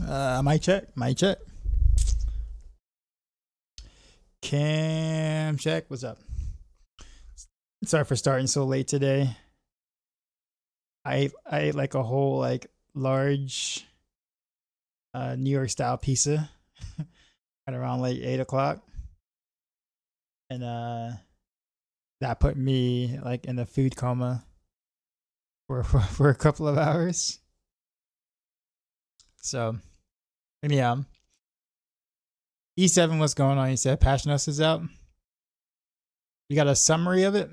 Mic check. Mic check. Cam check. What's up? Sorry for starting so late today. I ate like a whole like large New York style pizza at around like 8 o'clock, and that put me like in a food coma for a couple of hours. So, and yeah, E7, what's going on? He said Passionus is out. You got a summary of it?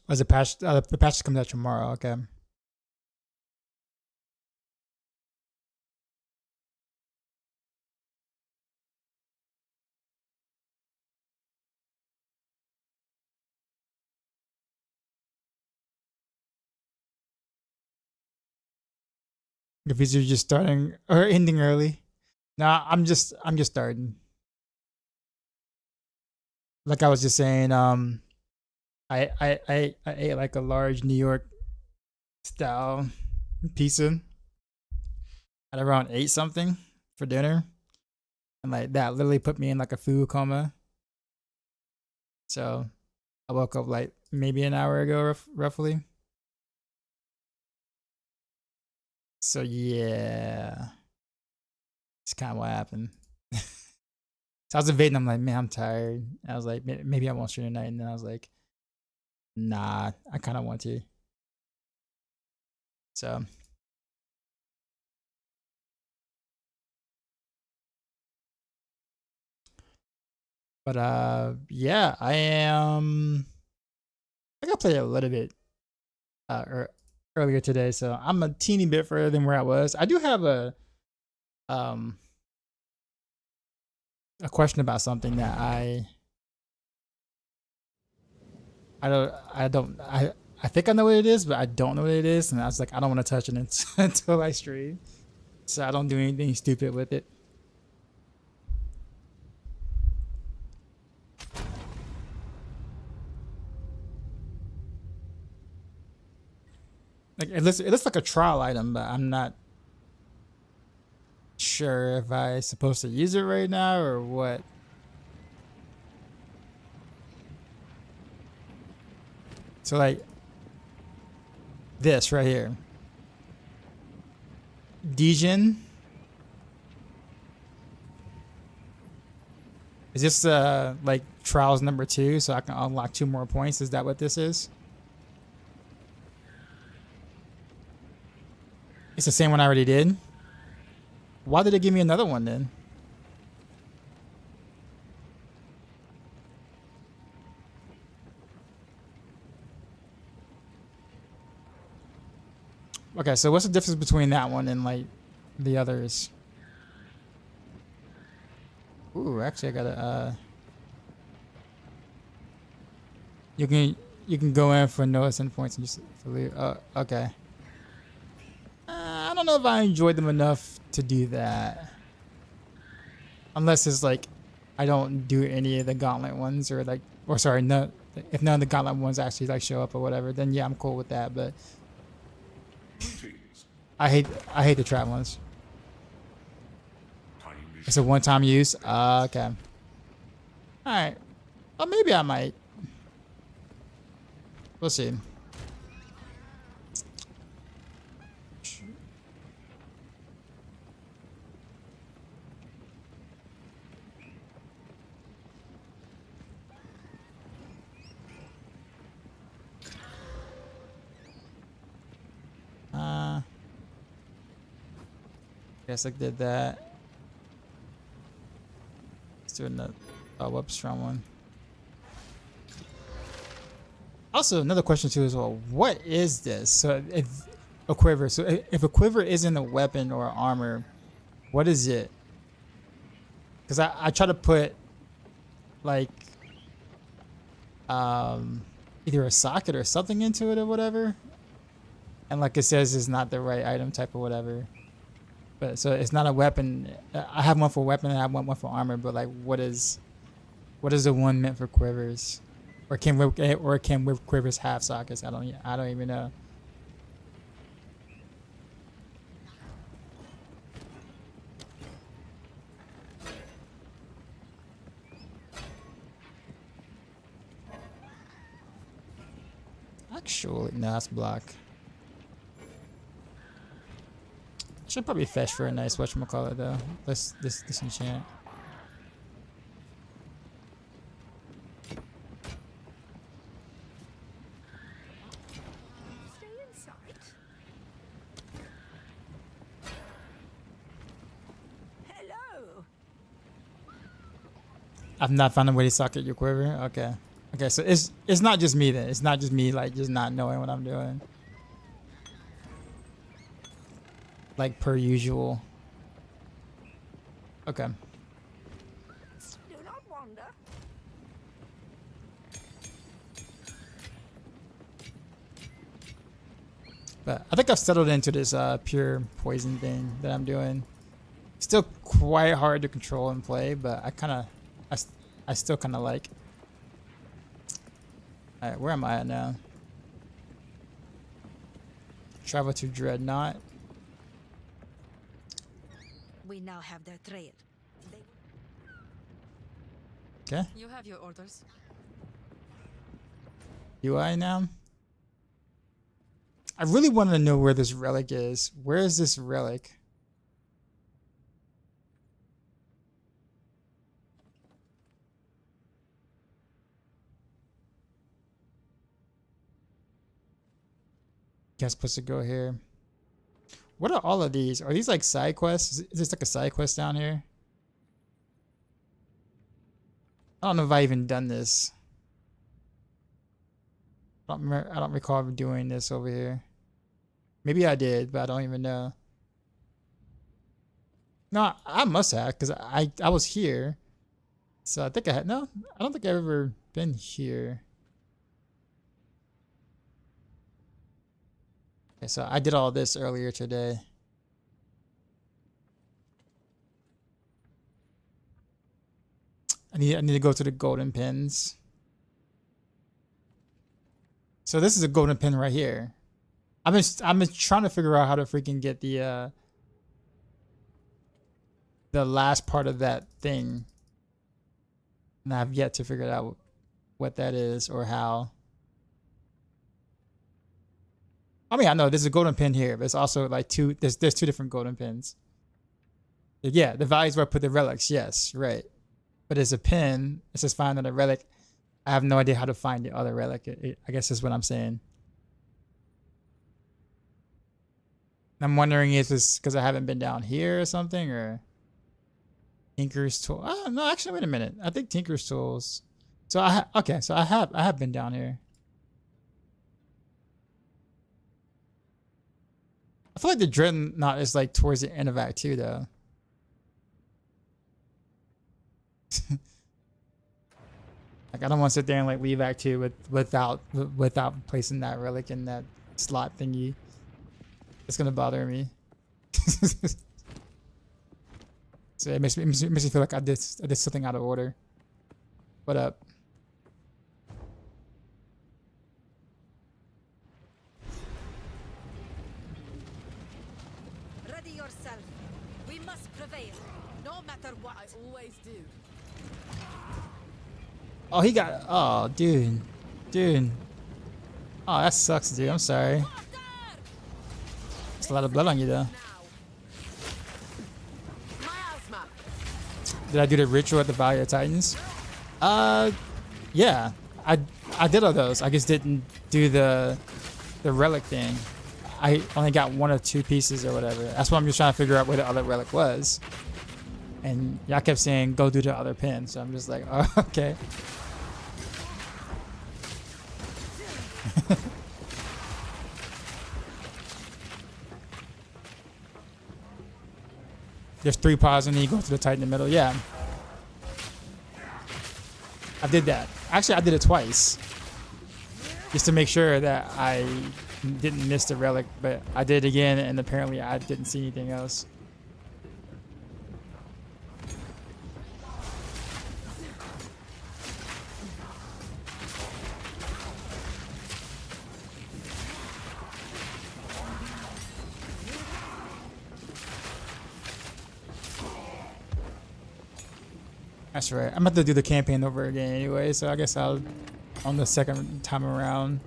Was the patch? The patch comes out tomorrow. Okay. If he's just starting or ending early. Nah, I'm just starting. Like I was just saying, I ate like a large New York style pizza at around 8 something for dinner, and like that literally put me in like a food coma. So I woke up like maybe an hour ago, roughly. So yeah, it's kind of what happened. So I was debating. I'm like, man, I'm tired. I was like, maybe I won't stream tonight, and then I was like, nah, I kind of want to. So, but yeah, I am. I think I played a little bit earlier today, so I'm a teeny bit further than where I was. I do have a question about something that I think I know what it is, but I don't know what it is, and I was like, I don't want to touch it until I stream, so I don't do anything stupid with it. Like it looks like a trial item, but I'm not sure if I'm supposed to use it right now or what. So like this right here, Degen. Is this like trials number 2, so I can unlock 2 more points? Is that what this is? It's the same one I already did. Why did it give me another one then? Okay, so what's the difference between that one and like the others? Ooh, actually I gotta you can go in for no ascent points and just leave. Oh, okay. I don't know if I enjoyed them enough to do that. Unless it's like I don't do any of the gauntlet ones, or like, or sorry, no, if none of the gauntlet ones actually like show up or whatever, then yeah, I'm cool with that. But I hate the trap ones. It's a one-time use. Okay. All right. Well, maybe I might. We'll see. Guess I did that. Let's do another whoop, strong one. Also, another question too as well. What is this? So if a quiver. So if a quiver isn't a weapon or armor, what is it? Because I try to put like either a socket or something into it or whatever. And like it says, it's not the right item type or whatever. But so it's not a weapon. I have one for weapon and I have one for armor. But like, what is the one meant for quivers? Or can quivers have sockets? I don't even know. Actually, no, that's block. Should probably fetch for a nice whatchamacallit though. Let's disenchant. Stay inside. Hello. I've not found a way to socket your quiver. Okay. Okay, so it's not just me then. It's not just me like just not knowing what I'm doing. Like per usual. Okay. Do not wander. But I think I've settled into this pure poison thing that I'm doing. Still quite hard to control and play, but I still kind of like. All right, where am I at now? Travel to Dreadnought. We now have their trade. Okay. You have your orders. UI now. I really want to know where this relic is. Where is this relic? Guess supposed to go here. What are all of these? Are these like side quests? Is this like a side quest down here? I don't know if I even done this. I don't recall doing this over here. Maybe I did, but I don't even know. No, I must have, because I was here. So I think I had, no, I don't think I've ever been here. Okay, so I did all this earlier today. I need to go to the golden pins. So this is a golden pin right here. I've been trying to figure out how to freaking get the last part of that thing. And I've yet to figure out what that is or how. I mean, I know there's a golden pin here, but it's also like there's two different golden pins. Yeah, the values where I put the relics, yes, right. But there's a pin, it says find another relic. I have no idea how to find the other relic. I guess that's what I'm saying. I'm wondering if it's because I haven't been down here or something, or Tinker's Tool. Oh no, actually, wait a minute. I think Tinker's Tools. So okay, so I have been down here. I feel like the Dreadnought is like towards the end of Act 2 though. Like I don't want to sit there and like leave Act 2 without placing that relic in that slot thingy. It's gonna bother me. So it makes me feel like I did something out of order. What up? Ready yourself. We must prevail, no matter what. I always do. Oh, he got. Oh, dude. Oh, that sucks, dude. I'm sorry. There's a lot of blood on you, though. Did I do the ritual at the Valley of Titans? Yeah. I did all those. I just didn't do the relic thing. I only got one or two pieces or whatever. That's why I'm just trying to figure out where the other relic was. And y'all kept saying, go do the other pin. So I'm just like, oh, okay. There's 3 paws and then you go to the Titan in the middle. Yeah. I did that. Actually, I did it twice. Just to make sure that I didn't miss the relic, but I did it again, and apparently I didn't see anything else. That's right. I'm about to do the campaign over again anyway, so I guess I'll on the second time around.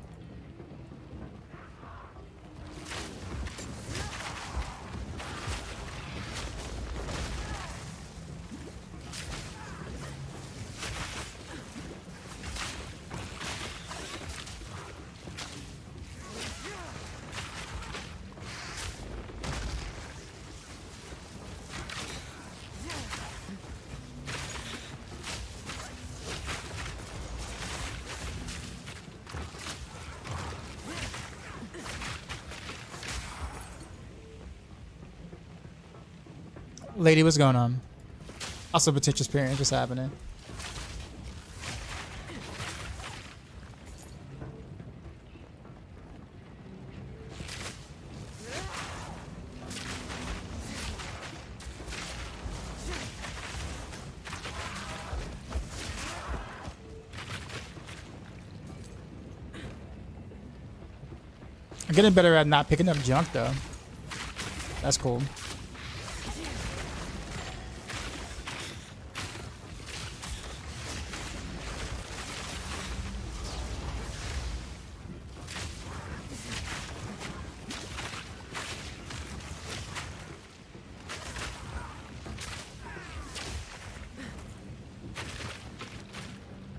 Lady, what's going on? Also, potential experience, what's happening? I'm getting better at not picking up junk, though. That's cool.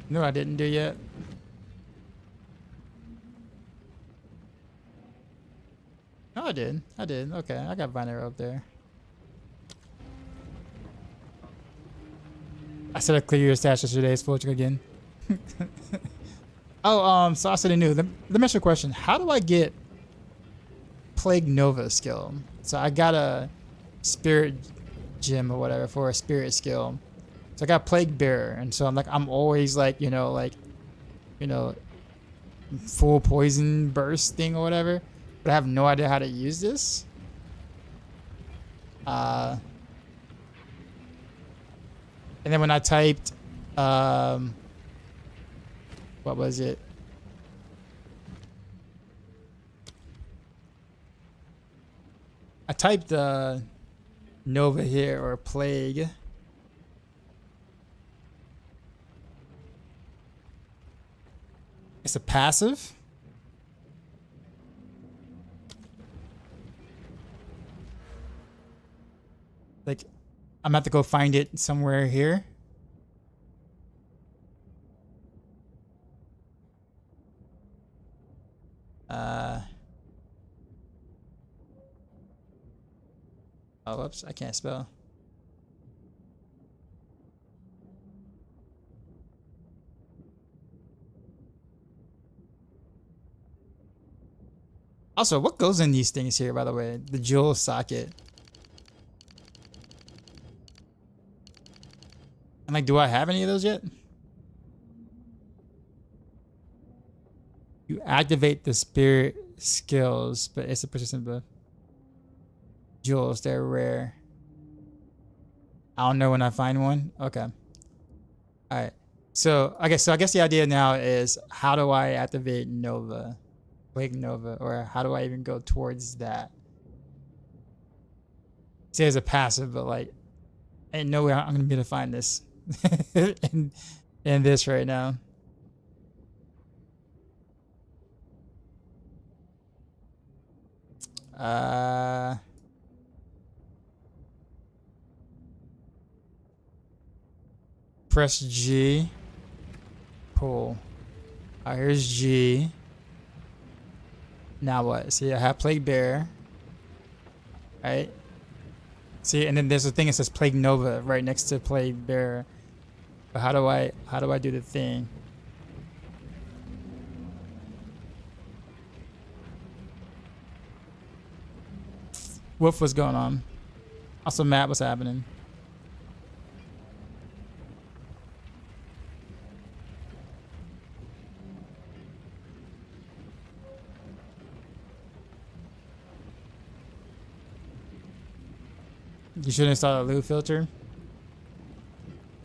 No, I didn't do yet. No, I did. I did. Okay, I got binary up there. I said I clear your stash yesterday. It's full again. Oh, so I said I knew. Let me ask you a question. How do I get Plague Nova skill? So I got a spirit gem or whatever for a spirit skill. So I got Plague Bearer, and so I'm always full poison burst thing or whatever, but I have no idea how to use this. And then when I typed, what was it? I typed Nova here or Plague. It's a passive. Like, I'm gonna have to go find it somewhere here. Oh, whoops, I can't spell. Also, what goes in these things here, by the way? The jewel socket. And do I have any of those yet? You activate the spirit skills, but it's a persistent buff. Jewels, they're rare. I don't know when I find one. Okay. Alright. So I guess the idea now is, how do I activate Nova? Plague Nova, or how do I even go towards that? Say as a passive, but ain't no way I'm gonna be able to find this in this right now. Press G. Pull. Alright, here's G. Now what? See, I have Plague Bear. Right? See, and then there's a thing that says Plague Nova right next to Plague Bear. But how do I do the thing? Wolf, what's going on? Also, Matt, what's happening? You should install a loot filter.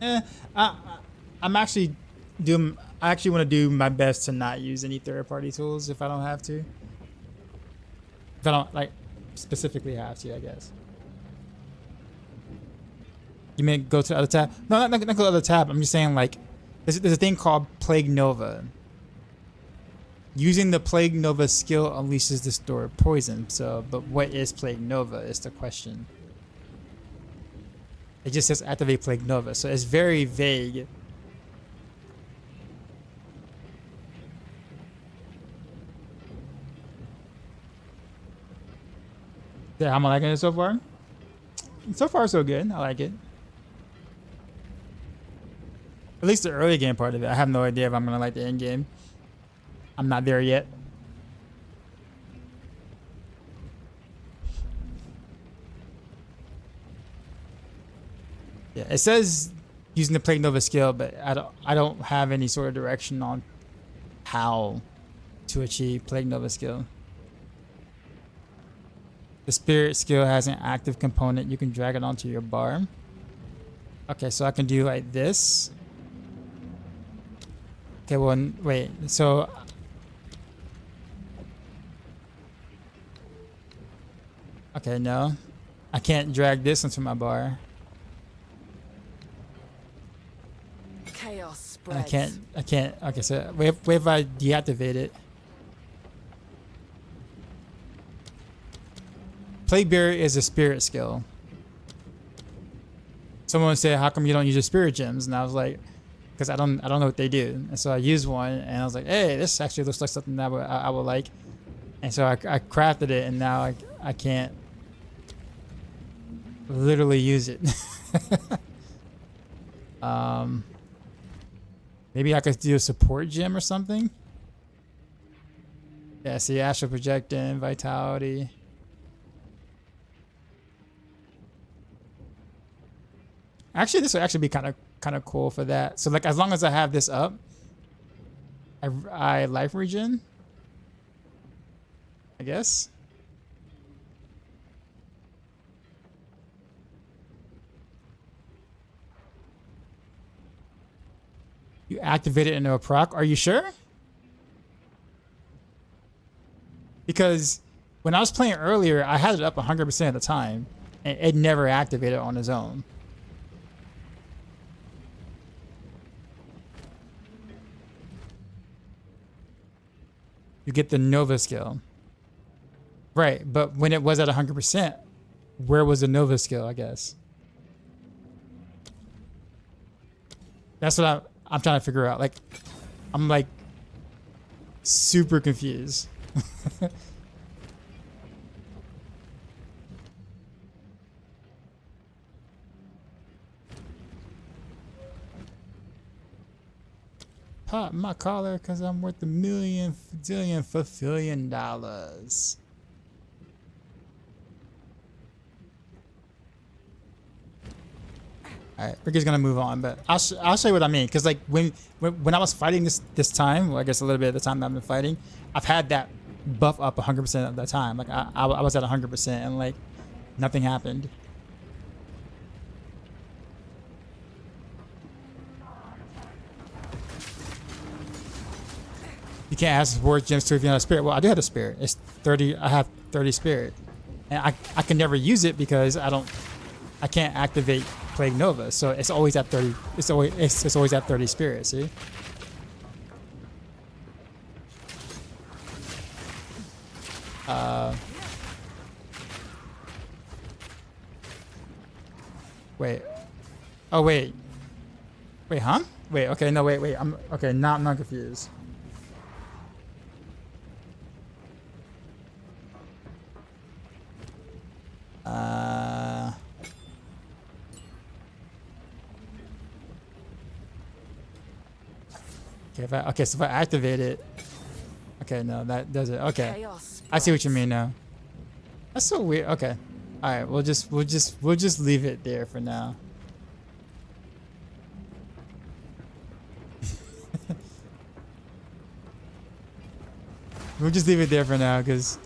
I'm actually doing. I actually want to do my best to not use any third-party tools if I don't have to. If I don't like specifically have to, I guess. You may go to the other tab. No, not go to the other tab. I'm just saying like, there's a thing called Plague Nova. Using the Plague Nova skill unleashes the stored poison. So, but what is Plague Nova is the question. It just says activate Plague Nova, so it's very vague. Yeah, how am I liking it so far? So far, so good. I like it. At least the early game part of it. I have no idea if I'm gonna like the end game. I'm not there yet. Yeah, it says using the Plague Nova skill, but I don't have any sort of direction on how to achieve Plague Nova skill. The Spirit skill has an active component. You can drag it onto your bar. Okay, so I can do like this. Okay, well, wait. So okay, no, I can't drag this into my bar. Chaos spreads. I can't. Okay, so wait if I deactivate it. Plague Bearer is a spirit skill. Someone said, "How come you don't use your spirit gems?" And I was like, "Because I don't know what they do." And so I used one, and I was like, "Hey, this actually looks like something that I would like." And so I crafted it, and now I can't literally use it. Maybe I could do a support gem or something. Yeah, see, astral projecting, vitality. Actually, this would actually be kind of cool for that. So like, as long as I have this up, I life regen, I guess. You activate it into a proc. Are you sure? Because when I was playing earlier, I had it up 100% of the time, and it never activated on its own. You get the Nova skill. Right, but when it was at 100%, where was the Nova skill, I guess? That's what I'm trying to figure out. Like, I'm like super confused. Pop my collar because I'm worth $1 million dollars. All right, Ricky's gonna move on, but I'll show you what I mean. Because like when I was fighting this time, well, I guess a little bit of the time that I've been fighting, I've had that buff up 100% of the time. Like I was at 100% and like nothing happened. You can't ask support gems to if you have a spirit. Well, I do have a spirit. It's 30. I have 30 spirit, and I can never use it because I can't activate Plague Nova. So it's always at 30. It's always at 30 spirit. See. Wait. Oh wait. Wait, huh? Wait. Okay. No. Wait. I'm okay. Now I'm not confused. Okay, so if I activate it, okay, no, that does it. Okay, I see what you mean now. That's so weird. Okay, all right, we'll just leave it there for now. We'll just leave it there for now, because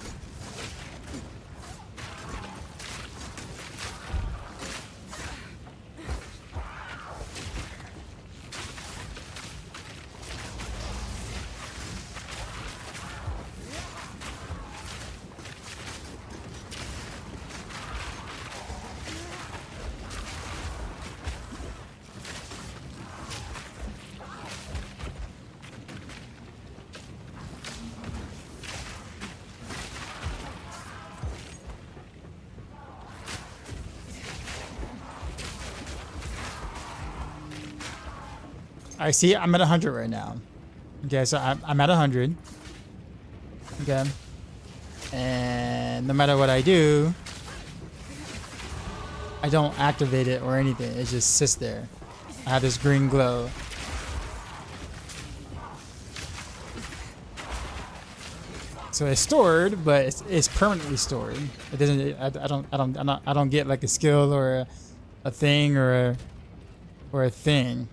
I see. I'm at 100 right now. Okay, so I'm at 100. Okay. And no matter what I do, I don't activate it or anything. It just sits there. I have this green glow. So it's stored, but it's permanently stored. It doesn't. I don't get like a skill or a thing or a thing.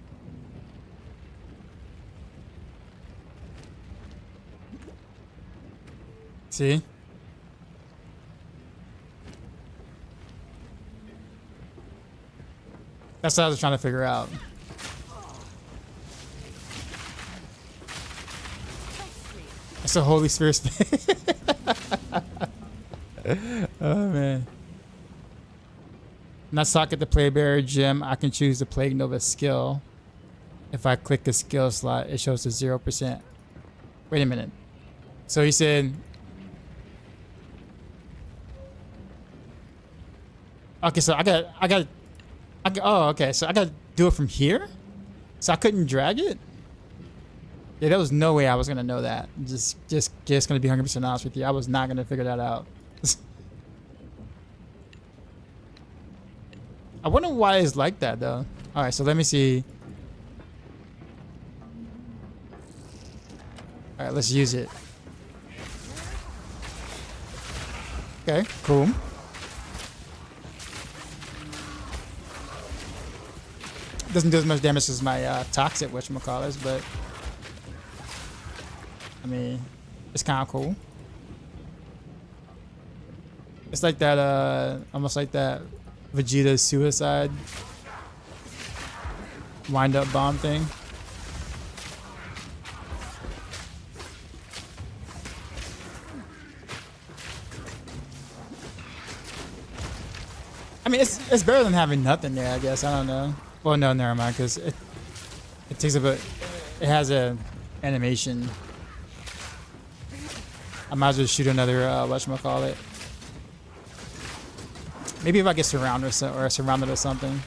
See? That's what I was trying to figure out. That's a Holy Spirit. Oh man. Not socket the Plague Bearer gem. I can choose the Plague Nova skill. If I click the skill slot, it shows the 0%. Wait a minute. So he said. Okay, so I got. Oh, okay. So I got to do it from here. So I couldn't drag it. Yeah, there was no way I was gonna know that. Just gonna be 100% honest with you. I was not gonna figure that out. I wonder why it's like that though. All right, so let me see. All right, let's use it. Okay, cool. Doesn't do as much damage as my toxic whatchamacallits, but I mean, it's kind of cool. It's like that, almost like that Vegeta's suicide wind-up bomb thing. I mean, it's better than having nothing there, I guess. I don't know. Well, no, never mind, because it takes a bit. It has a animation. I might as well shoot another whatchamacallit. Maybe if I get surrounded or surrounded or something.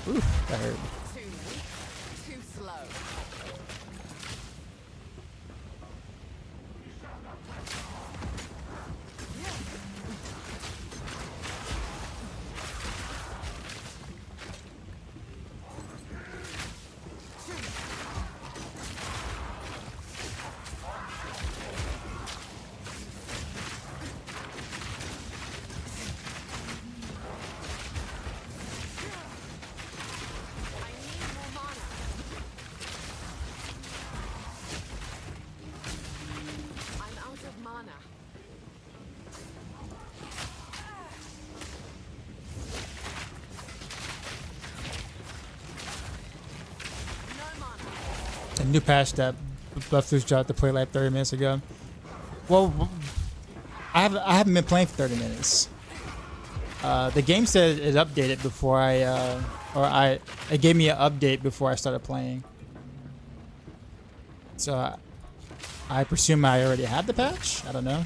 Oof, that hurt. Too slow. A new patch that buffed loose dropped to play like 30 minutes ago. Well, I haven't been playing for 30 minutes. The game said it updated before it gave me an update before I started playing. So I presume I already had the patch. I don't know.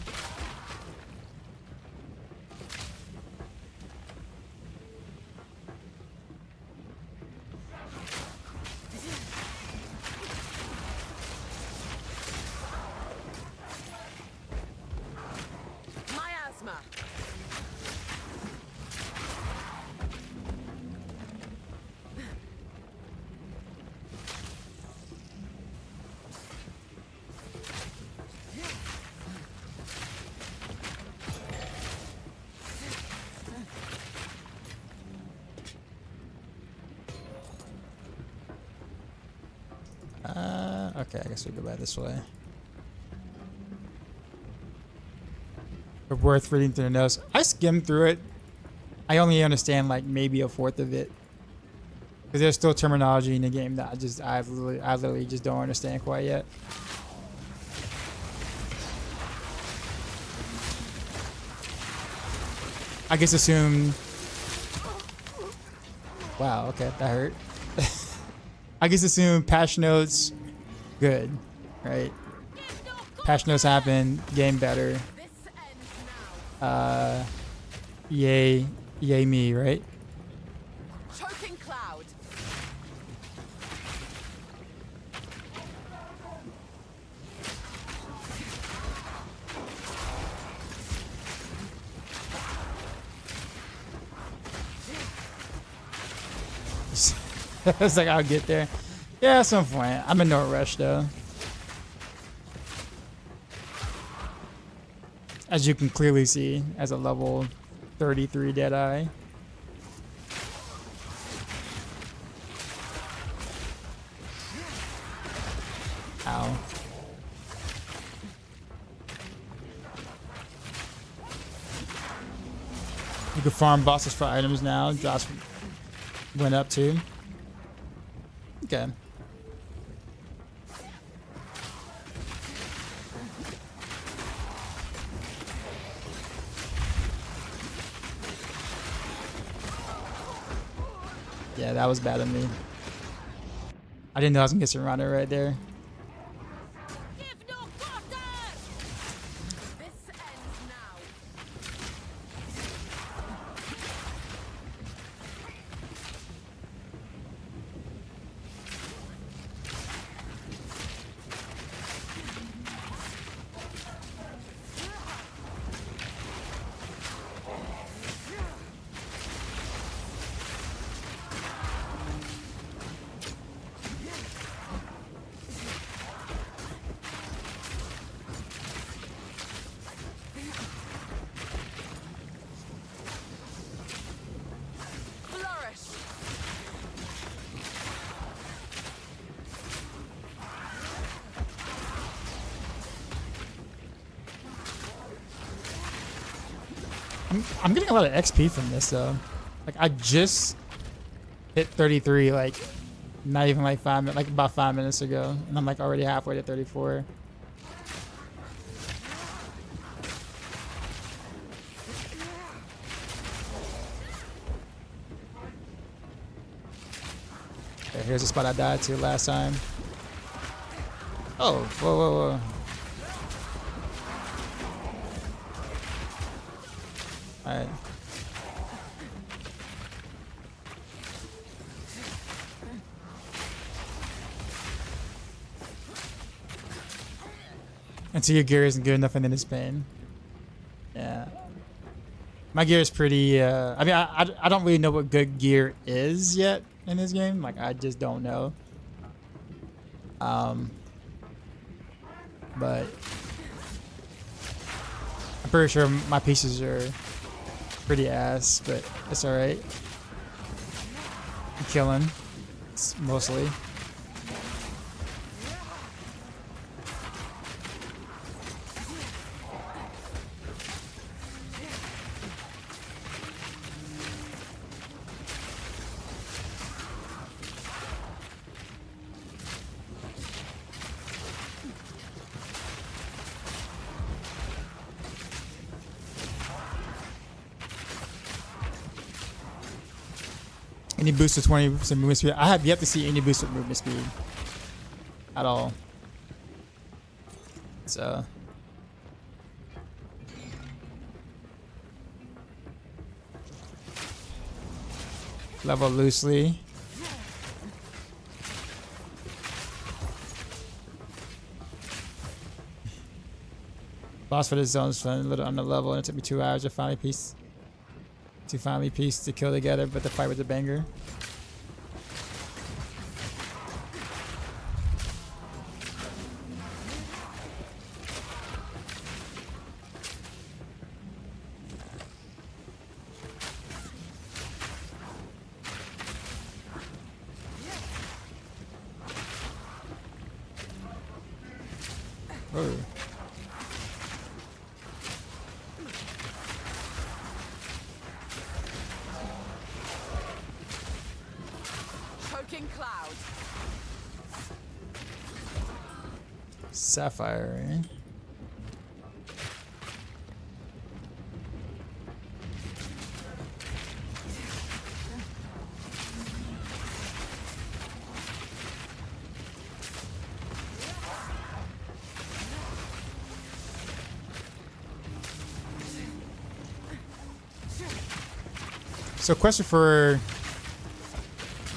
Okay, I guess we go back this way. But worth reading through the notes. I skimmed through it. I only understand like maybe a fourth of it. Because there's still terminology in the game that I literally just don't understand quite yet. I guess assume Wow, okay, that hurt. I guess assume patch notes, good, right? Patch notes happen, game better. This ends now. Yay me, right? Choking cloud. It's like I'll get there. Yeah, at some point. I'm in no rush though. As you can clearly see, as a level 33 Deadeye. Ow. You can farm bosses for items now. Josh went up too. Okay. Yeah, that was bad of me. I didn't know I was gonna get surrounded right there. Give no quarter. This ends now. Flourish. I'm getting a lot of XP from this though. Like I just hit 33 like not even like like about 5 minutes ago, and I'm like already halfway to 34. Okay, here's the spot I died to last time. Oh, whoa. Alright. Until your gear isn't good enough and then it's pain. Yeah. My gear is pretty, I mean, I don't really know what good gear is yet in this game. Like, I just don't know. But I'm pretty sure my pieces are pretty ass, but it's alright. I'm killing. It's mostly. Any boost to 20% movement speed? I have yet to see any boost with movement speed at all. So level loosely. Boss for this zone is a little under level, and it took me 2 hours to finally piece to kill together, but the fight was a banger. Oh. Choking cloud. Sapphire, eh? So question for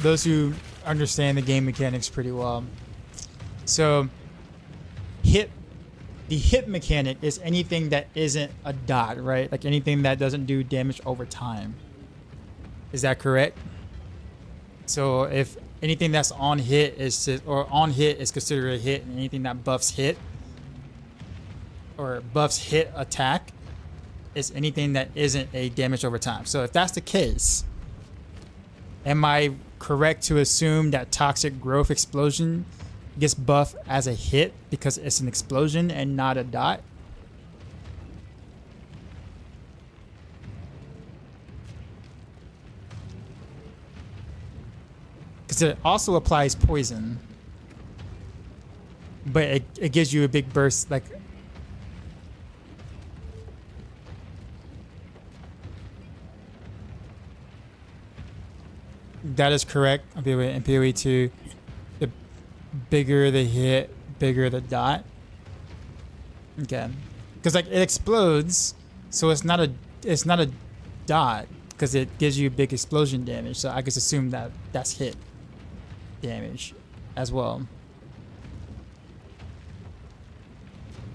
those who understand the game mechanics pretty well. So the hit mechanic is anything that isn't a dot, right? Like anything that doesn't do damage over time. Is that correct? So if anything that's on hit is considered a hit, and anything that buffs hit or buffs hit attack is anything that isn't a damage over time. So if that's the case, am I correct to assume that Toxic Growth Explosion gets buffed as a hit because it's an explosion and not a dot? Because it also applies poison, but it gives you a big burst. Like, that is correct. In PoE 2, the bigger the hit, bigger the dot. Okay, because like it explodes, so it's not a dot because it gives you big explosion damage. So I guess assume that that's hit damage as well.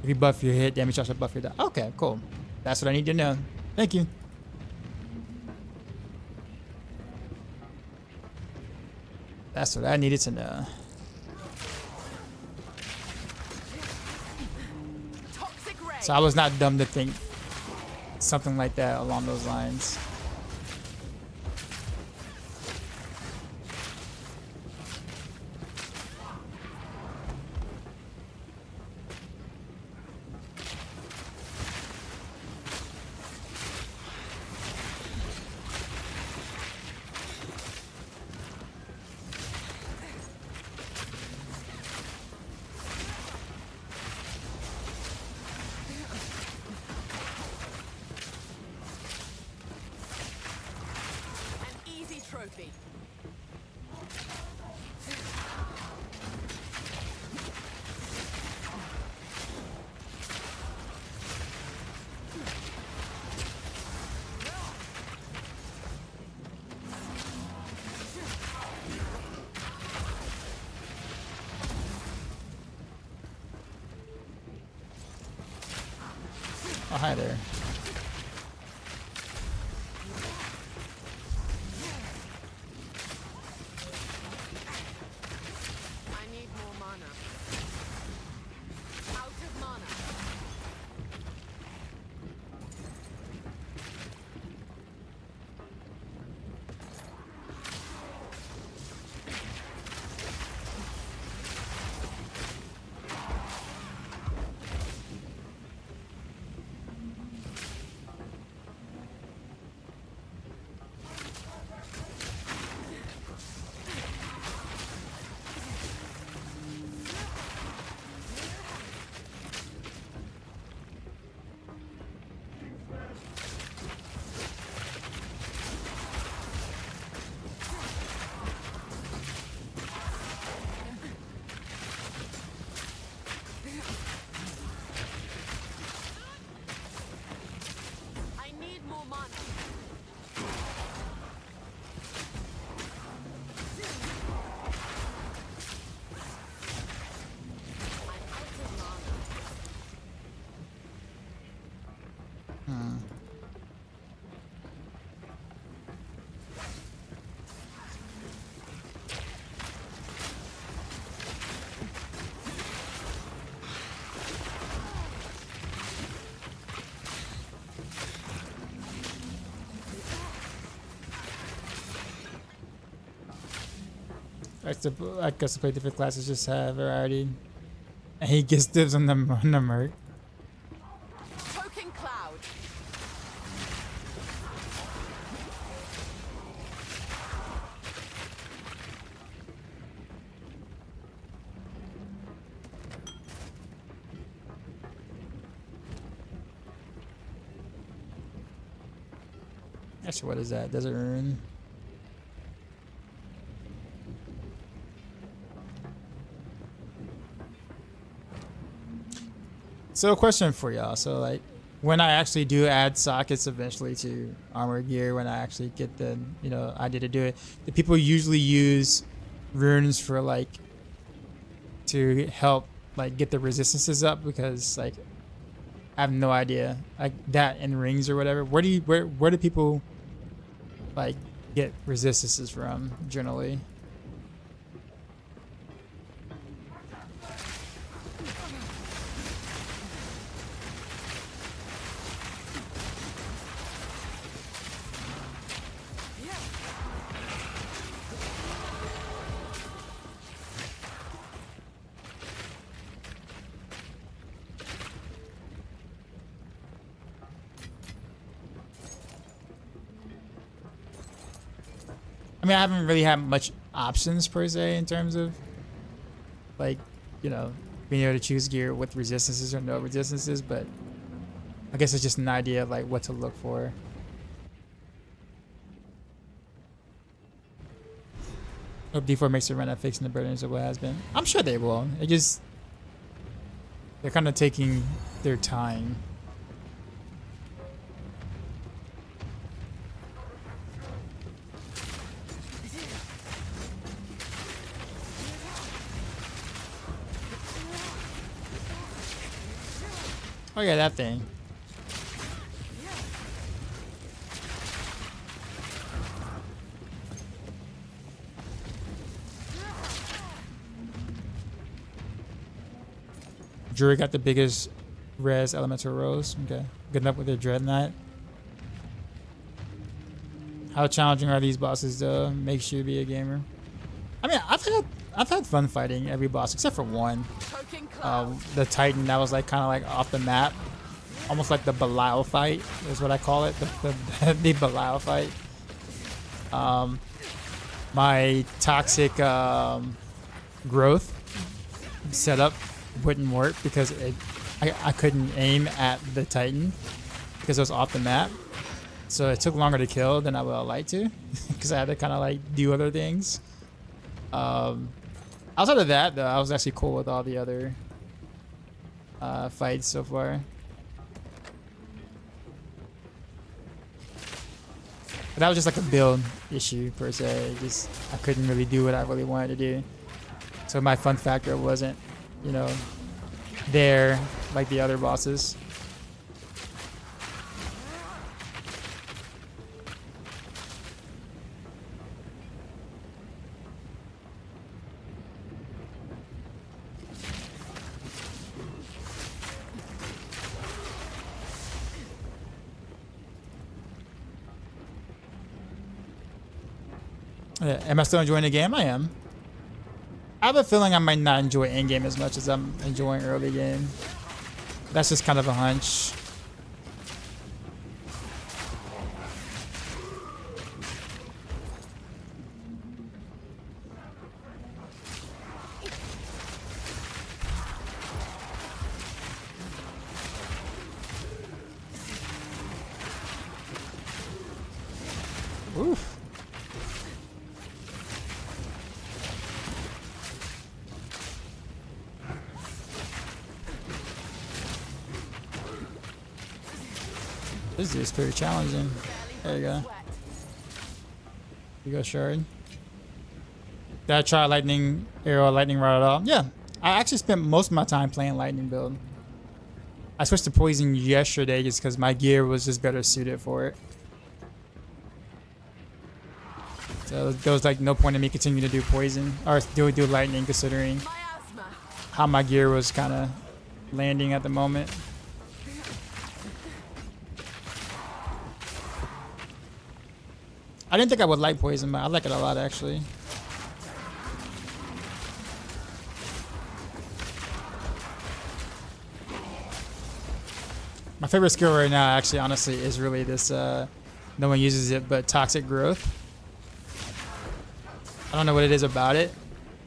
If you buff your hit damage, also buff your dot. Okay, cool. That's what I need to know. Thank you. That's what I needed to know. So I was not dumb to think something like that along those lines. Trophy. Oh, hi there. I guess to play different classes just have variety. And he gets dibs on the merc. Token cloud. Actually, what is that? Desert Rune. So a question for y'all. So like, when I actually do add sockets eventually to armor gear, when I actually get the idea to do it, the people usually use runes for like to help like get the resistances up, because like I have no idea like that in rings or whatever. Where do people like get resistances from generally? I mean, I haven't really had much options per se in terms of like, being able to choose gear with resistances or no resistances, but I guess it's just an idea of like what to look for. Hope D4 makes a run at fixing the burdens of what has been. I'm sure they will. They're kind of taking their time. Oh yeah, that thing. Druid got the biggest res elemental rose. Okay. Good enough with their Dread Knight. How challenging are these bosses though? Makes you be a gamer. I mean, I've had fun fighting every boss except for one. The Titan that was like kind of like off the map, almost like the Belial fight is what I call it. The Belial fight. My toxic growth setup wouldn't work because I couldn't aim at the Titan because it was off the map. So it took longer to kill than I would have liked to because I had to kind of like do other things. Outside of that, though, I was actually cool with all the other fights so far. But that was just like a build issue per se. Just I couldn't really do what I really wanted to do. So my fun factor wasn't, there like the other bosses. Am I still enjoying the game? I am. I have a feeling I might not enjoy in-game as much as I'm enjoying early game. That's just kind of a hunch. Oof. This is pretty challenging. There you go. You go, Shard. Did I try lightning arrow, lightning rod at all? Yeah. I actually spent most of my time playing lightning build. I switched to poison yesterday just because my gear was just better suited for it. So there was like no point in me continuing to do poison or do lightning considering how my gear was kind of landing at the moment. I didn't think I would like poison, but I like it a lot actually. My favorite skill right now actually honestly is really this no one uses it, but toxic growth. I don't know what it is about it,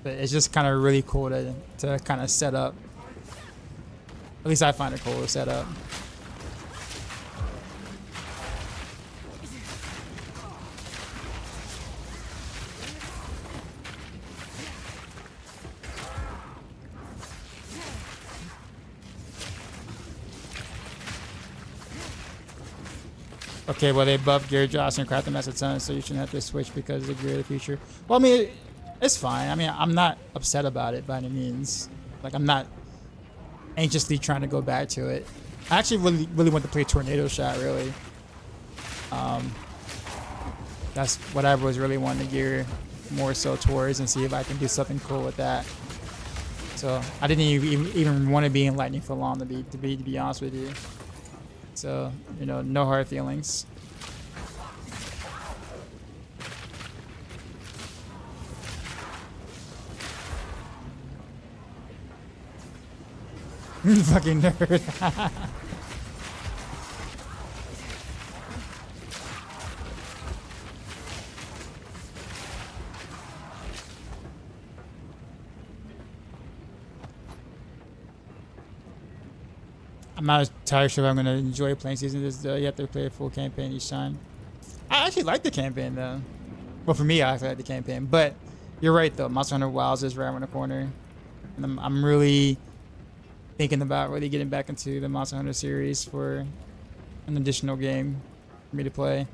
but it's just kind of really cool to kind of set up. At least I find it cool to set up. Okay, well they buffed gear drops and craft them as a ton, so you shouldn't have to switch because of the gear of the future. Well, I mean, it's fine. I mean, I'm not upset about it by any means. Like, I'm not anxiously trying to go back to it. I actually really want to play Tornado Shot, really. That's what I was really wanting to gear more so towards and see if I can do something cool with that. So I didn't even want to be in Lightning for long, to be honest with you. So, you know, no hard feelings. Fucking nerd. I'm not entirely sure if I'm going to enjoy playing Season. You have to play a full campaign each time. I actually like the campaign, though. Well, for me, I actually like the campaign. But you're right, though. Monster Hunter Wilds is right around the corner. And I'm really thinking about really getting back into the Monster Hunter series for an additional game for me to play.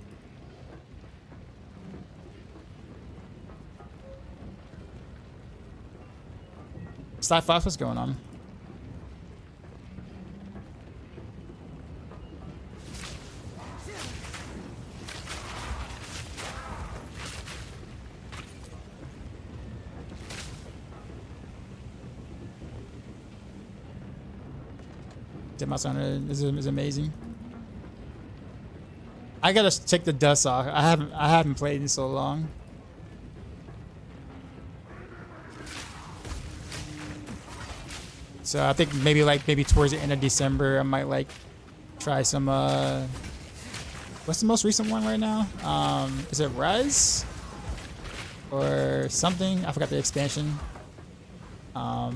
Sly Fox, what's going on? Monster Hunter is amazing. I gotta take the dust off. I haven't played in so long. So I think maybe towards the end of December I might like try some what's the most recent one right now? Is it Rise? Or something? I forgot the expansion. I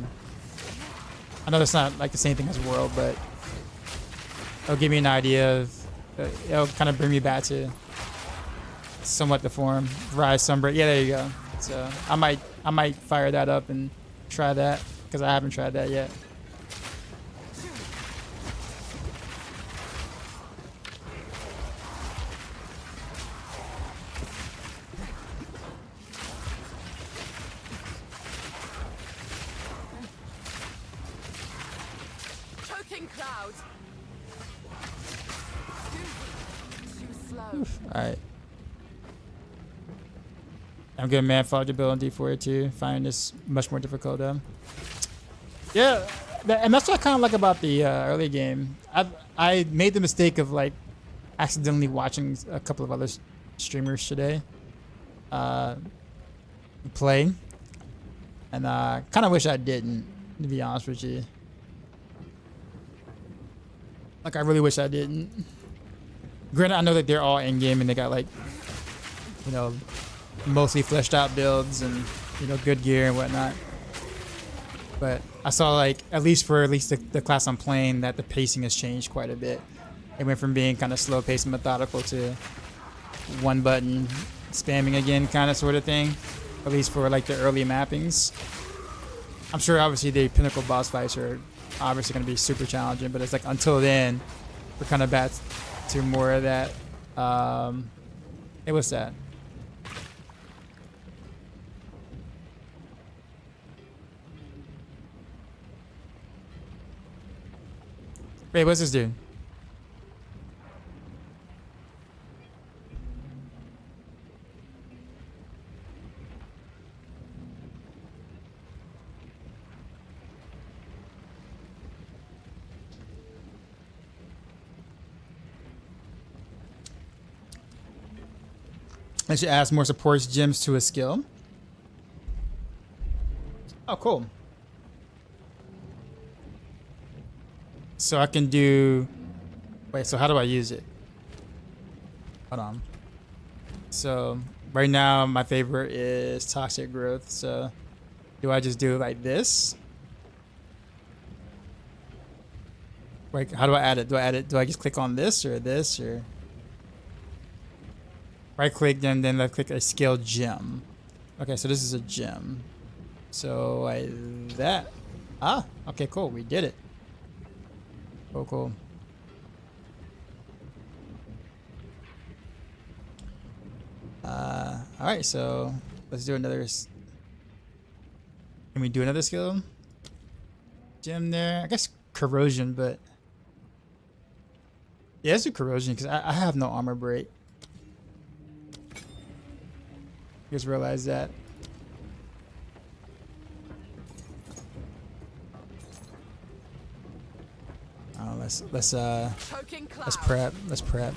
know that's not like the same thing as World, but it'll give me an idea of, it'll kind of bring me back to somewhat the form. Rise, Sunbreak, yeah, there you go. So I might fire that up and try that, because I haven't tried that yet. Alright. I'm good, man. Followed your build on D4 too. Finding this much more difficult though. Yeah, and that's what I kind of like about the early game. I made the mistake of like accidentally watching a couple of other streamers today play, and kind of wish I didn't, to be honest with you. Like, I really wish I didn't. Granted, I know that they're all in game and they got like, you know, mostly fleshed out builds and, you know, good gear and whatnot. But I saw like, at least the class I'm playing, that the pacing has changed quite a bit. It went from being kind of slow paced and methodical to one button spamming again kind of sort of thing. At least for like the early mappings. I'm sure obviously the pinnacle boss fights are obviously going to be super challenging, but it's like until then, we're kind of back to more of that. Hey, what's that? Wait, what's this dude? I should add more supports gems to a skill. Oh, cool. So I can do... Wait, so how do I use it? Hold on. So right now my favorite is Toxic Growth. So do I just do it like this? Like, how do I add it? Do I just click on this or this or... Right click, then left click a skill gem. Okay, so this is a gem. So like that. Ah, okay, cool. We did it. Cool, cool. All right, so let's do another. Can we do another skill? Gem there. I guess corrosion, but yeah, let's do corrosion because I have no armor break. Just realized that. Let's prep. Let's prep.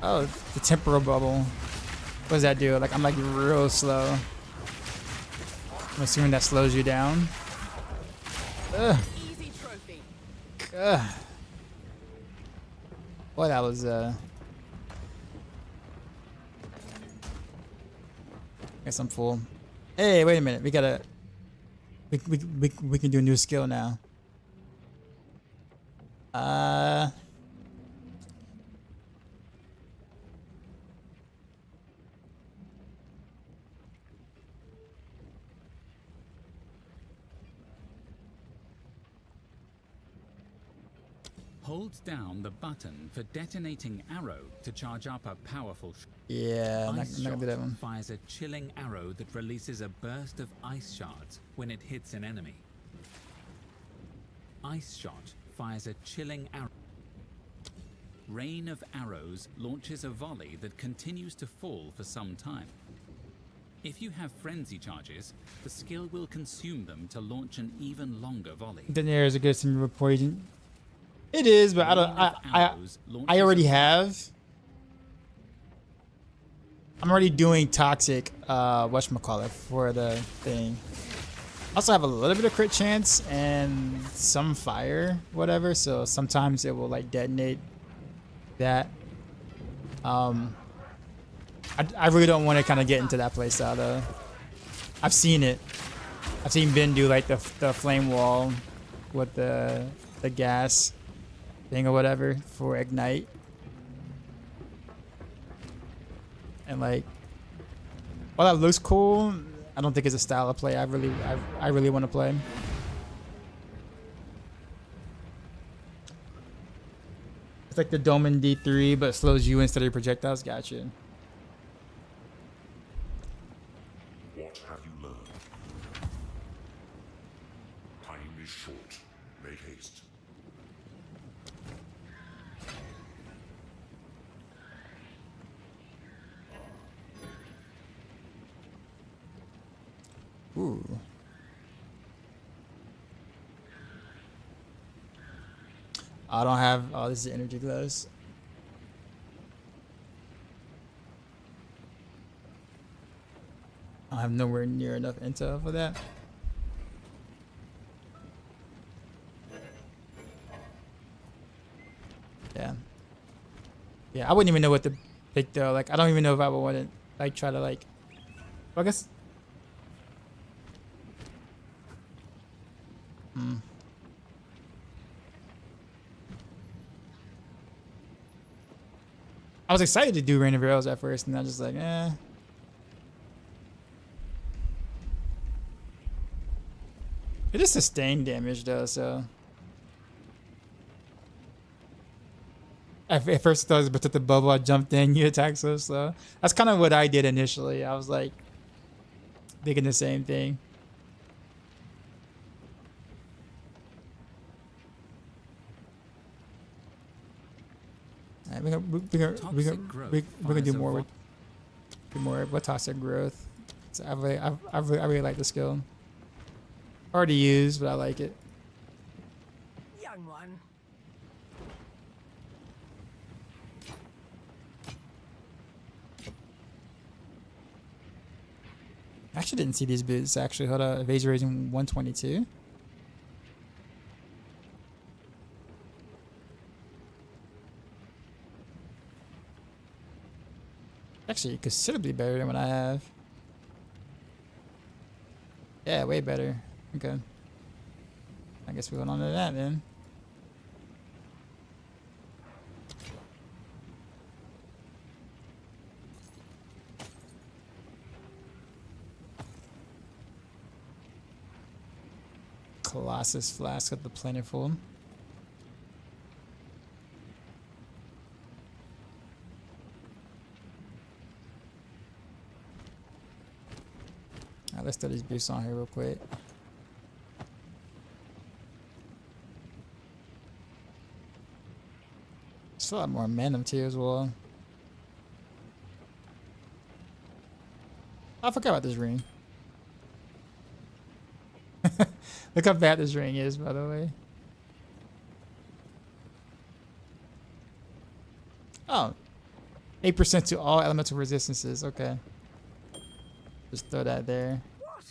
Oh, the temporal bubble. What does that do? Like I'm like real slow. I'm assuming that slows you down. Ugh. Easy trophy. Ugh. Boy, that was Guess I'm full. Hey, wait a minute. We gotta. We can do a new skill now. Hold down the button for detonating arrow to charge up a powerful Yeah, I'm not gonna do that one. fires a chilling arrow that releases a burst of ice shards when it hits an enemy. Ice shot fires a chilling arrow. Rain of arrows launches a volley that continues to fall for some time. If you have frenzy charges, the skill will consume them to launch an even longer volley. Then there's a good some poison. It is, but I already have. I'm already doing toxic whatchamacallit for the thing. I also have a little bit of crit chance and some fire, whatever, so sometimes it will like detonate that. I really don't want to kind of get into that playstyle though. I've seen it. I've seen Ben do like the flame wall with the gas thing or whatever for ignite, and like while that looks cool, I don't think it's a style of play I really want to play. It's like the Doman D3 but it slows you instead of your projectiles. Gotcha. What have you learned? Time is short. Make haste. Ooh. I don't have. Oh, this is energy glows. I have nowhere near enough intel for that. Yeah. Yeah, I wouldn't even know what to pick though. Like, I don't even know if I would want to like try to like. Well, I guess. I was excited to do Rain of Arrows at first, and I was just like, eh. It is sustained damage though, so. At first I thought it was about the bubble, I jumped in, you attack so slow. That's kind of what I did initially. I was like, thinking the same thing. We're gonna do more with toxic growth. So I really like the skill. Already used, but I like it. Young one. I actually didn't see these boots. Actually, hold on. Evasion rating 122. Actually, considerably better than what I have. Yeah, way better. Okay. I guess we went on to that then. Colossus Flask of the Plentiful. Alright, let's throw these boosts on here real quick. There's a lot more momentum too as well. I forgot about this ring. Look how bad this ring is, by the way. Oh, 8% to all elemental resistances. Okay. Just throw that there. What?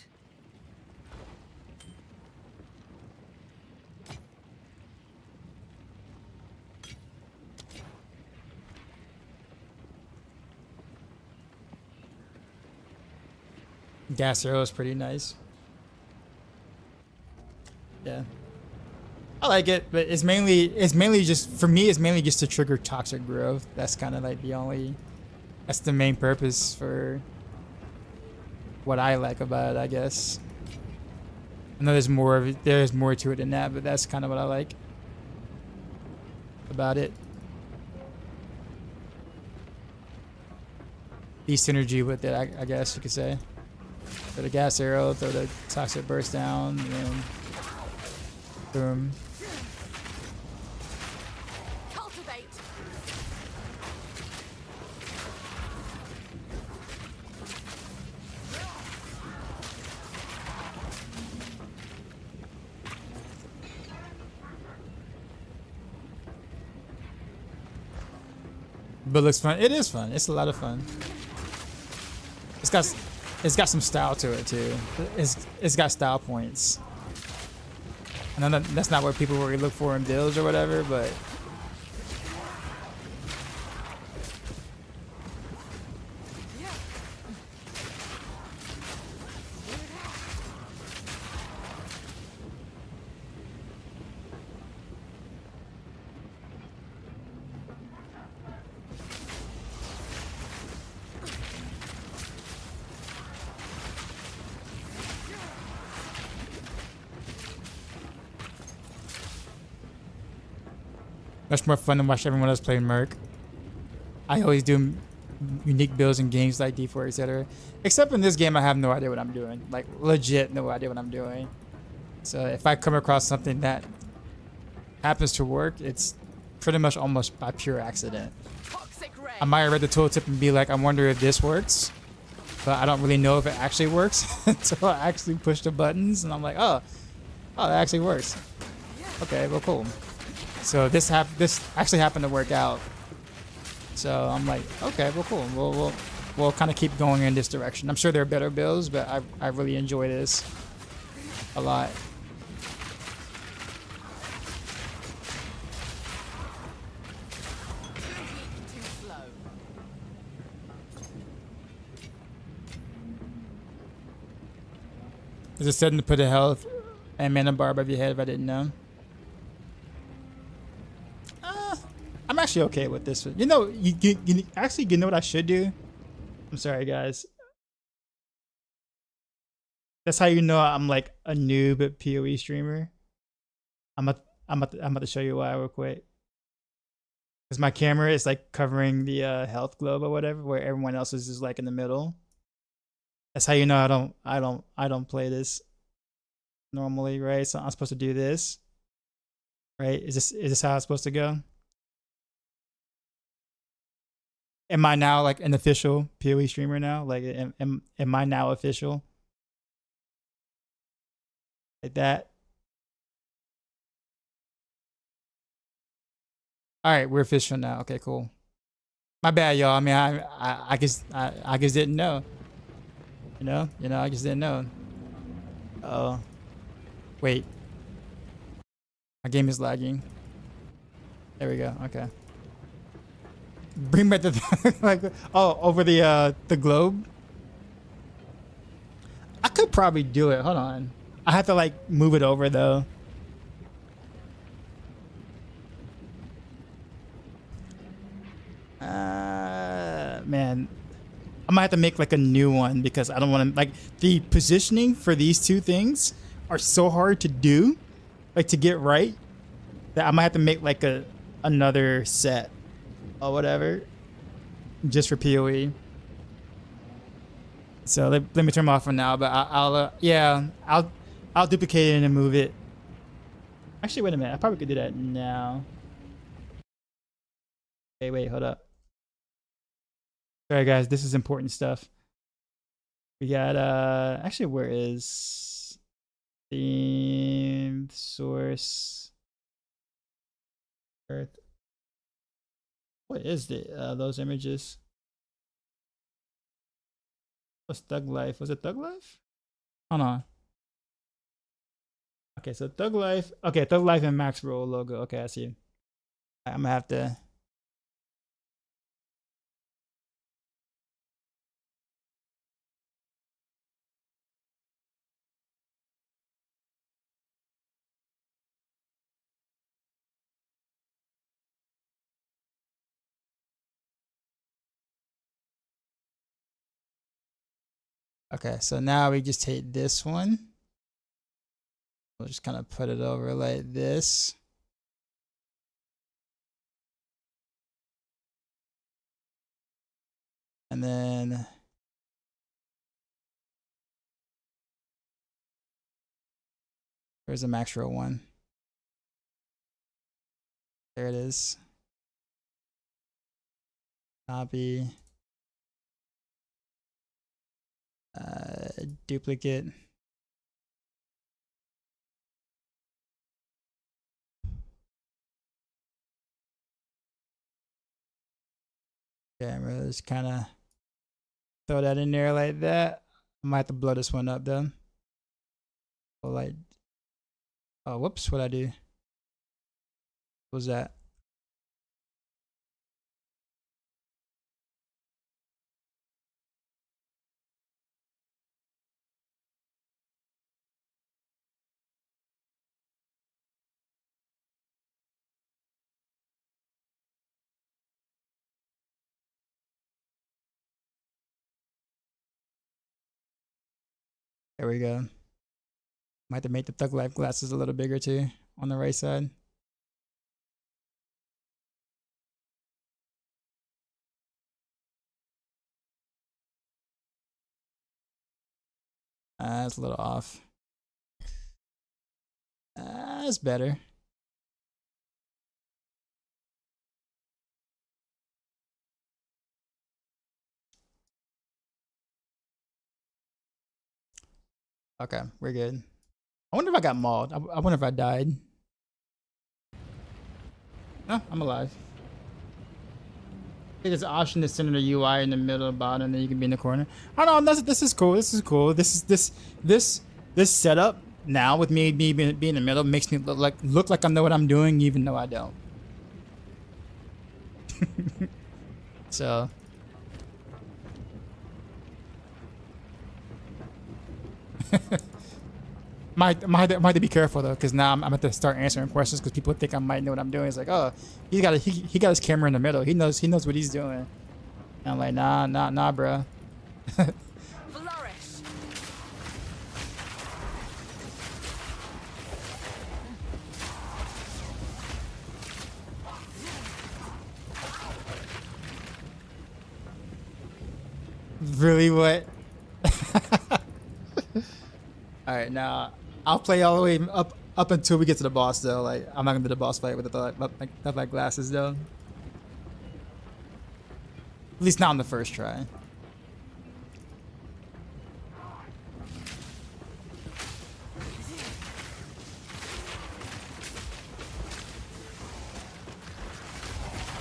Gas arrow is pretty nice. Yeah. I like it, but it's mainly just, for me, it's mainly just to trigger toxic growth. That's kind of like that's the main purpose for what I like about it, I guess. I know there's more to it than that, but that's kind of what I like about it. The synergy with it, I guess you could say. Throw the gas arrow, throw the toxic burst down, and then boom. Cultivate. But it looks fun. It is fun. It's a lot of fun. It's got some style to it too. It's got style points. I know that's not what people really look for in builds or whatever, but much more fun to watch everyone else play Merc. I always do unique builds in games like D4, etc. Except in this game, I have no idea what I'm doing. Like, legit no idea what I'm doing. So if I come across something that happens to work, it's pretty much almost by pure accident. Toxic ray. I might have read the tooltip and be like, I wonder if this works. But I don't really know if it actually works until I actually push the buttons. And I'm like, oh, that actually works. Okay, well, cool. So this actually happened to work out. So I'm like, okay, well, cool. We'll kind of keep going in this direction. I'm sure there are better builds, but I really enjoy this a lot. Too slow. Is it setting to put a health and mana bar above your head if I didn't know? I'm actually okay with this. You know, you know what I should do? I'm sorry, guys. That's how you know I'm like a noob at PoE streamer. I'm about to show you why real quick. Because my camera is like covering the health globe or whatever, where everyone else is just like in the middle. That's how you know I don't play this normally, right? So I'm supposed to do this, right? Is this how it's supposed to go? Am I now like an official PoE streamer now? Like, am I now official? Like that? All right, we're official now. Okay, cool. My bad, y'all. I mean, I just didn't know. You know, I just didn't know. Oh, wait. My game is lagging. There we go. Okay. Bring back the like, oh, over the globe. I could probably do it. Hold on. I have to like move it over though. Man, I might have to make like a new one because I don't want to, like, the positioning for these two things are so hard to do, like to get right, that I might have to make like another set or whatever, just for PoE. So let me turn them off for now. But I'll duplicate it and move it. Actually, wait a minute. I probably could do that now. Okay, wait, hold up. Sorry guys, this is important stuff. We got actually, where is theme source earth? What is those images? What's Thug Life? Was it Thug Life? Hold on. Okay, so Thug Life. Okay, Thug Life and Maxroll logo. Okay, I see. I'm gonna have to. Okay, so now we just take this one. We'll just kind of put it over like this. And then there's a Maxroll one. There it is. Copy. Duplicate. Okay, I'm gonna just kind of throw that in there like that. I might have to blow this one up though. So like, oh, whoops, what'd I do? What was that? There we go. Might have to make the Thug Life glasses a little bigger too on the right side. That's a little off. That's better. Okay, we're good. I wonder if I got mauled. I wonder if I died. No, I'm alive. I think there's an option to center the UI in the middle, bottom, and then you can be in the corner. I don't know. This is cool. This is cool. This setup now with me being in the middle makes me look like I know what I'm doing, even though I don't. So. might have to be careful though, because now I'm going to start answering questions because people think I might know what I'm doing. It's like, oh, he got his camera in the middle. He knows what he's doing. And I'm like, nah, bro. Flourish. Really, what? All right, now I'll play all the way up until we get to the boss though. Like, I'm not gonna do the boss fight with the like glasses though. At least not on the first try.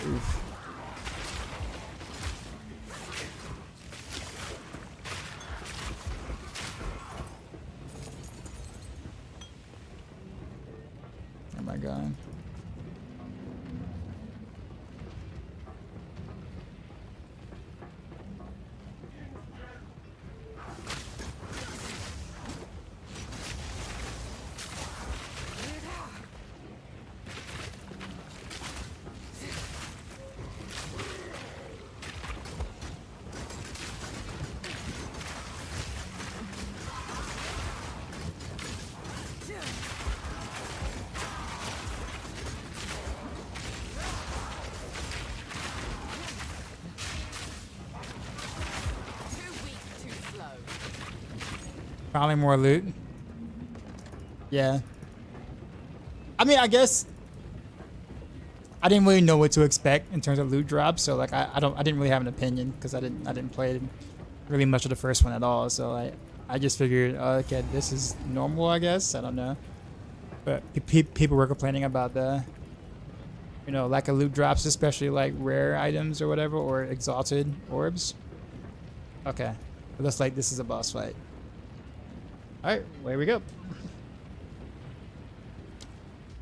Oof. Oh my god. Finally more loot. Yeah. I mean, I guess I didn't really know what to expect in terms of loot drops, so like I didn't really have an opinion because I didn't play really much of the first one at all. So I just figured, okay, this is normal, I guess. I don't know. But people were complaining about the, you know, lack of loot drops, especially like rare items or whatever, or exalted orbs. Okay, it looks like this is a boss fight. All right, away we go.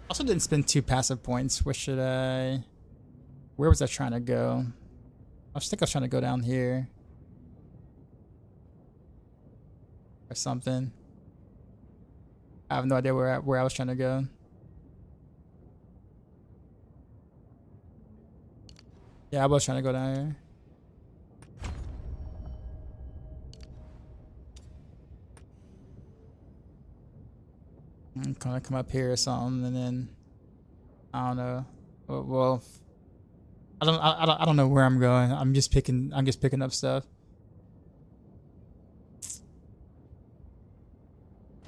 Also didn't spend 2 passive points. Where should I? Where was I trying to go? I think I was trying to go down here. Or something. I have no idea where I was trying to go. Yeah, I was trying to go down here. I'm gonna come up here or something, and then I don't know. Well, I don't know where I'm going. I'm just picking up stuff.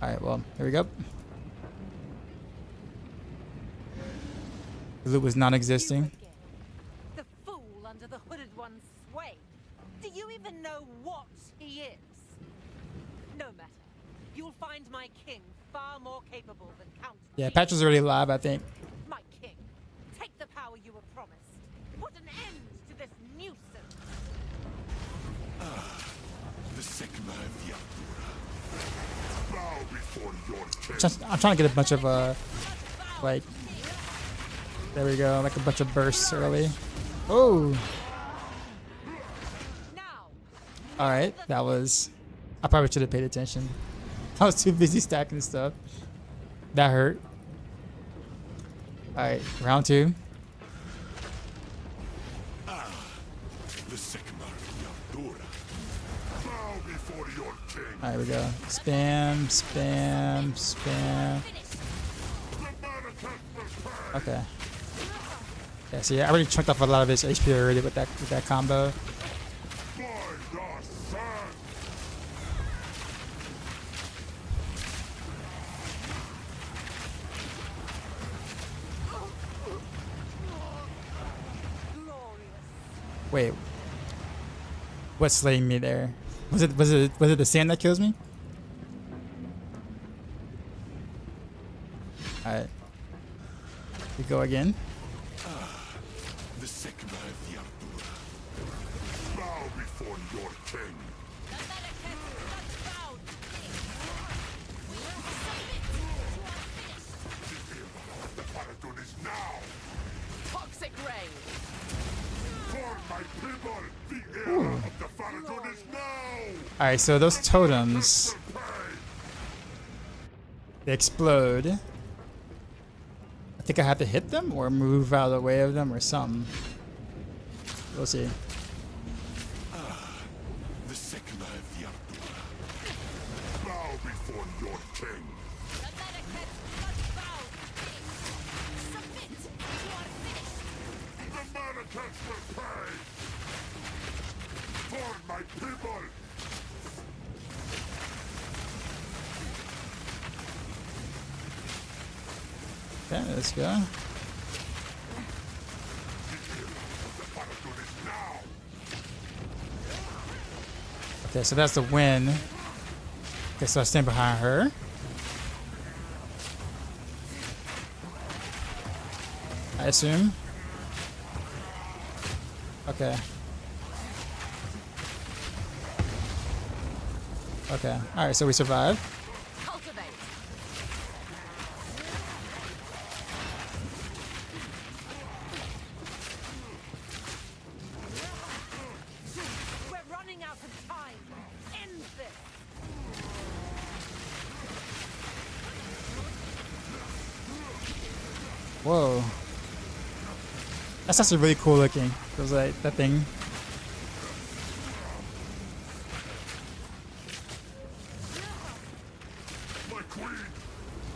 All right, well, here we go. The loot was non-existing. The fool under the hooded one's sway. Do you even know what he is? No matter. You'll find my king far more capable than Count. Yeah, Patch was already live, I think. My king, take the power you were promised. Put an end to this nuisance. The Sigma of the Artura. Bow before your king. I'm trying to get a bunch of like, there we go, like a bunch of bursts early. Oh. Now. All right, that was. I probably should have paid attention. I was too busy stacking stuff. That hurt. All right, round 2. The Sigma of the Artura. Bow before your king. All right, here we go. Spam, spam, spam. Okay. Yeah, see, I already chunked off a lot of his HP already with that combo. Wait, what's slaying me there? Was it the sand that kills me? All right, we go again. The Sigma of the Artura. Bow before your king. The Paladin is now. Toxic rain. For my people, the era of the Paladin is now. All right, so those totems, they explode. I think I have to hit them or move out of the way of them or something. We'll see. The Sigma of the Artura. Bow before your king. The Manacans will pay. For my people. Okay, let's go. The Paladin is now. Okay, so that's the win. Okay, so I stand behind her. I assume. Okay. Okay. All right, so we survived. Cultivate. We're running out of time. End this. Whoa. That's actually really cool looking. It was like that thing. My queen.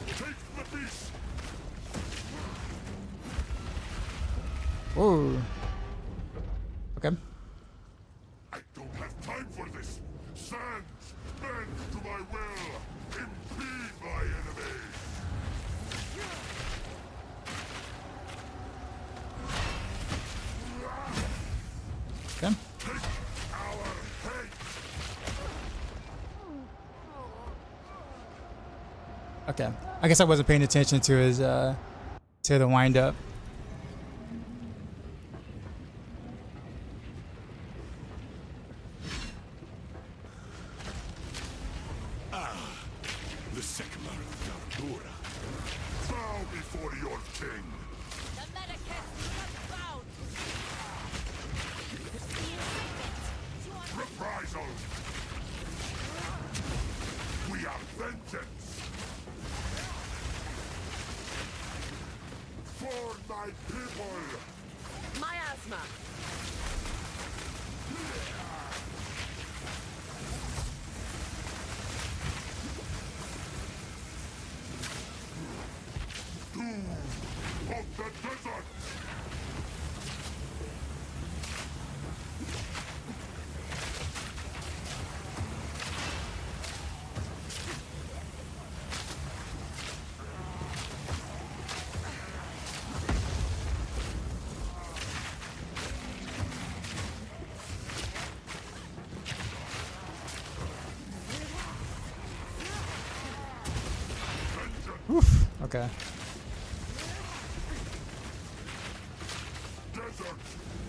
Take the beast. Whoa. Okay. I don't have time for this. Sand. Bend to my will. Impede my enemy. Okay. Take our hate. Okay. I guess I wasn't paying attention to his to the wind up. The Sekmar of Yardora. Bow before your king. The Medicus unbound! Reprisal. We are vengeance. For my people. Miasma! Doom of the desert. Oof. Okay. Desert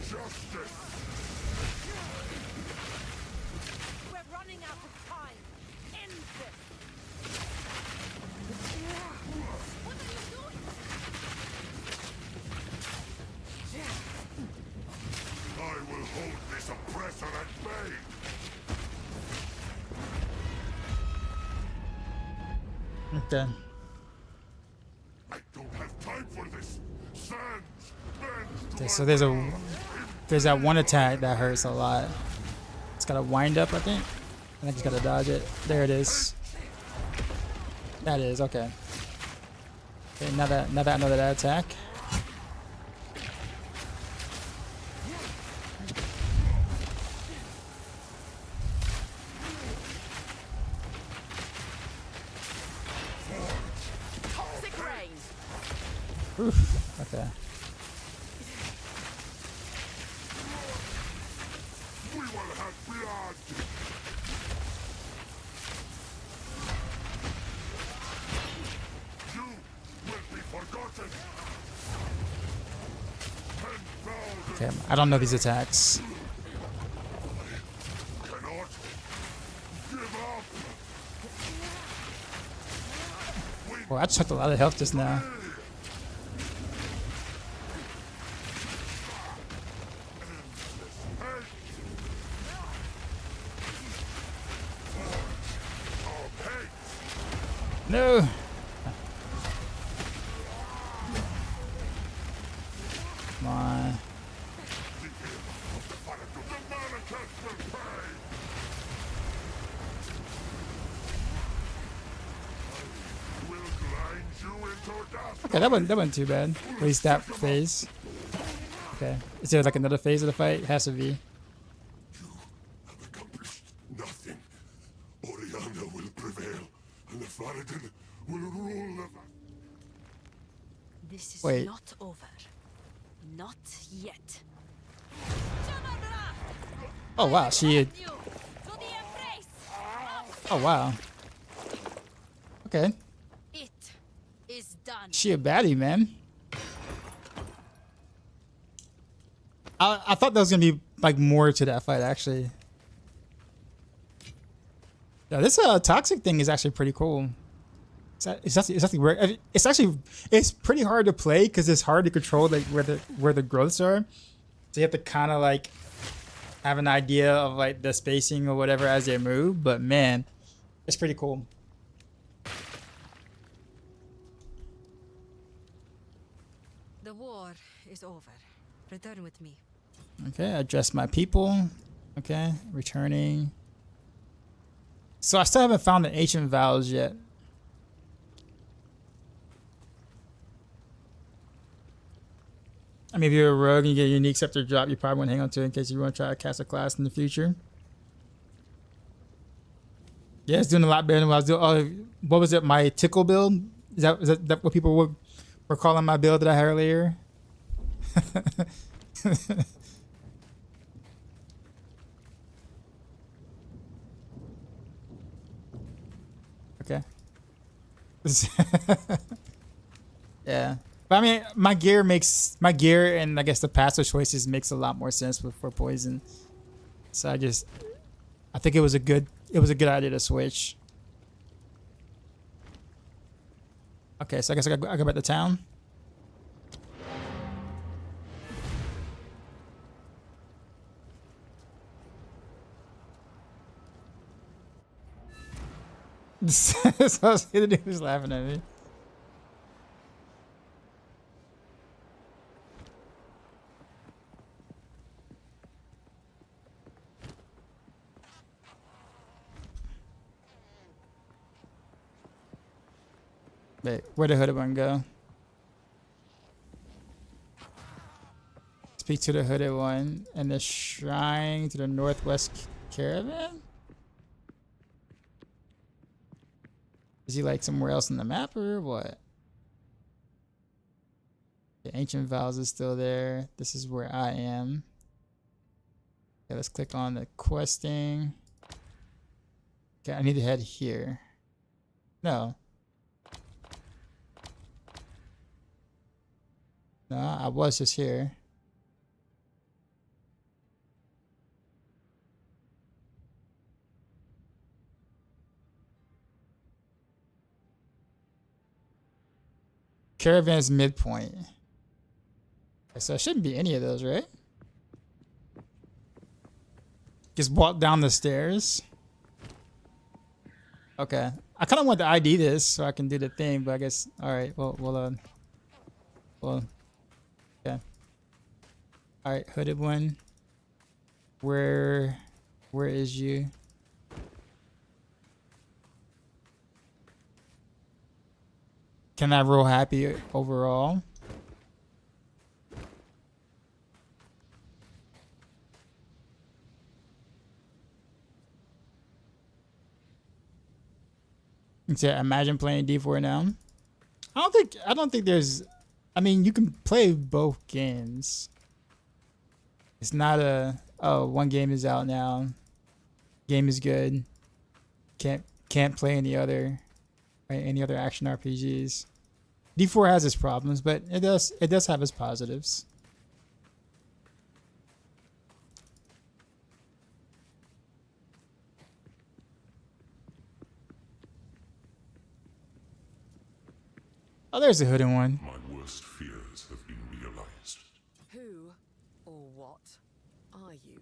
justice. We're running out of time! End this! What are you doing? I will hold this oppressor at bay. Okay. I don't have time for this. Sands, bend to Okay, my so will. there's that one attack that hurts a lot. It's got a wind up, I think. I think it's got to dodge it. There it is. That is okay. Okay, now that I know that attack. Toxic rain! Oof. Okay. We will have blood. You will be forgotten. 10,000 Okay. I don't know these attacks. cannot give up. Well, I just took a lot of health just now. No. Come on. Okay, that wasn't too bad. At least that phase. Okay. Is there like another phase of the fight? It has to be. You have accomplished nothing. Oriana will prevail, and the Faradin will rule the... This is Wait. not over. Not yet. Oh wow, she. You to the embrace! Oh wow. Okay, It is done. she a baddie, man. I thought there was gonna be like more to that fight actually. Yeah, this toxic thing is actually pretty cool. It's pretty hard to play because it's hard to control like where the growths are. So you have to kind of like have an idea of like the spacing or whatever as they move. But man, it's pretty cool. The war is over. Return with me. Okay, address my people. Okay, returning. So I still haven't found the ancient vows yet. I mean, if you're a rogue and you get a unique scepter drop, you probably want to hang on to it in case you want to try to cast a class in the future. Yeah, it's doing a lot better than what I was doing. What was it? My tickle build? Is that what people were calling my build that I had earlier? Okay. Yeah. But I mean, my gear and I guess the passive choices makes a lot more sense for poison. So I think it was a good idea to switch. Okay, so I guess I go back to town. So the dude was laughing at me. Wait, where'd the hooded one go? Speak to the hooded one and the shrine to the northwest caravan? Is he like somewhere else in the map or what? The ancient vows is still there. This is where I am. Okay, let's click on the questing. Okay, I need to head here. No. No, I was just here. Caravan's midpoint. Okay, so it shouldn't be any of those, right? Just walk down the stairs. Okay. I kind of want to ID this so I can do the thing, but I guess... Alright, well, okay. Alright, hooded one. Where is you? Can I roll happy overall? Yeah, imagine playing D4 now. I don't think there's... I mean, you can play both games. It's not a... Oh, one game is out now. Game is good. Can't play any other... Right, any other action RPGs. D4 has its problems, but it does have its positives. Oh, there's a hidden one. My worst fears have been realized. Who or what are you?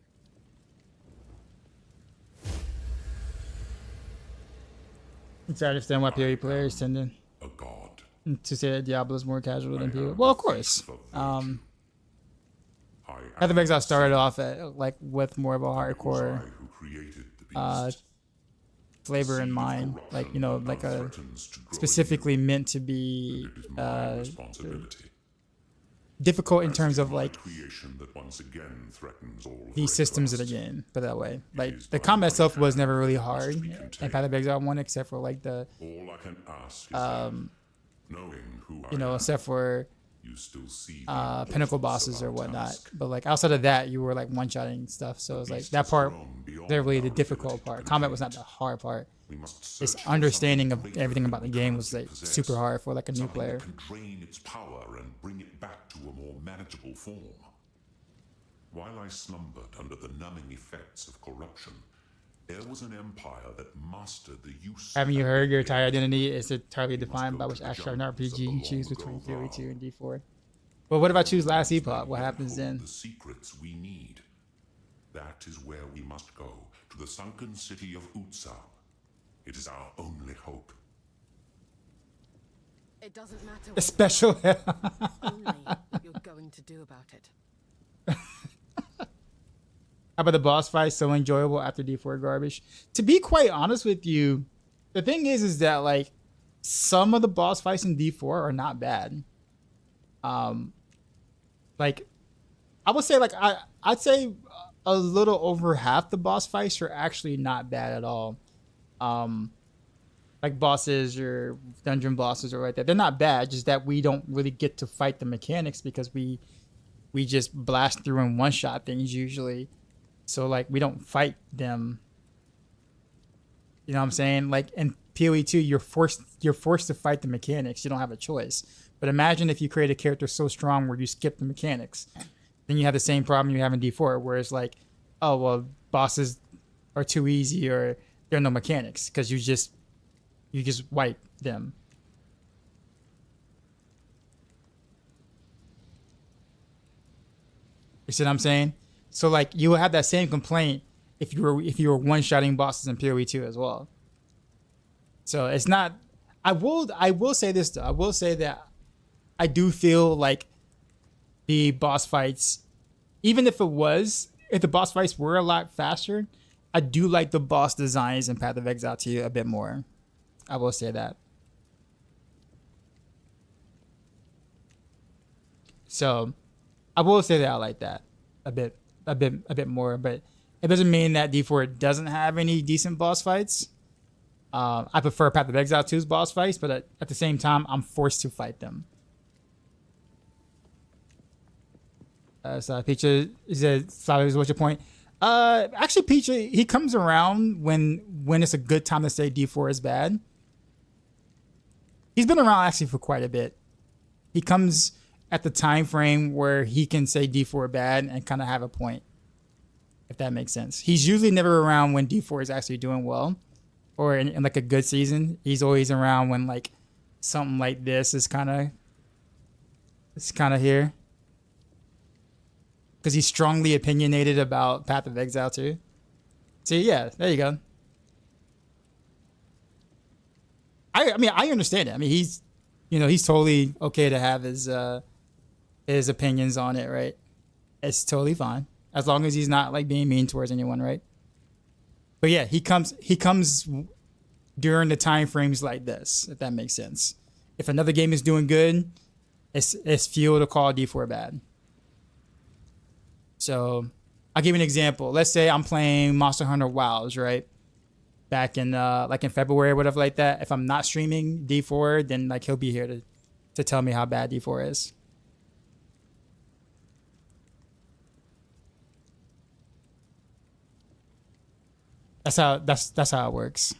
I understand why PoE players tend A god. to say that Diablo is more casual than PoE. Well, of course. At the I started off at with more of a hardcore flavor in mind, like a specifically meant to be difficult in terms of these systems of the game, but that way, the combat itself was never really hard in Path of Exile 1, except for the except for pinnacle bosses or whatnot, but outside of that you were one-shotting stuff, so it was that part literally the difficult part. Combat was not the hard part. Its understanding of everything about the game was super hard for a new player. Can drain its power and bring it back to a more manageable form. While I slumbered under the numbing effects of corruption, there was an empire that mastered the use. Haven't you heard your entire identity is entirely defined by which action RPG you choose between Theory 2 and D4? Well, what if I choose Last Epoch? What happens then? The secrets we need. That is where we must go, to the sunken city of Utsal. It is our only hope. It doesn't matter A special. only you're going to do about it. How about the boss fight? So enjoyable after D4 garbage. To be quite honest with you, the thing is that some of the boss fights in D4 are not bad. I would say I'd say a little over half the boss fights are actually not bad at all. like bosses or dungeon bosses or like that. They're not bad, just that we don't really get to fight the mechanics because we just blast through and one-shot things usually. So like we don't fight them. You know what I'm saying? Like in PoE 2, you're forced to fight the mechanics. You don't have a choice. But imagine if you create a character so strong where you skip the mechanics. Then you have the same problem you have in D4, where it's like, oh well, bosses are too easy or there are no mechanics because you just wipe them. You see what I'm saying? So like you will have that same complaint if you were one-shotting bosses in PoE 2 as well. So it's not. I will say this though. I will say that I do feel like the boss fights, even if the boss fights were a lot faster, I do like the boss designs in Path of Exile 2 a bit more. I will say that. So I will say that I like that a bit more, but it doesn't mean that D4 doesn't have any decent boss fights. I prefer Path of Exile 2's boss fights, but at the same time, I'm forced to fight them. So Peacha said, "Flowers, what's your point?" Actually, Peacha, he comes around when it's a good time to say D4 is bad. He's been around actually for quite a bit. He comes at the time frame where he can say D4 bad and kind of have a point, if that makes sense. He's usually never around when D4 is actually doing well or in like a good season. He's always around when like something like this is kind of here. Because he's strongly opinionated about Path of Exile too. So yeah, there you go. I mean, I understand it. I mean, he's totally okay to have his opinions on it, right? It's totally fine as long as he's not like being mean towards anyone, right? But yeah, he comes during the time frames like this, if that makes sense. If another game is doing good, it's fuel to call D4 bad. So I'll give you an example. Let's say I'm playing Monster Hunter WoWs, right? Back in like in February or whatever like that. If I'm not streaming D4, then like he'll be here to tell me how bad D4 is. That's how it works.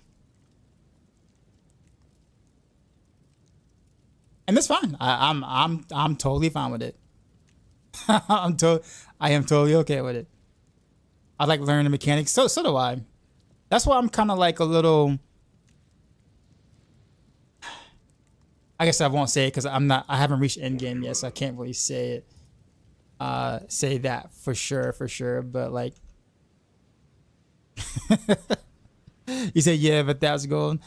And that's fine. I'm totally fine with it. I am totally okay with it. I like learning the mechanics. So do I. That's why I'm kind of like a little. I guess I won't say it because I haven't reached end game yet, so I can't really say it. Say that for sure. But like, you said yeah, but that's gold.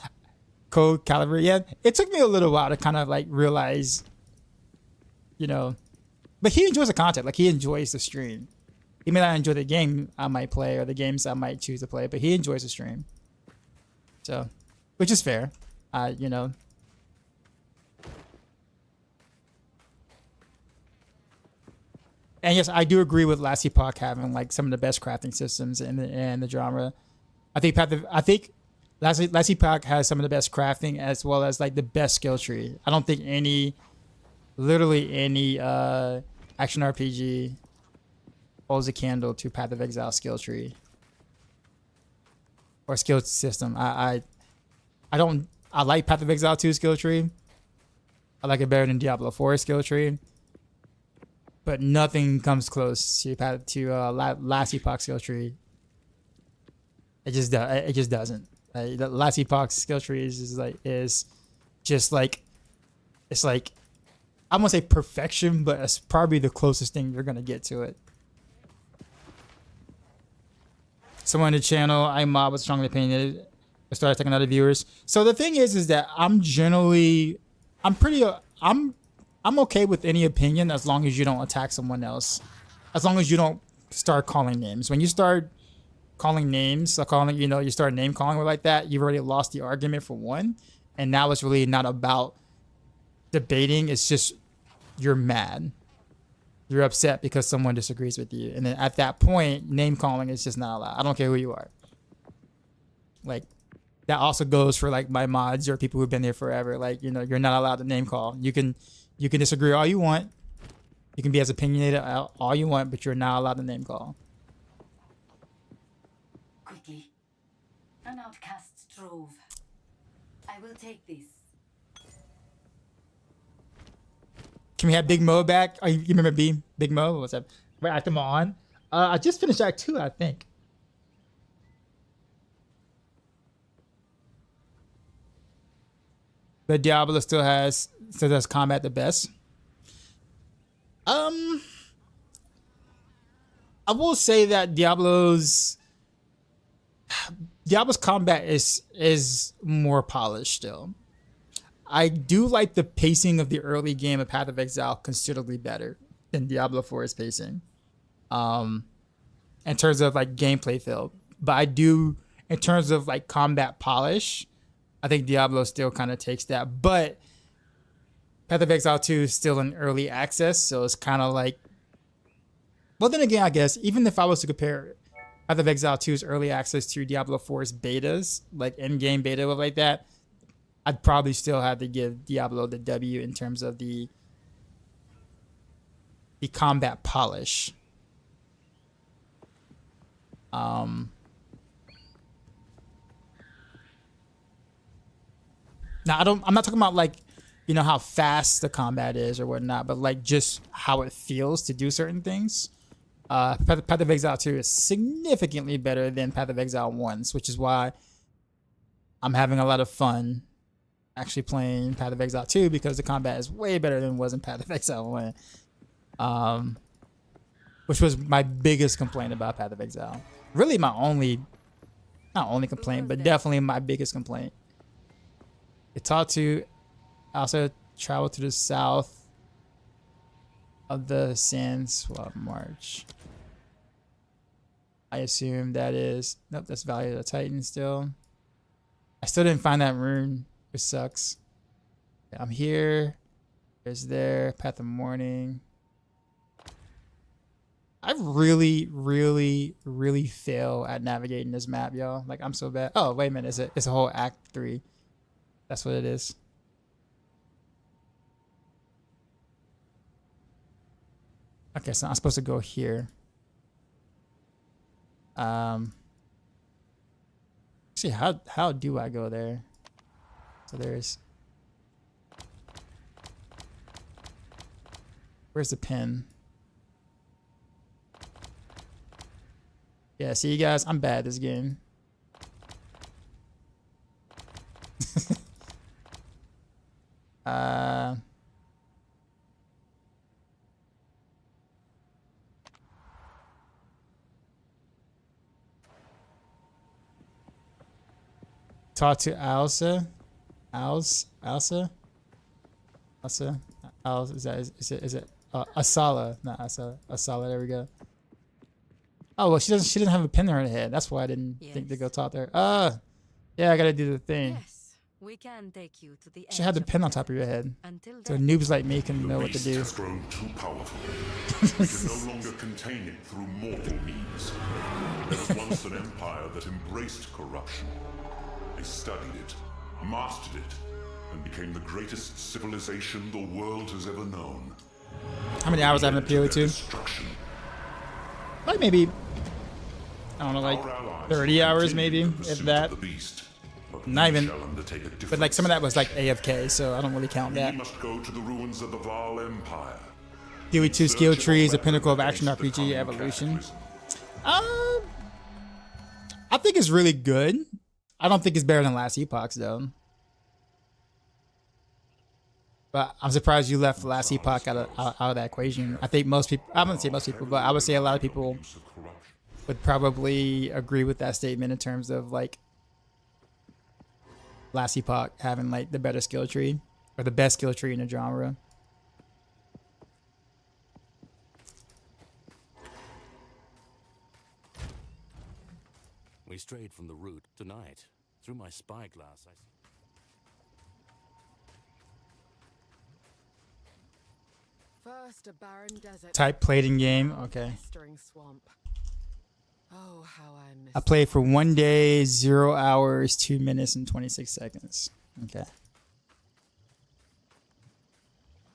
Code caliber. Yeah, it took me a little while to kind of like realize, but he enjoys the content. Like he enjoys the stream. He may not enjoy the game I might play or the games I might choose to play, but he enjoys the stream. So, which is fair, And yes, I do agree with Last Epoch having like some of the best crafting systems in the genre. I think Last Epoch has some of the best crafting as well as like the best skill tree. I don't think literally any action RPG holds a candle to Path of Exile skill tree or skill system. I like Path of Exile 2 skill tree. I like it better than Diablo 4 skill tree, but nothing comes close to Last Epoch skill tree. It just doesn't. The Last Epoch skill tree is just like it's like I won't say perfection, but it's probably the closest thing you're gonna get to it. Someone in the channel, I'm was strongly opinionated. I started taking other viewers. So the thing is that I'm okay with any opinion as long as you don't attack someone else. As long as you don't start calling names. When you start calling names, you start name calling like that, you've already lost the argument for one. And now it's really not about debating. It's just you're mad. You're upset because someone disagrees with you. And then at that point, name calling is just not allowed. I don't care who you are. Like, that also goes for like my mods or people who've been there forever. Like, you know, you're not allowed to name call. You can disagree all you want. You can be as opinionated all you want, but you're not allowed to name call. Quickly. An outcast's trove. I will take this. Can we have Big Mo back? Oh, you remember Big Mo? What's up? Wait, Act Mo on. I just finished Act 2, I think. But Diablo still does combat the best. I will say that Diablo's combat is more polished still. I do like the pacing of the early game of Path of Exile considerably better than Diablo 4's pacing. In terms of like gameplay feel. But I do, in terms of like combat polish, I think Diablo still kind of takes that. But Path of Exile 2 is still in early access, so it's kind of like, well, then again, I guess even if I was to compare Path of Exile 2's early access to Diablo 4's betas, like in-game beta like that, I'd probably still have to give Diablo the W in terms of the combat polish. Now I'm not talking about like, you know, how fast the combat is or whatnot, but like just how it feels to do certain things. Path of Exile 2 is significantly better than Path of Exile 1's, which is why I'm having a lot of fun actually playing Path of Exile 2 because the combat is way better than it was in Path of Exile 1. Which was my biggest complaint about Path of Exile. Really my not only complaint, but definitely my biggest complaint. It taught to also travel to the south of the Sand Swap March. I assume that is, nope, that's Valley of the Titan still. I still didn't find that rune, which sucks. Yeah, I'm here. There's there, Path of Morning. I really, really, really fail at navigating this map, y'all. Like, I'm so bad. Oh, wait a minute. It's a whole Act 3. That's what it is. Okay, so I'm supposed to go here. See, how do I go there? So there's... Where's the pin? Yeah, see you guys, I'm bad at this game. Talk to Alsa. Alsa. Is it Asala? Not Asala. Asala. There we go. Oh well, she doesn't have a pin in her head. That's why I didn't think to go talk to her. Yeah, I gotta do the thing. Yes, we can take you to the She had the pin on top of your head, so noobs like me can know what to do. The beast has grown too powerful. We can no longer contain it through mortal means. There was once an empire that embraced corruption. They studied it, mastered it, and became the greatest civilization the world has ever known. How many hours I haven't appealed to? Like maybe, I don't know, like 30 hours maybe, if that. Not even, but like some of that was like AFK, so I don't really count that. We must go to the ruins of the Vaal Empire. Dewey 2 skill trees, the pinnacle of action RPG evolution. I think it's really good. I don't think it's better than Last Epoch's though. But I'm surprised you left Last Epoch out of that equation. I think most people, I wouldn't say most people, but I would say a lot of people would probably agree with that statement in terms of like Last Epoch having like the better skill tree or the best skill tree in the genre. We strayed from the route tonight. Through my spyglass, I see. First, a barren desert. Type plating game. Okay. Swamp. Oh, how I miss I played for 1 day, 0 hours, 2 minutes, and 26 seconds. Okay.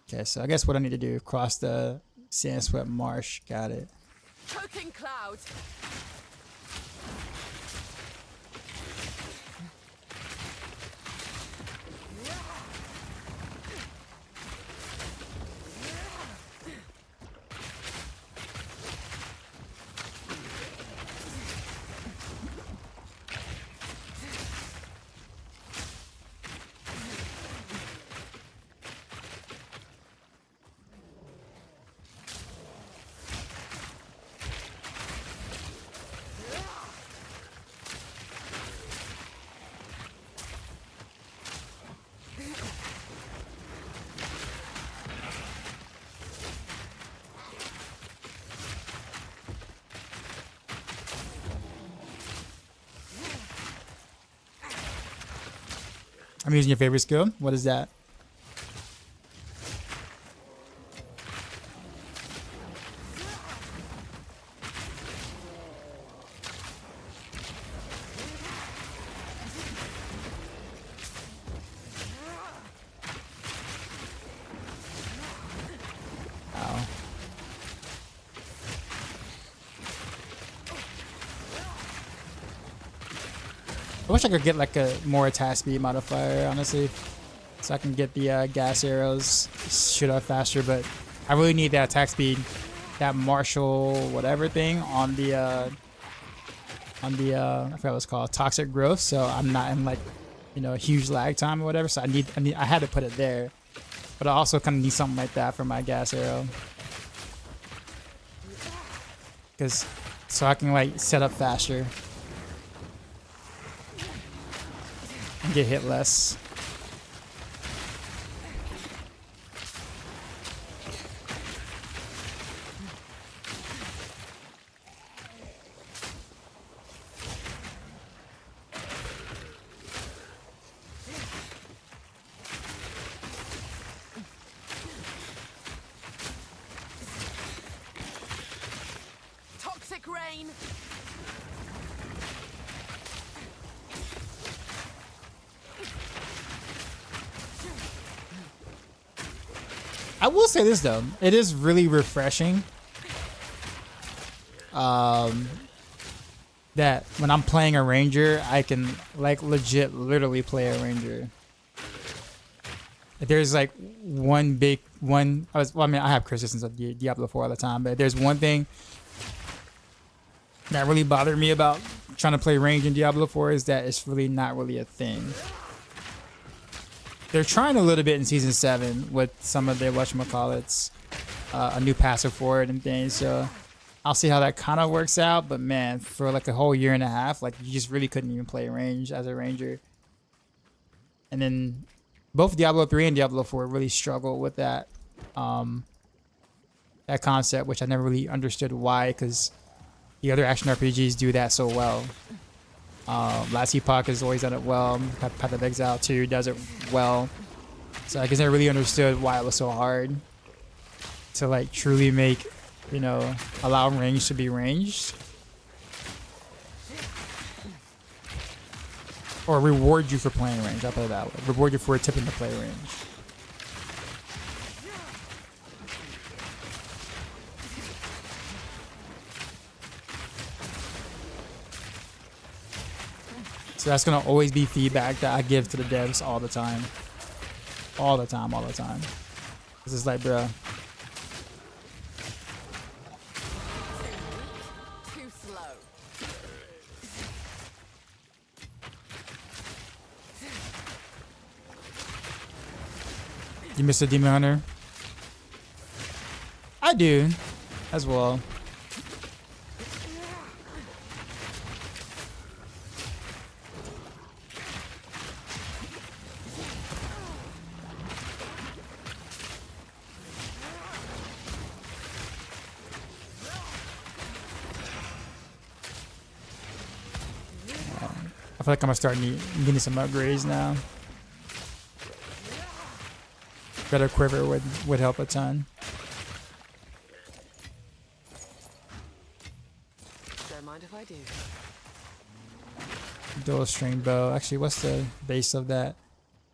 Okay, so I guess what I need to do, cross the sand swept marsh. Got it. choking cloud. I'm using your favorite skill. What is that? Ow. I wish I could get like a more attack speed modifier, honestly, so I can get the gas arrows shoot out faster. But I really need that attack speed, that martial whatever thing on the I forgot what it's called, toxic growth. So I'm not in like, you know, a huge lag time or whatever. So I had to put it there, but I also kind of need something like that for my gas arrow, because so I can like set up faster and get hit less. Toxic rain. I will say this though, it is really refreshing that when I'm playing a ranger, I can like legit literally play a ranger. There's like I have criticisms of Diablo 4 all the time, but there's one thing that really bothered me about trying to play range in Diablo 4 is that it's really not really a thing. They're trying a little bit in season 7 with some of their whatchamacallits, a new passive for it and things. So I'll see how that kind of works out. But man, for like a whole year and a half, like you just really couldn't even play range as a ranger. And then both Diablo 3 and Diablo 4 really struggle with that that concept, which I never really understood why, because the other action RPGs do that so well. Last Epoch has always done it well. Path of Exile 2 does it well. So I guess I really understood why it was so hard to like truly make, you know, allow range to be ranged. Or reward you for playing range. I'll put it that way. Reward you for attempting to play range. So that's going to always be feedback that I give to the devs all the time. All the time, all the time. This is like, bro. Too slow. You miss a Demon Hunter? I do, as well. I feel like I'm gonna start needing some upgrades now. Better quiver would help a ton. Don't mind if I do. Dual string bow. Actually, what's the base of that?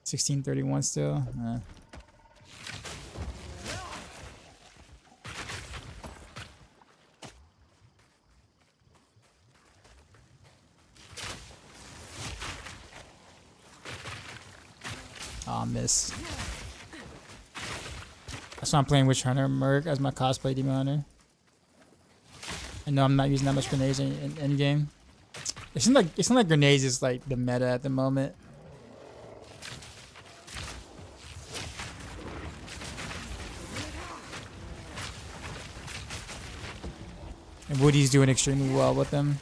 1631 still? Oh, miss. That's why I'm playing Witch Hunter Merc as my cosplay Demon Hunter. I know I'm not using that much grenades in game. It seems like grenades is like the meta at the moment. And Woody's doing extremely well with them.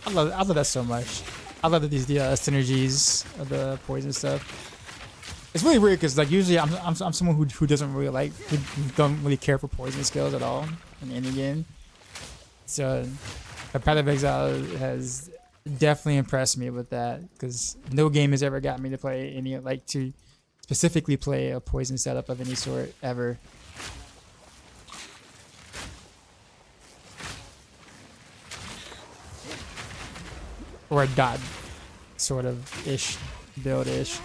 I love that so much. I love that these synergies of the poison stuff. It's really weird because like usually I'm someone who doesn't really like who don't really care for poison skills at all in any game. So the Path of Exile has definitely impressed me with that because no game has ever got me to play any to specifically play a poison setup of any sort ever. Or a dot sort of ish build ish.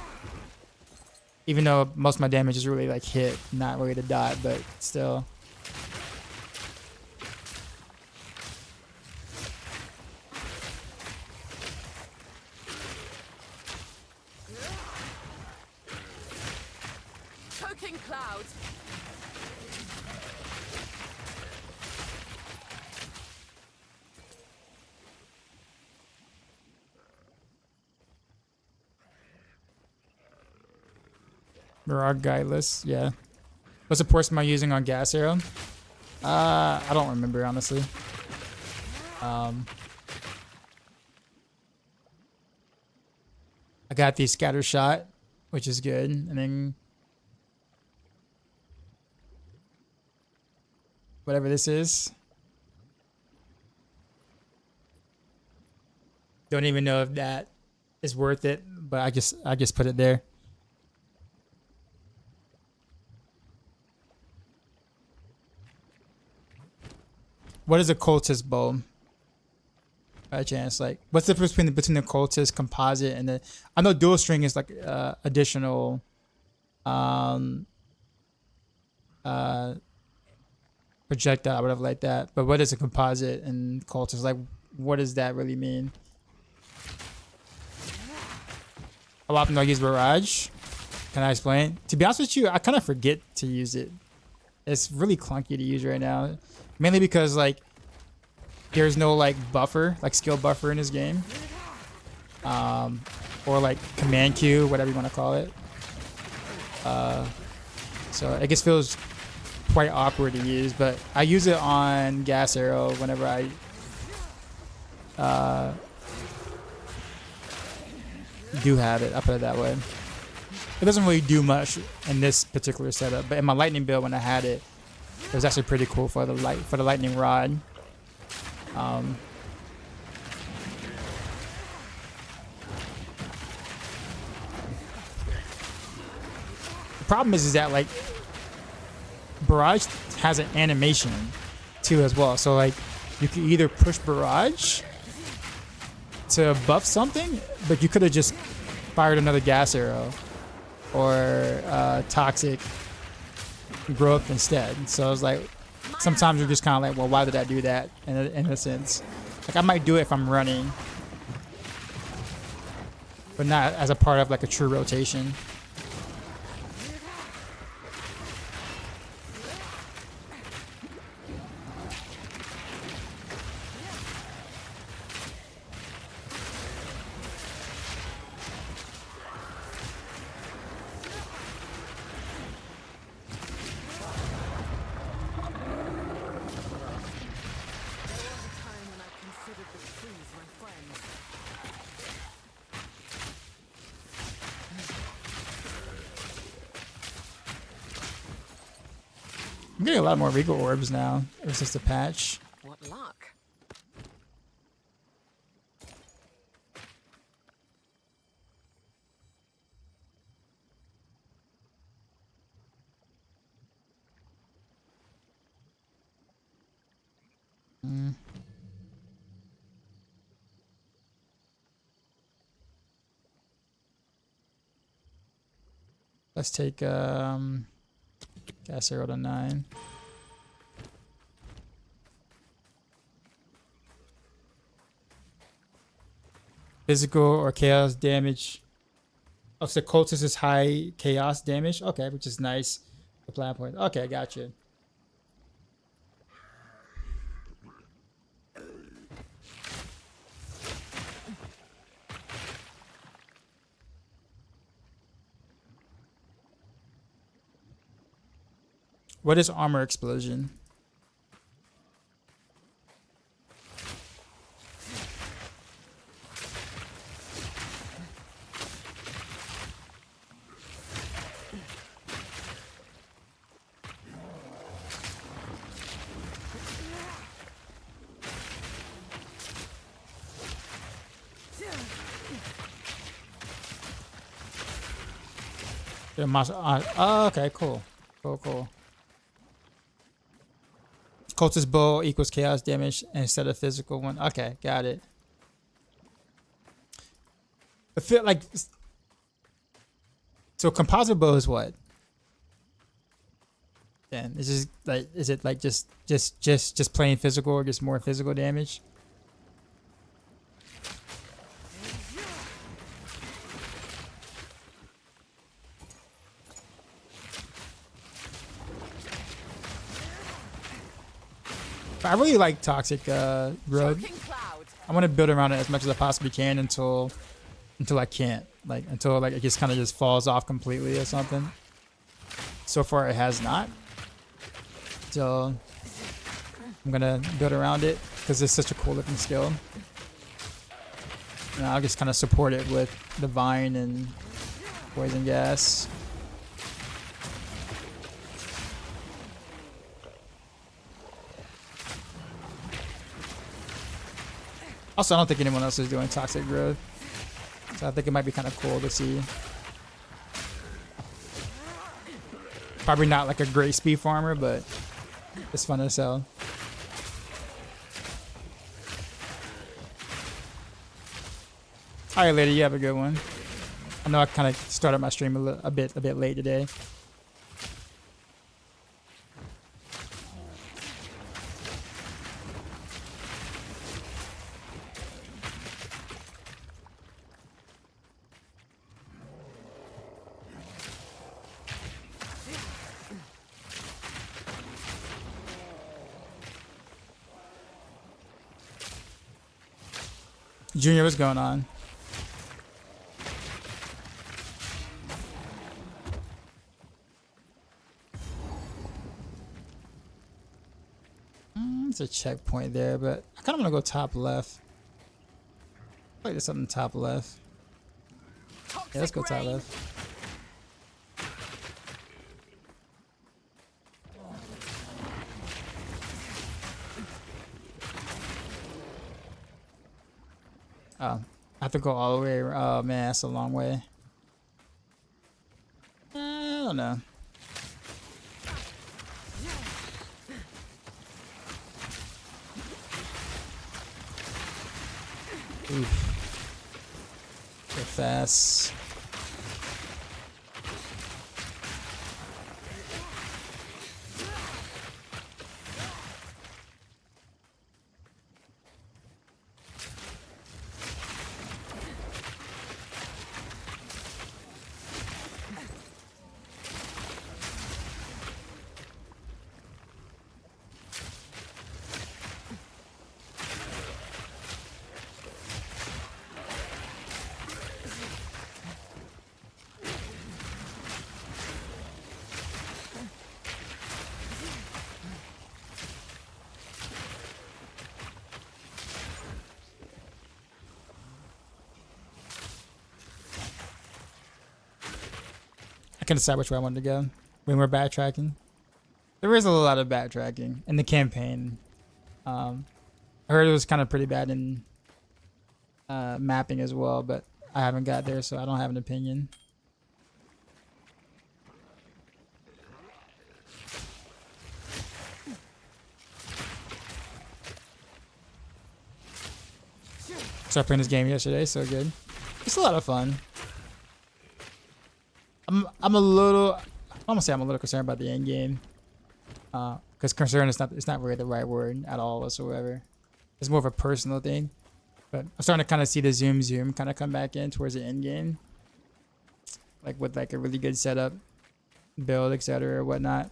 Even though most of my damage is really like hit, not really the dot, but still. Choking clouds. Barrage Guideless, yeah. What's the portion am I using on Gas Arrow? I don't remember, honestly. I got the Scatter Shot, which is good. And then whatever this is. Don't even know if that is worth it, but I just put it there. What is a cultist bow? By chance, like, what's the difference between the cultist composite and the? I know dual string is like additional, projectile, whatever like that. But what is a composite and cultist? Like, what does that really mean? How often do I use Barrage? Can I explain? To be honest with you, I kind of forget to use it. It's really clunky to use right now. Mainly because like there's no like buffer, like skill buffer in this game. Or like command queue, whatever you want to call it. So it just feels quite awkward to use, but I use it on Gas Arrow whenever I do have it. I'll put it that way. It doesn't really do much in this particular setup, but in my lightning build when I had it, it was actually pretty cool for the lightning rod. The problem is that like Barrage has an animation too as well. So like you could either push Barrage to buff something, but you could have just fired another gas arrow or toxic growth instead. So I was like, sometimes you're just kind of like, well, why did I do that in a sense? Like, I might do it if I'm running, but not as a part of like a true rotation. I'm getting a lot more Regal Orbs now, ever since the patch. What luck. Let's take gas arrow to 9. Physical or chaos damage. Oh, so cultist is high chaos damage. Okay, which is nice. The plan point. Okay, gotcha. What is armor explosion? Oh, okay, cool. Cool. Cultist bow equals chaos damage instead of physical one. Okay, got it. I feel like, so composite bow is what? Then is just like, is it like just plain physical or just more physical damage? I really like toxic growth. I want to build around it as much as I possibly can until I can't, like until like it just kind of just falls off completely or something. So far it has not. So I'm gonna build around it because it's such a cool looking skill. And I'll just kind of support it with the vine and poison gas. Also, I don't think anyone else is doing toxic growth, so I think it might be kind of cool to see. Probably not like a great speed farmer, but it's fun to sell. All right, lady, you have a good one. I know I kind of started my stream a bit late today. Junior, what's going on? It's a checkpoint there, but I kind of want to go top left. I like there's something top left. Yeah, let's go top left. Oh, I have to go all the way. Oh man, that's a long way. I don't know. Oof. Go fast. I can decide which way I wanted to go when we're backtracking. There is a lot of backtracking in the campaign. I heard it was kind of pretty bad in mapping as well, but I haven't got there, so I don't have an opinion. Started playing this game yesterday, so good. It's a lot of fun. I'm a little, I'm gonna say I'm a little concerned about the end game, because concern is not really the right word at all whatsoever. It's more of a personal thing, but I'm starting to kind of see the zoom kind of come back in towards the end game, like with like a really good setup, build, etc. or whatnot.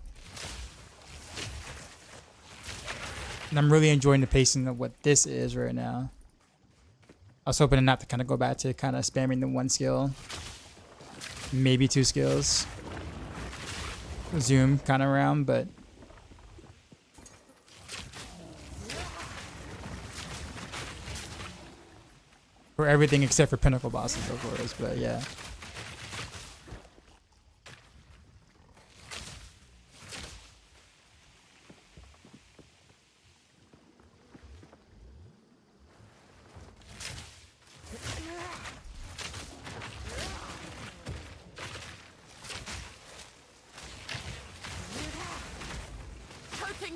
And I'm really enjoying the pacing of what this is right now. I was hoping not to kind of go back to kind of spamming the one skill. Maybe 2 skills. Zoom kind of around, but for everything except for pinnacle bosses, of course. But yeah.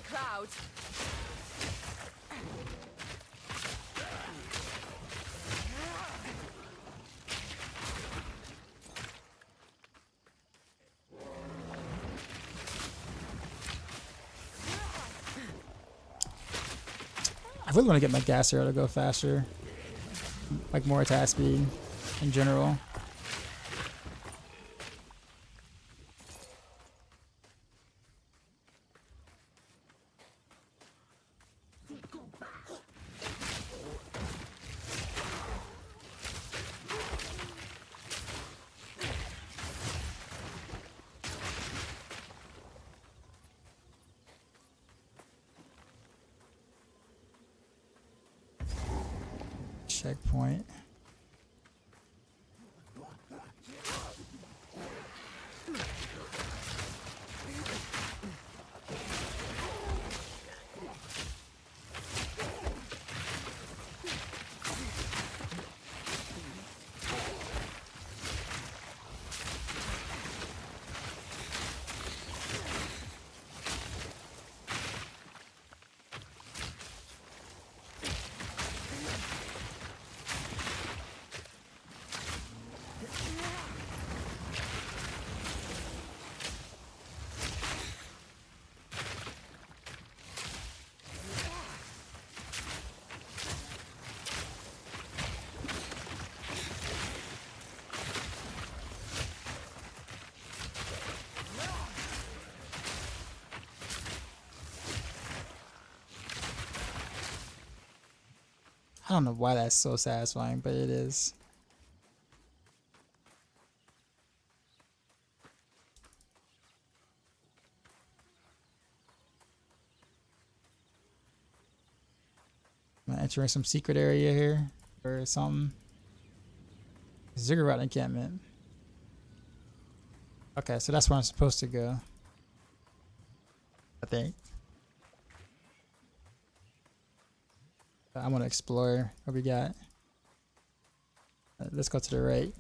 Cloud. I really want to get my gas arrow to go faster, like more attack speed in general. Checkpoint. I don't know why that's so satisfying, but it is. I'm entering some secret area here or something. Ziggurat encampment. Okay, so that's where I'm supposed to go, I think. I want to explore what we got. Let's go to the right.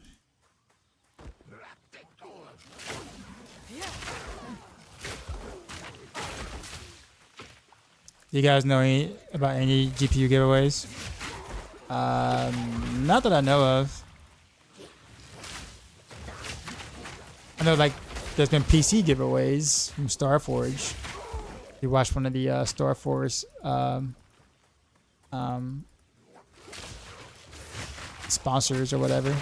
Do you guys know about any GPU giveaways? Not that I know of. I know like there's been PC giveaways from Starforge. You watched one of the Starforge sponsors or whatever.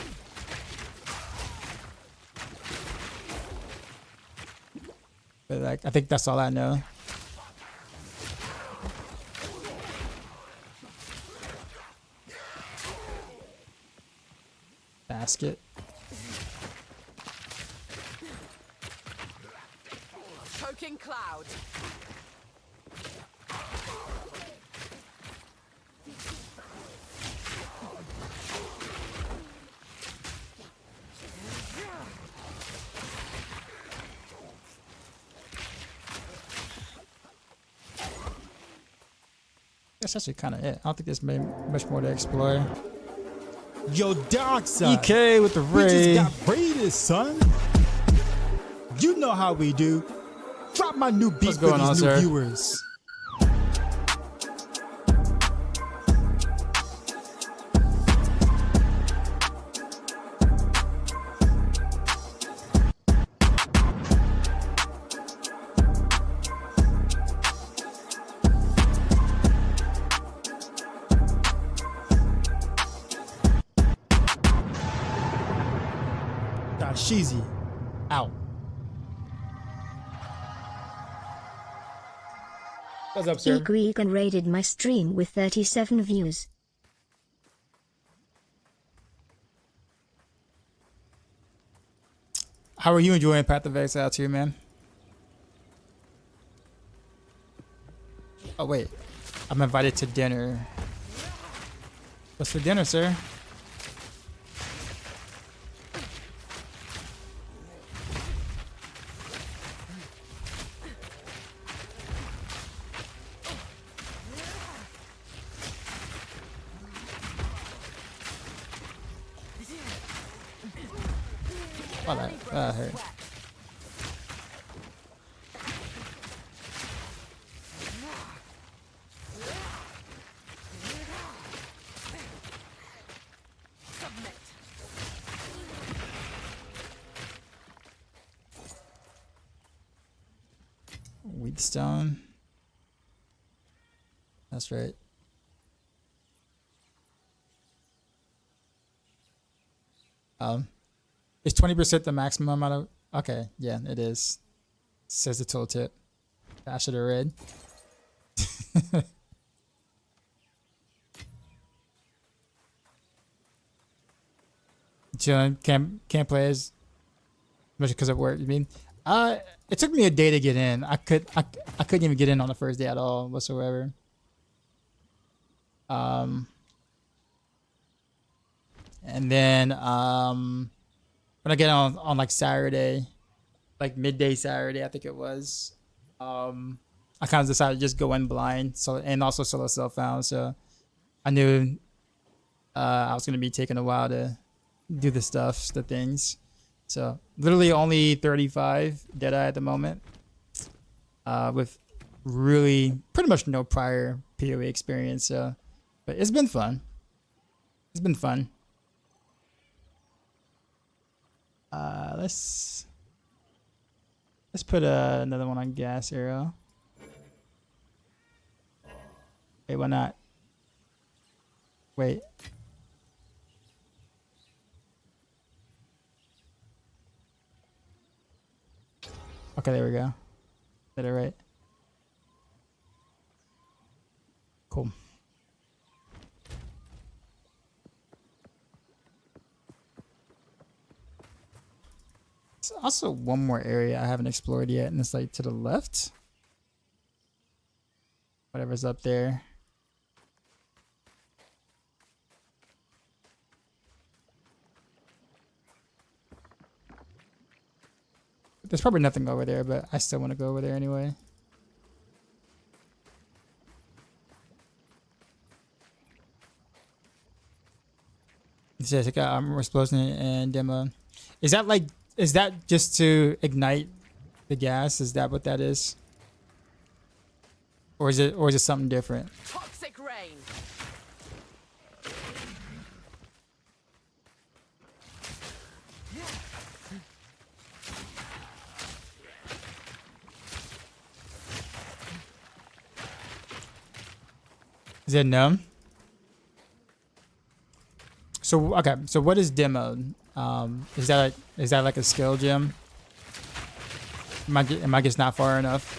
But like I think that's all I know. Basket. Choking cloud. That's actually kind of it. I don't think there's much more to explore. Yo, Dark Side. EK with the We raid. just got raided, son. You know how we do. Drop my new beat What's for going these on, new sir? viewers. Sheezy out. What's up, sir? Echohack raided my stream with 37 views. How are you enjoying Path of Exile too, man? Oh wait, I'm invited to dinner. What's for dinner, sir? Oh, that hurt. Wheatstone. That's right. Is 20% the maximum amount of... Okay, yeah, it is. Says the tooltip. I should have read. Chilling, can't play as much because of work. You mean? It took me a day to get in. I couldn't even get in on the first day at all whatsoever. And then when I get on like Saturday, like midday Saturday, I think it was, I kind of decided to just go in blind. So, and also solo self-found. So I knew I was going to be taking a while to do the things. So literally only 35 Deadeye at the moment, with really pretty much no prior PoE experience. So, but it's been fun. It's been fun. Let's put another one on gas arrow. Wait, why not? Wait. Okay, there we go. Did it right. Cool. There's also one more area I haven't explored yet, and it's like to the left. Whatever's up there. There's probably nothing over there, but I still want to go over there anyway. It says it got armor explosion and demo. Is that just to ignite the gas? Is that what that is? Or is it something different? Toxic rain. Is it no? So okay, so what is demo? Is that like a skill gem? Am I just not far enough?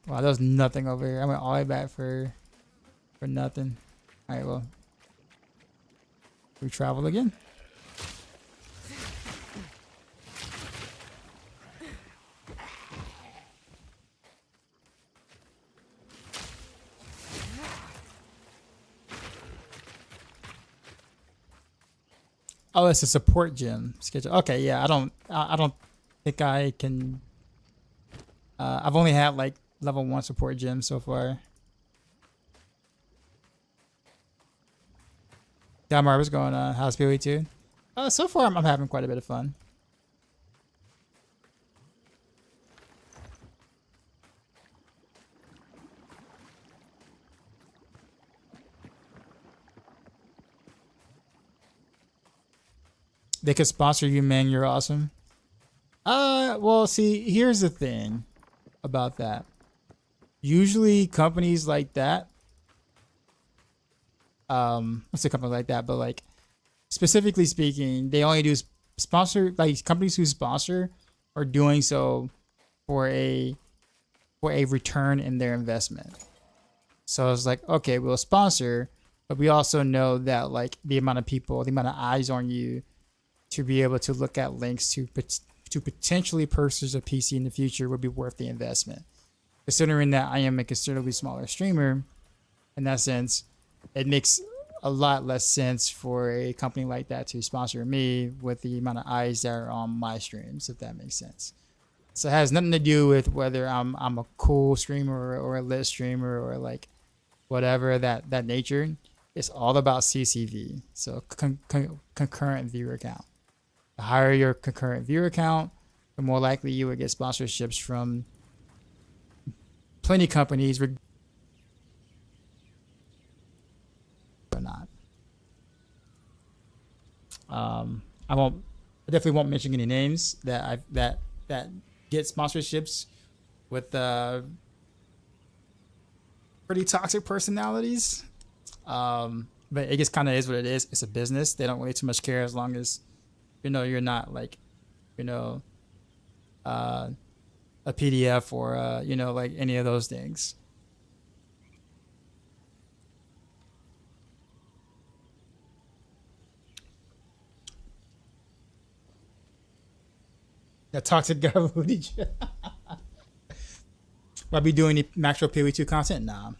Wow, there's nothing over here. I went all the way back for nothing. All right, well, we travel again. Oh, it's a support gym schedule. Okay, yeah, I don't think I can. I've only had like level 1 support gym so far. Damar, what's going on? How's PoE2? So far I'm having quite a bit of fun. They could sponsor you, man. You're awesome. Well, see, here's the thing about that. Usually companies like that, let's say companies like that, but like specifically speaking, they only do sponsor, like companies who sponsor are doing so for a return in their investment. So it's like, okay, we'll sponsor, but we also know that like the amount of people, the amount of eyes on you to be able to look at links to potentially purchase a PC in the future would be worth the investment. Considering that I am a considerably smaller streamer, in that sense, it makes a lot less sense for a company like that to sponsor me with the amount of eyes that are on my streams, if that makes sense. So it has nothing to do with whether I'm a cool streamer or a lit streamer or like whatever that nature. It's all about CCV, so concurrent viewer count. The higher your concurrent viewer count, the more likely you would get sponsorships from plenty companies or not. I definitely won't mention any names that get sponsorships with pretty toxic personalities. But it just kind of is what it is. It's a business. They don't really too much care as long as you're not like a PDF or like any of those things. That toxic guy booty. Will I be doing any Maxroll PoE2 content? Nah.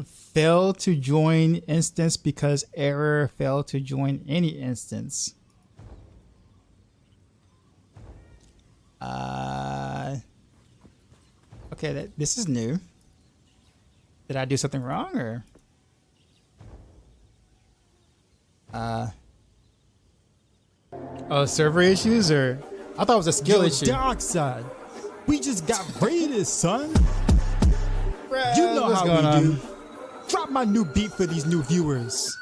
Fail to join instance because error. Fail to join any instance. Okay, this is new. Did I do something wrong or? Oh, server issues or? I thought it was a skill issue. Dark side. We just got raided, son. Bruh, You know what's how going we on? do. Drop my new beat for these new viewers.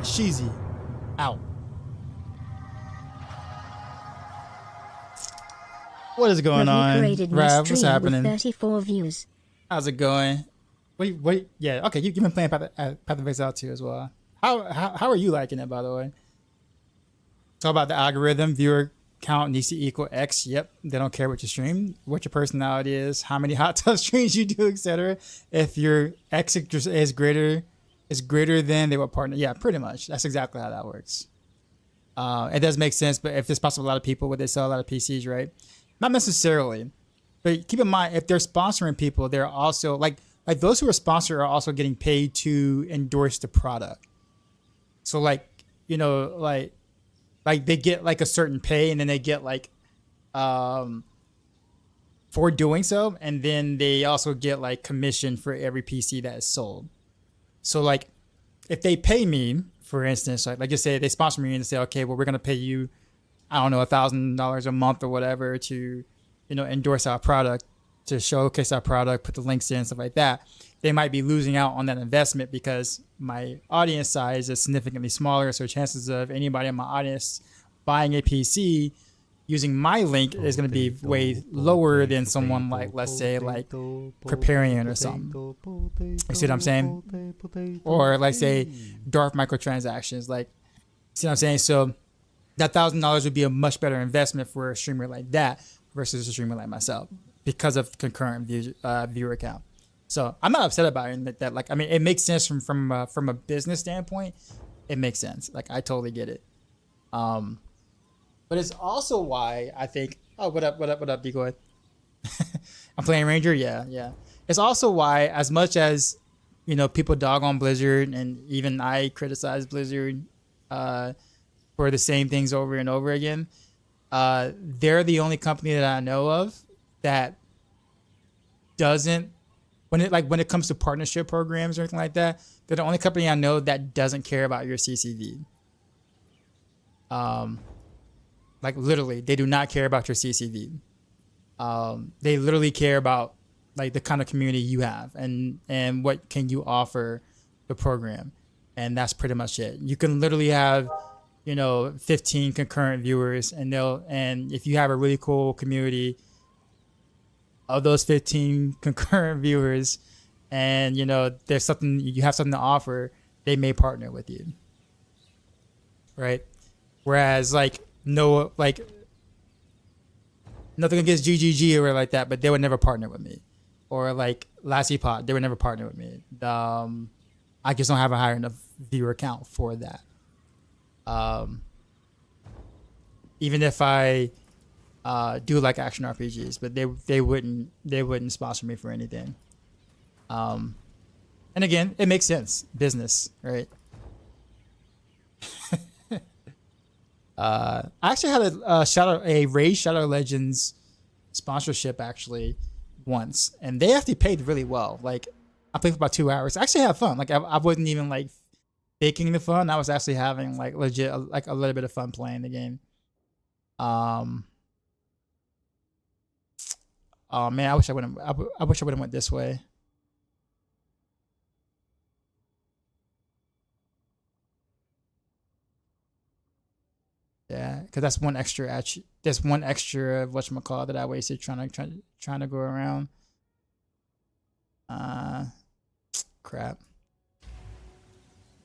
Sheezy out. What is going on? Rated my Rav, what's stream happening? with 34 views. How's it going? Wait, yeah, okay, you've been playing Path of Exile too as well. How are you liking it, by the way? Talk about the algorithm. Viewer count needs to equal X. Yep, they don't care what you stream, what your personality is, how many hot tub streams you do, etc. If your X is greater than, they will partner. Yeah, pretty much. That's exactly how that works. It does make sense, but if there's possibly a lot of people where they sell a lot of PCs, right? Not necessarily, but keep in mind if they're sponsoring people, they're also like those who are sponsored are also getting paid to endorse the product. So like like they get like a certain pay, and then they get like for doing so, and then they also get like commission for every PC that is sold. So like if they pay me, for instance, like just say they sponsor me and say, okay, well, we're gonna pay you, I don't know, $1,000 a month or whatever to, you know, endorse our product, to showcase our product, put the links in, stuff like that. They might be losing out on that investment because my audience size is significantly smaller. So chances of anybody in my audience buying a PC using my link is going to be way lower than someone like, let's say, like Preparian or something. You see what I'm saying? Or like say Darth microtransactions. Like, see what I'm saying? So that $1,000 would be a much better investment for a streamer like that versus a streamer like myself because of concurrent viewer count. So I'm not upset about it. That like, I mean, it makes sense from a business standpoint. It makes sense. Like, I totally get it. But it's also why I think, oh, what up, B-Boy? I'm playing Ranger? Yeah. It's also why, as much as, you know, people dog on Blizzard, and even I criticize Blizzard for the same things over and over again, they're the only company that I know of that doesn't, when it comes to partnership programs or anything like that, they're the only company I know that doesn't care about your CCV. Like literally, they do not care about your CCV. They literally care about like the kind of community you have and what can you offer the program, and that's pretty much it. You can literally have, you know, 15 concurrent viewers, and if you have a really cool community of those 15 concurrent viewers, and you know you have something to offer, they may partner with you, right? Whereas like, no, like nothing against GGG or like that, but they would never partner with me. Or like Lassie Pot, they would never partner with me. I just don't have a high enough viewer count for that. Even if I do like action RPGs, but they wouldn't sponsor me for anything. And again, it makes sense, business, right? I actually had a Raid Shadow Legends sponsorship actually once, and they actually paid really well. Like, I played for about 2 hours. I actually had fun. Like, I wasn't even like faking the fun. I was actually having like legit, like a little bit of fun playing the game. Oh man, I wish I wouldn't went this way. Yeah, because that's one extra whatchamacallit that I wasted trying to go around. Crap. I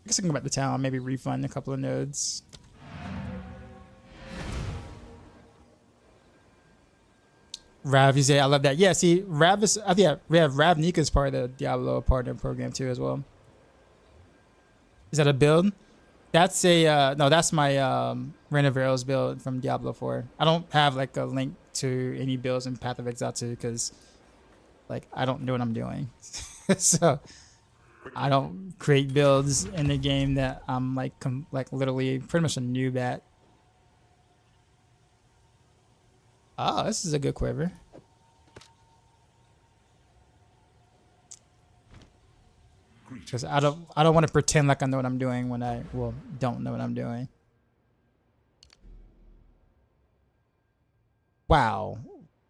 guess I can go back to town, maybe refund a couple of nodes. Rav, you say I love that. Yeah, see, Rav is we have Rav Nika's part of the Diablo partner program too as well. Is that a build? That's a no, that's my Renovaros build from Diablo 4. I don't have like a link to any builds in Path of Exile 2 because like I don't know what I'm doing. So I don't create builds in the game that I'm like literally pretty much a noob at. Oh, this is a good quiver. Because I don't want to pretend like I know what I'm doing when I don't know what I'm doing. Wow.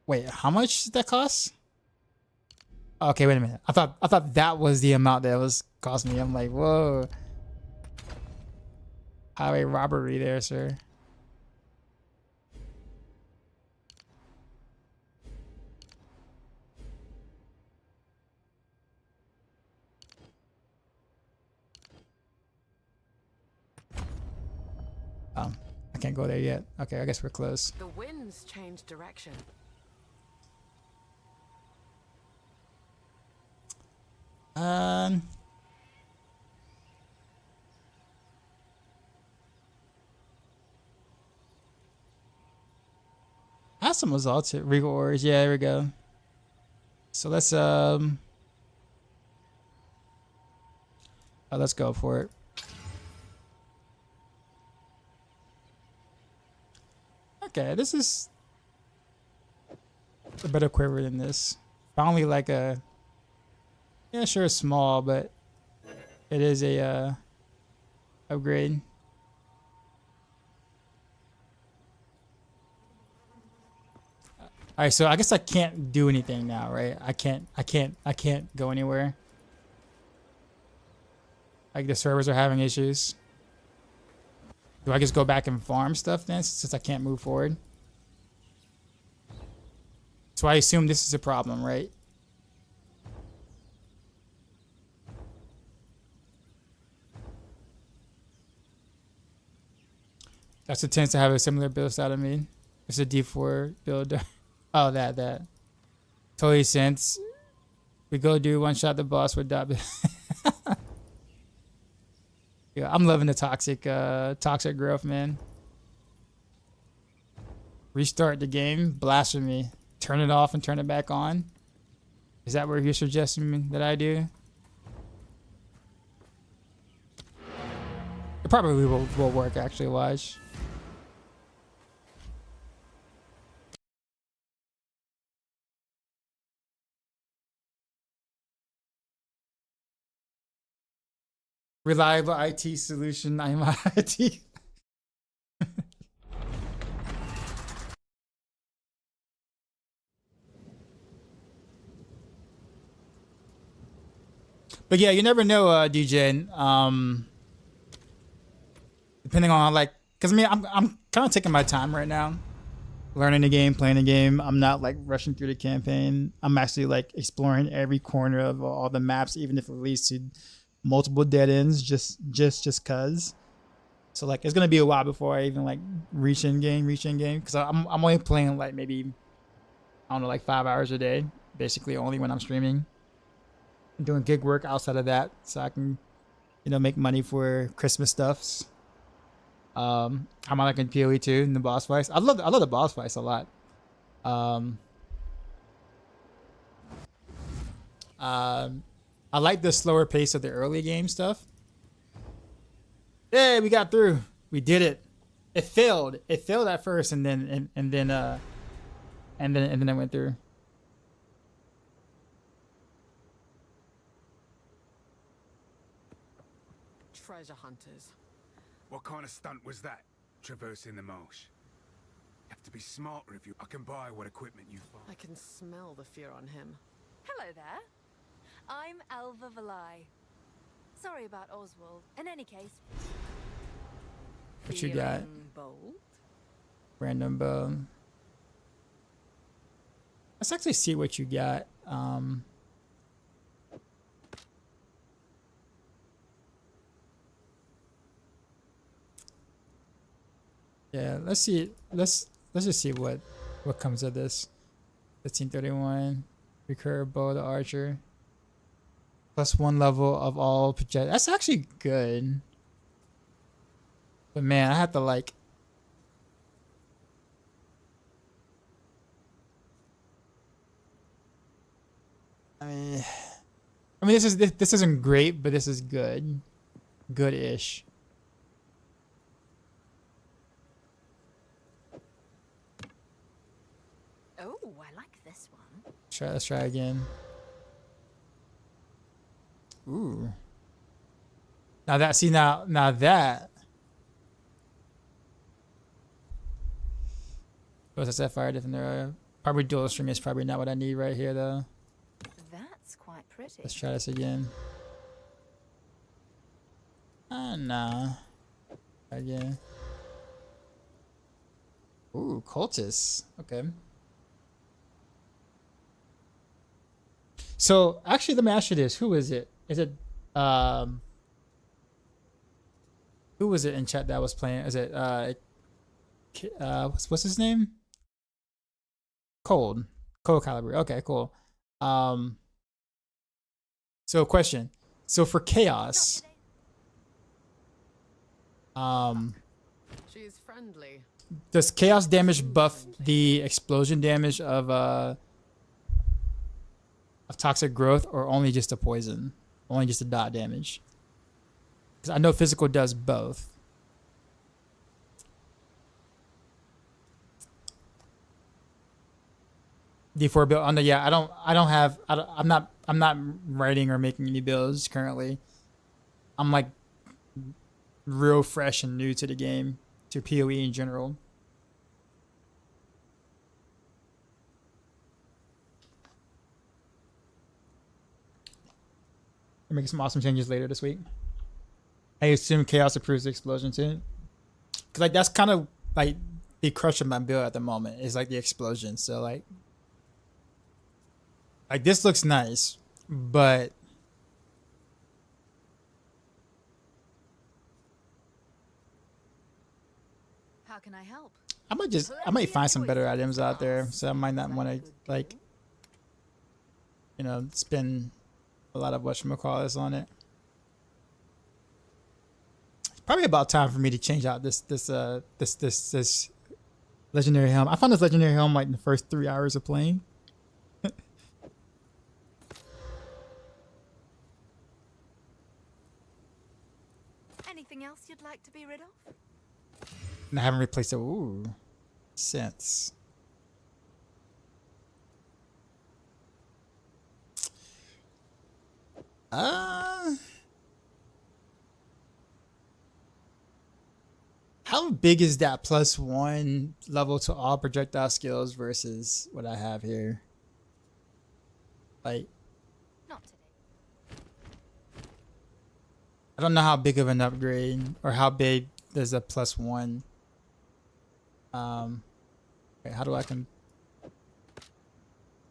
Wait, how much did that cost? Okay, wait a minute. I thought that was the amount that it was costing me. I'm like, whoa. Highway robbery there, sir. I can't go there yet. Okay, I guess we're close. The winds changed direction. I have some results at Regal Ores. Yeah, there we go. So let's let's go for it. Okay, this is a better quiver than this. Finally, like a, yeah, sure, it's small, but it is a upgrade. All right, so I guess I can't do anything now, right? I can't go anywhere. Like the servers are having issues. Do I just go back and farm stuff then, since I can't move forward? So I assume this is a problem, right? That's what tends to have a similar build style to me. It's a D4 build. Oh, that. Totally sense. We go do one shot the boss with that. Yeah, I'm loving the toxic growth, man. Restart the game, blasphemy. Turn it off and turn it back on. Is that what you're suggesting that I do? It probably will work actually, watch. Reliable IT solution. I'm IT. But yeah, you never know, DJ. Depending on like, cause I mean, I'm kind of taking my time right now, learning the game, playing the game. I'm not like rushing through the campaign. I'm actually like exploring every corner of all the maps, even if it leads to multiple dead ends, just cause. So like, it's gonna be a while before I even like reach in game, cause I'm only playing like maybe, I don't know, like 5 hours a day, basically only when I'm streaming. I'm doing gig work outside of that, so I can, you know, make money for Christmas stuffs. I'm like in PoE too, in the boss fights. I love the boss fights a lot. I like the slower pace of the early game stuff. Yeah, we got through. We did it. It failed. It failed at first, and then I went through. Treasure hunters. What kind of stunt was that? Traversing the marsh. You have to be smarter if you. I can buy what equipment you find. I can smell the fear on him. Hello there. I'm Alva Valai. Sorry about Oswald. In any case. What you got? Bold? Random bone. Let's actually see what you got. Yeah, let's see. Let's just see what comes of this. 1531. Recurve bow the archer. +1 level of all project. That's actually good. But man, I have to like. I mean, this isn't great, but this is good, good-ish. Oh, I like this one. Let's try again. Ooh. Now that. SSF fire different. Probably dual string is probably not what I need right here though. That's quite pretty. Let's try this again. Nah. Again. Ooh, cultists. Okay. So actually, let me ask you this: who is it? Is it who was it in chat that was playing? Is it what's his name? Cold Caliber. Okay, cool. So question. So for chaos, She's friendly. does chaos damage buff the explosion damage of toxic growth, or only just a poison? Only just a dot damage? Because I know physical does both. D4 build on the I'm not writing or making any builds currently. I'm like real fresh and new to the game, to PoE in general. I'm making some awesome changes later this week. I assume Chaos approves the explosion too, because like that's kind of like the crush of my build at the moment is like the explosion. So like this looks nice, but How can I help? I might find some better items out there, so I might not want to like, you know, spend a lot of whatchamacallits on it. It's probably about time for me to change out this legendary helm. I found this legendary helm like in the first 3 hours of playing. Anything else you'd like to be rid of? And I haven't replaced it. Ooh, since. How big is that +1 level to all projectile skills versus what I have here? Like, Not today. I don't know how big of an upgrade or how big there's a +1. Okay, how do I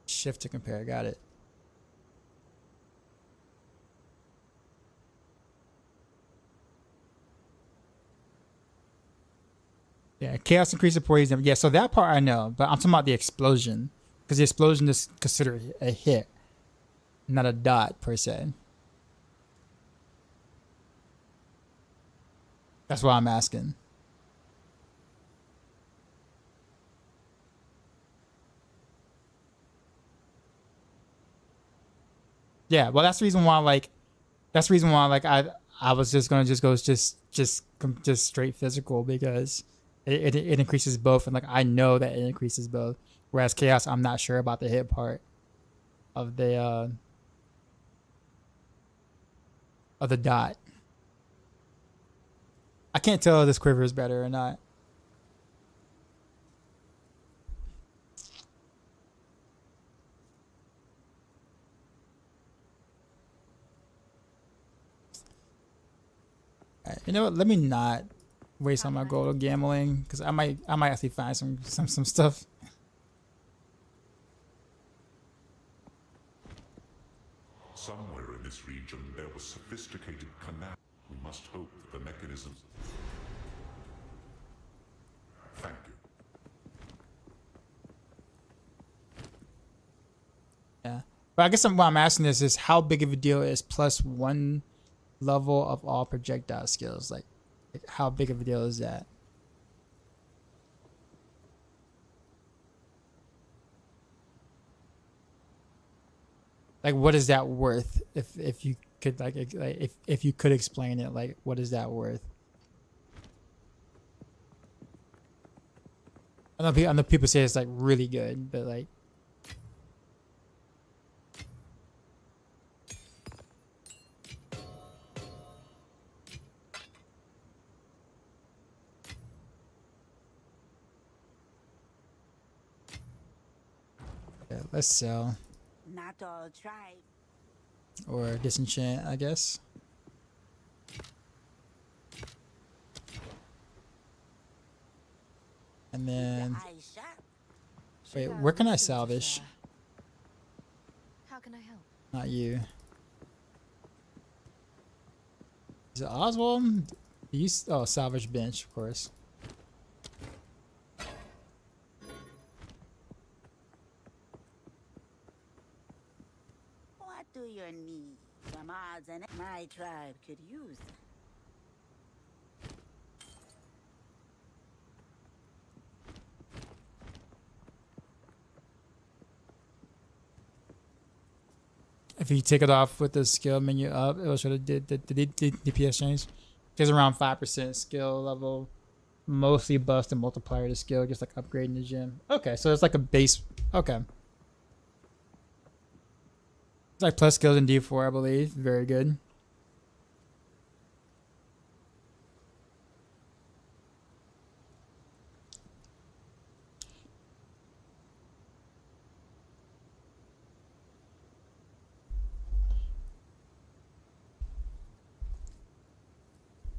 shift to compare? Got it. Yeah, chaos increase of poison. Yeah, so that part I know, but I'm talking about the explosion, because the explosion is considered a hit, not a dot per se. That's why I'm asking. Yeah, well, that's the reason why. Like, I was just gonna go straight physical, because it increases both, and like I know that it increases both. Whereas chaos, I'm not sure about the hit part of the dot. I can't tell if this quiver is better or not. Right, you know what? Let me not waste on my gold on gambling, because I might actually find some stuff. Somewhere in this region there was sophisticated canal. We must hope that the mechanisms. Thank you. Yeah, but I guess what I'm asking is how big of a deal is +1 level of all projectile skills? Like how big of a deal is that? Like, what is that worth? If you could if you could explain it, like what is that worth? I know people say it's like really good, but like. Yeah, let's sell. Not all tribe. Or disenchant, I guess. And then wait, where can I salvage? How can I help? Not you. Is it Oswald? Oh, salvage bench, of course. What do you need? Some odds and my tribe could use. If you take it off with the skill menu up, it will show the DPS change. There's around 5% skill level, mostly bust and multiplier to skill, just like upgrading the gym. Okay, so it's like a base. Okay. It's like plus skills in D4, I believe. Very good.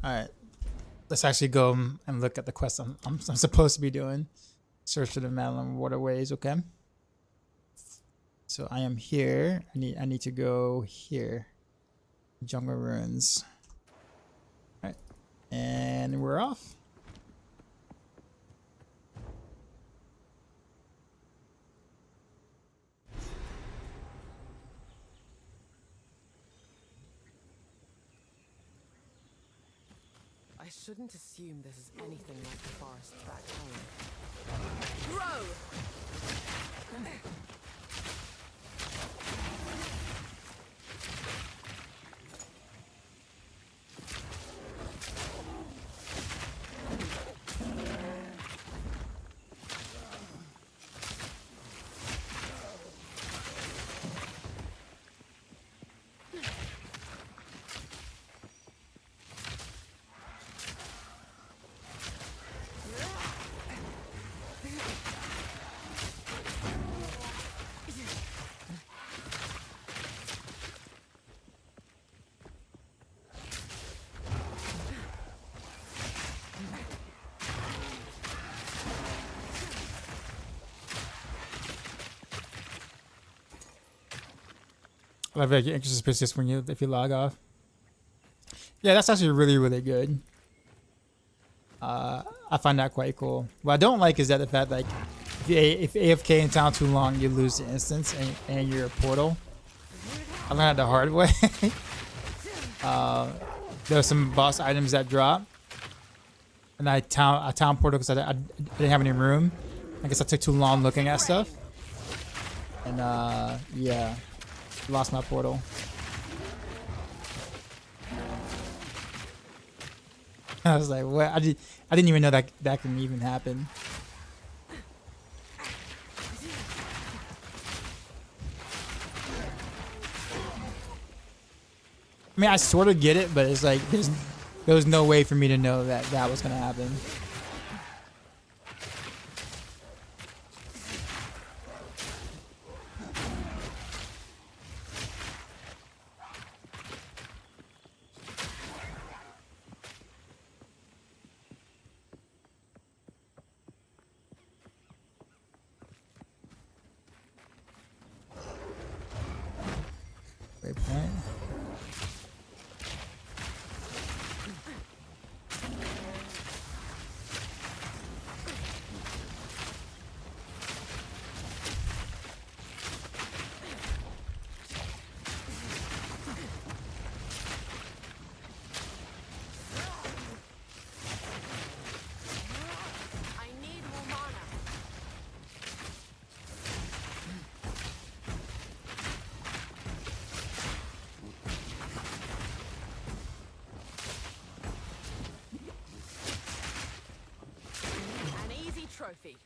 All right, let's actually go and look at the quest I'm supposed to be doing. Search for the Madeline waterways. Okay. So I am here. I need to go here. Jungle ruins. All right, and we're off. I shouldn't assume this is anything like the forest back home. Grow! I love it. Anxious persist when you if you log off. Yeah, that's actually really good. I find that quite cool. What I don't like is that the fact like if AFK in town too long, you lose the instance and your portal. I learned that the hard way. There are some boss items that drop, and I town portal because I didn't have any room. I guess I took too long looking at stuff, and yeah, lost my portal. I was like, what? I didn't even know that can even happen. I mean, I sort of get it, but it's like there was no way for me to know that was gonna happen. Waypoint. Trophy.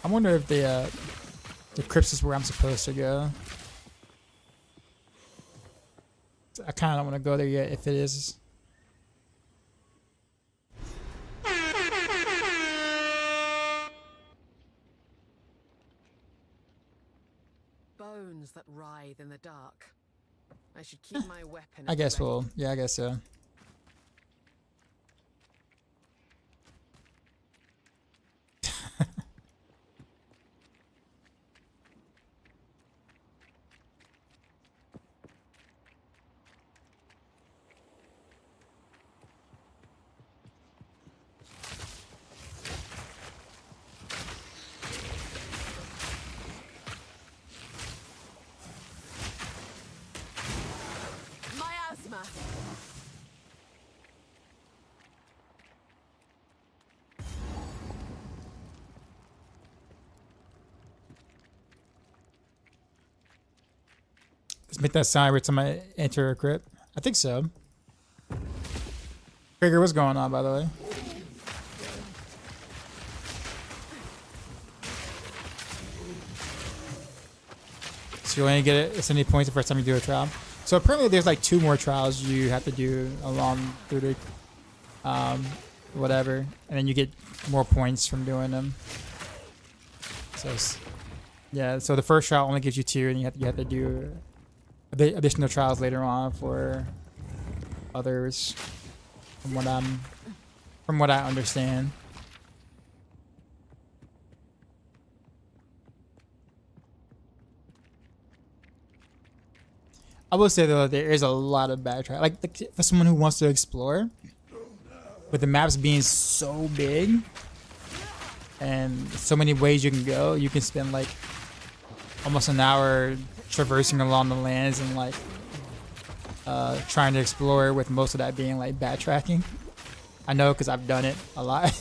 I wonder if the crypts is where I'm supposed to go. I kind of don't want to go there yet if it is. Bones that writhe in the dark. I should keep my weapon. I guess we'll. Yeah, I guess so. Let's make that sign every time I enter a crypt. I think so. Figure what's going on, by the way. So you only get it as many points the first time you do a trial. So apparently there's like 2 more trials you have to do along through the whatever, and then you get more points from doing them. So yeah, so the first trial only gives you 2, and you have to do additional trials later on for others. From what I understand. I will say though, there is a lot of backtrack. Like for someone who wants to explore, with the maps being so big and so many ways you can go, you can spend like almost an hour traversing along the lands and like trying to explore, with most of that being like backtracking. I know because I've done it a lot.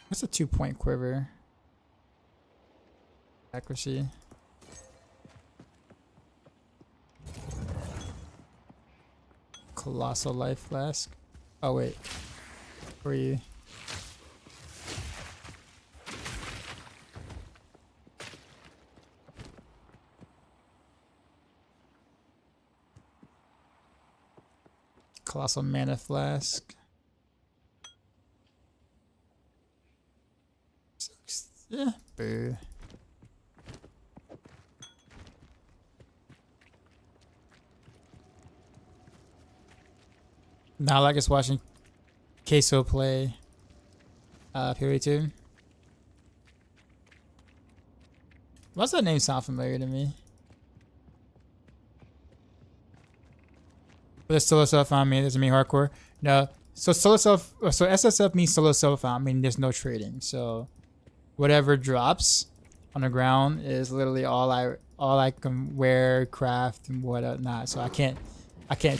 What's a 2-point quiver? Accuracy. Colossal life flask. Oh wait. Where are you? Colossal mana flask. Yeah, boo. Now I guess watching Queso play PoE2. Why's that name sound familiar to me? But the solo self found me, doesn't mean hardcore. No. So solo self, so SSF means solo self found, meaning there's no trading. So whatever drops on the ground is literally all I can wear, craft, and whatnot. So I can't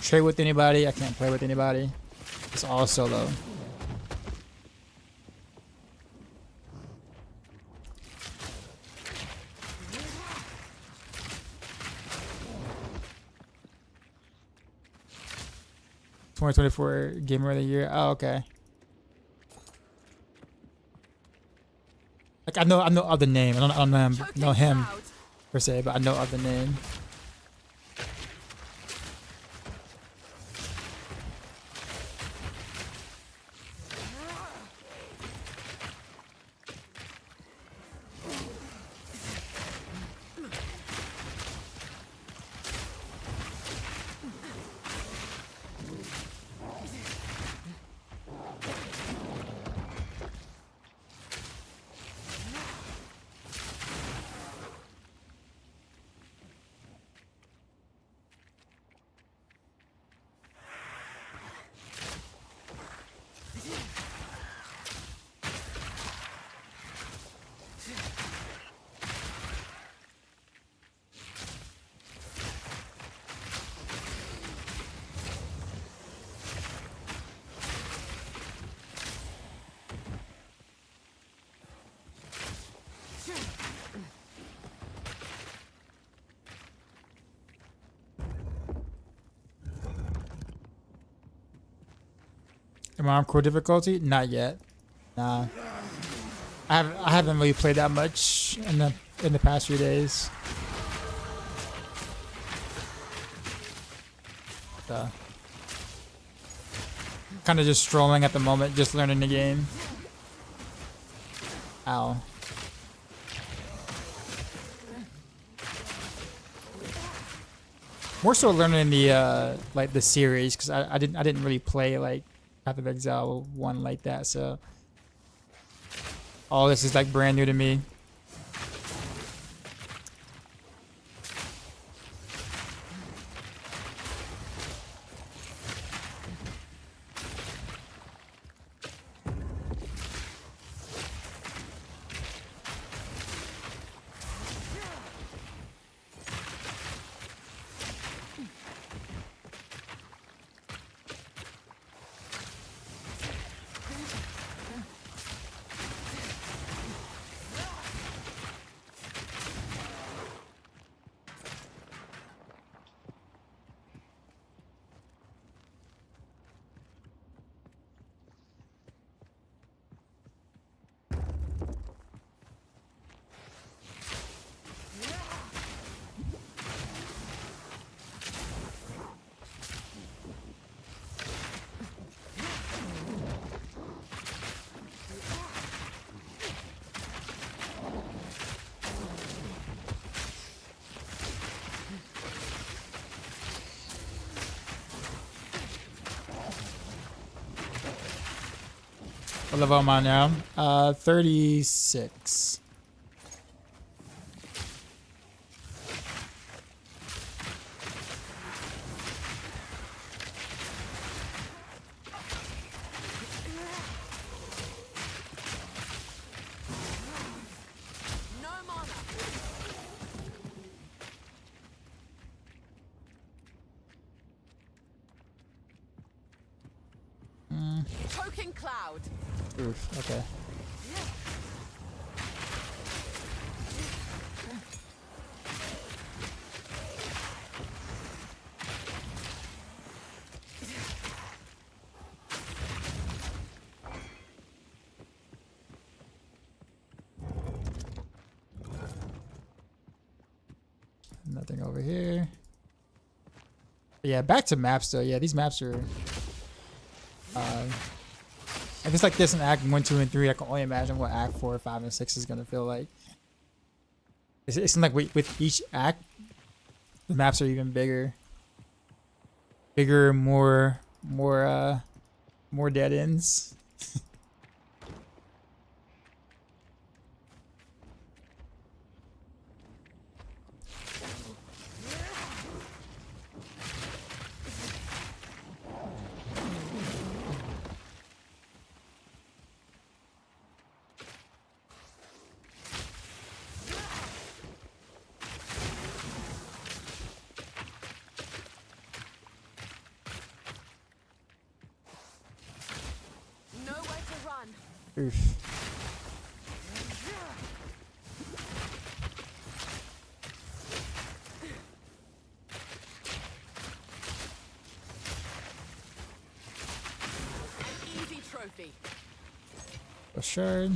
trade with anybody. I can't play with anybody. It's all solo. "2024 Gamer of the Year." Oh, okay. Like I know of the name. I don't know him per se, but I know of the name. Am I on core difficulty? Not yet. Nah. I haven't really played that much in the past few days. Kind of just strolling at the moment, just learning the game. Ow. More so learning the like the series, because I didn't really play like Path of Exile 1 like that, so all this is like brand new to me. What level am I now? 36. No mana. Choking cloud. Oof, okay. Nothing over here. But yeah, back to maps though. Yeah, these maps are if it's like this in Act 1, 2, and 3, I can only imagine what Act 4, 5, and 6 is gonna feel like. It seems like with each act, the maps are even bigger. Bigger, more dead ends. Oof. Easy trophy. A shard.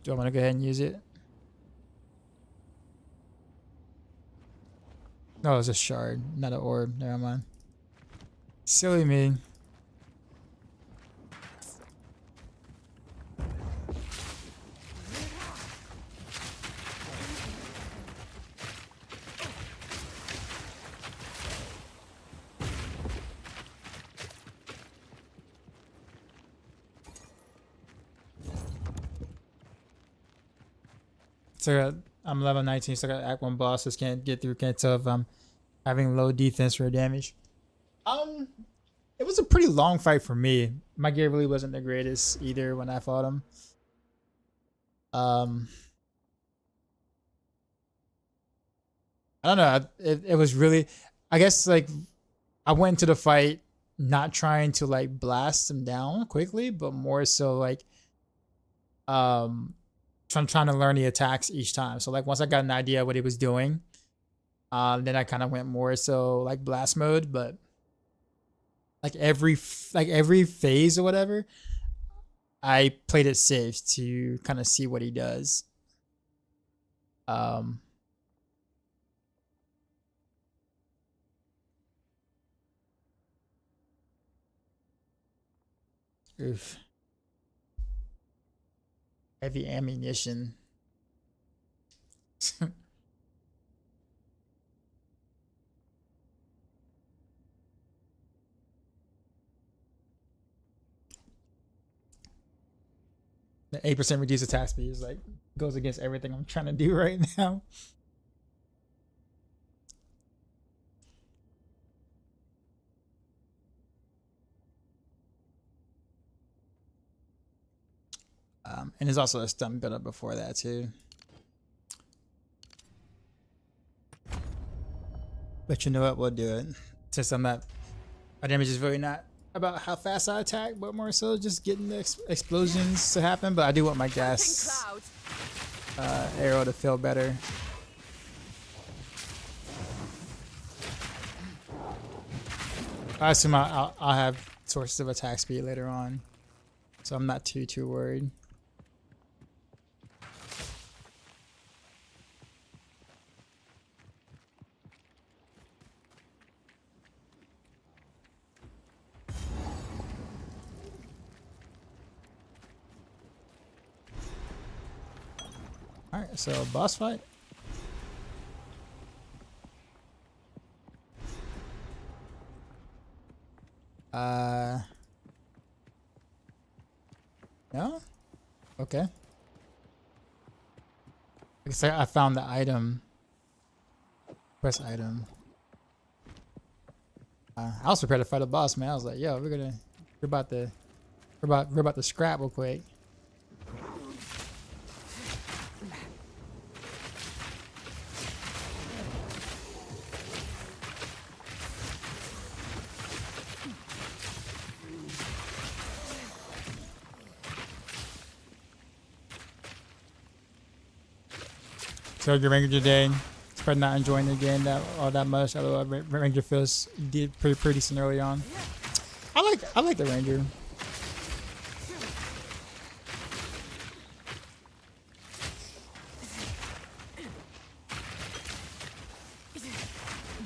Do I want to go ahead and use it? No, it's a shard, not an orb. Never mind. Silly me. So I'm level 19, so I got Act 1 bosses. Can't get through. Can't tell if I'm having low defense or damage. It was a pretty long fight for me. My gear really wasn't the greatest either when I fought him. I don't know. It was really, I guess, like, I went into the fight not trying to like blast him down quickly, but more so like trying to learn the attacks each time. So like once I got an idea of what he was doing, then I kind of went more so like blast mode. But like every phase or whatever, I played it safe to kind of see what he does. Oof. Heavy ammunition. The 8% reduced attack speed is like goes against everything I'm trying to do right now. And there's also a stun build up before that too. But you know what? We'll do it. Since I'm not, my damage is really not about how fast I attack, but more so just getting the explosions to happen. But I do want my gas arrow to feel better. I assume I'll have sources of attack speed later on, so I'm not too worried. Alright, so boss fight. No? Okay. I guess I found the item. Press item. I was prepared to fight a boss, man. I was like, yo, we're about to scrap real quick. So your Ranger today, probably not enjoying the game all that much. Although Ranger feels did pretty decent early on. I like the Ranger.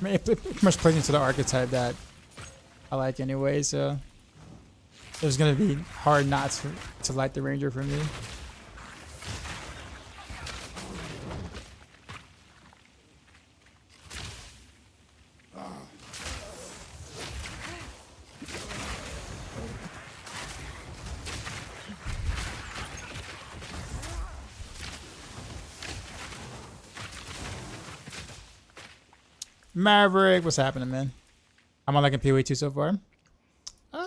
I mean, it pretty much plays into the archetype that I like anyway. So it was gonna be hard not to like the Ranger for me. Maverick, what's happening, man? I'm on liking PoE 2 so far.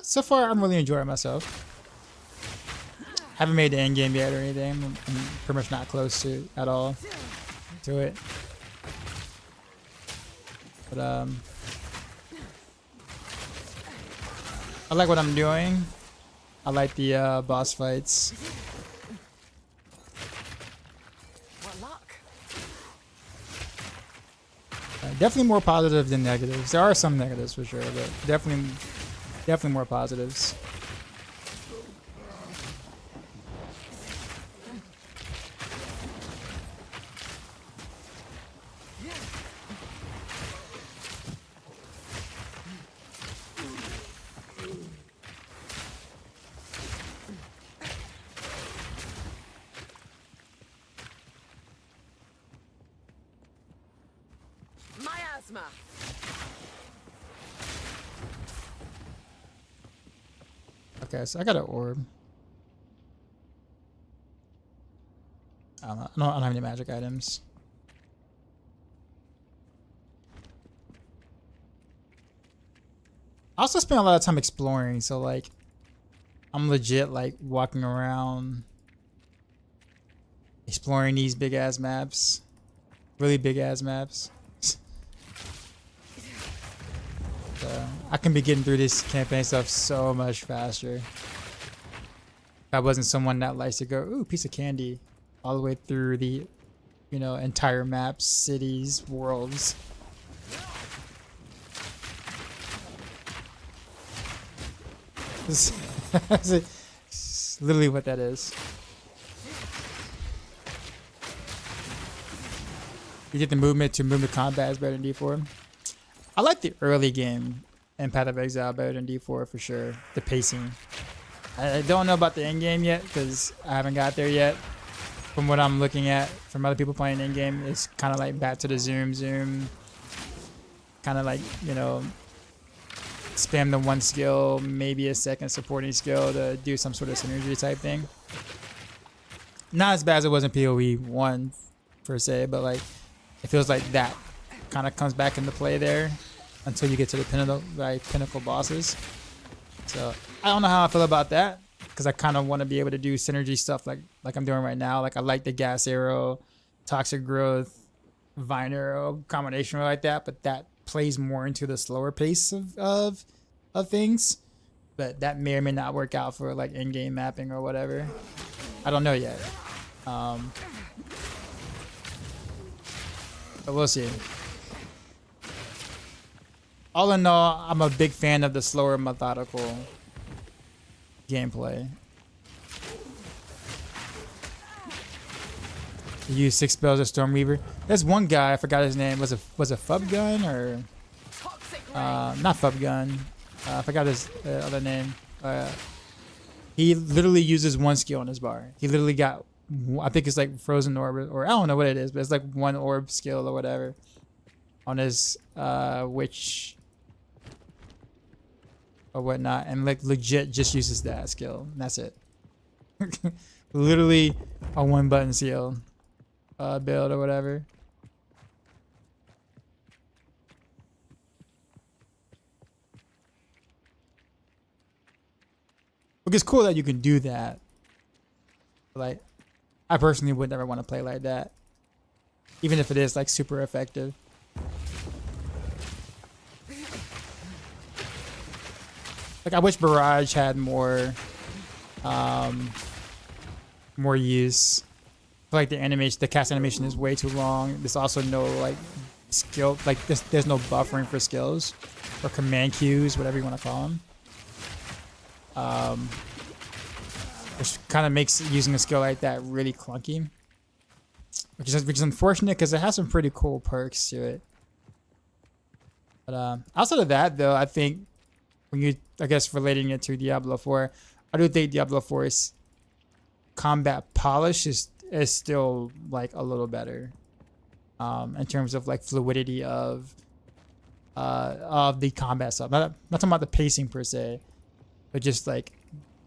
So far, I'm really enjoying myself. Haven't made the end game yet or anything. I'm pretty much not close to at all to it. But I like what I'm doing. I like the boss fights. Definitely more positive than negatives. There are some negatives for sure, but definitely more positives. Okay, so I got an orb. I don't have any magic items. I also spend a lot of time exploring, so like I'm legit like walking around exploring these big ass maps. Really big ass maps. So I can be getting through this campaign stuff so much faster. If I wasn't someone that likes to go, ooh, piece of candy, all the way through the, you know, entire maps, cities, worlds. This is literally what that is. You get the movement to movement combat is better than D4. I like the early game in Path of Exile better than D4 for sure. The pacing. I don't know about the end game yet because I haven't got there yet. From what I'm looking at from other people playing end game, it's kind of like back to the zoom. Kind of like, you know, spam the one skill, maybe a second supporting skill to do some sort of synergy type thing. Not as bad as it was in PoE 1 per se, but like it feels like that kind of comes back into play there until you get to the pinnacle bosses. So I don't know how I feel about that because I kind of want to be able to do synergy stuff like I'm doing right now. Like I like the gas arrow, toxic growth, vine arrow combination like that, but that plays more into the slower pace of things. But that may or may not work out for like in-game mapping or whatever. I don't know yet. But we'll see. All in all, I'm a big fan of the slower, methodical gameplay. You use 6 spells as Stormweaver. There's one guy, I forgot his name. Was it Fub Gun or not Fub Gun? I forgot his other name. He literally uses one skill on his bar. He literally got, I think it's like Frozen Orb, or I don't know what it is, but it's like one orb skill or whatever on his which or whatnot, and like legit just uses that skill. And that's it. Literally a one button skill build or whatever. Which is cool that you can do that. Like, I personally would never want to play like that, even if it is like super effective. Like, I wish Barrage had more use. Like the animation, the cast animation is way too long. There's also no like skill, like there's no buffering for skills or command cues, whatever you want to call them. Which kind of makes using a skill like that really clunky, which is unfortunate because it has some pretty cool perks to it. But outside of that, though, I think when you, I guess, relating it to Diablo 4, I do think Diablo 4's combat polish is still like a little better in terms of like fluidity of the combat stuff. Not talking about the pacing per se, but just like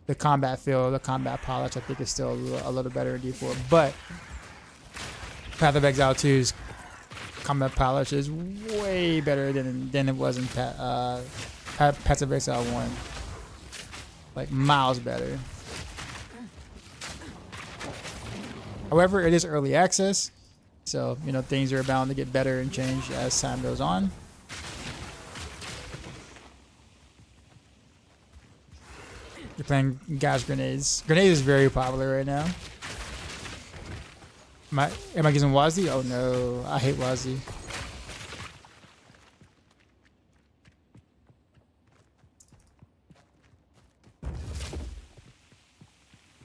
the combat feel, the combat polish. I think is still a little better in D4. But Path of Exile 2's combat polish is way better than it was in Path of Exile 1. Like miles better. However, it is early access, so you know things are bound to get better and change as time goes on. You're playing gas grenades. Grenades is very popular right now. Am I using Wazi? Oh no, I hate Wazi.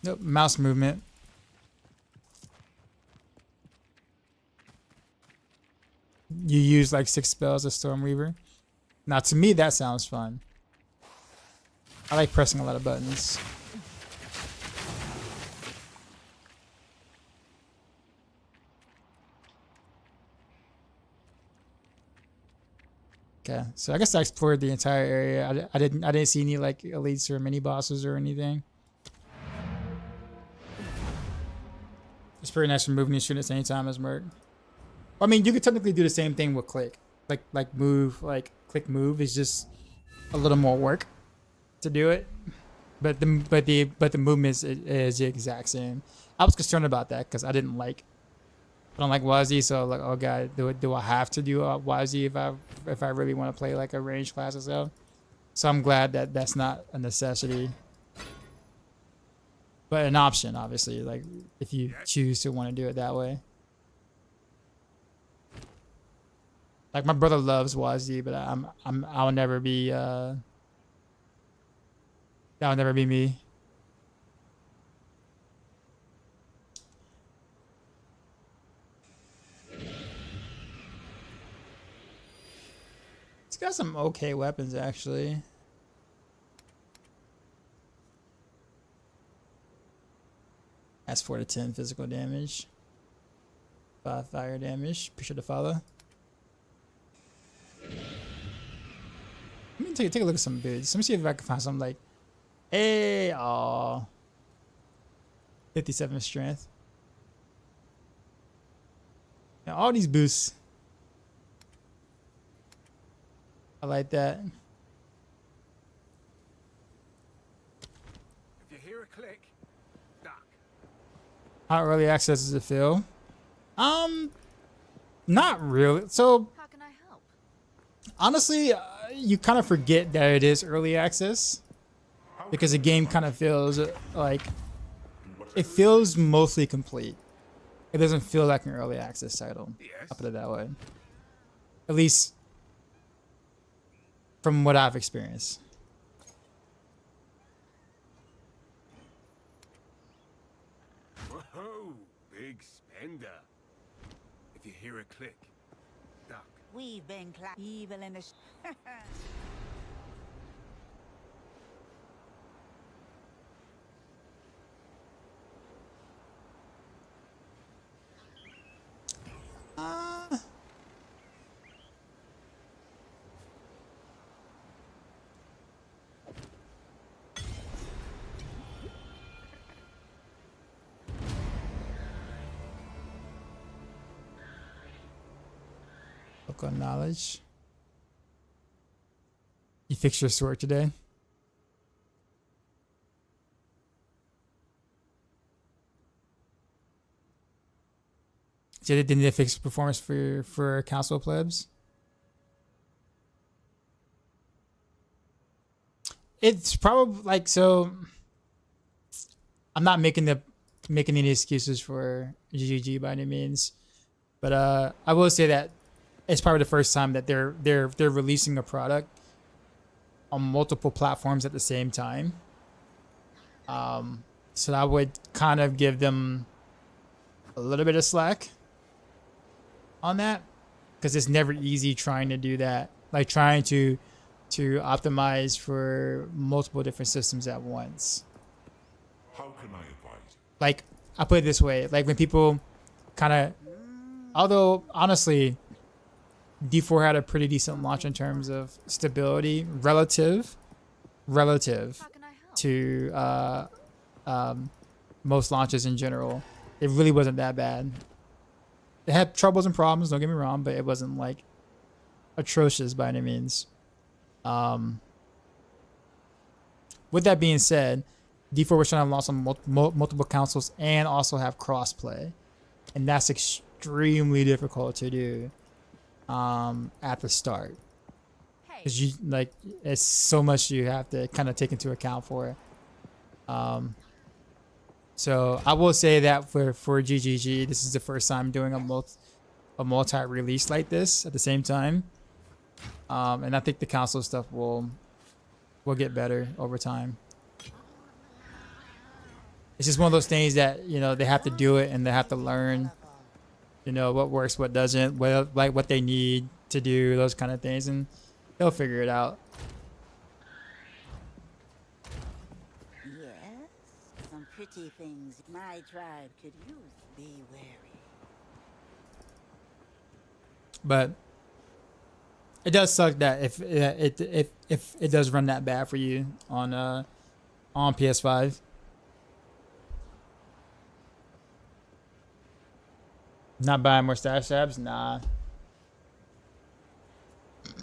Nope, mouse movement. You use like 6 spells as Stormweaver. Now to me that sounds fun. I like pressing a lot of buttons. Okay, so I guess I explored the entire area. I didn't see any like elites or mini bosses or anything. It's pretty nice for moving these units anytime as Merc. I mean, you could technically do the same thing with click. Like move, like click move is just a little more work to do it. But the movement is the exact same. I was concerned about that because I don't like Wazi, so like, oh god, do I have to do Wazi if I really want to play like a range class or so? So I'm glad that that's not a necessity, but an option, obviously. Like if you choose to want to do it that way. Like my brother loves Wazi, but I'll never be that'll never be me. It's got some okay weapons actually. That's 4 to 10 physical damage. 5 fire damage. Be sure to follow. Let me take a look at some bids. Let me see if I can find something like, hey, aw, 57 strength. Now all these boosts, I like that. If you hear a click, duck. How early access does it feel? Not really. So How can I help? honestly, you kind of forget that it is early access because the game kind of feels like it feels mostly complete. It doesn't feel like an early access title. I'll put it that way. At least from what I've experienced. Whoa, big spender. If you hear a click, duck. We've been evil in the Local knowledge. You fixed your sword today? So didn't they fix performance for council plebs? It's probably like, so I'm not making any excuses for GGG by any means, but I will say that it's probably the first time that they're releasing a product on multiple platforms at the same time. So I would kind of give them a little bit of slack on that, because it's never easy trying to do that, like trying to optimize for multiple different systems at once. How can I advise? Like, I put it this way, like when people kind of, although honestly D4 had a pretty decent launch in terms of stability relative to most launches in general. It really wasn't that bad. It had troubles and problems, don't get me wrong, but it wasn't like atrocious by any means. With that being said, D4 was trying to launch on multiple consoles and also have crossplay, and that's extremely difficult to do at the start, because you like, it's so much you have to kind of take into account for it. So I will say that for GGG, this is the first time doing a multi-release like this at the same time, and I think the console stuff will get better over time. It's just one of those things that, you know, they have to do it and they have to learn, you know, what works, what doesn't, what they need to do, those kind of things, and they'll figure it out. Some pretty things my tribe could use. Be wary. But it does suck that if it does run that bad for you on PS5. Not buying more stash tabs? Nah.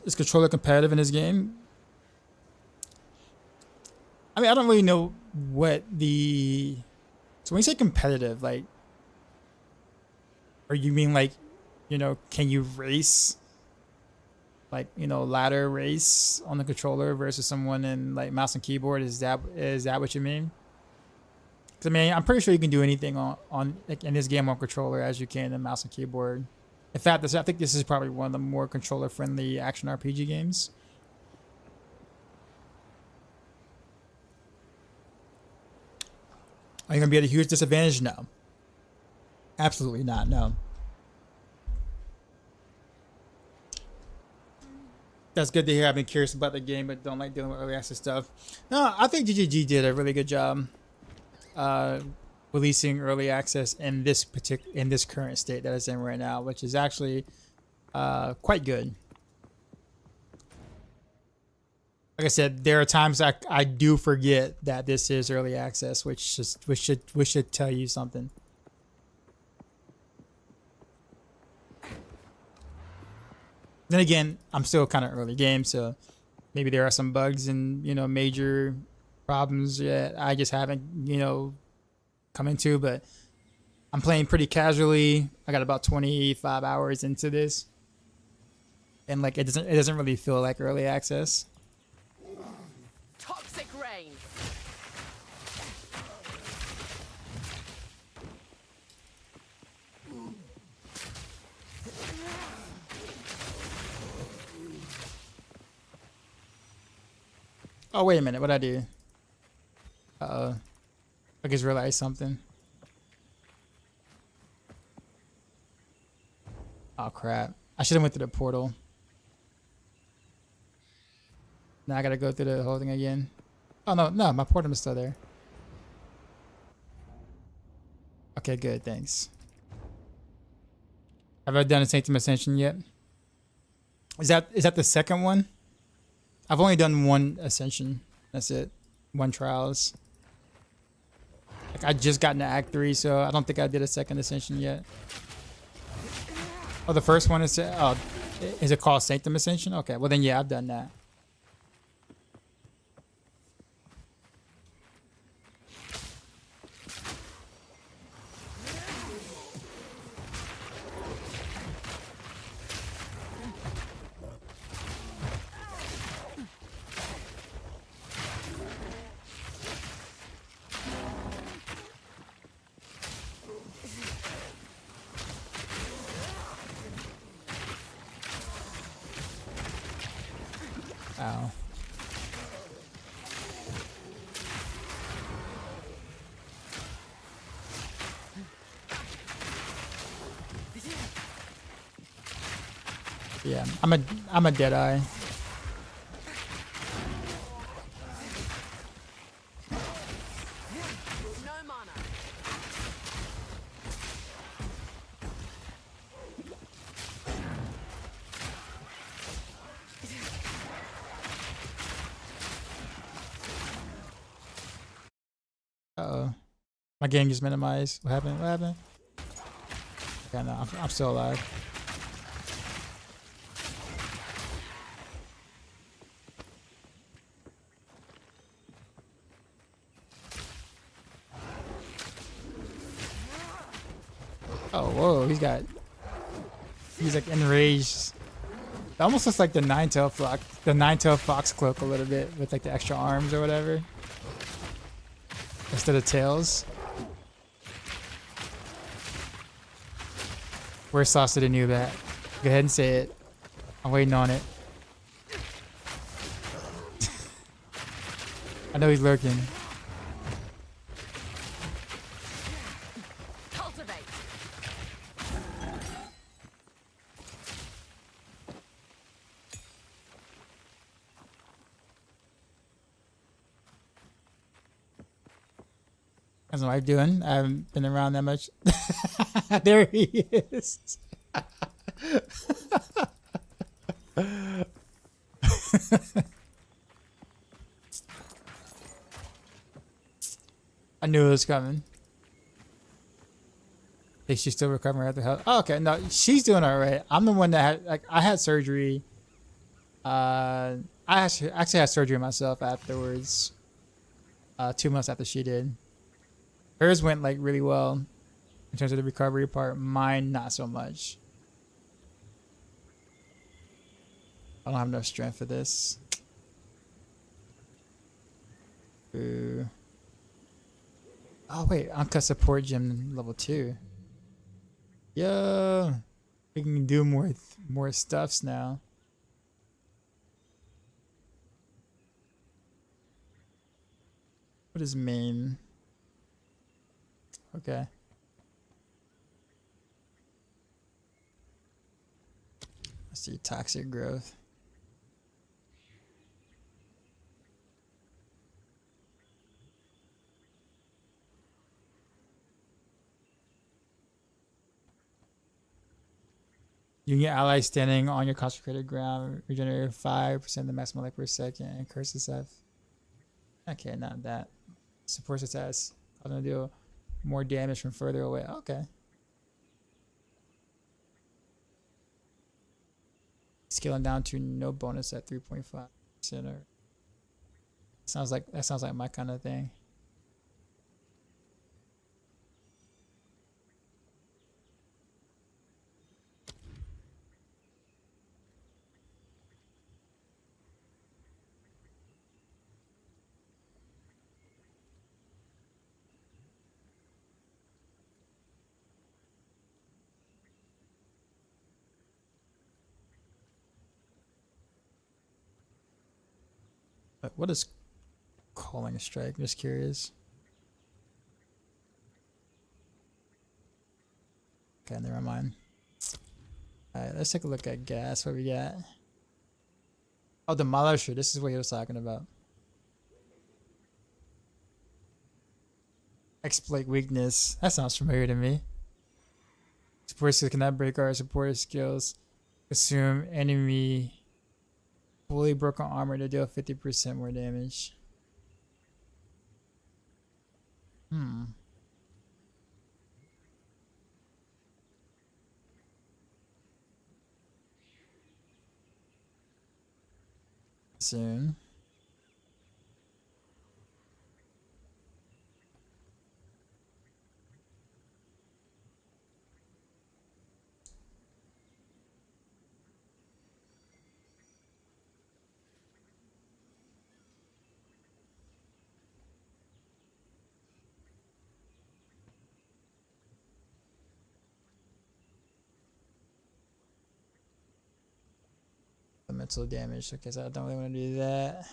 Is controller competitive in this game? I mean, I don't really know what the... So when you say competitive, like... Or you mean like, you know, can you race? Like, you know, ladder race on the controller versus someone in like mouse and keyboard? Is that what you mean? Because I mean, I'm pretty sure you can do anything on like in this game on controller as you can in mouse and keyboard. In fact, I think this is probably one of the more controller-friendly action RPG games. Are you gonna be at a huge disadvantage? No. Absolutely not. No. That's good to hear. I've been curious about the game, but don't like dealing with early access stuff. No, I think GGG did a really good job releasing early access in this current state that it's in right now, which is actually quite good. Like I said, there are times I do forget that this is early access, which should tell you something. Then again, I'm still kind of early game, so maybe there are some bugs and, you know, major problems that I just haven't, you know, come into, but I'm playing pretty casually. I got about 25 hours into this, and like it doesn't really feel like early access. Toxic rain. Oh, wait a minute. What'd I do? Uh-oh. I just realized something. Oh, crap. I should have went through the portal. Now I gotta go through the whole thing again. Oh, no, my portal is still there. Okay, good, thanks. Have I done a Sanctum Ascension yet? Is that the second one? I've only done one Ascension. That's it. One Trials. Like, I just got into Act 3, so I don't think I did a second Ascension yet. Oh, the first one is... Oh, Is it called Sanctum Ascension? Okay, well then yeah, I've done that. Ow. Yeah, I'm a dead eye. No mana. Uh-oh. My game just minimized. What happened? What happened? Okay, no, I'm still alive. Oh, whoa, he's like enraged. It almost looks like the nine-tailed fox cloak a little bit with like the extra arms or whatever. Instead of tails. Where's Sauce of the Noob at? Go ahead and say it. I'm waiting on it. I know he's lurking. Cultivate. How's my wife doing? I haven't been around that much. There he is. I knew it was coming. Think she's still recovering after health. Oh, okay, no, she's doing all right. I'm the one that had, like, I had surgery. I actually had surgery myself afterwards. 2 months after she did. Hers went like really well in terms of the recovery part. Mine, not so much. I don't have enough strength for this. Ooh. Oh wait, Uncut Support Gym level 2. Yo, we can do more stuffs now. What is main? Okay. Let's see, toxic growth. You can get allies standing on your consecrated ground, regenerate 5% of the maximum life per second, and curse SF. Okay, not that. Supports success. I'm gonna do more damage from further away. Okay. Scaling down to no bonus at 3.5%. Or sounds like my kind of thing. What is calling a strike? I'm just curious. Okay, never mind. Alright, let's take a look at gas. What we got? Oh, Demolisher. This is what he was talking about. Exploit weakness. That sounds familiar to me. Support skills cannot break our support skills. Assume enemy fully broken armor to deal 50% more damage. soon. The mental damage. Okay, so I don't really want to do that.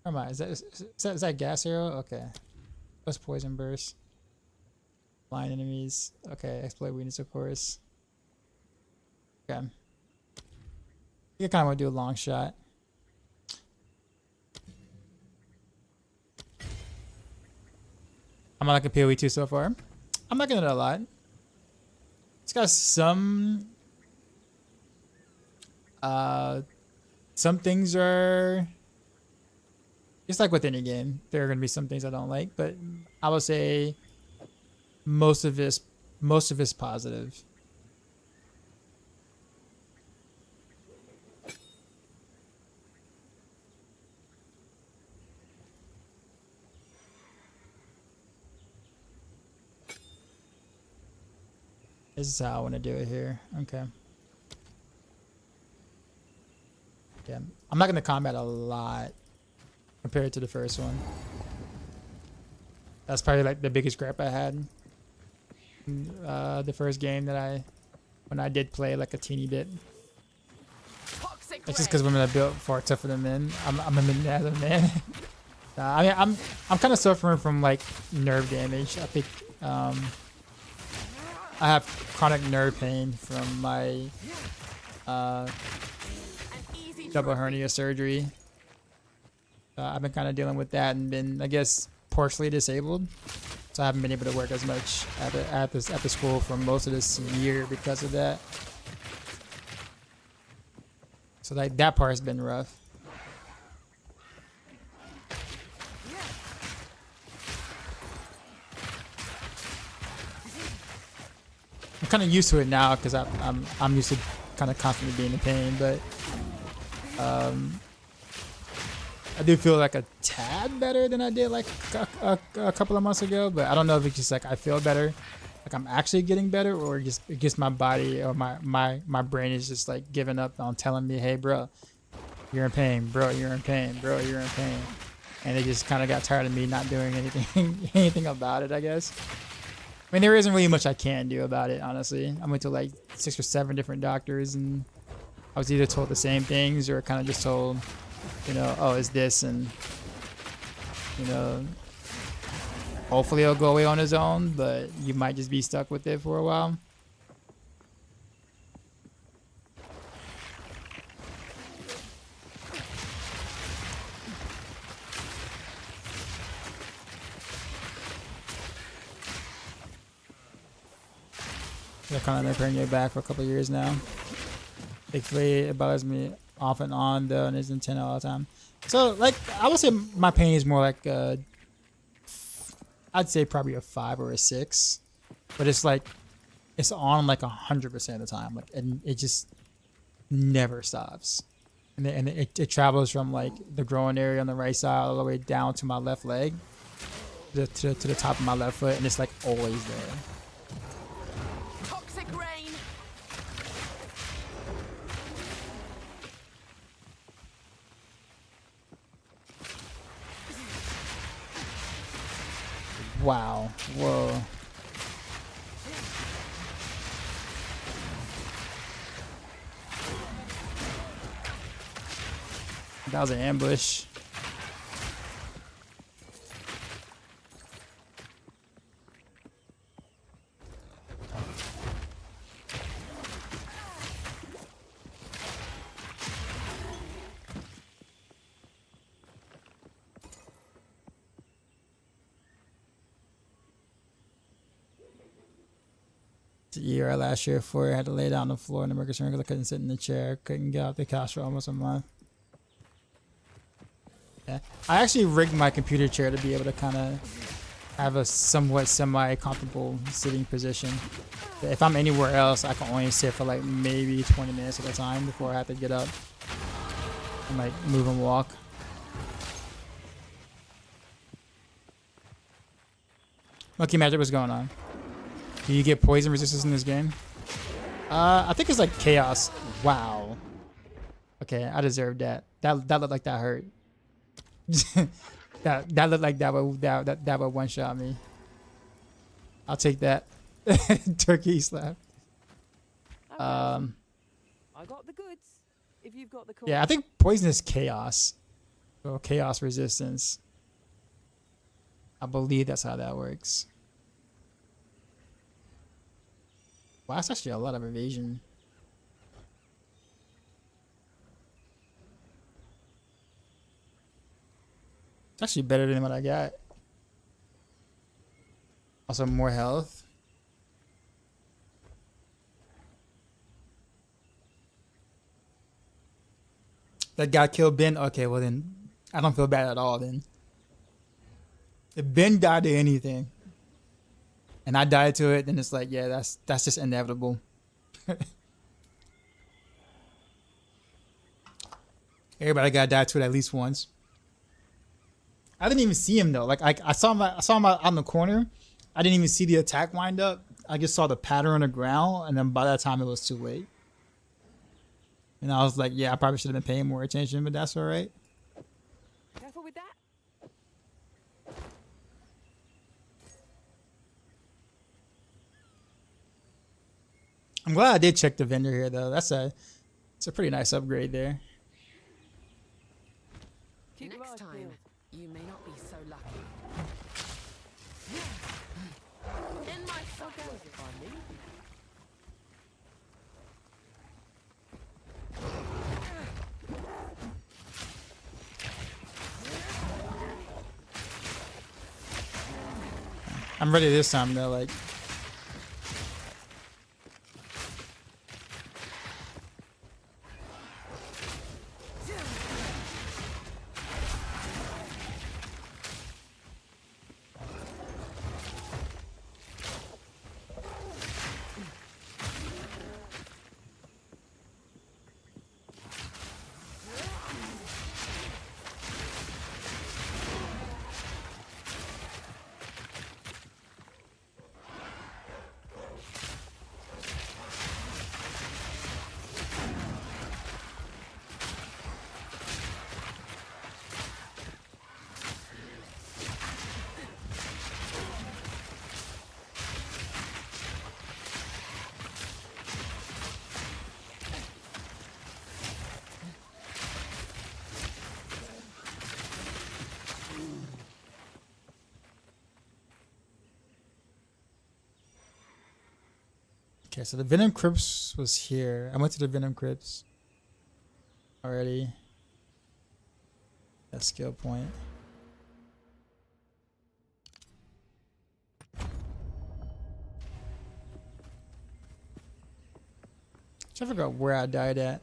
Where am I? Is that gas arrow? Okay. Plus poison burst. Blind enemies. Okay, exploit weakness, of course. Okay. I kind of want to do a long shot. I'm not like a PoE 2 so far. I'm liking it a lot. It's got some things are just like with any game. There are going to be some things I don't like, but I would say most of it's positive. This is how I want to do it here. Okay. Yeah, I'm not going to combat a lot compared to the first one. That's probably like the biggest gripe I had. The first game that when I did play like a teeny bit. It's just because women are built far tougher than men. I'm a man as a man. I mean, I'm kind of suffering from like nerve damage. I think I have chronic nerve pain from my double hernia surgery. I've been kind of dealing with that and been, I guess, partially disabled. So I haven't been able to work as much at the school for most of this year because of that. So like that part has been rough. I'm kind of used to it now because I'm used to kind of constantly being in pain, but I do feel like a tad better than I did like a couple of months ago, but I don't know if it's just like I feel better, like I'm actually getting better, or just my body or my brain is just like giving up on telling me, hey bro, you're in pain, bro, you're in pain, bro, you're in pain, and they just kind of got tired of me not doing anything about it, I guess. I mean, there isn't really much I can do about it, honestly. I went to like 6 or 7 different doctors, and I was either told the same things or kind of just told, you know, oh, it's this, and, you know, hopefully it'll go away on its own, but you might just be stuck with it for a while. They're kind of bringing it back for a couple of years now. Thankfully, it bothers me off and on though, and it's intense all the time. So, like, I would say my pain is more like I'd say probably a 5 or a 6, but it's like it's on like 100% of the time, like, and it just never stops. And it travels from like the growing area on the right side all the way down to my left leg, to the top of my left foot, and it's like always there. Wow. Whoa. That was an ambush. Year last year for I had to lay down on the floor in the emergency room because I couldn't sit in the chair, couldn't get out the couch for almost a month. Yeah, I actually rigged my computer chair to be able to kind of have a somewhat semi-comfortable sitting position. If I'm anywhere else, I can only sit for like maybe 20 minutes at a time before I have to get up. I might move and walk. Monkey Magic, what's going on? Do you get poison resistance in this game? I think it's like chaos. Wow. Okay, I deserved that. That looked like that hurt. that looked like that would one shot me. I'll take that. Turkey slap. I got the goods. If you've got the coin. Yeah, I think poison is chaos. So chaos resistance. I believe that's how that works. Wow, that's actually a lot of evasion. It's actually better than what I got. Also more health. That guy killed Ben? Okay, well then I don't feel bad at all then. If Ben died to anything and I died to it, then it's like, yeah, that's just inevitable. Everybody gotta die to it at least once. I didn't even see him though. Like I saw him out in the corner. I didn't even see the attack wind up. I just saw the pattern on the ground, and then by that time it was too late. And I was like, yeah, I probably should have been paying more attention, but that's all right. Careful with that. I'm glad I did check the vendor here though. It's a pretty nice upgrade there. Next time, you may not be so lucky. In my socket, if I need. I'm ready this time though, like. Okay, so the Venom Crypts was here. I went to the Venom Crypts already. That skill point. I forgot where I died at.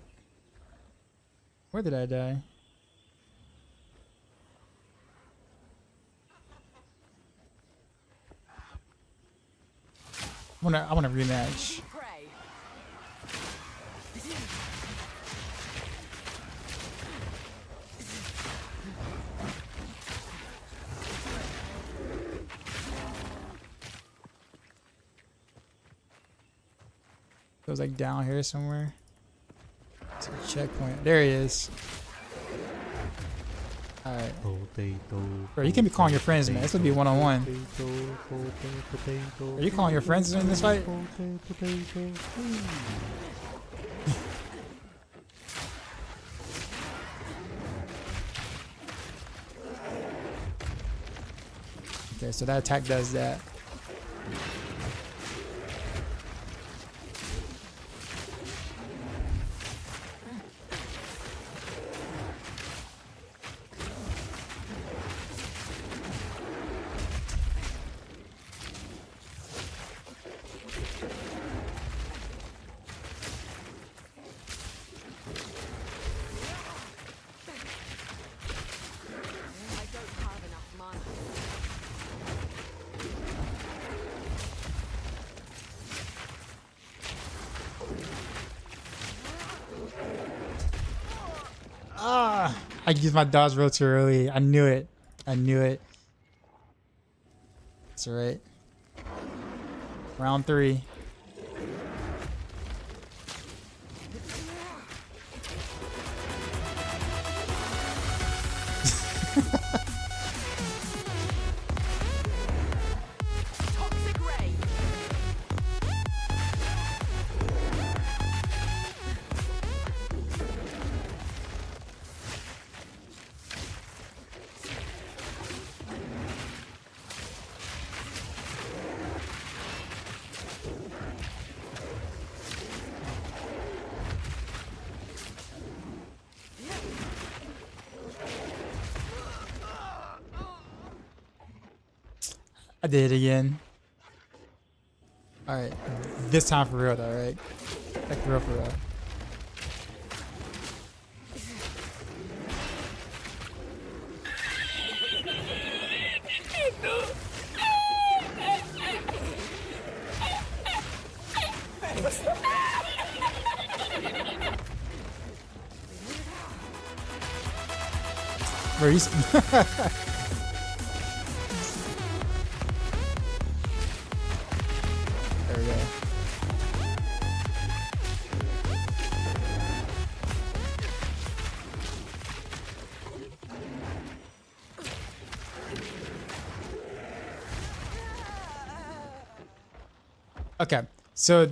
Where did I die? I want to rematch. It was like down here somewhere. It's a checkpoint. There he is. Alright. Bro, you can't be calling your friends, man. This would be one-on-one. Are you calling your friends in this fight? Okay, so that attack does that. I used my dodge roll too early. I knew it. I knew it. It's alright. Round 3. Toxic ray. I did it again. Alright. This time for real though, right? Like for real, for real. Where he's There we go. Okay, so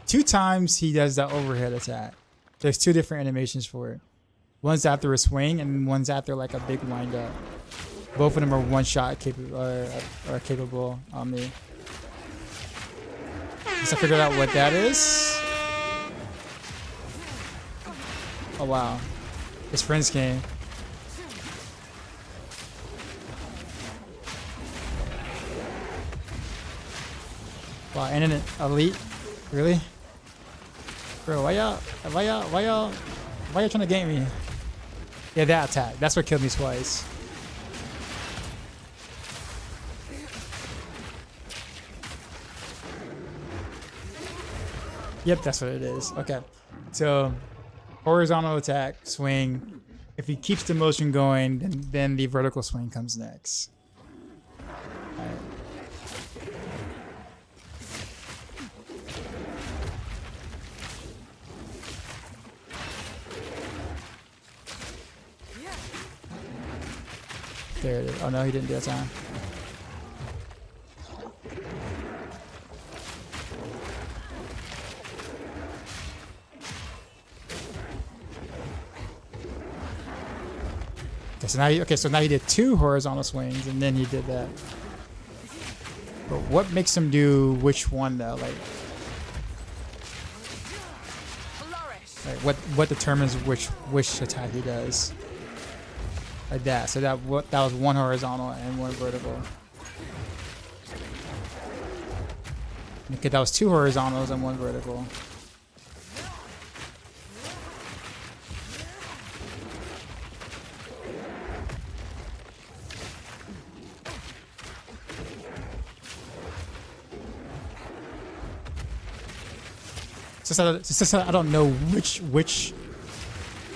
2 times he does that overhead attack. There's 2 different animations for it. One's after a swing and one's after like a big wind up. Both of them are one shot capable are capable on me. Once I figured out what that is. Oh wow. His friends came. Wow, and an elite? Really? Bro, why y'all trying to gank me? Yeah, that attack. That's what killed me twice. Yep, that's what it is. Okay. So, horizontal attack, swing. If he keeps the motion going, then the vertical swing comes next. Alright. There it is. Oh no, he didn't do that time. So now he did 2 horizontal swings and then he did that. But what makes him do which one though? Like what determines which attack he does? Like that. So that was 1 horizontal and 1 vertical. Okay, that was 2 horizontals and 1 vertical. Since I don't know which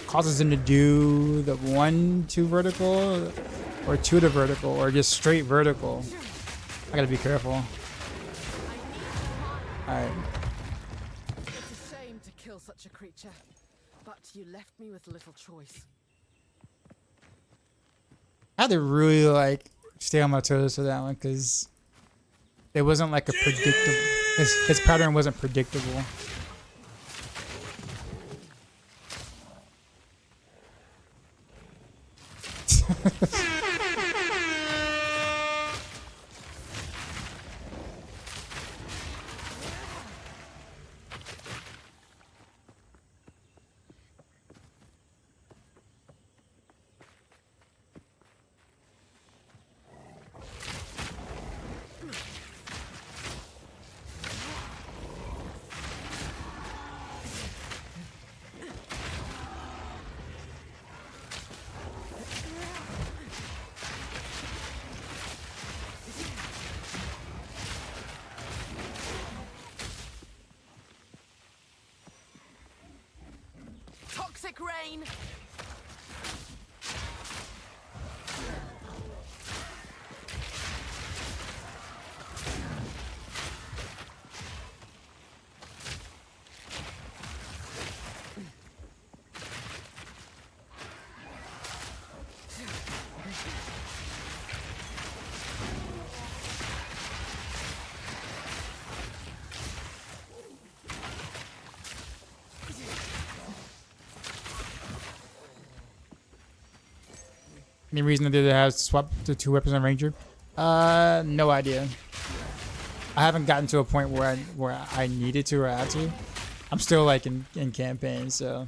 causes him to do the 1 2 vertical or 2 to vertical or just straight vertical. I gotta be careful. Alright. It's a shame to kill such a creature, but you left me with little choice. I had to really stay on my toes for that one because it wasn't like a predictable. His pattern wasn't predictable. Toxic rain. Any reason that they have to swap the 2 weapons on Ranger? No idea. I haven't gotten to a point where I needed to or had to. I'm still like in campaign, so.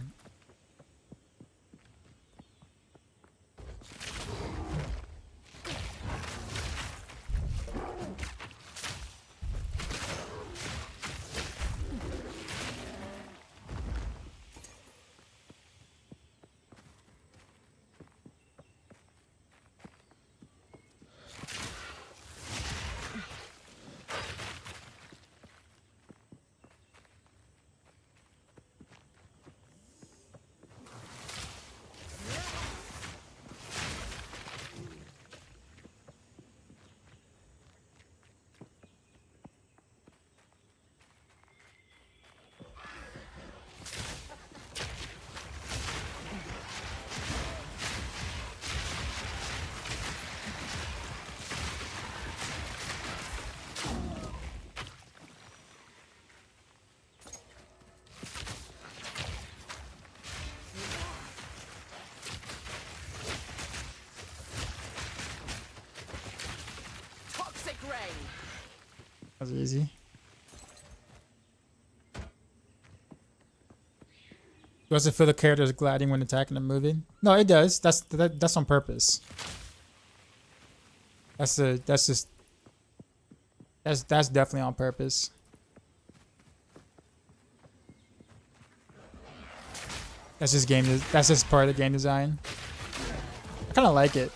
That was easy. Does it feel the characters gliding when attacking and moving? No, it does. That's on purpose. That's definitely on purpose. That's just part of the game design. I kind of like it.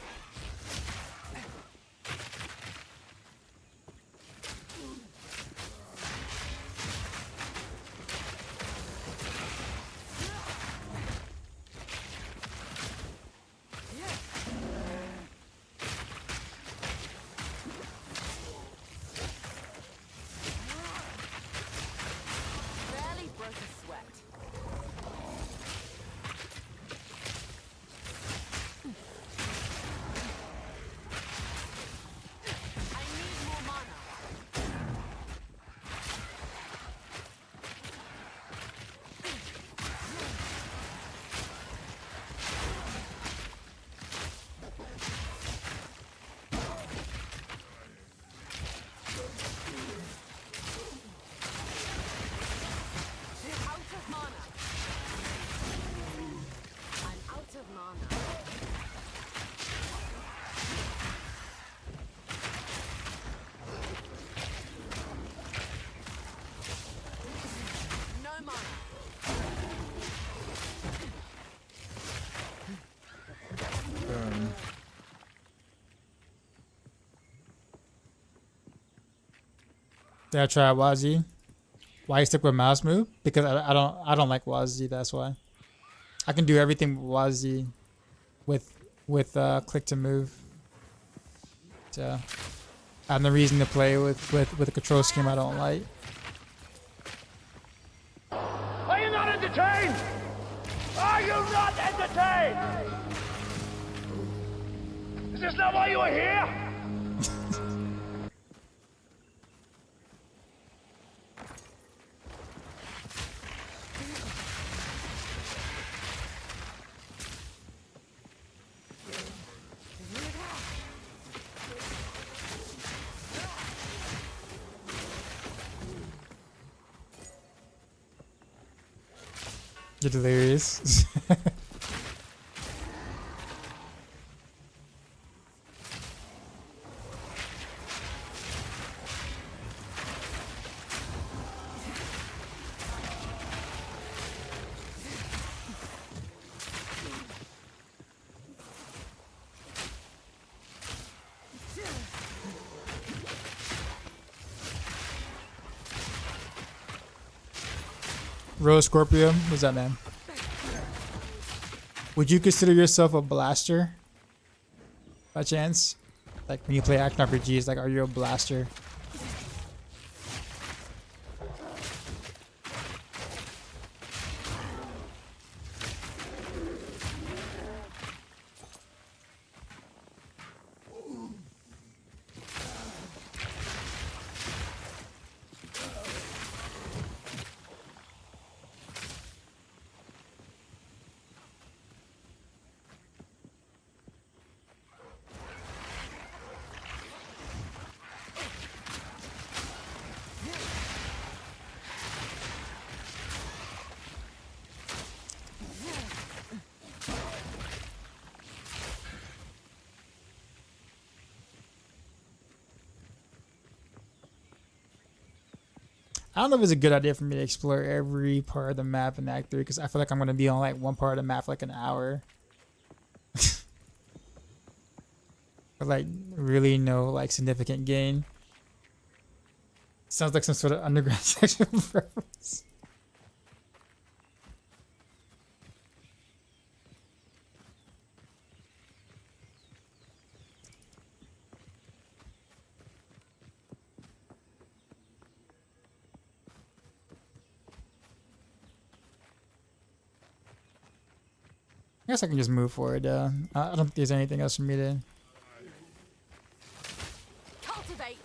Did I try Wazi? Why you stick with mouse move? Because I don't like Wazi. That's why. I can do everything with Wazi with click to move. So I have no reason to play with a control scheme I don't like. Are you not entertained? Are you not entertained? Is this not why you are here? You're delirious. Rose Scorpio, what's that, man? Would you consider yourself a blaster? By chance? Like when you play action RPGs, like are you a blaster? I don't know if it's a good idea for me to explore every part of the map in Act 3 because I feel like I'm going to be on like one part of the map for like an hour. But like really no like significant gain. Sounds like some sort of underground sexual preference. I guess I can just move forward. I don't think there's anything else for me to. Cultivate.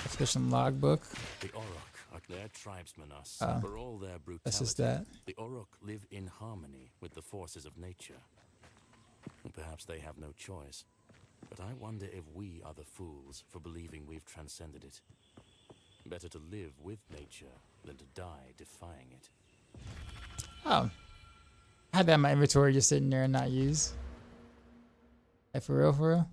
Suspicion logbook. The Orok are their tribesmen Oh. for all their brutality. That's just that. The Orok live in harmony with the forces of nature. And perhaps they have no choice. But I wonder if we are the fools for believing we've transcended it. Better to live with nature than to die defying it. Oh. I had that in my inventory just sitting there and not used. Like for real, for real?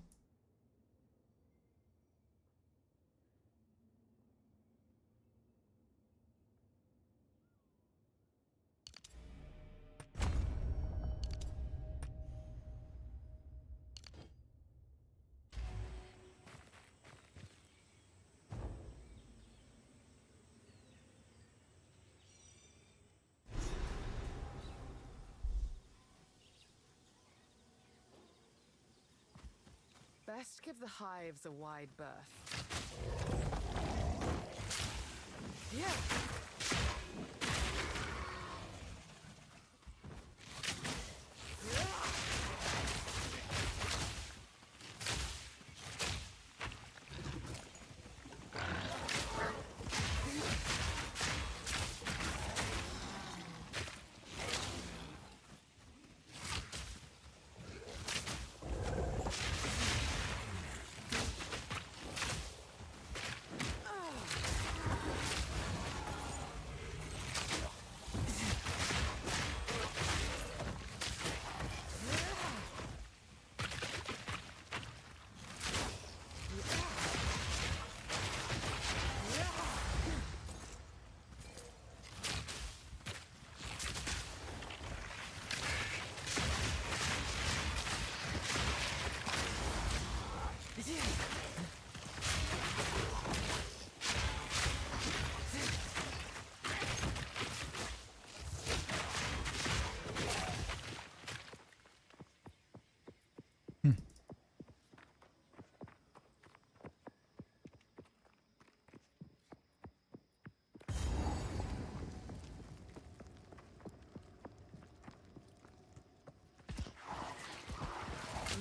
Best give the hives a wide berth. Yeah.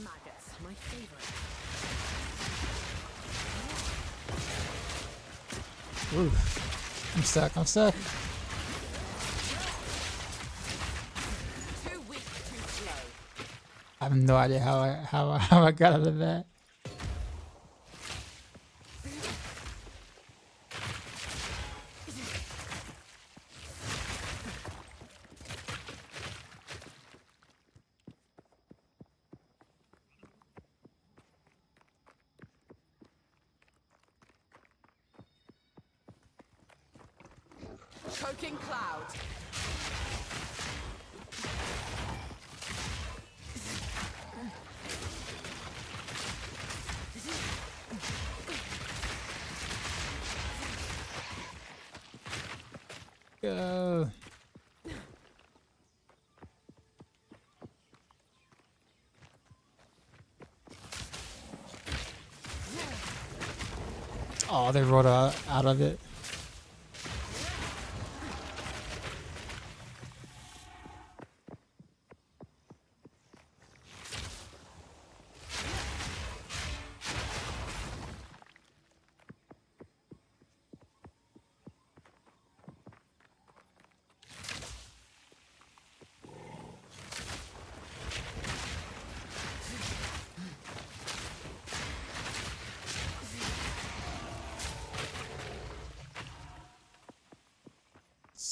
Maggots, my favorite. Oof. I'm stuck. I'm stuck. Too weak, too slow. I have no idea how I got out of that. Choking cloud. Go. Oh, they rolled out of it.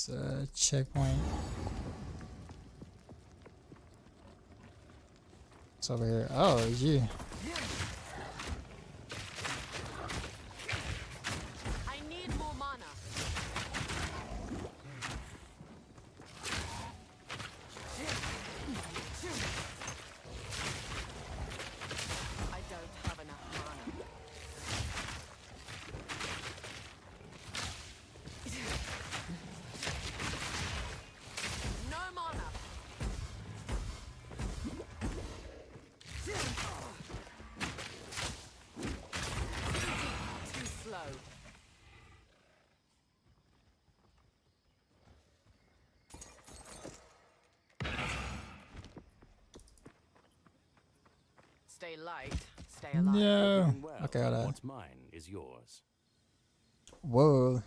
this checkpoint. It's over here. Oh, it's you. I need more mana. I don't have enough mana. No mana. Too slow. Stay light, stay alive. No. Doing well. Okay, hold on. What's mine is yours. Whoa.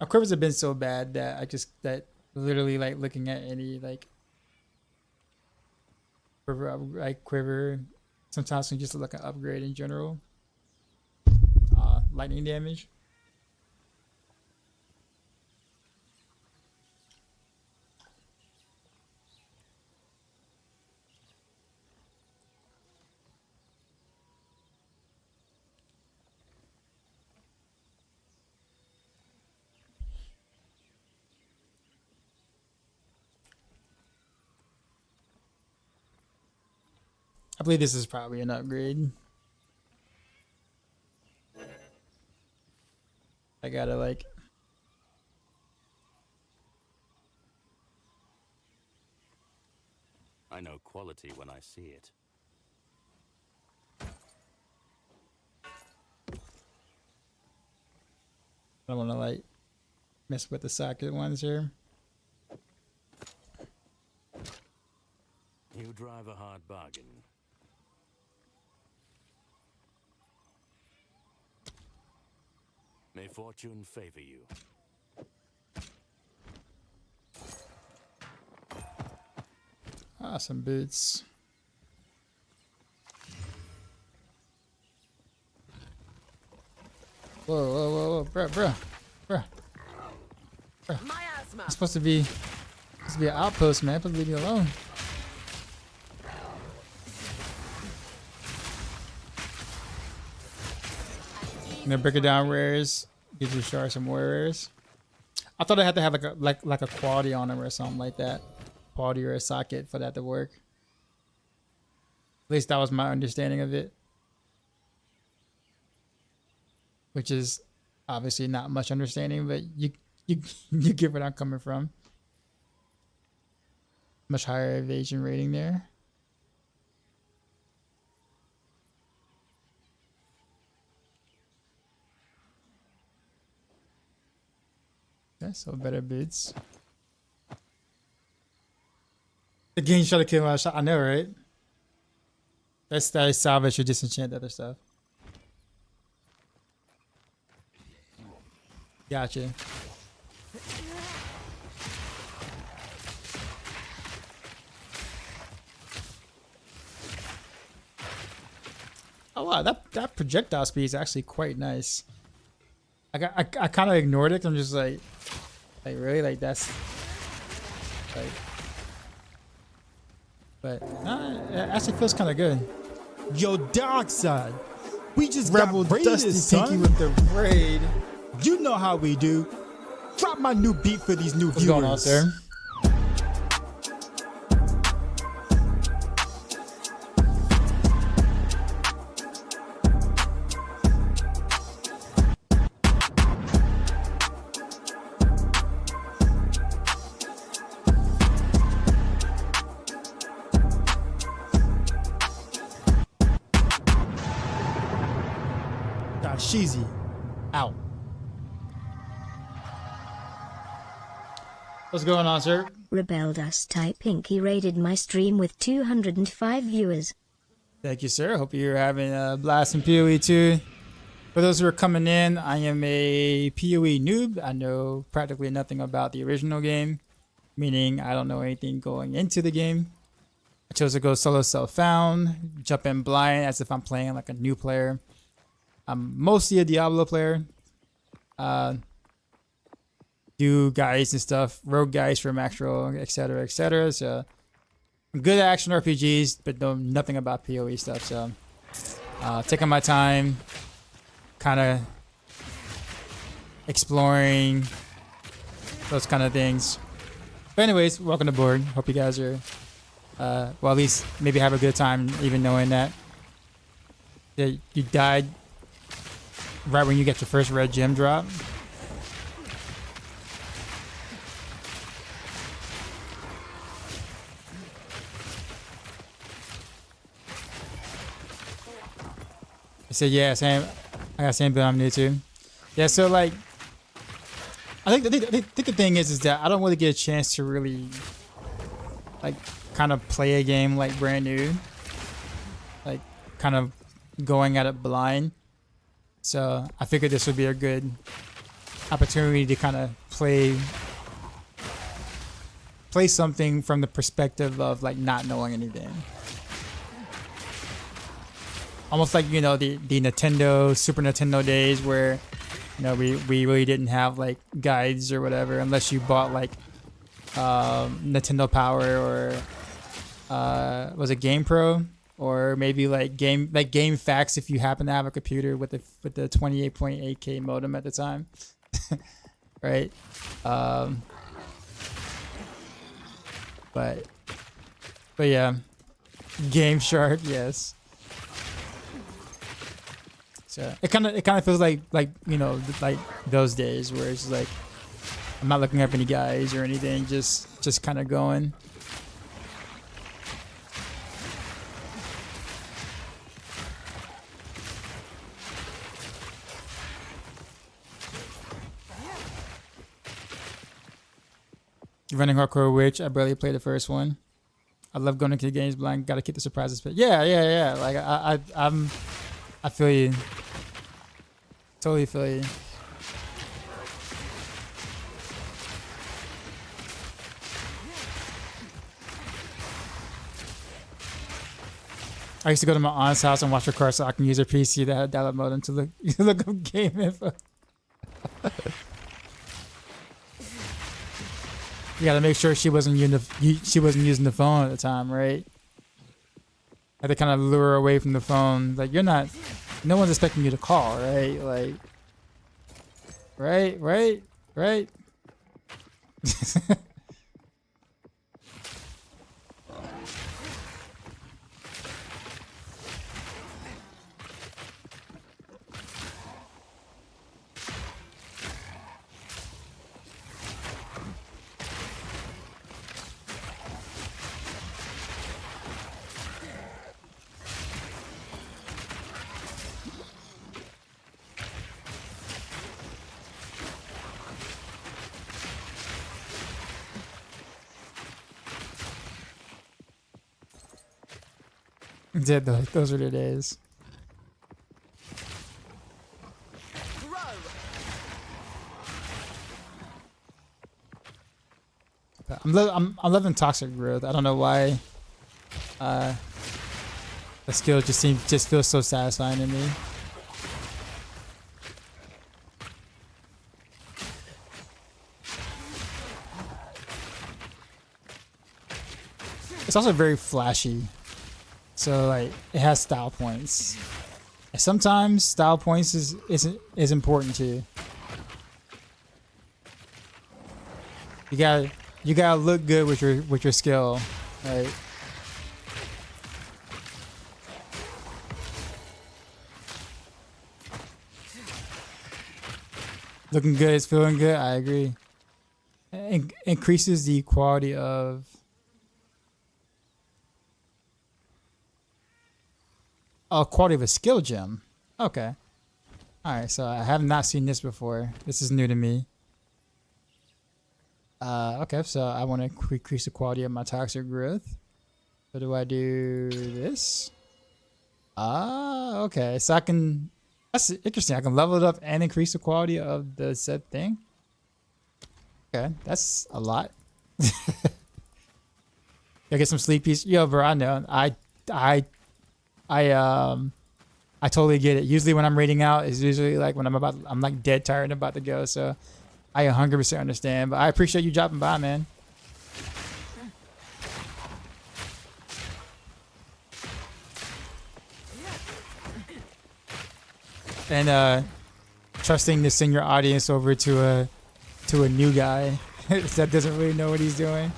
Our quivers have been so bad that that literally like looking at any like quiver sometimes can just look like an upgrade in general. Lightning damage. I believe this is probably an upgrade. I gotta like I know quality when I see it. I don't wanna like mess with the socket ones here. You drive a hard bargain. May fortune favor you. Ah, some boots. Whoa, whoa, whoa, whoa, bruh. Miasma. It's supposed to be an outpost, man. Supposed to leave me alone. I'm gonna break it down rares. Gives you shards some more rares. I thought I had to have like a quality on them or something like that. Quality or a socket for that to work. At least that was my understanding of it. Which is obviously not much understanding, but you get where I'm coming from. Much higher evasion rating there. Okay, so better boots. The game trying to kill my shot. I know, right? That's that salvage or disenchant other stuff. Gotcha. Oh wow, that projectile speed is actually quite nice. I kind of ignored it. I'm just like really, like that's like, but it actually feels kind of good. Yo, Dark Side, we just Rebel got raided, Dusty son. Pinky with the raid. You know how we do. Drop my new beat for these new What's viewers. going on, sir? Sheezy, out. What's going on, sir? Rebel Dust type Pinky raided my stream with 205 viewers. Thank you, sir. Hope you're having a blast in PoE too. For those who are coming in, I am a PoE noob. I know practically nothing about the original game, meaning I don't know anything going into the game. I chose to go solo self-found, jump in blind as if I'm playing like a new player. I'm mostly a Diablo player. Do guides and stuff, rogue guides for Maxroll, etc., etc. So I'm good at action RPGs, but know nothing about PoE stuff. So taking my time, kind of exploring those kind of things. But anyways, welcome aboard. Hope you guys are, well, at least maybe have a good time, even knowing that you died right when you get your first red gem drop. I said, yeah, same. I got same build I'm new to. Yeah, so like, I think the thing is that I don't really get a chance to really, like, kind of play a game like brand new, like kind of going at it blind. So I figured this would be a good opportunity to kind of play something from the perspective of like not knowing anything. Almost like, you know, the Nintendo, Super Nintendo days where, you know, we really didn't have like guides or whatever unless you bought like Nintendo Power or was it Game Pro, or maybe like Game Facts if you happen to have a computer with the 28.8K modem at the time. Right? But yeah, Game Shark, yes. So it kind of feels like you know, like those days where it's like I'm not looking up any guys or anything, just kind of going. Running Hardcore Witch, I barely played the first one. I love going into the games blind. Got to keep the surprises. But yeah. Like I feel you. Totally feel you. I used to go to my aunt's house and watch her car so I can use her PC that had dial-up modem to look up game info. You gotta make sure she wasn't using the phone at the time, right? I had to kind of lure her away from the phone. Like, you're not. No one's expecting you to call, right? Like, right. Did those are the days. I'm loving toxic growth. I don't know why. The skill just feels so satisfying to me. It's also very flashy. So like it has style points. And sometimes style points is important too. You gotta look good with your skill, right? Looking good is feeling good. I agree. Increases the quality of. Oh, quality of a skill gem. Okay. Alright, so I have not seen this before. This is new to me. Okay, so I want to increase the quality of my toxic growth. So do I do this? Okay. So I can... That's interesting. I can level it up and increase the quality of the said thing. Okay, that's a lot. I get some sleep piece. Yo, bro, I know. I totally get it. Usually when I'm raiding out, it's usually like when I'm like dead tired and about to go. So I 100% understand. But I appreciate you dropping by, man. And trusting to send your audience over to a new guy that doesn't really know what he's doing.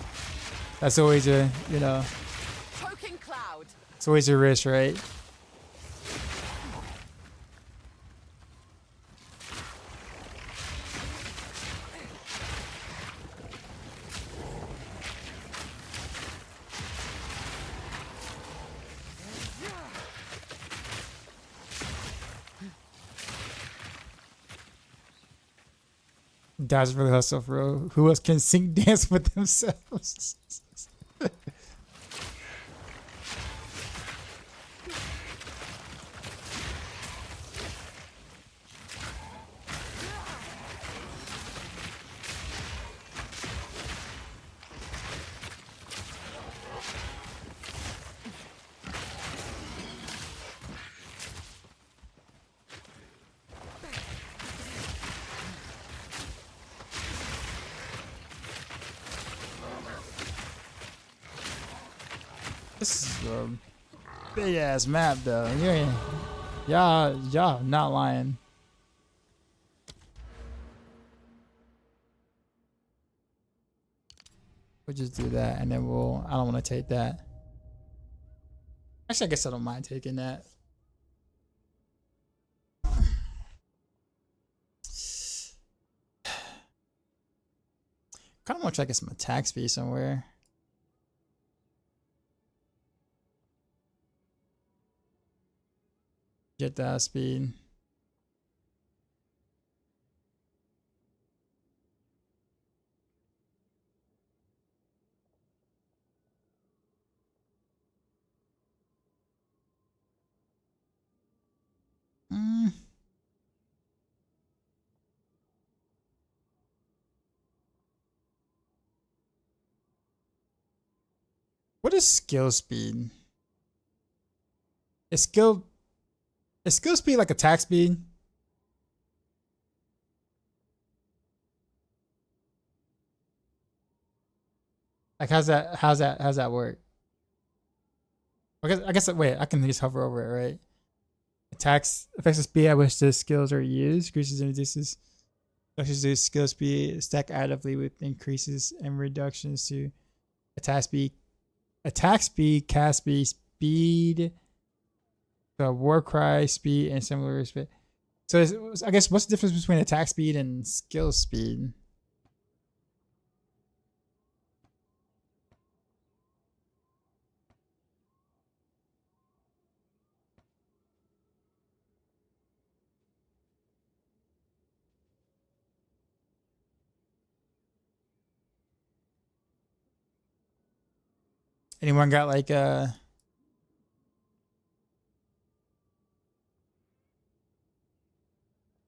That's always a, you know, Choking cloud. it's always a risk, right? Guys really hustle, bro. Who else can sing dance with themselves? This is a big ass map, though. Y'all not lying. We'll just do that, and then I don't want to take that. Actually, I guess I don't mind taking that. Kind of want to try to get some attack speed somewhere. Get that speed. What is skill speed? Is skill speed like attack speed? Like how's that work? I guess wait, I can just hover over it, right? Attacks affects the speed at which the skills are used, increases and reduces. Reduces the skill speed stack additively with increases and reductions to attack speed, cast speed, the war cry speed, and similar speed. So I guess what's the difference between attack speed and skill speed? Anyone got like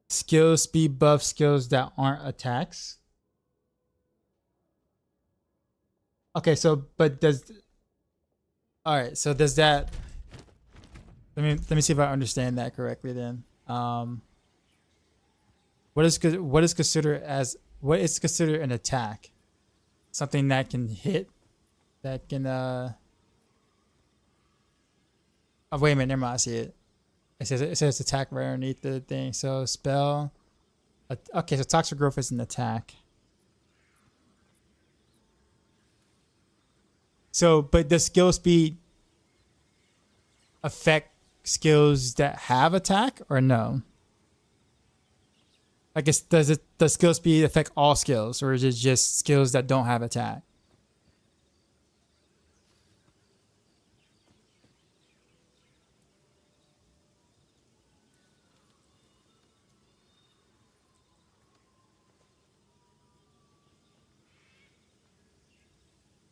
skill speed buff skills that aren't attacks? Okay, so but does so does that, let me see if I understand that correctly then. What is considered an attack? Something that can hit, that can oh wait a minute, never mind, I see it. It says attack right underneath the thing. So spell. Okay, so toxic growth is an attack. So, but does skill speed affect skills that have attack or no? I guess does skill speed affect all skills, or is it just skills that don't have attack?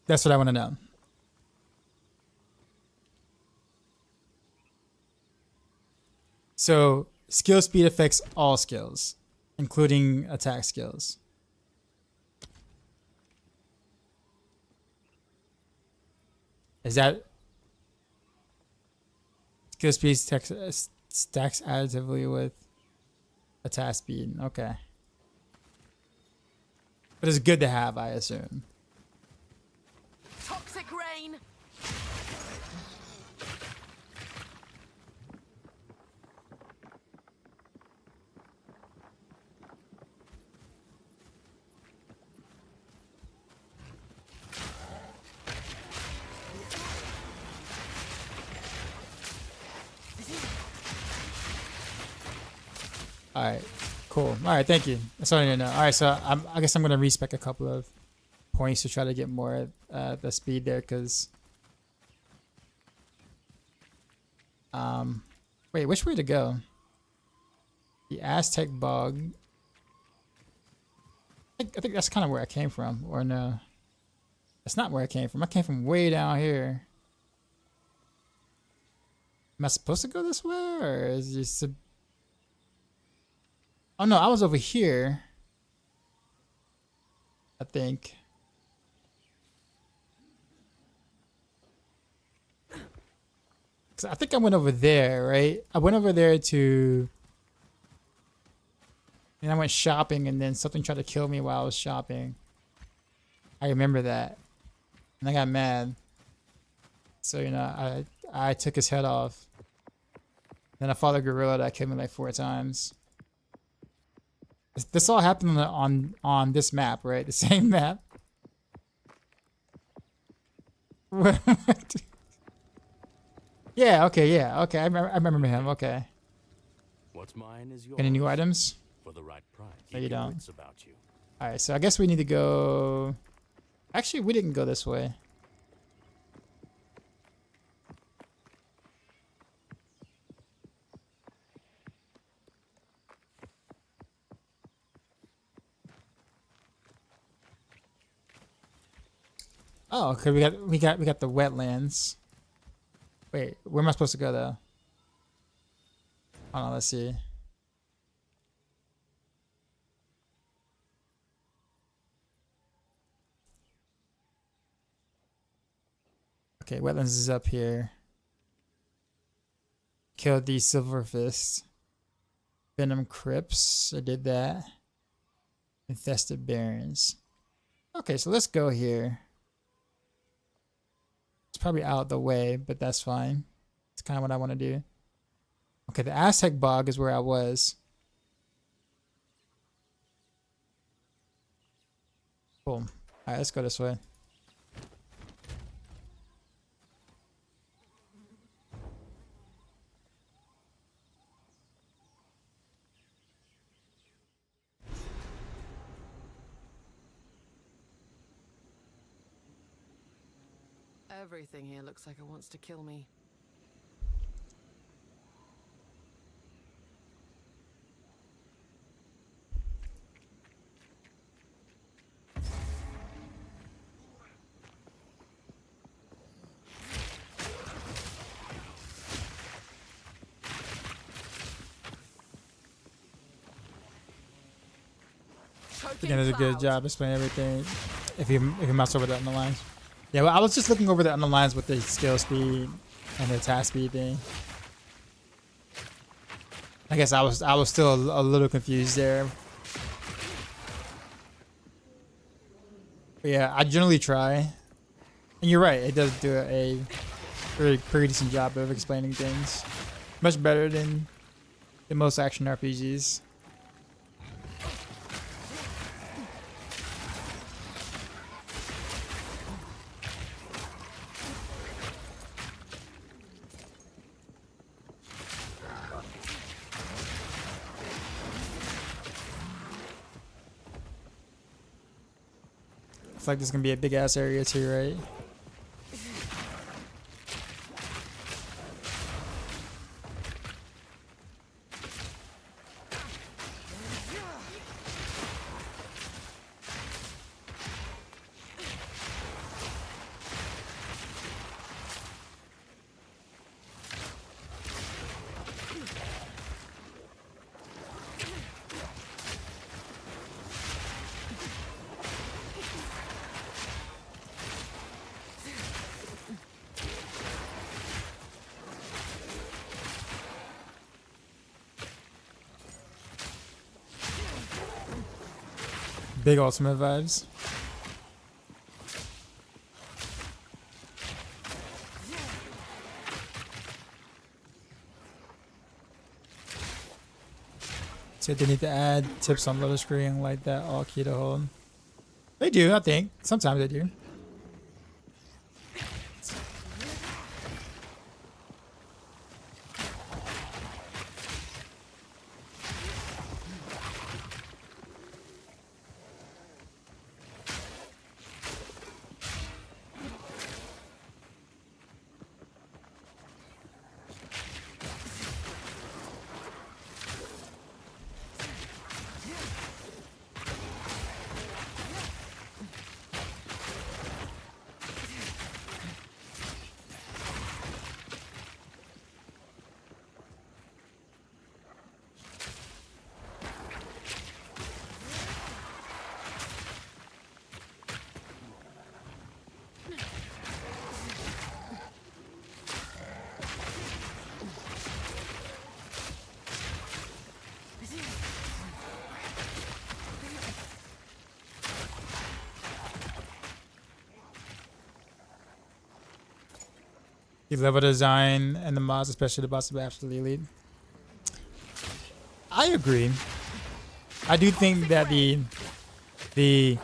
That's what I want to know. So skill speed affects all skills, including attack skills. Is that skill speed stacks additively with attack speed? Okay. But it's good to have, I assume. Toxic rain. All right, cool. All right, thank you. That's all I need to know. All right, so I guess I'm gonna respec a couple of points to try to get more the speed there, cause wait, which way to go? The Aztec Bog. I think that's kind of where I came from, or no? That's not where I came from. I came from way down here. Am I supposed to go this way, or is this? Oh no, I was over here. I think. Cause I think I went over there, right? I went over there to. And I went shopping, and then something tried to kill me while I was shopping. I remember that. And I got mad. So, you know, I took his head off. Then I fought a gorilla that killed me like 4 times. This all happened on this map, right? The same map. Yeah, okay. I remember him. Okay. What's mine is yours. Any new items? For the right price. No, you don't. About you. All right, so I guess we need to go. Actually, we didn't go this way. Oh, okay. We got the wetlands. Wait, where am I supposed to go though? Hold on, let's see. Okay, wetlands is up here. Killed these silver fists. Venom crypts. I did that. Infested barrens. Okay, so let's go here. It's probably out of the way, but that's fine. It's kind of what I want to do. Okay, the Aztec Bog is where I was. Cool. Alright, let's go this way. Everything here looks like it wants to kill me. Again, does a good job explaining everything. If you mouse over the underlines. Yeah, well, I was just looking over the underlines with the skill speed and the attack speed thing. I guess I was still a little confused there. But yeah, I generally try. And you're right, it does do a pretty decent job of explaining things. Much better than most action RPGs. Looks like there's gonna be a big ass area too, right? Big ultimate vibes. So they need to add tips on loader screen like that, all key to hold. They do, I think. Sometimes they do. The level design and the mods, especially the boss, are absolutely elite. I agree. I do think that they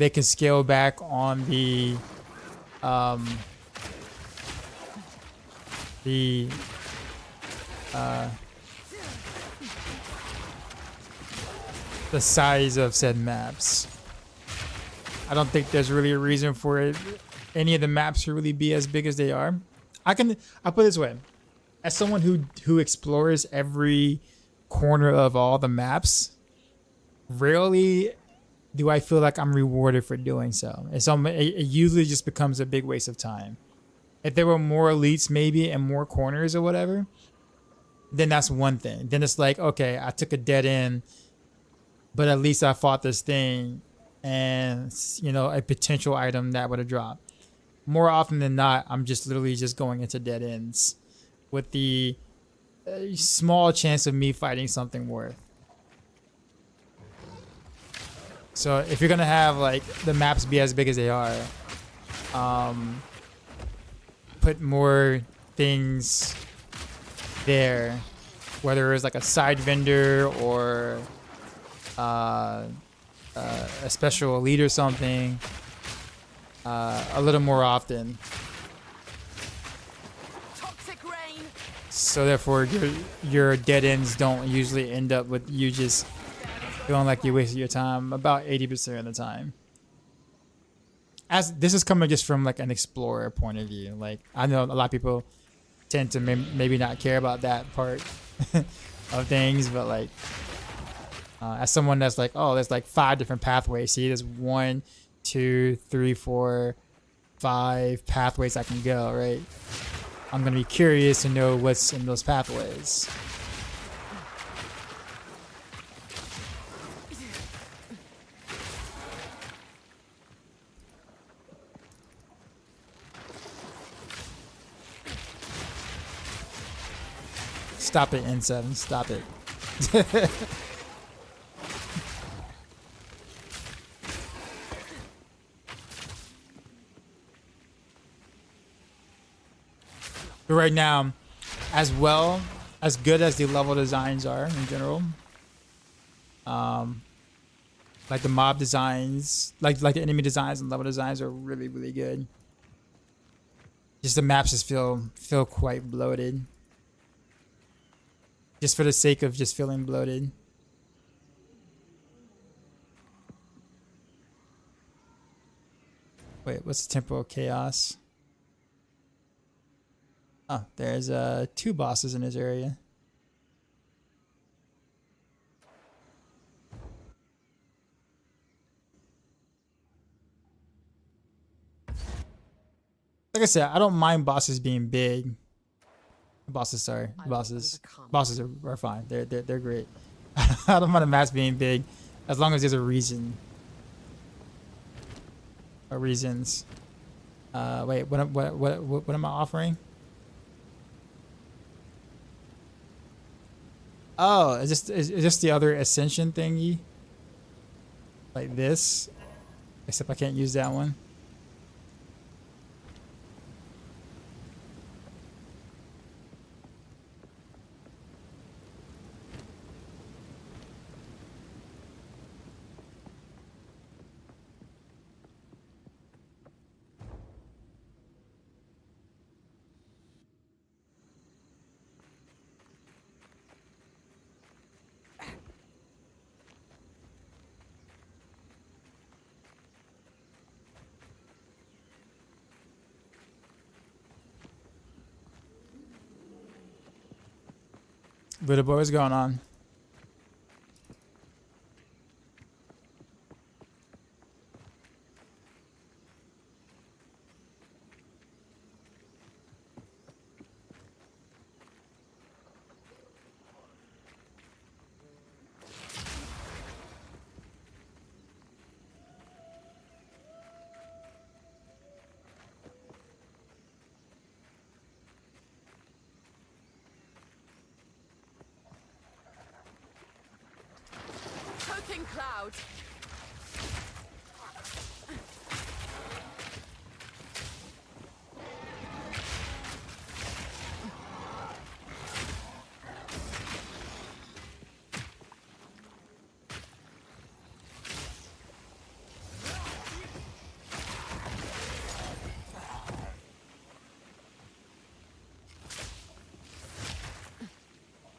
can scale back on the size of said maps. I don't think there's really a reason for it, any of the maps to really be as big as they are. I'll put it this way. As someone who explores every corner of all the maps, rarely do I feel like I'm rewarded for doing so. It usually just becomes a big waste of time. If there were more elites maybe and more corners or whatever, then that's one thing. Then it's like, okay, I took a dead end, but at least I fought this thing and, you know, a potential item that would have dropped. More often than not, I'm just literally just going into dead ends with the small chance of me fighting something worth. So if you're gonna have like the maps be as big as they are, put more things there, whether it's like a side vendor or a special elite or something, a little more often. So therefore your dead ends don't usually end up with you just feeling like you wasted your time about 80% of the time. As this is coming just from like an explorer point of view. Like I know a lot of people tend to maybe not care about that part of things, but like as someone that's like, oh, there's like 5 different pathways. See, there's 1, 2, 3, 4, 5 pathways I can go, right? I'm gonna be curious to know what's in those pathways. Stop it, N7. Stop it. But right now, as good as the level designs are in general, like the mob designs, like the enemy designs and level designs are really, really good. Just the maps just feel quite bloated. Just for the sake of just feeling bloated. Wait, what's the tempo of chaos? Oh, there's 2 bosses in this area. Like I said, I don't mind bosses being big. Bosses are fine. They're great. I don't mind the maps being big, as long as there's a reason. Or reasons. Wait, what am I offering? Oh, is this the other ascension thingy? like this, except I can't use that one. Little boy, what's going on? Coating cloud.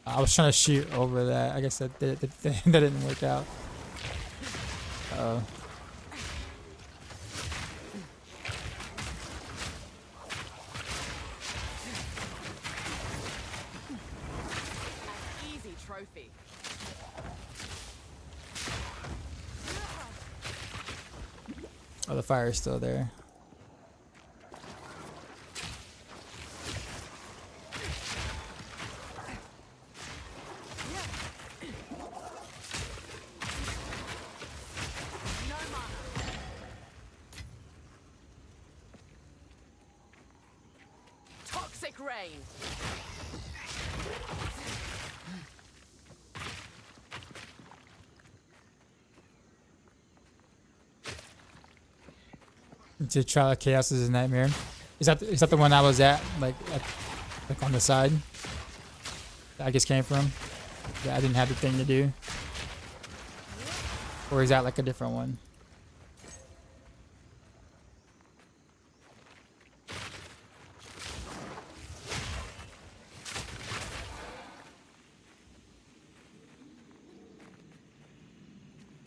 I was trying to shoot over that. I guess that didn't work out. Uh-oh. An easy trophy. Oh, the fire is still there. Toxic rain. To Trial of Chaos is a nightmare. Is that the one I was at, like on the side? That I just came from. Yeah, I didn't have the thing to do. Or is that like a different one?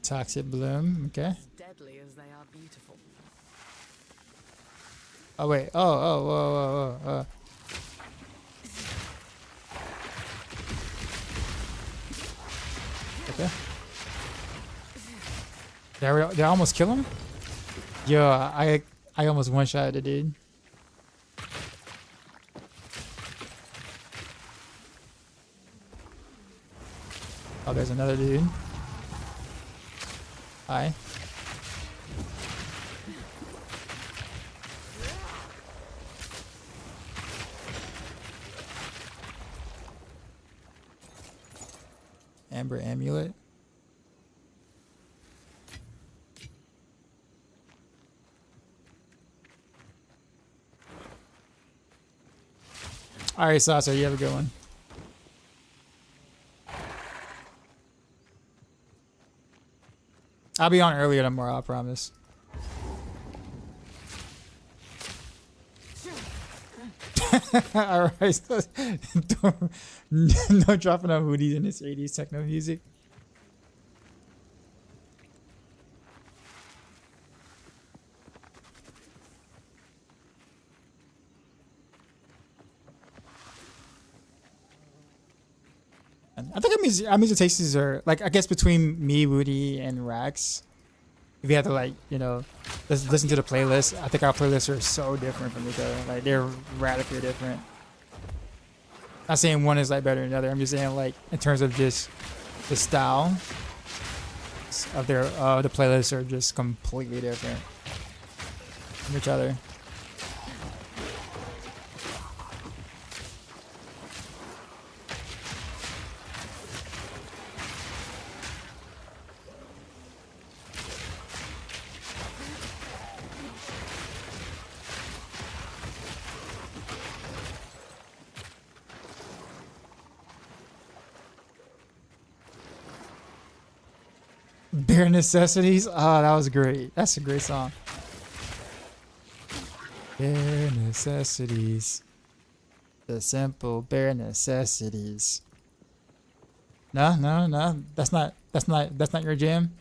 Toxic Bloom, okay. As deadly as they are beautiful. Oh wait, whoa. Okay. Did I almost kill him? Yo, I almost one-shotted the dude. Oh, there's another dude. Hi. Amber Amulet. Alright, Saucer, you have a good one. I'll be on earlier tomorrow, I promise. Alright, so no dropping on hoodies in this 80s techno music. I think Amiza Tastes are like, I guess between me, Woody, and Rax, if you had to like, you know, listen to the playlist, I think our playlists are so different from each other. Like they're radically different. Not saying one is like better than the other. I'm just saying like in terms of just the style of their the playlists are just completely different from each other. Bare necessities. Oh, that was great. That's a great song. Bare necessities. The simple bare necessities. No, no, no. That's not your jam.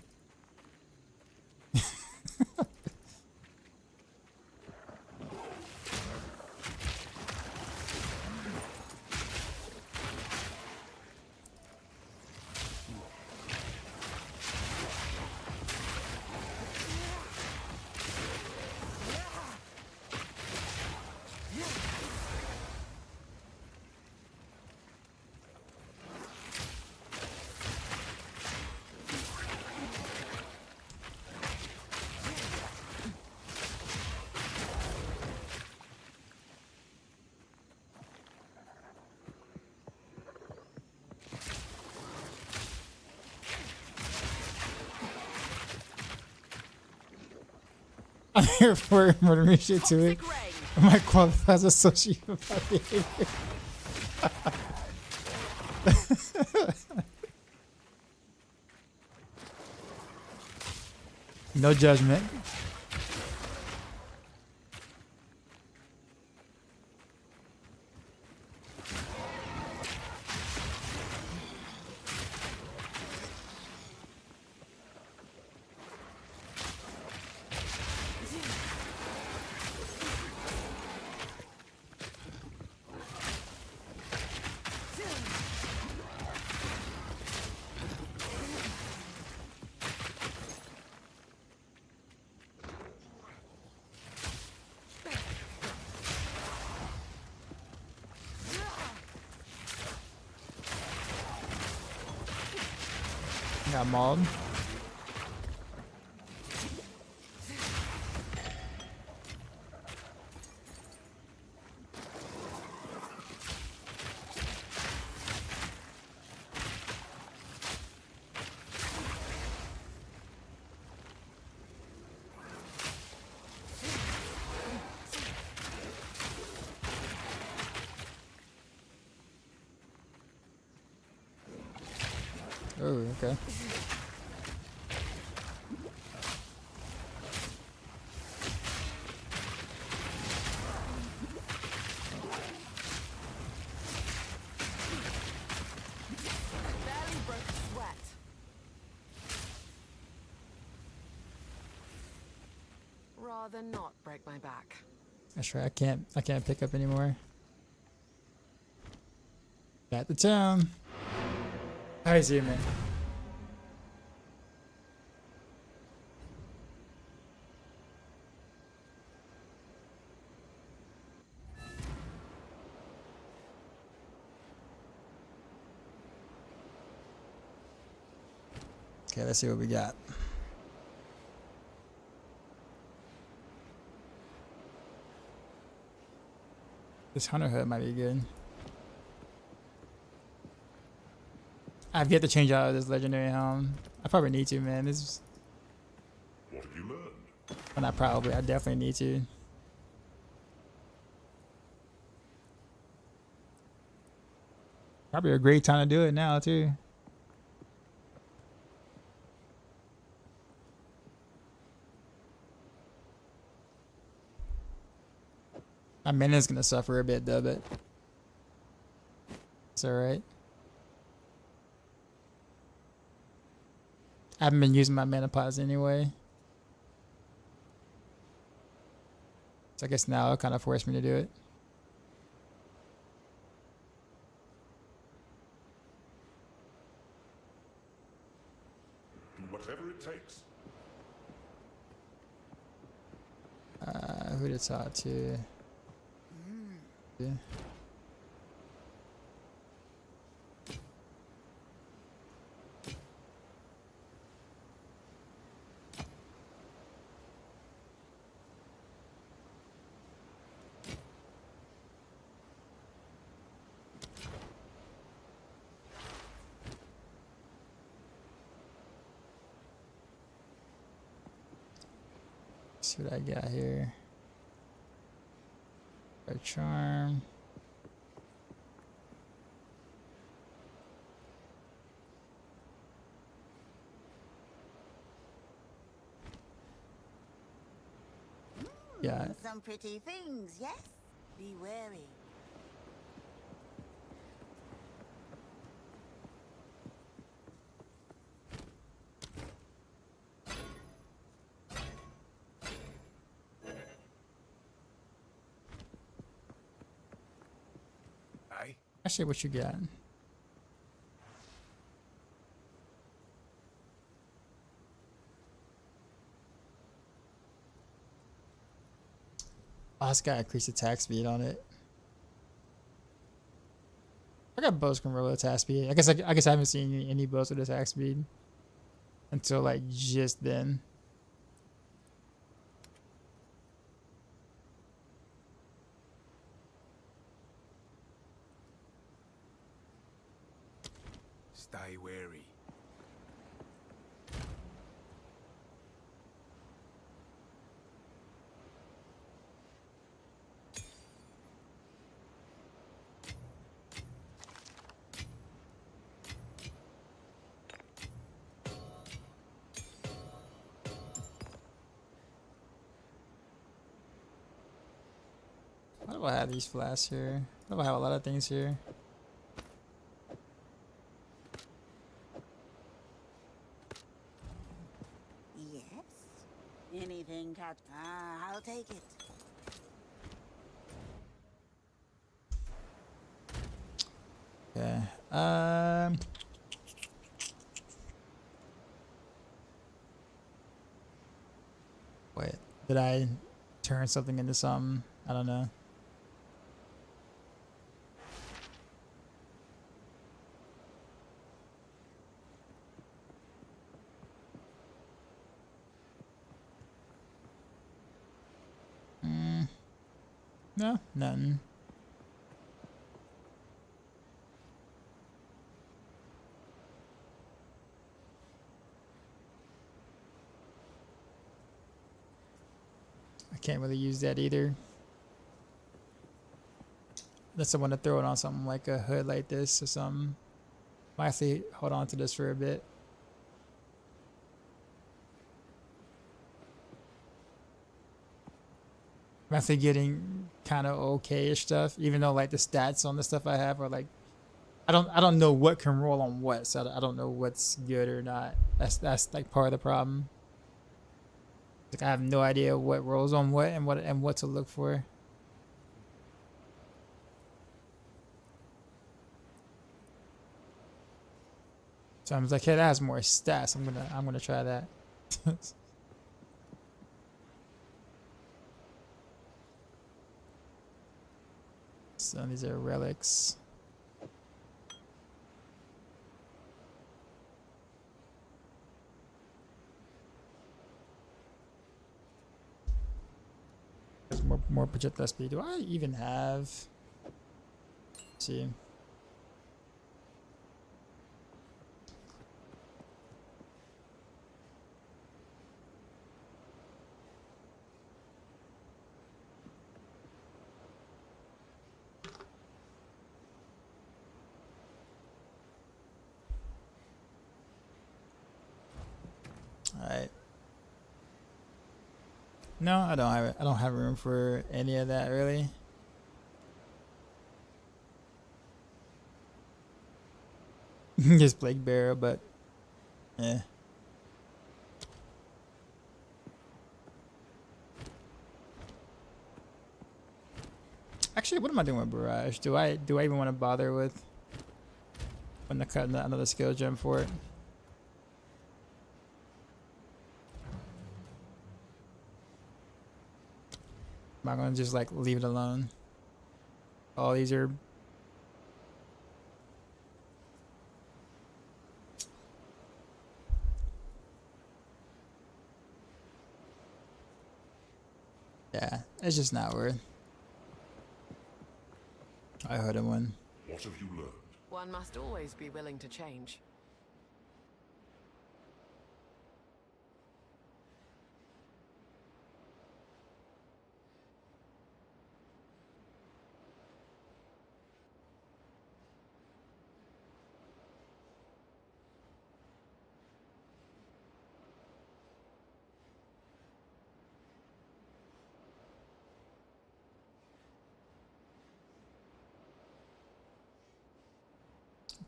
I'm here for murdering shit to it. I might qualify as a sociopath behavior. No judgment. Got mauled. Oh, okay. Rather not break my back. That's right. I can't pick up anymore. Got the town. How is it, man? Okay, let's see what we got. This hunter hood might be good. I've yet to change out of this legendary helm. I probably need to, man. This is... What have you learned? Well, not probably. I definitely need to. Probably a great time to do it now, too. My mana's gonna suffer a bit, though, but it's alright. I haven't been using my mana pods anyway. So I guess now it'll kind of force me to do it. Do whatever it takes. Who to talk to? Yeah. See what I got here. A charm. got? Some pretty things, yes? Be wary. Actually, what you got? Oh, it's got increased attack speed on it. I got bows can roll attack speed. I guess I haven't seen any bows with attack speed until like just then. Stay wary. Why do I have these flasks here? Why do I have a lot of things here? Yes? Anything cut? Ah, I'll take it. Okay. Wait. Did I turn something into something? I don't know. No, nothing. I can't really use that either. Unless I want to throw it on something like a hood like this or something. Might have to hold on to this for a bit. I'm actually getting kind of okay-ish stuff, even though like the stats on the stuff I have are like, I don't know what can roll on what, so I don't know what's good or not. That's like part of the problem. Like I have no idea what rolls on what and what to look for. So I was like, hey, that has more stats. I'm gonna try that. So these are relics. There's more projectile speed. Do I even have? Let's see. Alright. No, I don't have room for any of that really. Just Plague Bearer, but yeah. Actually, what am I doing with Barrage? Do I even want to bother with when I cut another skill gem for it? Am I gonna just like leave it alone? All these are yeah, it's just not worth. I heard him one. What have you learned? One must always be willing to change.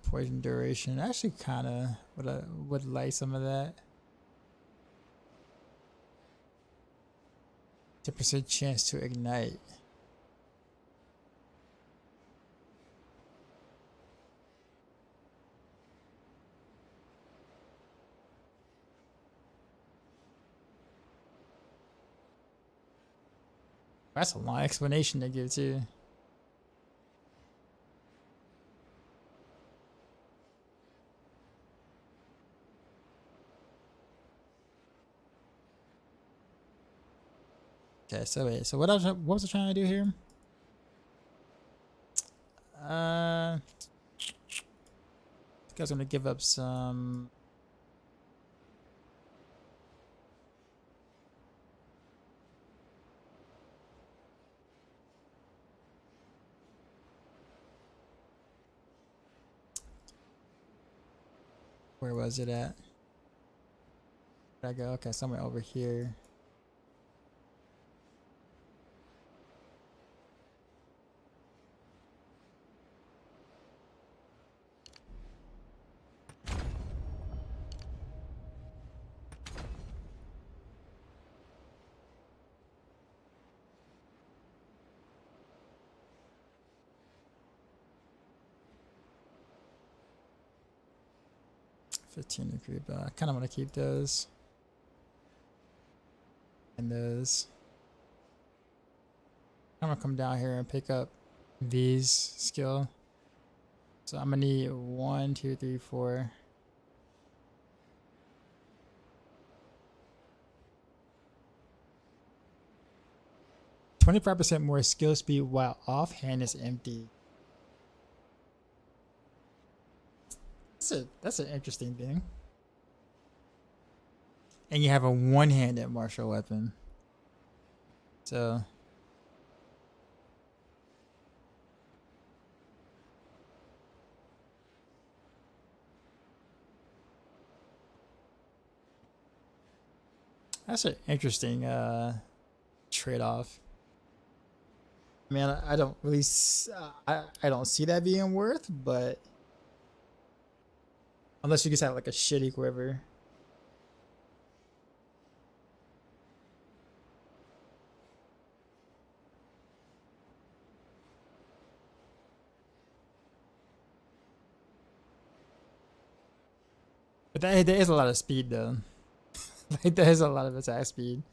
poison duration. I actually kind of would like some of that. 10% chance to ignite. That's a long explanation to give too. Okay, so wait, so what was I trying to do here? I think I was gonna give up some. Where was it at? Where'd I go? Okay, somewhere over here. Degree, but I kind of want to keep those and those. I'm gonna come down here and pick up these skill. So I'm gonna need 1, 2, 3, 4. %25% more skill speed while offhand is empty. That's an interesting thing. And you have a one-handed martial weapon. So that's an interesting trade-off. I mean, I don't really I don't see that being worth, but unless you just have like a shitty quiver. But there is a lot of speed though. Like there is a lot of attack speed.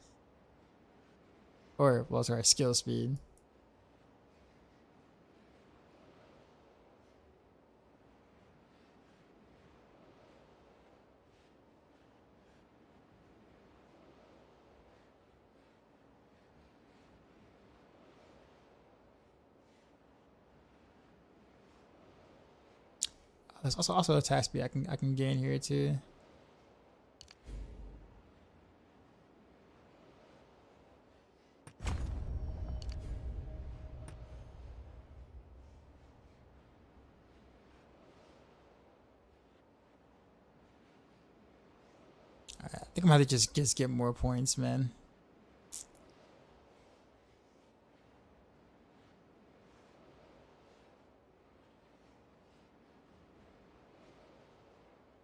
Or, well, sorry, skill speed. There's also attack speed I can gain here too. Alright, I think I'm gonna have to just get more points, man.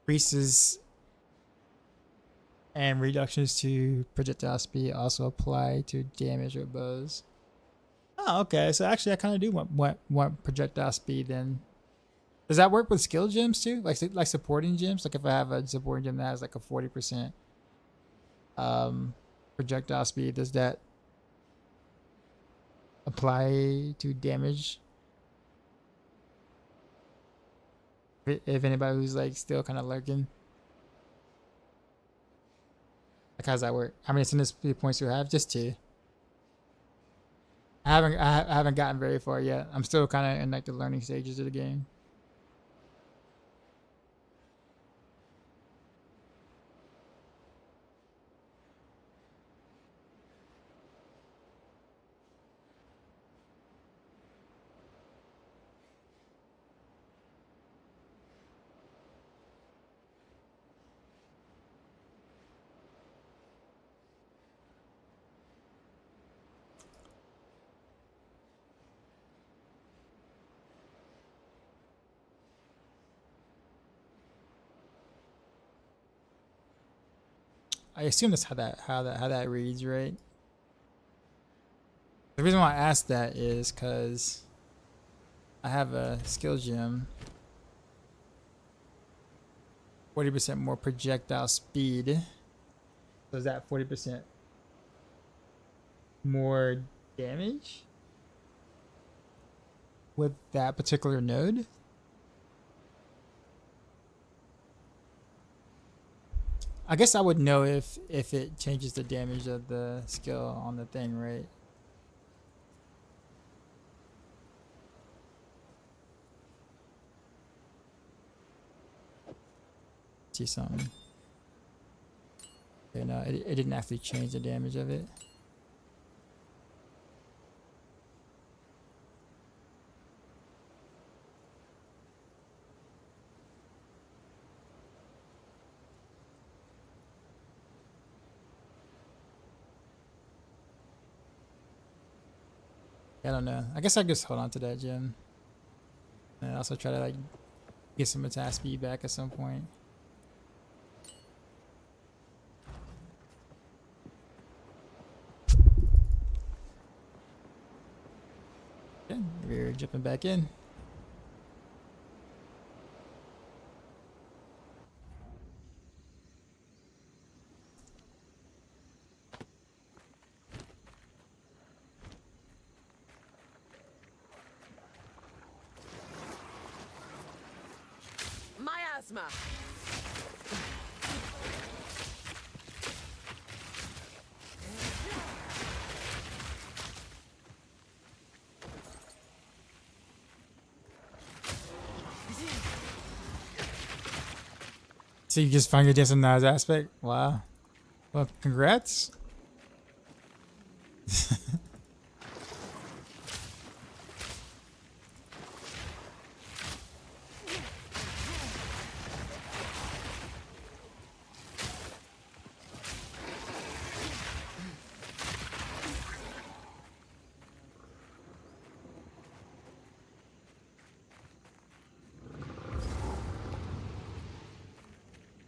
Increases and reductions to projectile speed also apply to damage or bows. Oh, okay. So actually, I kind of do want projectile speed. Then does that work with skill gems too? Like supporting gems. Like if I have a supporting gem that has like a 40% projectile speed, does that apply to damage? If anybody who's like still kind of lurking, like how's that work? How many synergy points do I have? Just 2. I haven't gotten very far yet. I'm still kind of in like the learning stages of the game. I assume that's how that reads, right? The reason why I asked that is because I have a skill gem. 40% more projectile speed. So is that 40% more damage with that particular node? I guess I would know if it changes the damage of the skill on the thing, right? See something. Okay, no, it didn't actually change the damage of it. I don't know. I guess I just hold on to that gem. And also try to like get some attack speed back at some point. Okay, we're jumping back in. Miasma. So you just find your dance in that aspect? Wow. Well, congrats.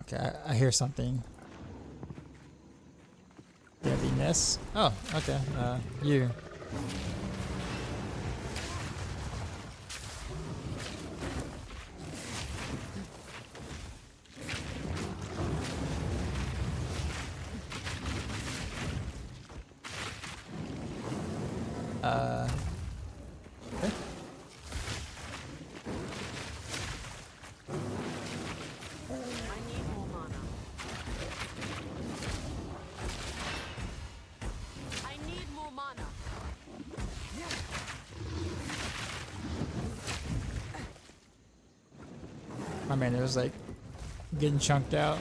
Okay, I hear something. Heaviness. Oh, okay. You. Okay. My man, it was like getting chunked out.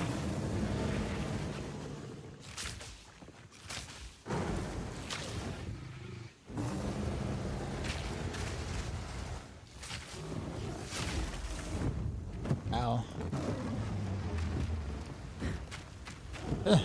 Ow. Ugh.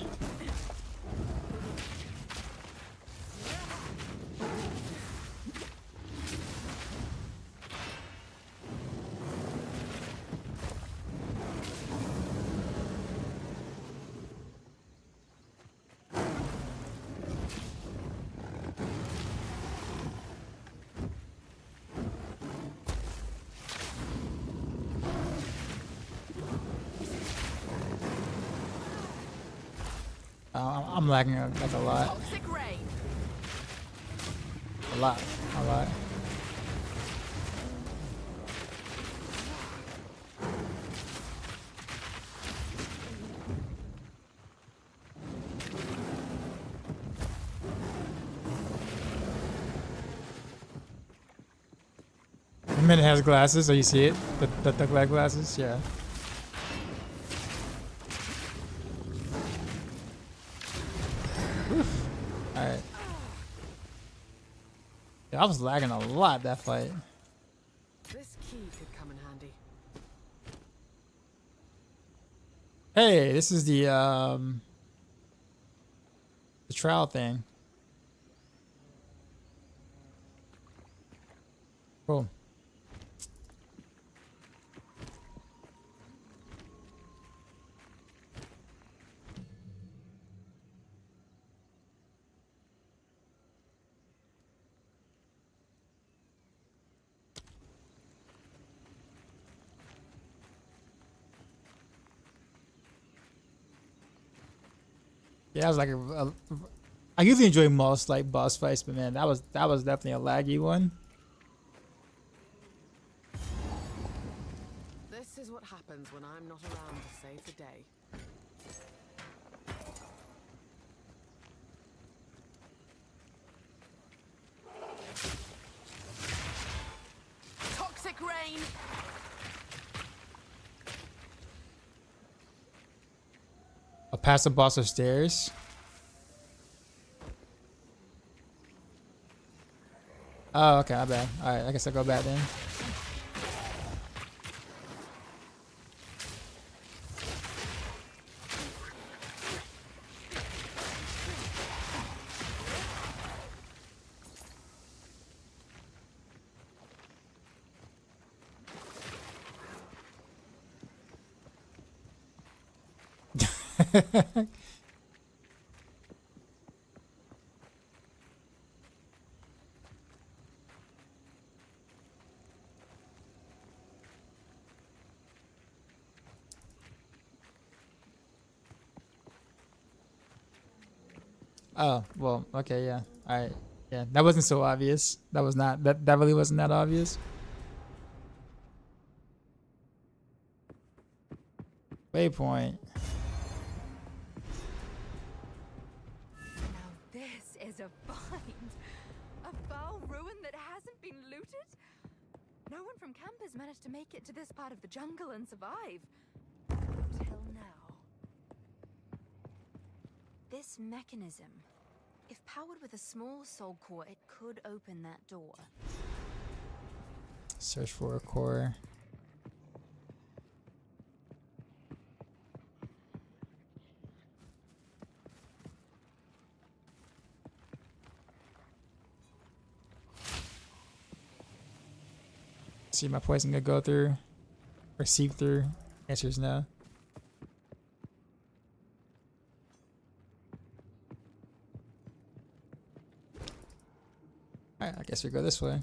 I'm lagging like a lot. A lot. The minute has glasses, so you see it? The glare glasses? Yeah. Alright. Yeah, I was lagging a lot that fight. This key could come in handy. Hey, this is the trial thing. Cool. Yeah, that was like I usually enjoy most like boss fights, but man, that was definitely a laggy one. This is what happens when I'm not around to save the day. Toxic rain! I'll pass the boss upstairs. Oh, okay, my bad. Alright, I guess I'll go back then. Oh, well, okay, yeah. Alright. Yeah, that wasn't so obvious. That was not that really wasn't that obvious. Waypoint. Now this is a find. A foul ruin that hasn't been looted? No one from camp has managed to make it to this part of the jungle and survive. Till now. This mechanism, if powered with a small soul core, it could open that door. Search for a core. See my poison gonna go through or seep through? Answer is no. Alright, I guess we go this way.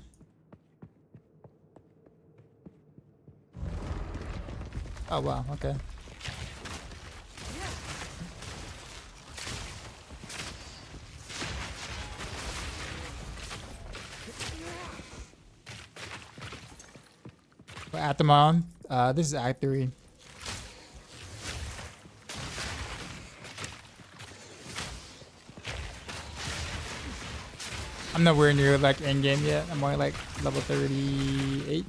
Oh wow, okay. We're at the mom. This is Act 3. I'm nowhere near like end game yet. I'm only like level 38.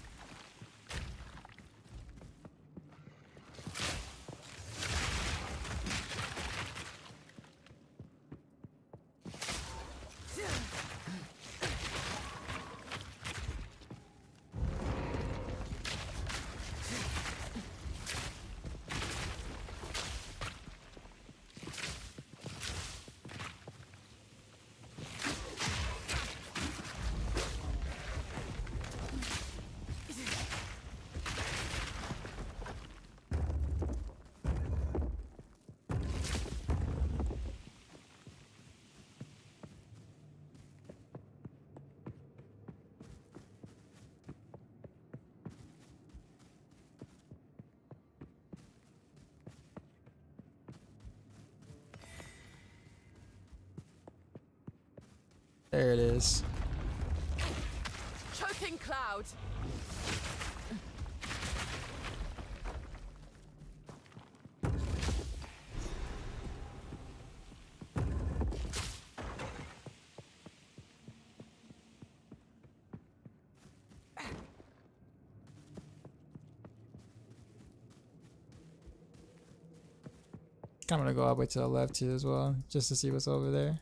There it is. Choking cloud. I'm gonna go all the way to the left too as well, just to see what's over there.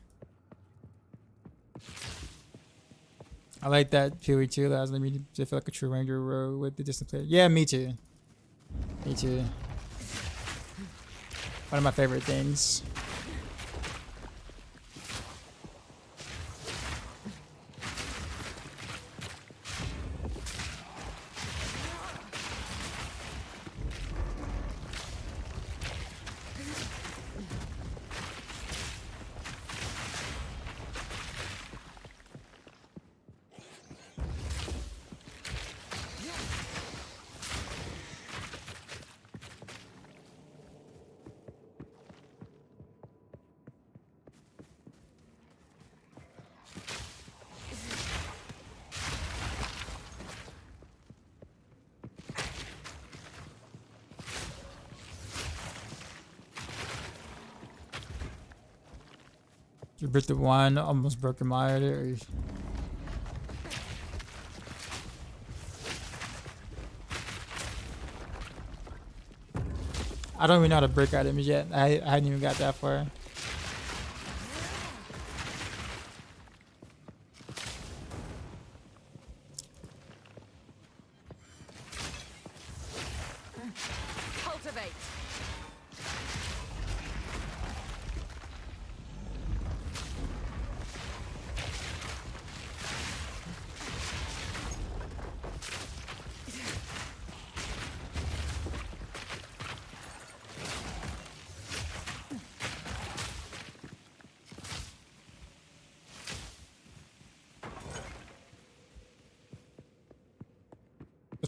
I like that PoE too. That allows me to feel like a true ranger row with the distant player. Yeah, me too. Me too. One of my favorite things. You broke the one, almost broken my other. I don't even know how to break items yet. I hadn't even got that far. Cultivate.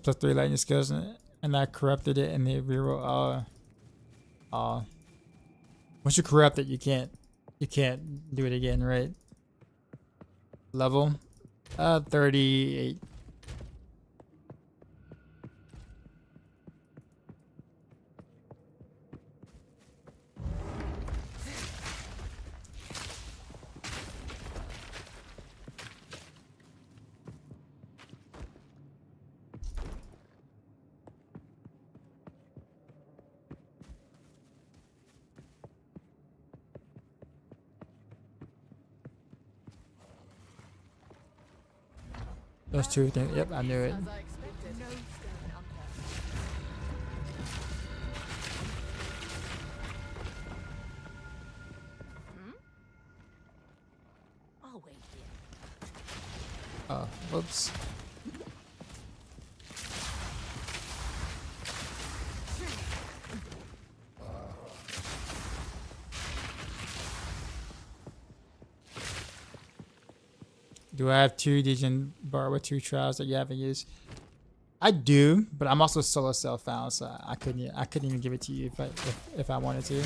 Plus 3 lightning skills, and I corrupted it, and they reroll. Once you corrupt it, you can't do it again, right? Level, 38. Those two things. Yep, I knew it. I'll wait here. Oh, whoops. Do I have 2 Degen bar with 2 trials that you haven't used? I do, but I'm also solo self found, so I couldn't even give it to you if I wanted to.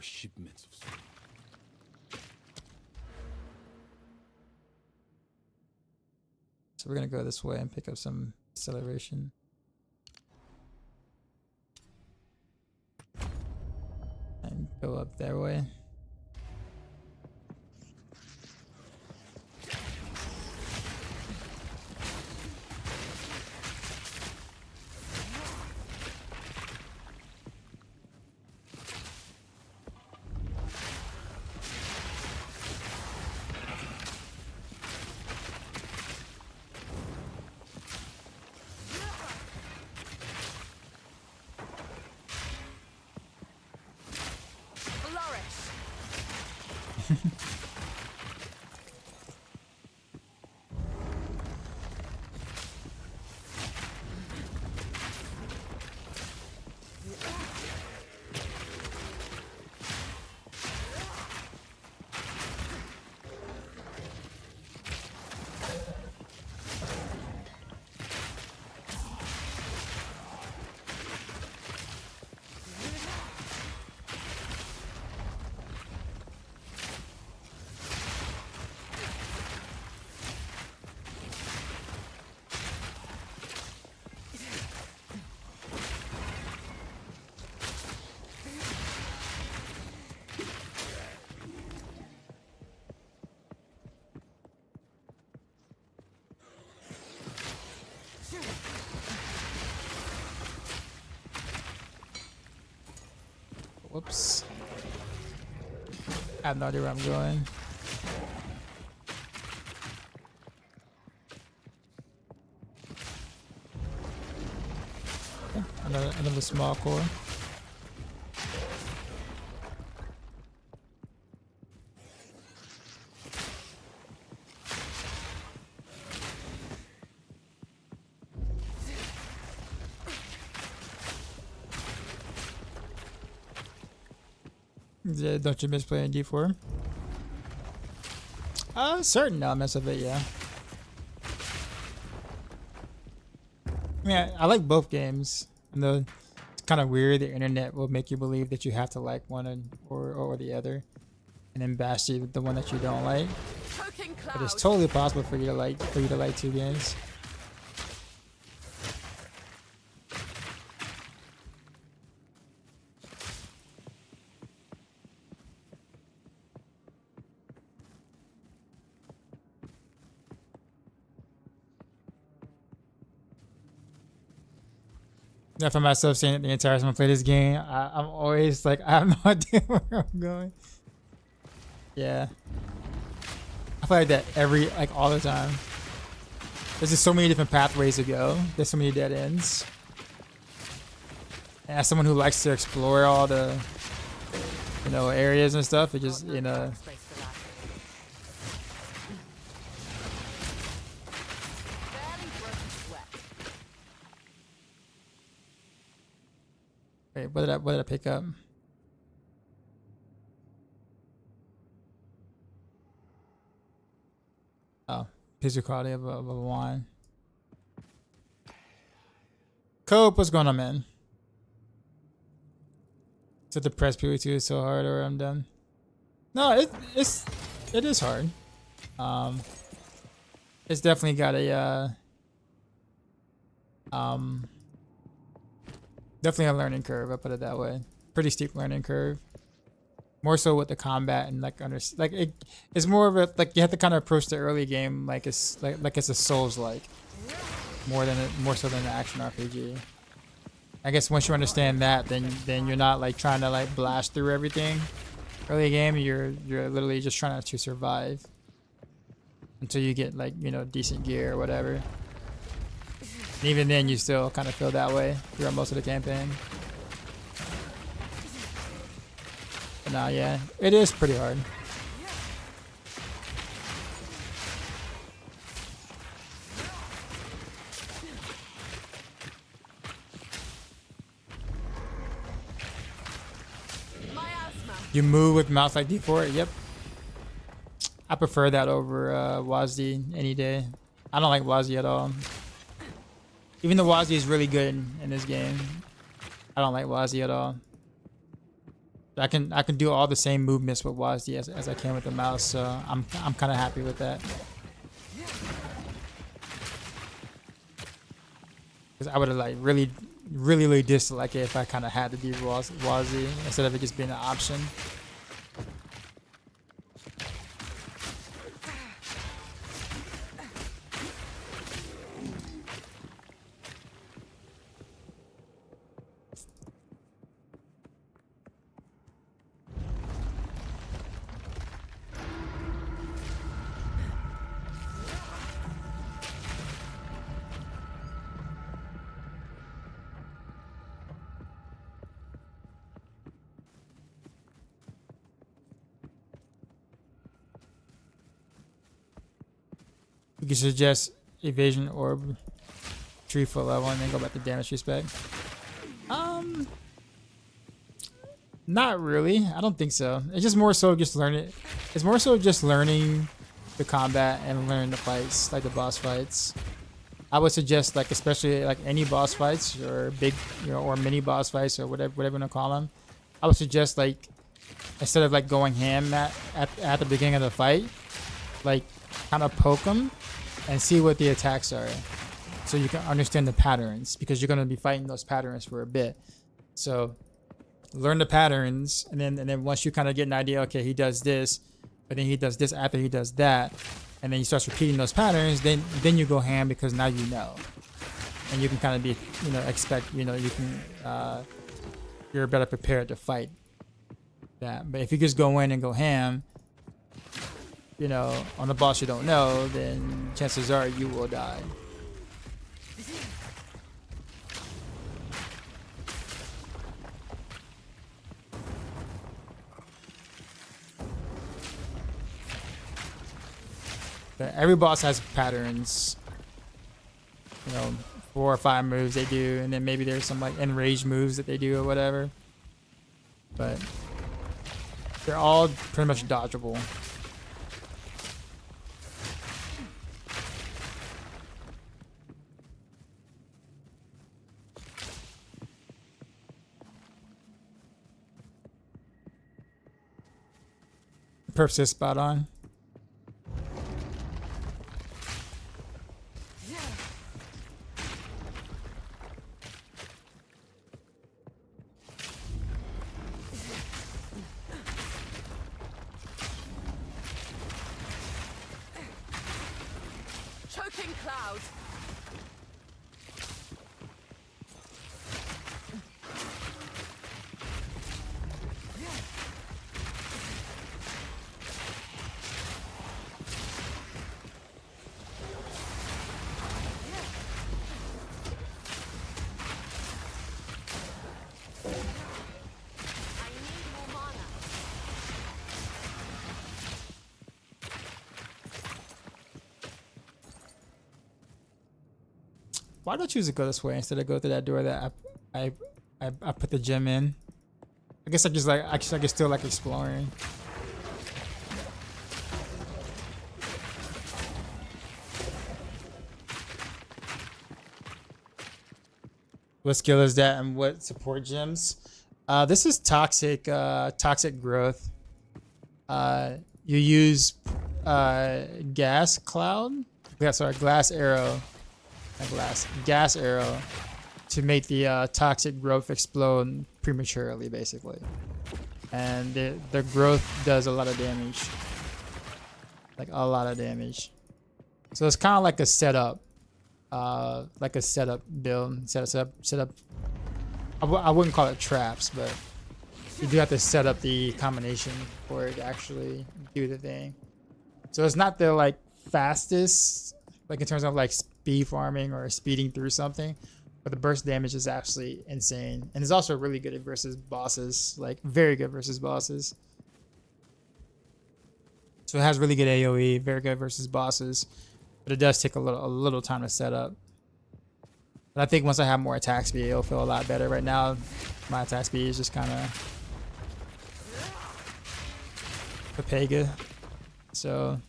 Shipments of So we're gonna go this way and pick up some acceleration. And go up their way. Whoops. I have no idea where I'm going. Okay, another small core. Yeah, don't you miss playing D4? Certain elements of it, yeah. I mean, I like both games. I know it's kind of weird. The internet will make you believe that you have to like one or the other, and then bash the one that you don't like. But it's totally possible for you to like two games. Yeah, for myself, saying it the entire time I play this game, I'm always like, I have no idea where I'm going. Yeah. I feel like that all the time. There's just so many different pathways to go. There's so many dead ends. And as someone who likes to explore all the, areas and stuff, it just, Wait, what did I pick up? Oh, physical quality of a wine. Cope, what's going on, man? Is it the press PvP is so hard, or I'm done? No, it is hard. It's definitely got a definitely a learning curve. I put it that way. Pretty steep learning curve. More so with the combat and it's more of a you have to kind of approach the early game like it's a Souls-like more so than an action RPG. I guess once you understand that, then you're not trying to blast through everything. Early game, you're literally just trying to survive until you get decent gear or whatever. And even then, you still kind of feel that way throughout most of the campaign. But nah, yeah, it is pretty hard. You move with mouse like D4? Yep. I prefer that over WASD any day. I don't like WASD at all. Even though WASD is really good in this game, I don't like WASD at all. I can do all the same movements with WASD as I can with the mouse, so I'm kind of happy with that. Because I would have really dislike it if I kind of had to do WASD instead of it just being an option. You can suggest evasion orb, tree foot level, and then go back to damage respect. Not really. I don't think so. It's just more so just learning. It's more so just learning the combat and learning the fights, like the boss fights. I would suggest especially any boss fights or big, or mini boss fights or whatever you want to call them. I would suggest instead of going ham at the beginning of the fight, kind of poke them and see what the attacks are, so you can understand the patterns, because you're going to be fighting those patterns for a bit. So learn the patterns, and then once you kind of get an idea, okay, he does this, but then he does this after he does that, and then he starts repeating those patterns, then you go ham, because now you know, and you can kind of be you're better prepared to fight that. But if you just go in and go ham, on a boss you don't know, then chances are you will die. But every boss has patterns. You know, 4 or 5 moves they do, and then maybe there's some like enraged moves that they do or whatever. But they're all pretty much dodgeable. Perps is spot on. Choking cloud. Why don't you just go this way instead of go through that door that I put the gem in? I guess I just still like exploring. What skill is that and what support gems? This is toxic growth. You use gas cloud. Yeah, sorry, gas arrow to make the toxic growth explode prematurely, basically. And the growth does a lot of damage, like a lot of damage. So it's kind of like a setup, build, setup. I wouldn't call it traps, but you do have to set up the combination for it to actually do the thing. So it's not the like fastest, like in terms of like speed farming or speeding through something, but the burst damage is actually insane, and it's also really good versus bosses, like very good versus bosses. So it has really good AoE, very good versus bosses, but it does take a little time to set up. But I think once I have more attack speed, it'll feel a lot better. Right now, my attack speed is just kind of Papega, so.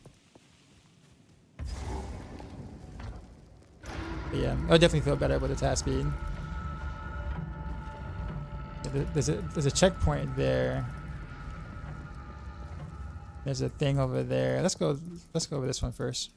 But yeah, it'll definitely feel better with attack speed. There's a checkpoint there. There's a thing over there. Let's go over this one first.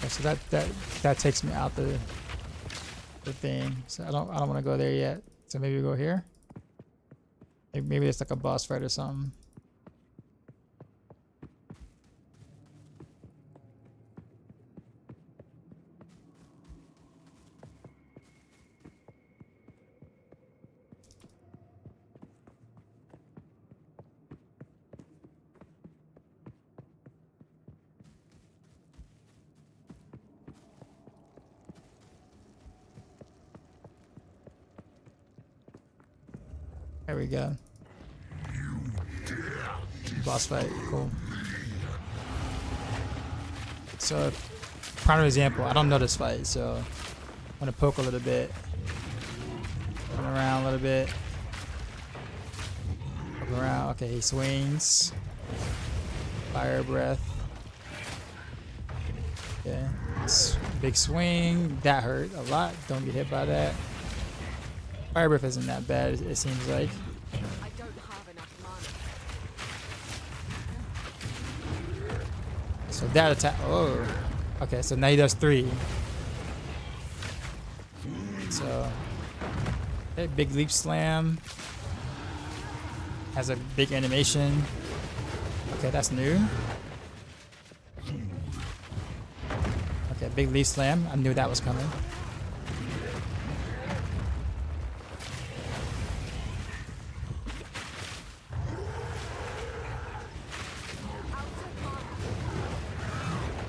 So that takes me out the thing. So I don't want to go there yet. So maybe we go here. Maybe it's like a boss fight or something. There we go. Boss fight, cool. So, prime example, I don't know this fight, so I'm gonna poke a little bit. Run around a little bit. Poke around, okay, he swings. Fire breath. Okay, big swing, that hurt a lot, don't get hit by that. Fire breath isn't that bad, it seems like. I don't have enough mana. So that attack. Oh, okay. So now he does 3. So, okay, big leap slam. Has a big animation. Okay, that's new. Okay, big leaf slam. I knew that was coming.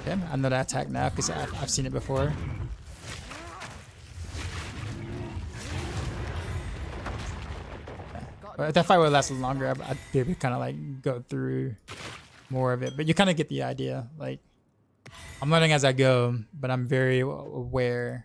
Okay, I know that attack now because I've seen it before. But if that fight would last longer, I'd be able to kind of like go through more of it. But you kind of get the idea. Like, I'm learning as I go, but I'm very aware.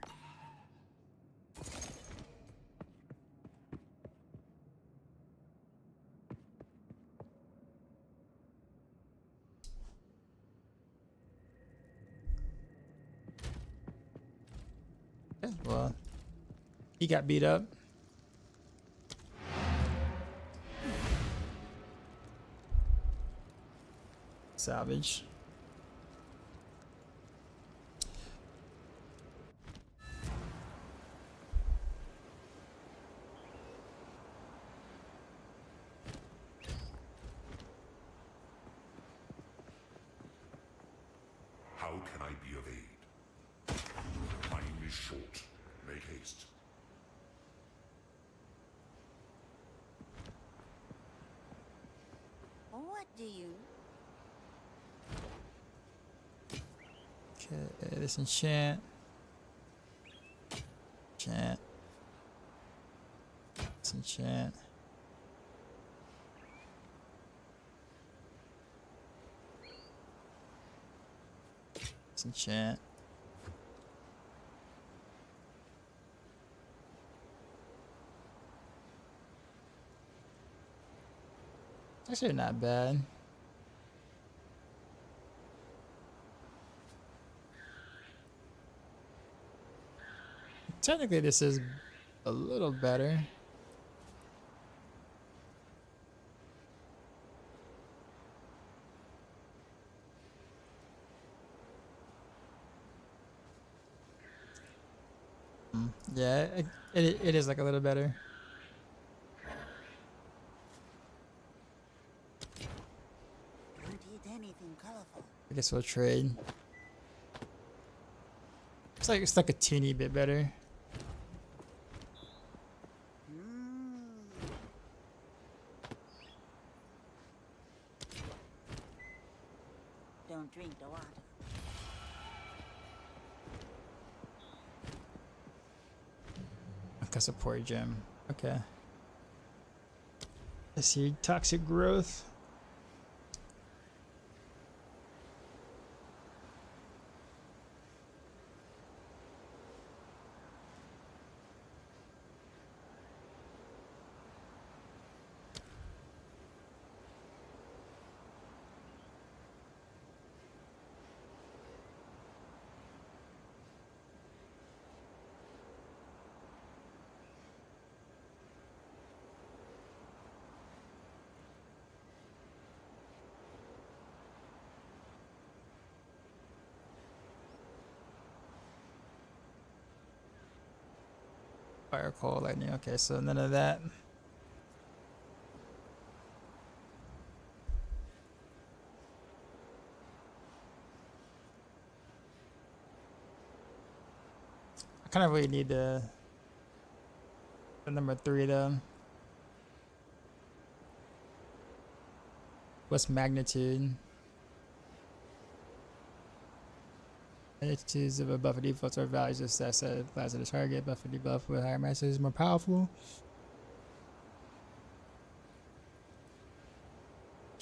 Okay, well, he got beat up. Salvage. How can I be of aid? Time is short. Make haste. What do you? Okay, disenchant. Enchant. Disenchant. Disenchant. Actually not bad. Technically this is a little better. Yeah, it is like a little better. Don't eat anything colorful. I guess we'll trade. It's like a teeny bit better. Don't drink the water. Okay, support gem. Okay. Let's see, toxic growth. Fire, cold, lightning. Okay, so none of that. I kind of really need the number 3 though. What's magnitude? Magnitudes of a buff or default or values of that set applies to the target. Buff or debuff with higher mastery is more powerful.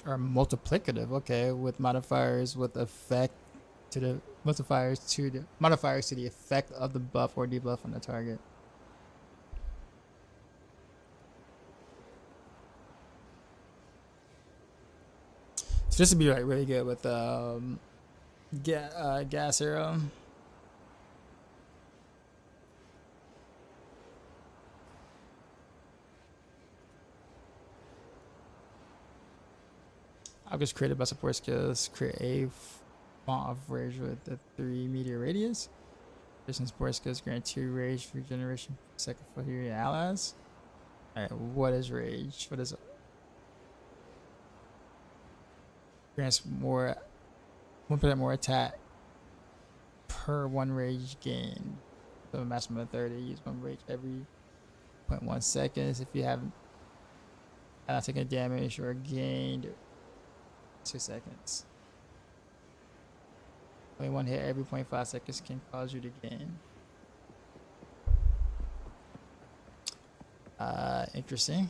Or multiplicative, okay, with modifiers with effect to the modifiers to the effect of the buff or debuff on the target. So this would be like really good with gas arrow. Objects created by support skills create a font of rage with a 3 meter radius. Addition support skills grant 2 rage regeneration per second for your allies. Alright, what is rage? What is it? Grants more 1% more attack per 1 rage gain. So a maximum of 30. Use 1 rage every 0.1 seconds if you haven't taken damage or gained 2 seconds. Only 1 hit every 0.5 seconds can cause you to gain. Interesting.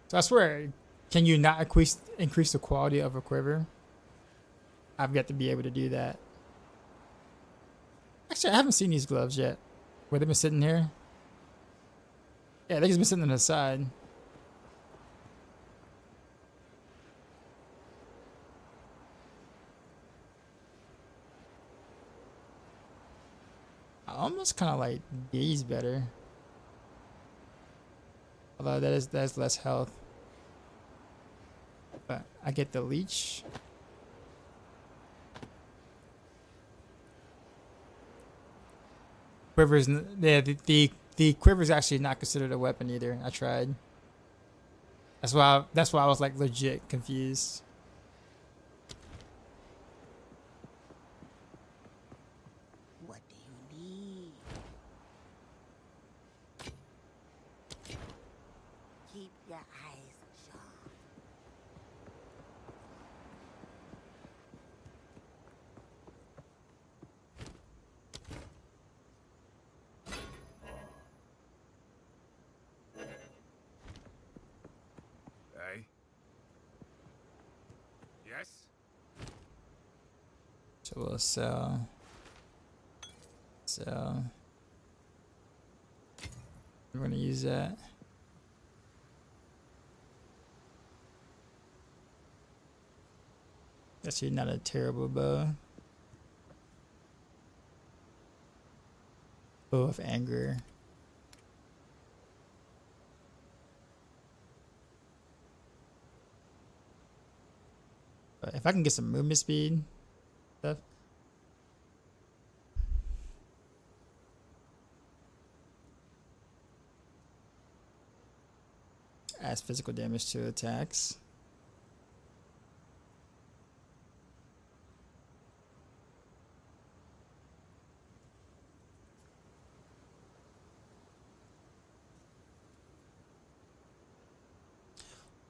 So I swear, can you not increase the quality of a quiver? I've got to be able to do that. Actually, I haven't seen these gloves yet. Where they've been sitting here. Yeah, they've been sitting on the side. I almost kind of like these better. Although that is less health. But I get the leech. Quivers, yeah, the quiver is actually not considered a weapon either. I tried. That's why I was like legit confused. What do you need? Keep your eyes sharp. Hey? Yes? So we'll sell. We're gonna use that. Actually, not a terrible bow. Bow of anger. But if I can get some movement speed stuff. Adds physical damage to attacks.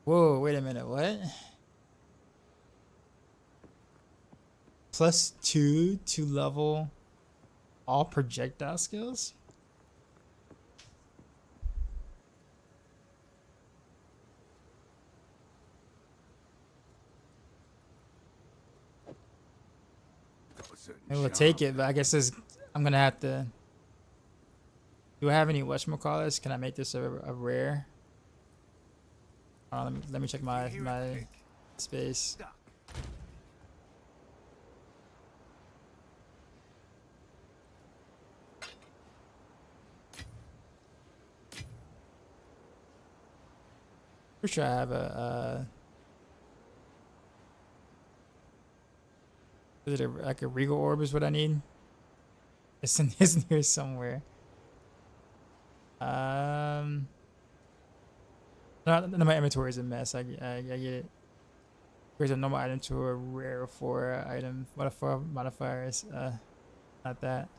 Whoa, wait a minute, what? +2 to level all projectile skills? I will take it, but I guess I'm gonna have to. Do I have any whatchamacallits? Can I make this a rare? Let me check my space. Pretty sure I have a. Is it like a regal orb is what I need? It's in here somewhere. No, my inventory is a mess. I get it. Here's a normal item to a rare for item modifiers. Not that.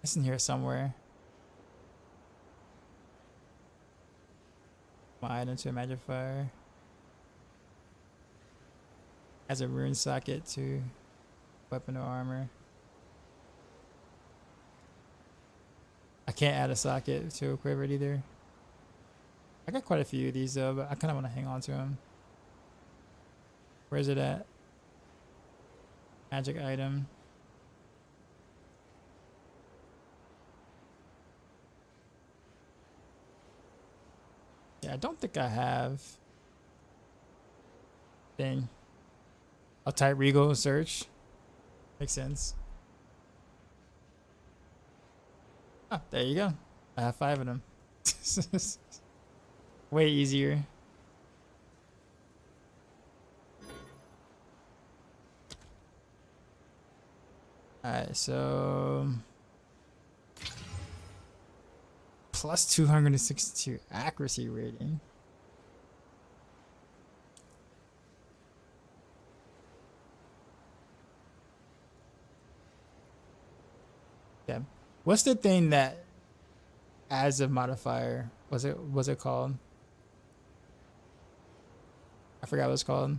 It's in here somewhere. My item to a magnifier. As a rune socket to weapon or armor. I can't add a socket to a quiver either. I got quite a few of these though, but I kind of want to hang on to them. Where's it at? Magic item. Yeah, I don't think I have. Thing. I'll type Regal search. Makes sense. Oh, there you go. I have 5 of them. Way easier. Alright, so plus 262 accuracy rating. Yeah. What's the thing that adds a modifier? Was it called? I forgot what it's called.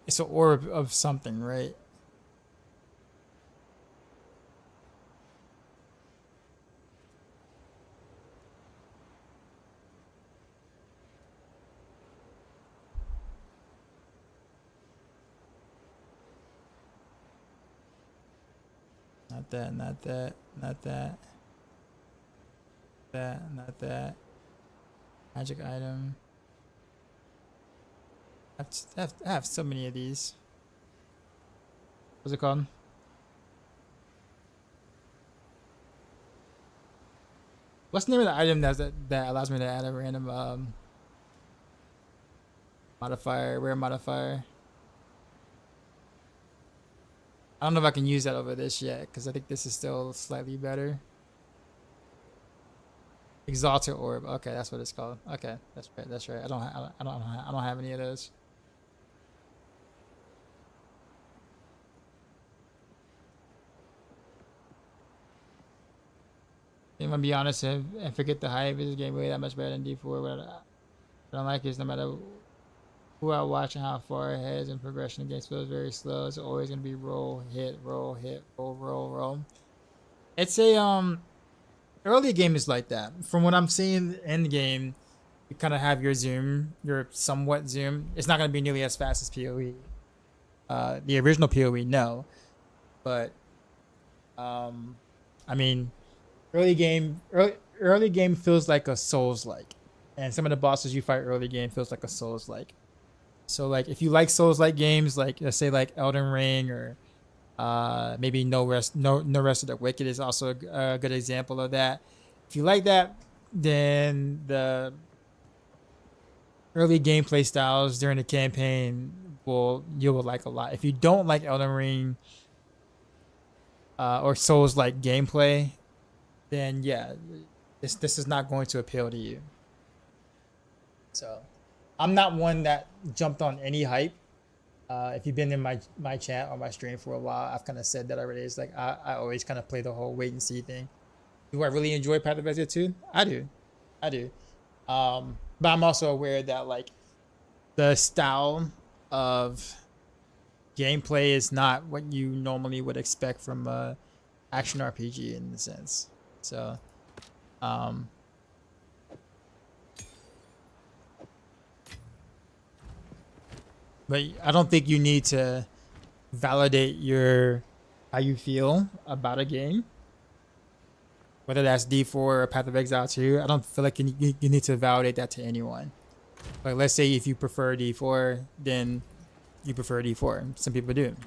It's an orb of something, right? Not that, not that, not that. That, not that. Magic item. I have so many of these. What's it called? What's the name of the item that allows me to add a random modifier, rare modifier? I don't know if I can use that over this yet, because I think this is still slightly better. Exalted orb. Okay, that's what it's called. Okay, that's right. That's right. I don't have any of those. I'm gonna be honest and forget the hype. This game way that much better than D4. What I don't like is no matter who I watch and how far it heads in progression, the game feels very slow. It's always gonna be roll, hit, roll, hit, roll, roll, roll. It's a early game is like that. From what I'm seeing in the game, you kind of have your zoom, your somewhat zoom. It's not gonna be nearly as fast as PoE. The original PoE, no, but I mean. Early game feels like a Souls-like, and some of the bosses you fight early game feels like a Souls-like. So like if you like Souls-like games, like let's say like Elden Ring or maybe No Rest of the Wicked is also a good example of that. If you like that, then the early gameplay styles during the campaign you will like a lot. If you don't like Elden Ring or Souls-like gameplay, then yeah, this is not going to appeal to you. So I'm not one that jumped on any hype. If you've been in my chat or my stream for a while, I've kind of said that already. It's like I always kind of play the whole wait and see thing. Do I really enjoy Path of Exile 2? I do. But I'm also aware that like the style of gameplay is not what you normally would expect from a action RPG in the sense. So, but I don't think you need to validate how you feel about a game, whether that's D4 or Path of Exile 2. I don't feel like you need to validate that to anyone. Like, let's say if you prefer D4, then you prefer D4. Some people do,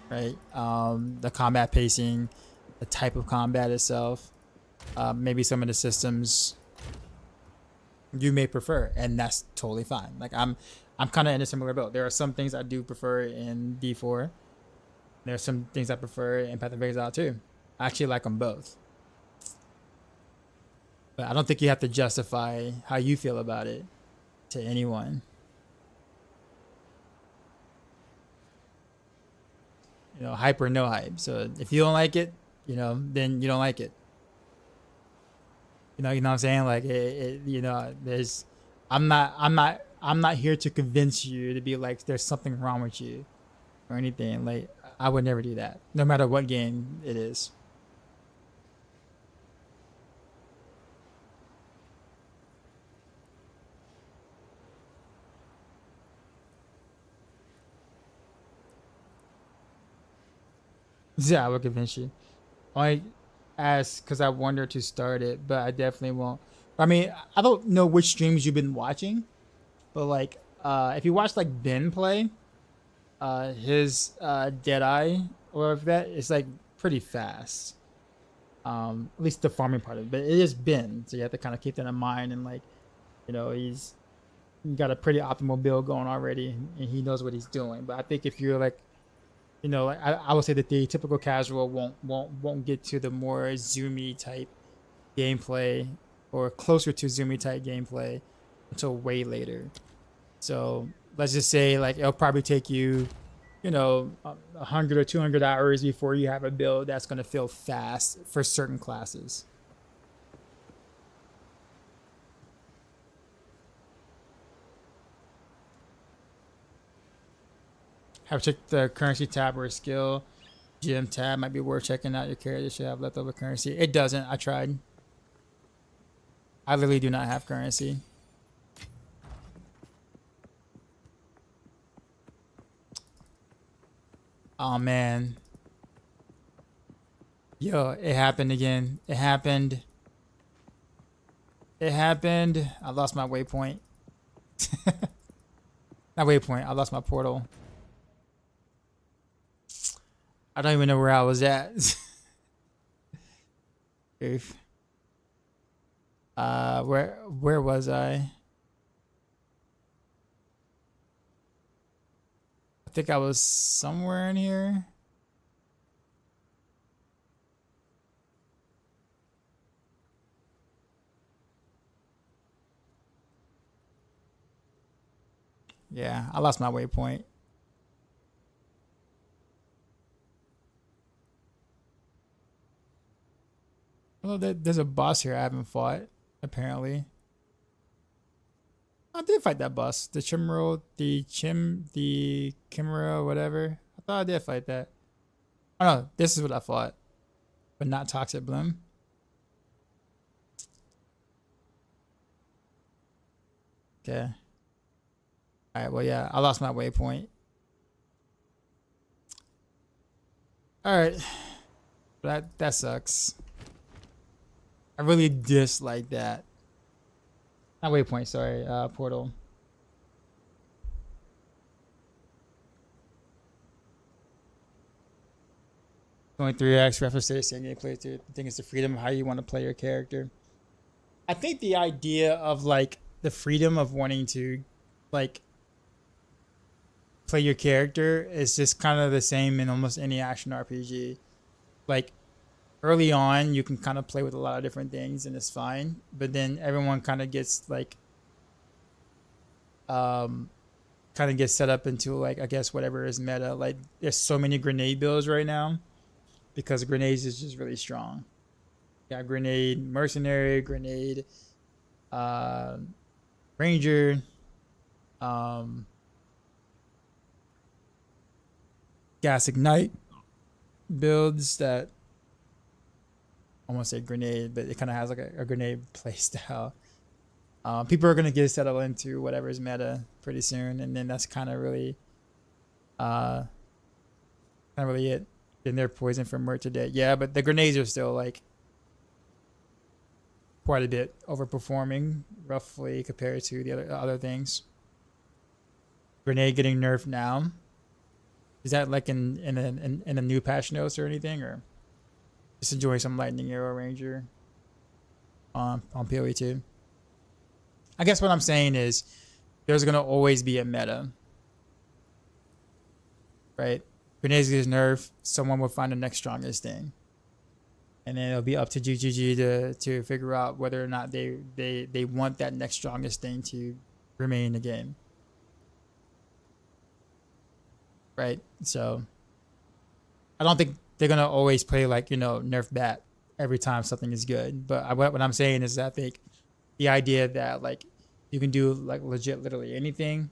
right? The combat pacing, the type of combat itself. Maybe some of the systems you may prefer, and that's totally fine. Like I'm kind of in a similar boat. There are some things I do prefer in D4. There are some things I prefer in Path of Exile too. I actually like them both, but I don't think you have to justify how you feel about it to anyone. You know, hype or no hype. So if you don't like it, you know, then you don't like it. You know what I'm saying? Like, I'm not here to convince you to be like, there's something wrong with you or anything. Like, I would never do that, no matter what game it is. Yeah, I will convince you. I ask because I wanted to start it, but I definitely won't. I mean, I don't know which streams you've been watching, but like, if you watch like Ben play, his Deadeye or if that is like pretty fast. At least the farming part of it, but it is Ben, so you have to kind of keep that in mind. And like, you know, he's got a pretty optimal build going already, and he knows what he's doing. But I think if you're like, you know, like I would say that the typical casual won't get to the more zoomy type gameplay or closer to zoomy type gameplay until way later. So let's just say like it'll probably take you, you know, 100 or 200 hours before you have a build that's going to feel fast for certain classes. Have checked the currency tab or skill. Gym tab might be worth checking out. Your character should have leftover currency. It doesn't. I tried. I literally do not have currency. Oh man. Yo, it happened again. It happened. It happened. I lost my waypoint. Not waypoint. I lost my portal. I don't even know where I was at. Oof. Where was I? I think I was somewhere in here. Yeah, I lost my waypoint. Well, there's a boss here I haven't fought, apparently. I did fight that boss. The Chimera, the Chimera, whatever. I thought I did fight that. Oh no, this is what I fought. But not Toxic Bloom. Okay. Alright, well yeah, I lost my waypoint. Alright. That sucks. I really dislike that. Not waypoint, sorry, portal. Going 3x reference to the same gameplay. I think it's the freedom of how you want to play your character. I think the idea of like the freedom of wanting to like play your character is just kind of the same in almost any action RPG. Like early on, you can kind of play with a lot of different things and it's fine. But then everyone kind of gets like, set up into like, I guess whatever is meta. Like there's so many grenade builds right now because grenades is just really strong. Yeah, grenade mercenary, grenade ranger, gas ignite builds that almost say grenade, but it kind of has like a grenade play style. People are gonna get settled into whatever's meta pretty soon, and then that's kind of really it. Then they're poison for Mert today. Yeah, but the grenades are still like quite a bit overperforming roughly compared to the other things. Grenade getting nerfed now. Is that like in a new patch notes or anything, or just enjoy some lightning arrow ranger on PoE 2? I guess what I'm saying is there's gonna always be a meta, right? Grenades gets nerfed, someone will find the next strongest thing, and then it'll be up to GGG to figure out whether or not they want that next strongest thing to remain in the game. Right, so I don't think they're gonna always play like, you know, nerf bat every time something is good. But what I'm saying is that I think the idea that like you can do like legit literally anything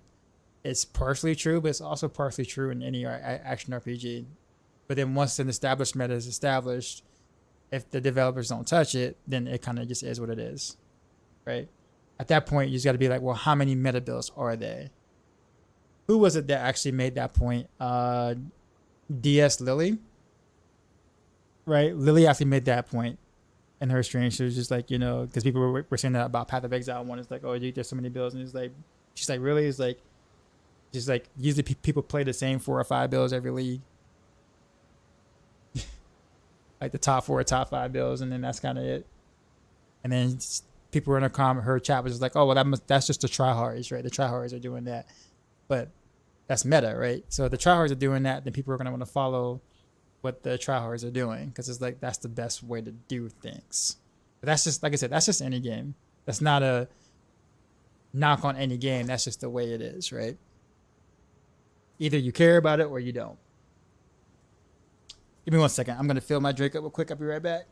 is partially true, but it's also partially true in any action RPG. But then once an established meta is established, if the developers don't touch it, then it kind of just is what it is, right? At that point, you just got to be like, well, how many meta builds are they? Who was it that actually made that point? DS Lily right? Lily actually made that point in her stream. She was just like, you know, because people were saying that about Path of Exile 1. It's like, oh, dude, there's so many builds. And it's like, she's like, really? It's like, just like, usually people play the same 4 or 5 builds every league. Like the top 4 or top 5 builds, and then that's kind of it. And then people were in her chat was just like, oh, well, that's just the tryhards, right? The tryhards are doing that. But that's meta, right? So if the tryhards are doing that, then people are going to want to follow what the tryhards are doing, because it's like that's the best way to do things. But that's just, like I said, that's just any game. That's not a knock on any game. That's just the way it is, right? Either you care about it or you don't. Give me 1 second. I'm going to fill my drink up real quick. I'll be right back.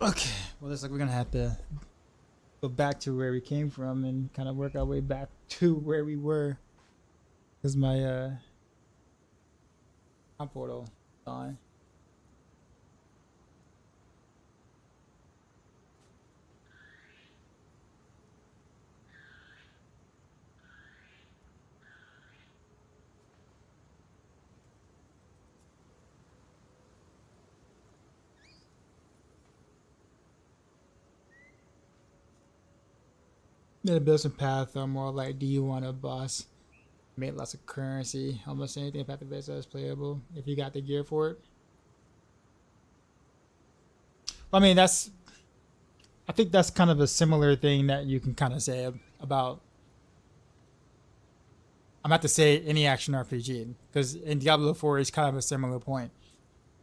Okay, well, looks like we're gonna have to go back to where we came from and kind of work our way back to where we were, because my portal gone. Yeah, the builds and path are more like, do you want a boss? Make lots of currency. Almost anything about the base is playable if you got the gear for it. I mean, I think that's kind of a similar thing that you can kind of say about. I'm about to say any action RPG, because in Diablo 4 it's kind of a similar point.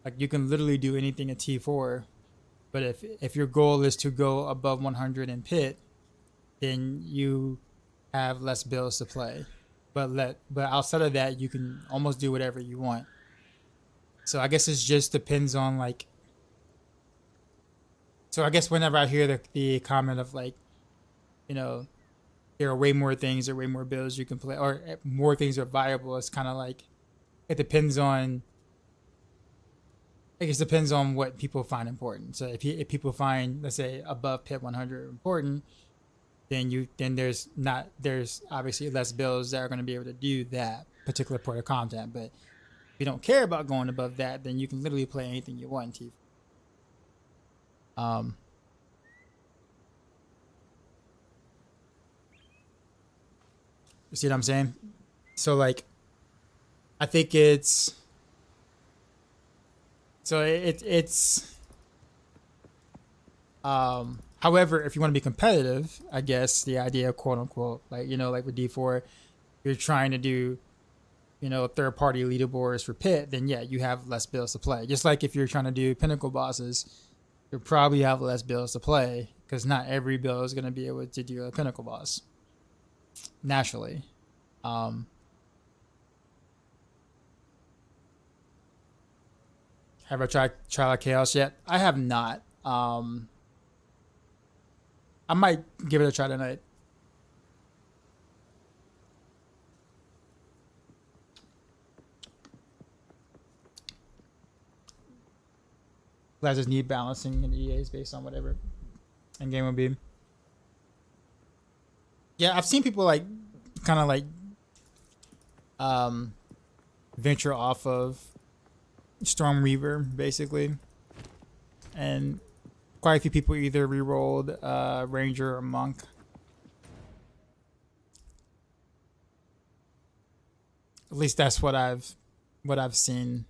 Like you can literally do anything at T4, but if your goal is to go above 100 in pit, then you have less builds to play. But outside of that, you can almost do whatever you want. So I guess it just depends on like. So I guess whenever I hear the comment of like, you know, there are way more things or way more builds you can play, or more things are viable, it's kind of like it depends on. I guess it depends on what people find important. So if people find, let's say, above pit 100 important, then there's obviously less builds that are going to be able to do that particular part of content. But if you don't care about going above that, then you can literally play anything you want in T4. You see what I'm saying? So like, I think it's. So it's however, if you want to be competitive, I guess the idea, quote unquote, like, you know, like with D4, you're trying to do, you know, third party leaderboards for pit, then yeah, you have less builds to play. Just like if you're trying to do pinnacle bosses, you probably have less builds to play because not every build is going to be able to do a pinnacle boss naturally. Have I tried Trial of Chaos yet? I have not. I might give it a try tonight. I just need balancing in EAs based on whatever in game will be. Yeah, I've seen people like kind of like venture off of Stormweaver basically, and quite a few people either re-rolled Ranger or Monk. At least that's what I've seen.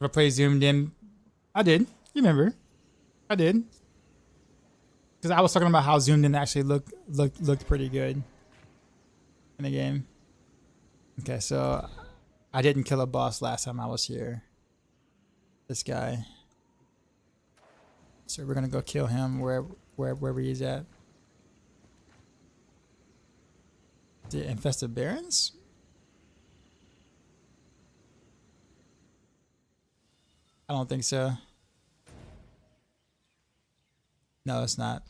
If I play zoomed in, I did. You remember? I did. Because I was talking about how zoomed in actually looked pretty good in the game. Okay, so I didn't kill a boss last time I was here. This guy. So we're gonna go kill him wherever he's at. The infested barons? I don't think so. No, it's not.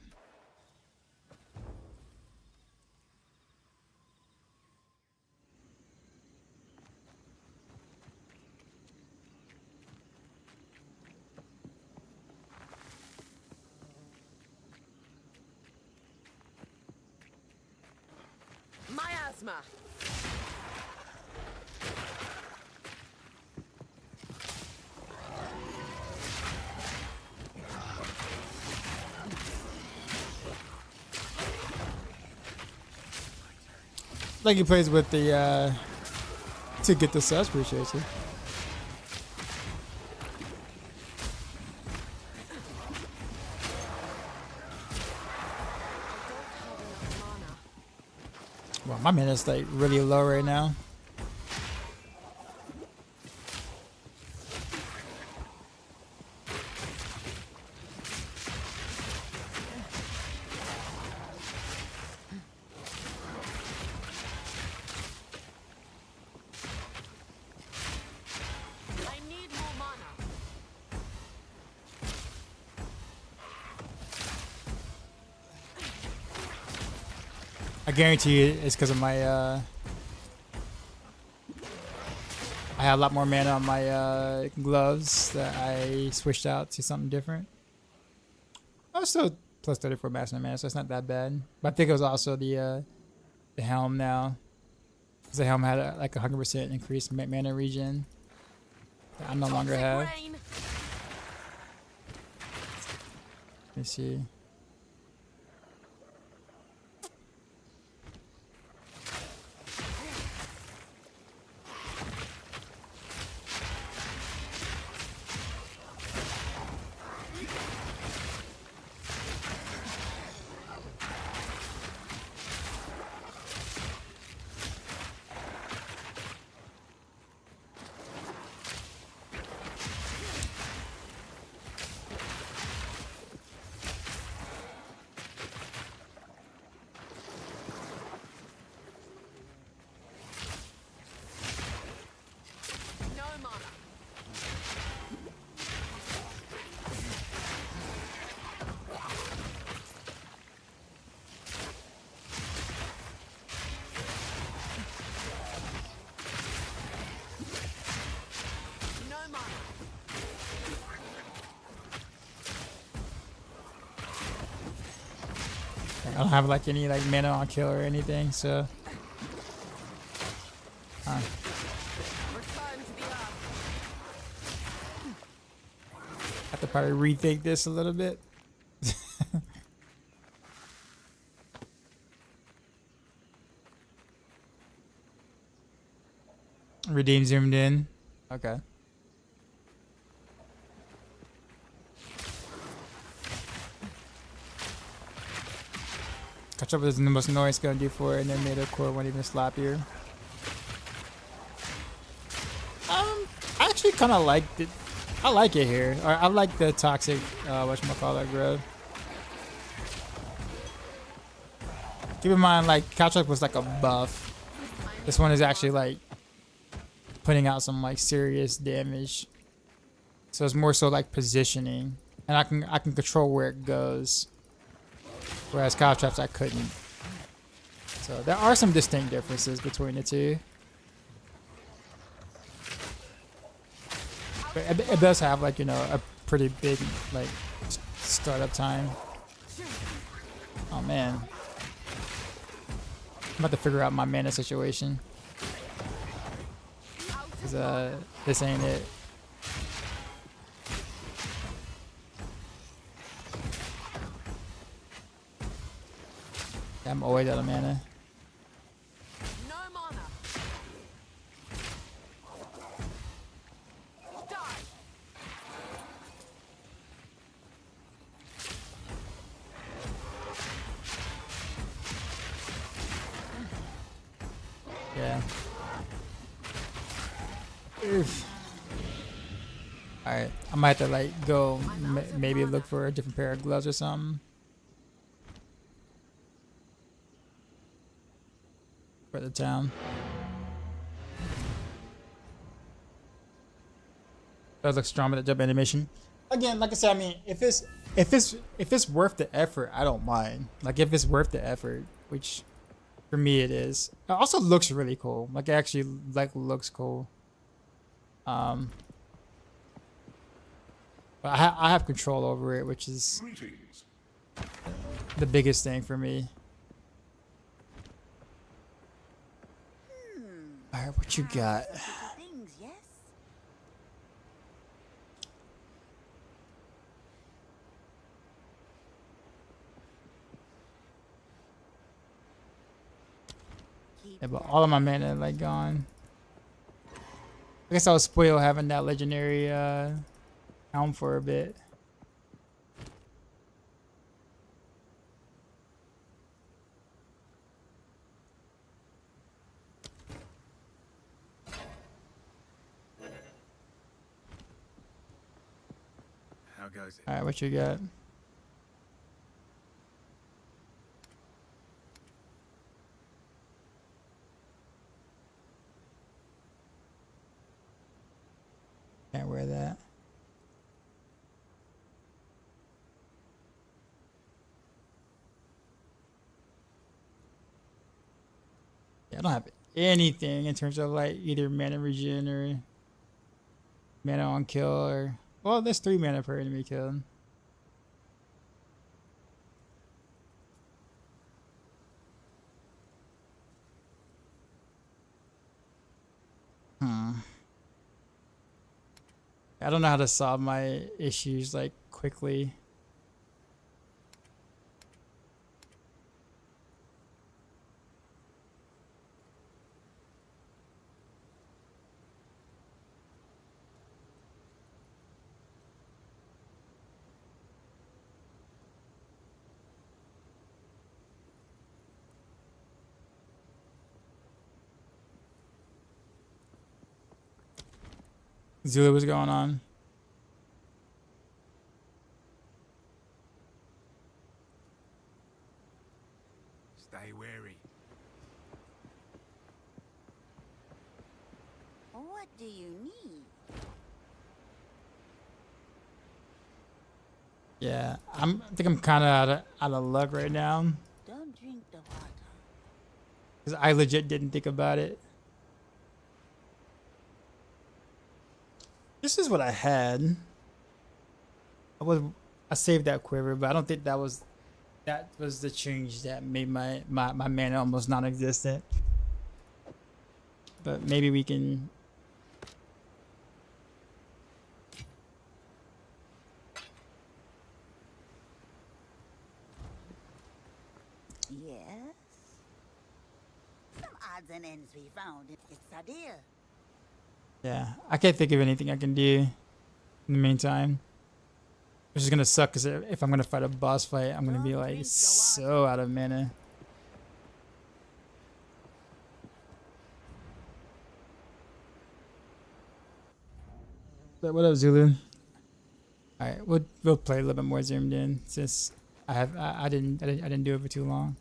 Miasma. Like he plays with the to get the subs, appreciate you. Well, my minute's like really low right now. I guarantee you it's because of my I had a lot more mana on my gloves that I switched out to something different. I was still plus 34 maximum mana, so it's not that bad. But I think it was also the helm now. Because the helm had like 100% increased mana regen that I no longer have. me see. I don't have like any like mana on kill or anything, so. Have to probably rethink this a little bit. Redeem zoomed in. Okay. Catch up with the most noise gonna do for it, and then made a core one even slappier. I actually kind of liked it. I like it here. I like the toxic, whatchamacallit growth. Keep in mind, like, catch up was like a buff. This one is actually like putting out some like serious damage. So it's more so like positioning, and I can control where it goes. Whereas cow traps I couldn't. So there are some distinct differences between the two. But it does have like, you know, a pretty big like startup time. Oh man. I'm about to figure out my mana situation. Cause this ain't it. I'm always out of mana. No mana. Die. Yeah. Oof. Alright, I might have to like go maybe look for a different pair of gloves or something. For the town. Does look strong with the jump animation. Again, like I said, I mean, if it's worth the effort, I don't mind. Like if it's worth the effort, which for me it is. It also looks really cool. Like it actually like looks cool. But I have control over it, which is the biggest thing for me. Alright, what you got? Things, yes? Yeah, but all of my mana like gone. I guess I was spoiled having that legendary helm for a bit. How goes it? Alright, what you got? Can't wear that. Yeah, I don't have anything in terms of like either mana regen or mana on kill or, well, there's 3 mana per enemy killed. I don't know how to solve my issues like quickly. Zulu, what's going on? Stay wary. What do you need? Yeah, I think I'm kind of out of luck right now. Don't drink the water. Because I legit didn't think about it. This is what I had. I saved that quiver, but I don't think that was the change that made my mana almost non-existent. But maybe we can. Yes. Some odds and ends we found. It's a deal. Yeah, I can't think of anything I can do in the meantime. Which is gonna suck because if I'm gonna fight a boss fight, I'm gonna be like so out of mana. But what up, Zulu? All right, we'll play a little bit more zoomed in since I didn't do it for too long.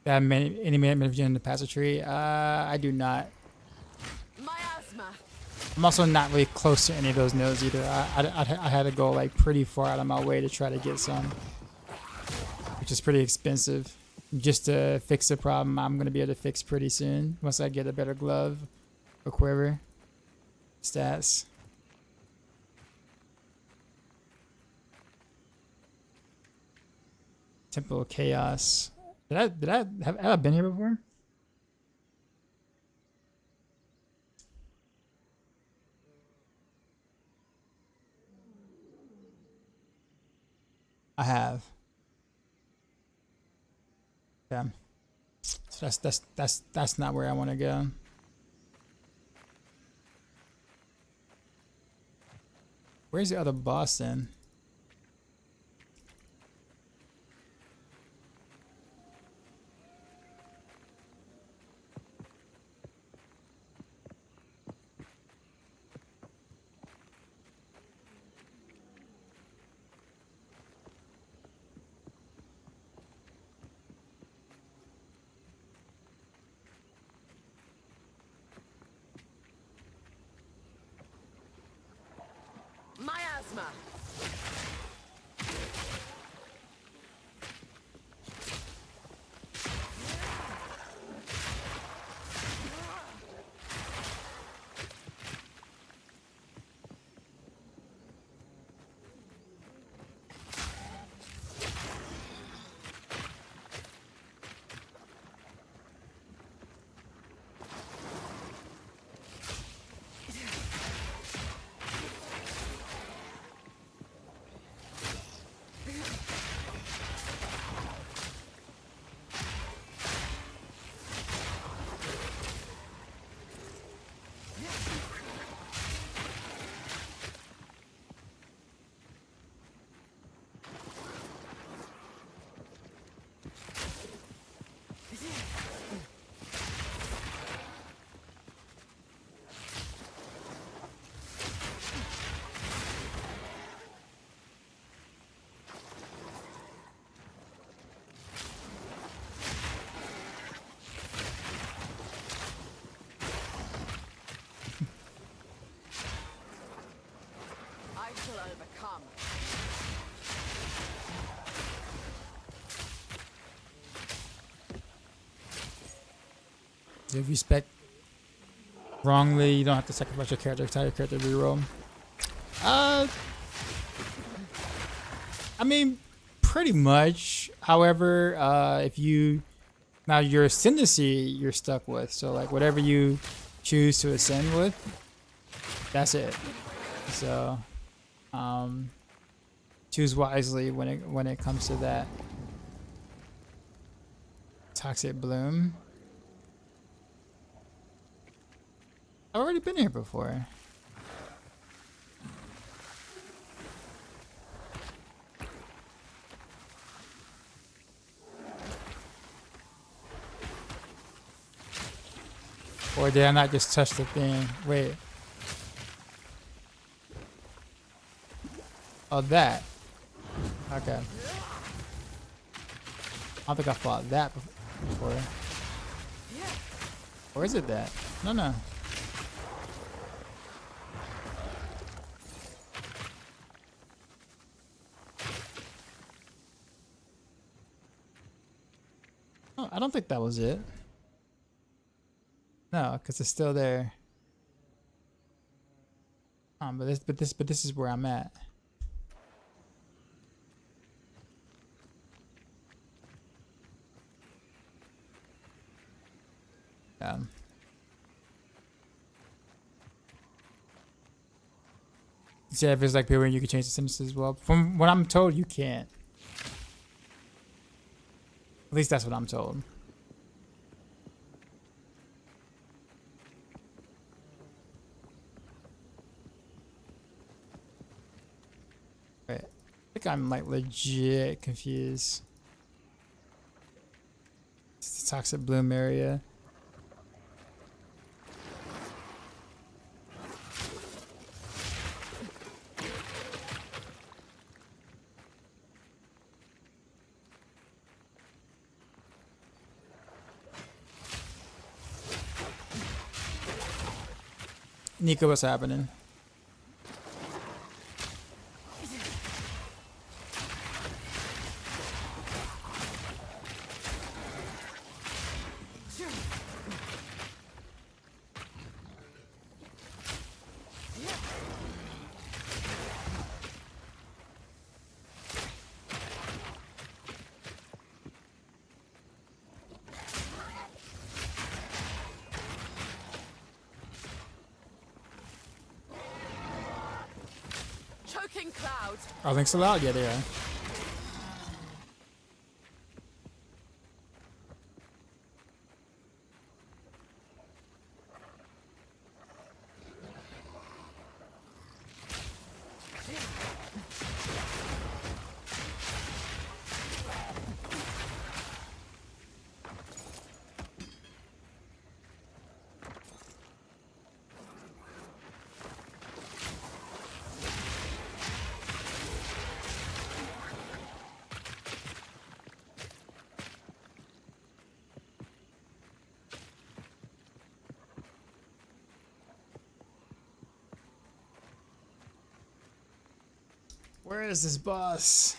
Do I have any mana vision in the passage tree? I do not. I'm also not really close to any of those nodes either. I had to go like pretty far out of my way to try to get some, which is pretty expensive. Just to fix the problem I'm going to be able to fix pretty soon once I get a better glove or quiver. Stats. Temple of Chaos. Have I been here before? I have. Yeah. So that's not where I want to go. Where's the other boss then? Miasma. Overcome. If you spec wrongly, you don't have to sacrifice your character. Tell your character to reroll. I mean, pretty much. However, if you now your ascendancy, you're stuck with. So like whatever you choose to ascend with, that's it. So. Choose wisely when it comes to that. Toxic Bloom. I've already been here before. Or did I not just touch the thing? Wait. Oh, that. Okay. I don't think I fought that before. Or is it that? No, no. Oh, I don't think that was it. No, because it's still there. But this is where I'm at. See if it's like people you can change the sentences as well. From what I'm told, you can't. At least that's what I'm told. Wait, I think I'm like legit confused. It's the toxic bloom area. Nico, what's happening? Clouds. Oh, thanks a lot. Yeah, they are. Where is this boss?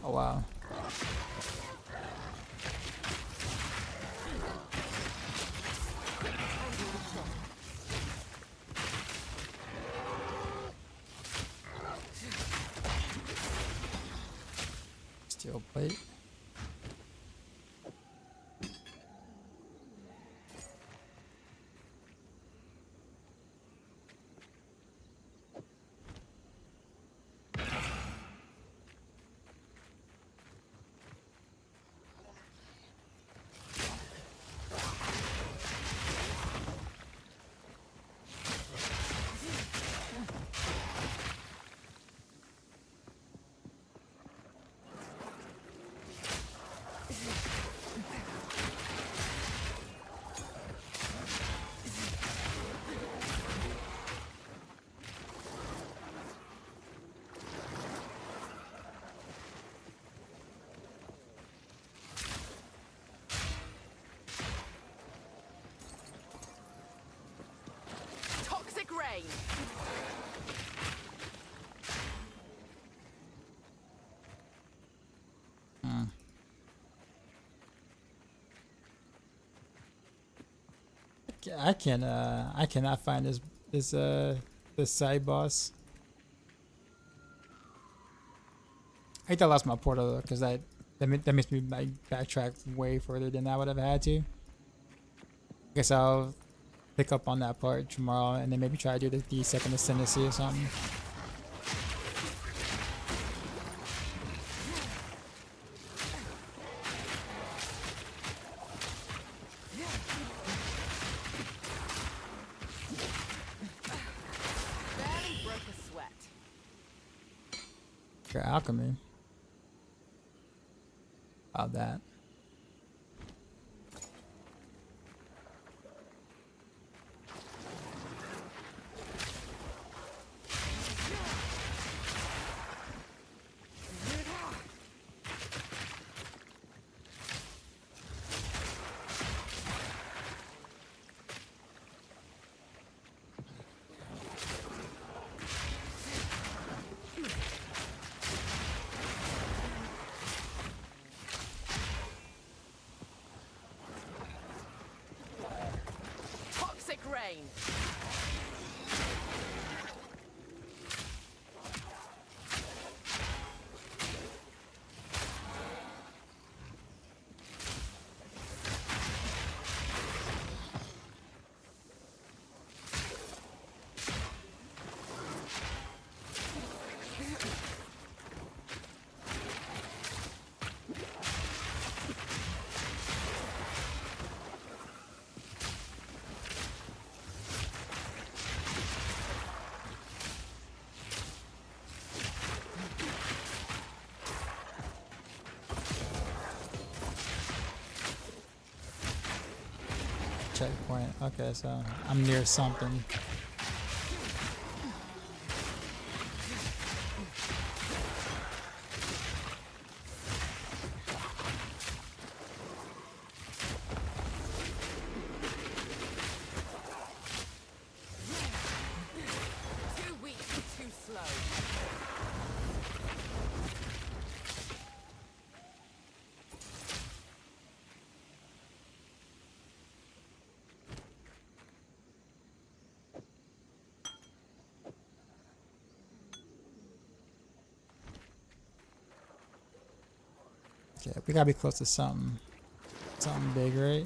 Oh wow. Steel plate. I cannot find this side boss. I think I lost my portal though, because that makes me like backtrack way further than I would have had to. Guess I'll pick up on that part tomorrow and then maybe try to do the second ascendancy or something. Barely broke a sweat. For alchemy. About that. Toxic rain. Checkpoint. Okay, so I'm near something. Too weak, too slow. Okay, we gotta be close to something big, right?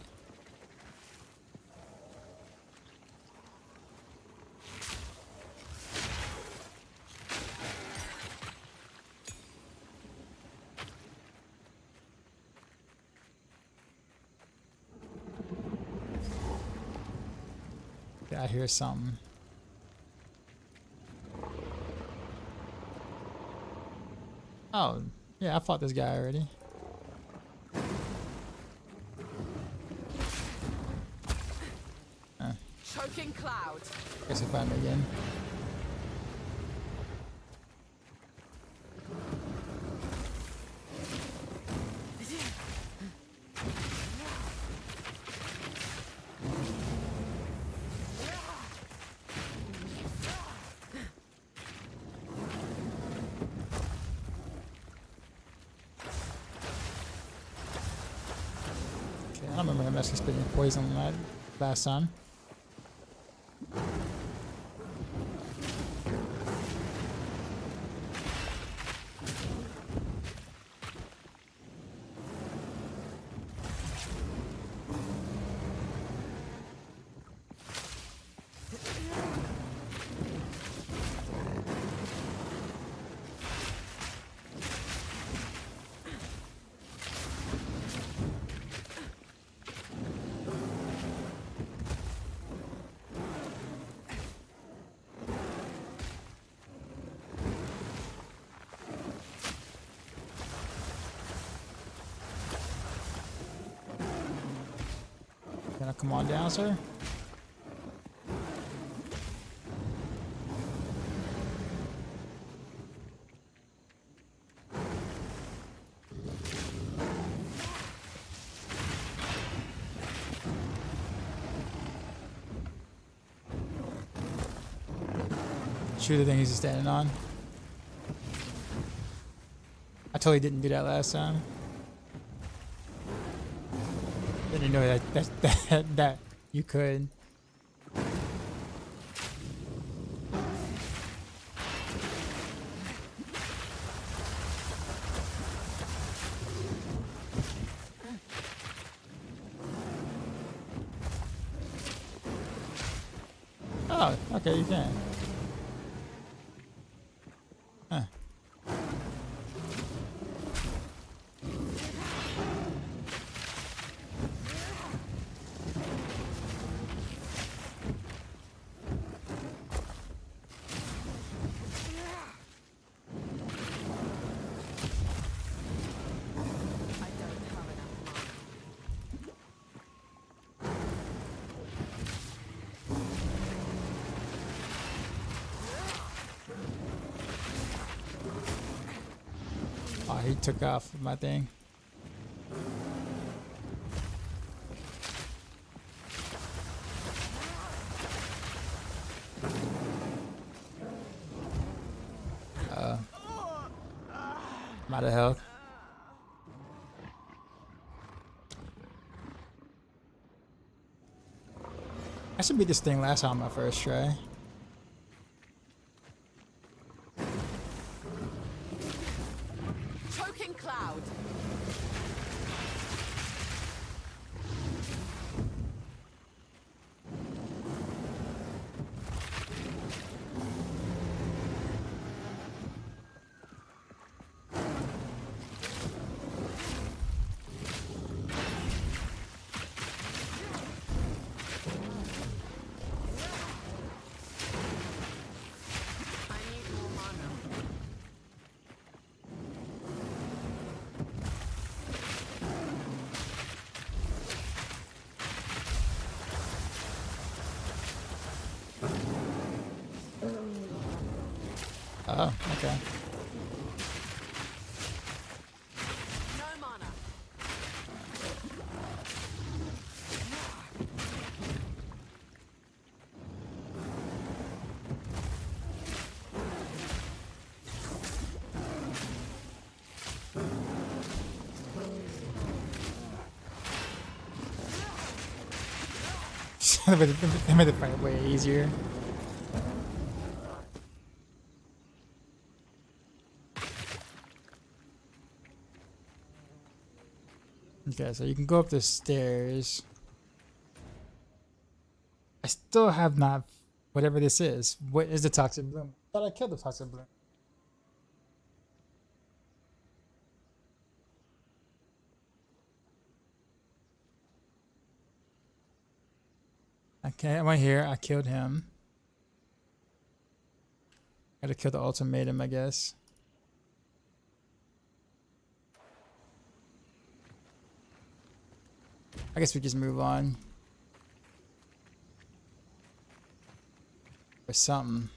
Yeah, I hear something. Oh, yeah, I fought this guy already. Choking cloud. Guess we'll find him again. Okay, I don't remember him actually spitting poison last time. Gonna come on down, sir. Shoot the thing he's standing on. I totally didn't do that last time. Didn't know that you could. Oh, okay, you can. Huh. Oh, he took off my thing. I'm out of health. I should beat this thing last time on my first try. Choking cloud. Oh, okay. No mana. They made the fight way easier. Okay, so you can go up the stairs. I still have not, whatever this is. What is the toxic bloom? I thought I killed the toxic bloom. Okay, I'm right here. I killed him. Gotta kill the ultimatum, I guess. I guess we just move on. Or something.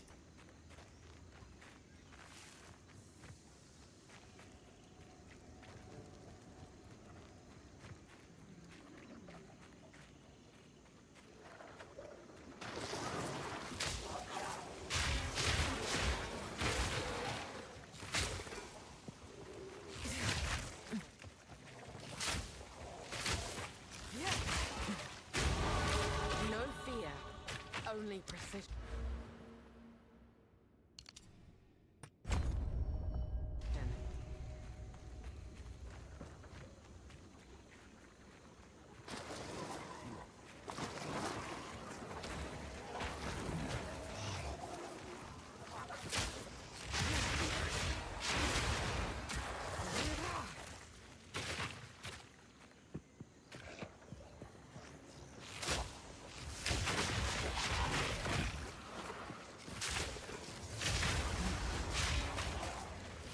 No fear, only precision.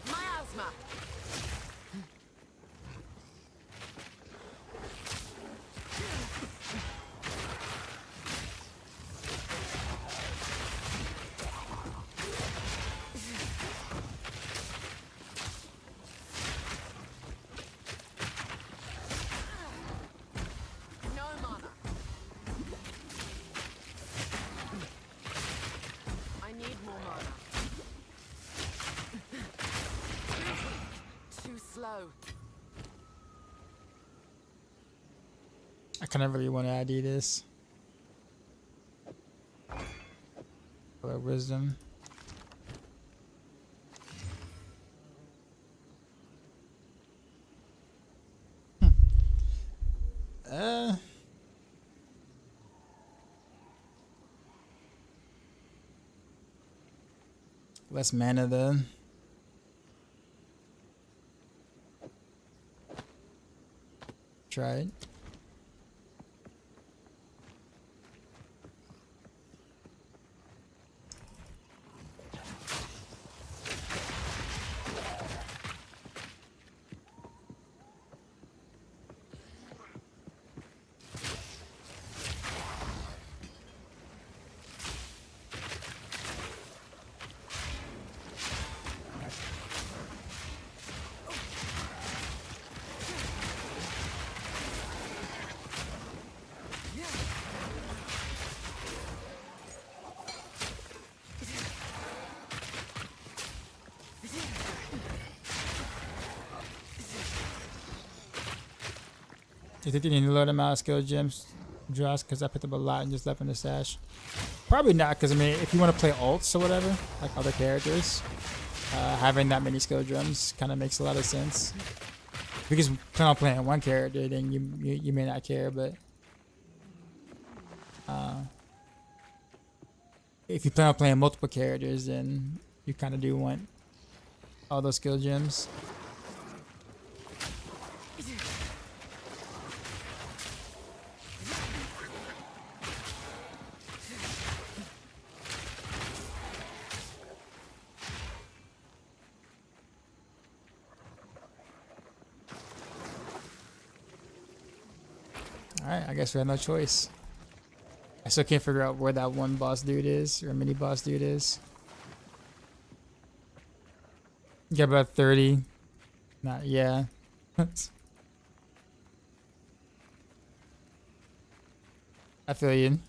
Miasma. No mana. I need more mana. Too slow. I kind of really want to ID this. Color wisdom. Less mana then. Try it. Do you think you need a load amount of skill gems, Josh? Because I picked up a lot and just left in the stash. Probably not, because I mean, if you want to play alts or whatever, like other characters, having that many skill gems kind of makes a lot of sense. If you just plan on playing one character, then you may not care, but if you plan on playing multiple characters, then you kind of do want all those skill gems. Alright, I guess we have no choice. I still can't figure out where that one boss dude is, or mini boss dude is. Got about 30. Not, yeah. I feel you.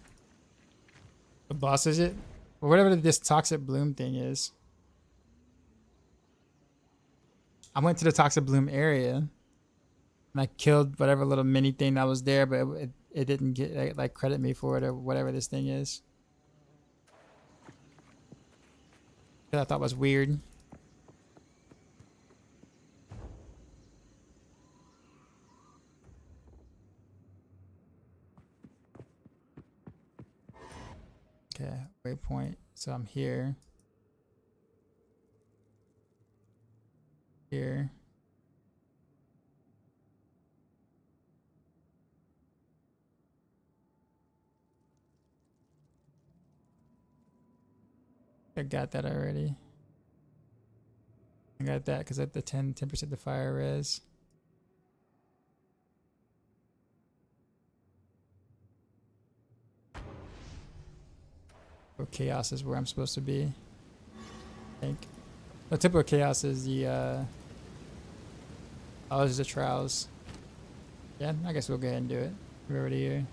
The boss is it? Or whatever this toxic bloom thing is. I went to the toxic bloom area. And I killed whatever little mini thing that was there, but it didn't get like credit me for it or whatever this thing is. That I thought was weird. Okay, waypoint. So I'm here. Here. I got that already. I got that because at the 10% the fire res. Or chaos is where I'm supposed to be. I think. The typical chaos is the oh, this is the trials. Yeah, I guess we'll go ahead and do it. We're already here.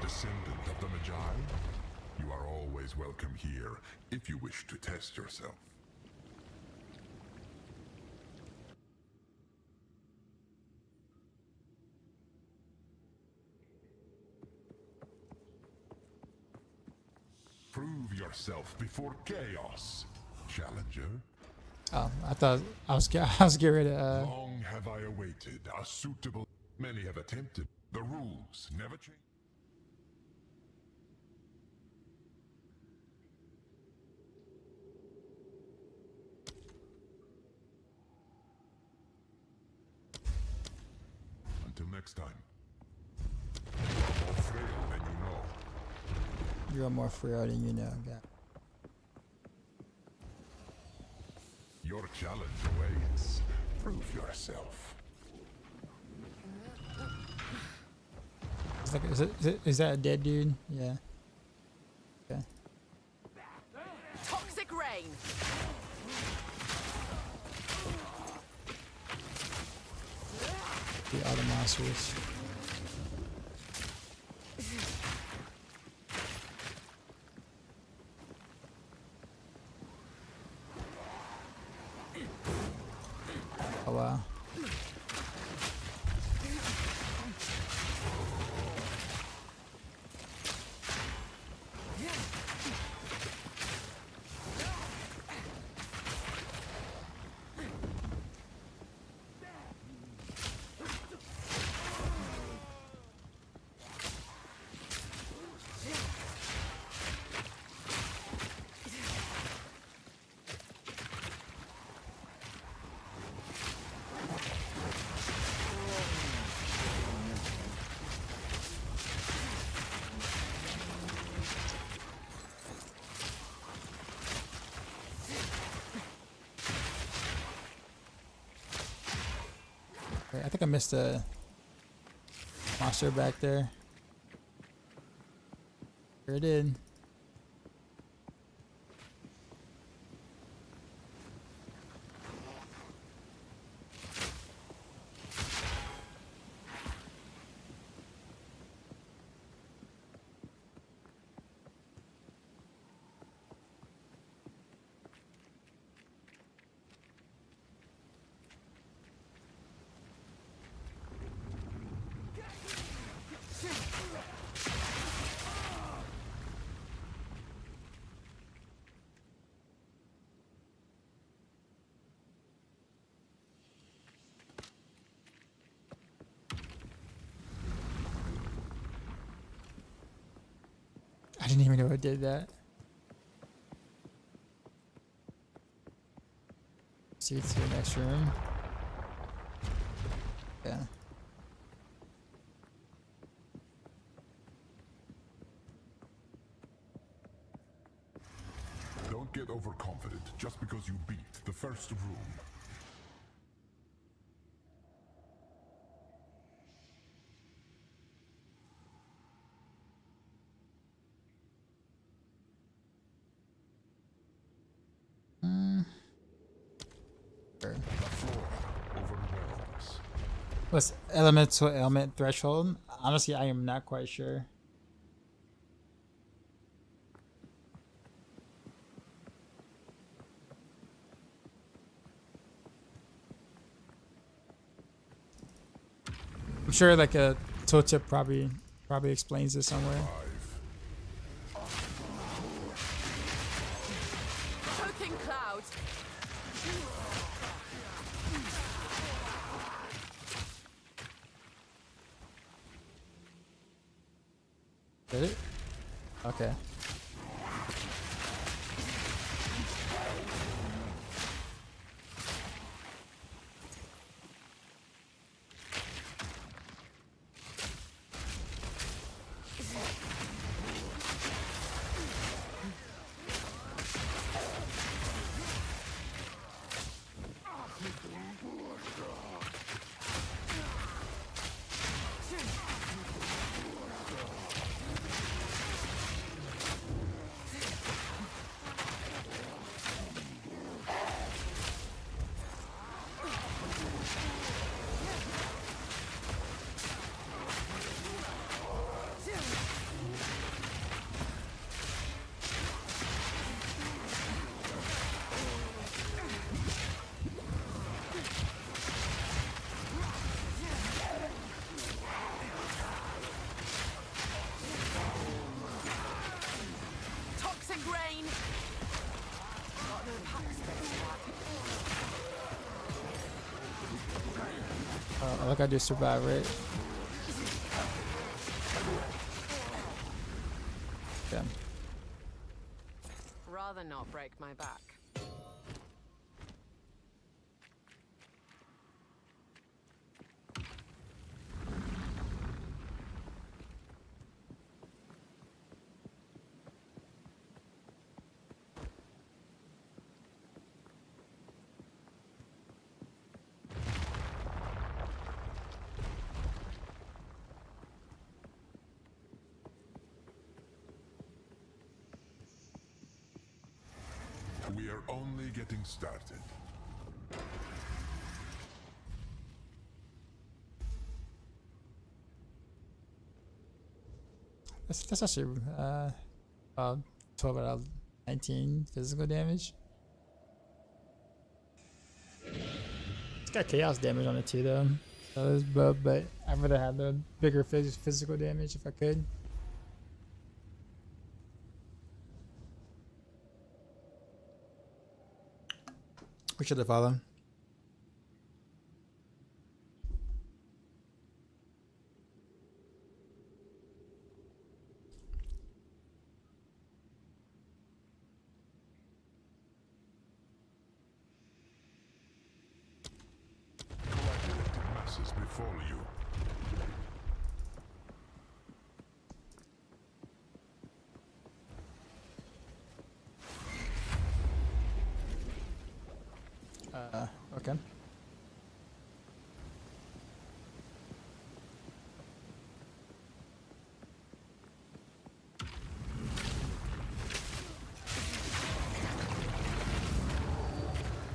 Descendant of the Magi, you are always welcome here if you wish to test yourself. Prove yourself before chaos, challenger. Oh, I thought I was getting ready to. Long have I awaited a suitable. Many have attempted. The rules never change. Until next time. You are more frail than you know. You're more frail than you know. God. Your challenge awaits. Prove yourself. It's like, is that a dead dude? Yeah. Okay. Toxic rain. The other monsters. Oh wow. Wait, I think I missed a monster back there. Sure did. I didn't even know I did that. See, it's the next room. Yeah. Don't get overconfident just because you beat the first room. Sure. The floor overwhelms. What's elemental element threshold? Honestly, I am not quite sure. I'm sure like a tooltip probably explains this somewhere. Choking cloud. Did it? Okay. I gotta do survive, right? Yeah. Rather not break my back. We are only getting started. That's actually 12 out of 19 physical damage. It's got chaos damage on it too, though. So it's but I'd rather have the bigger physical damage if I could. We should have followed. Collective masses befall you. Okay.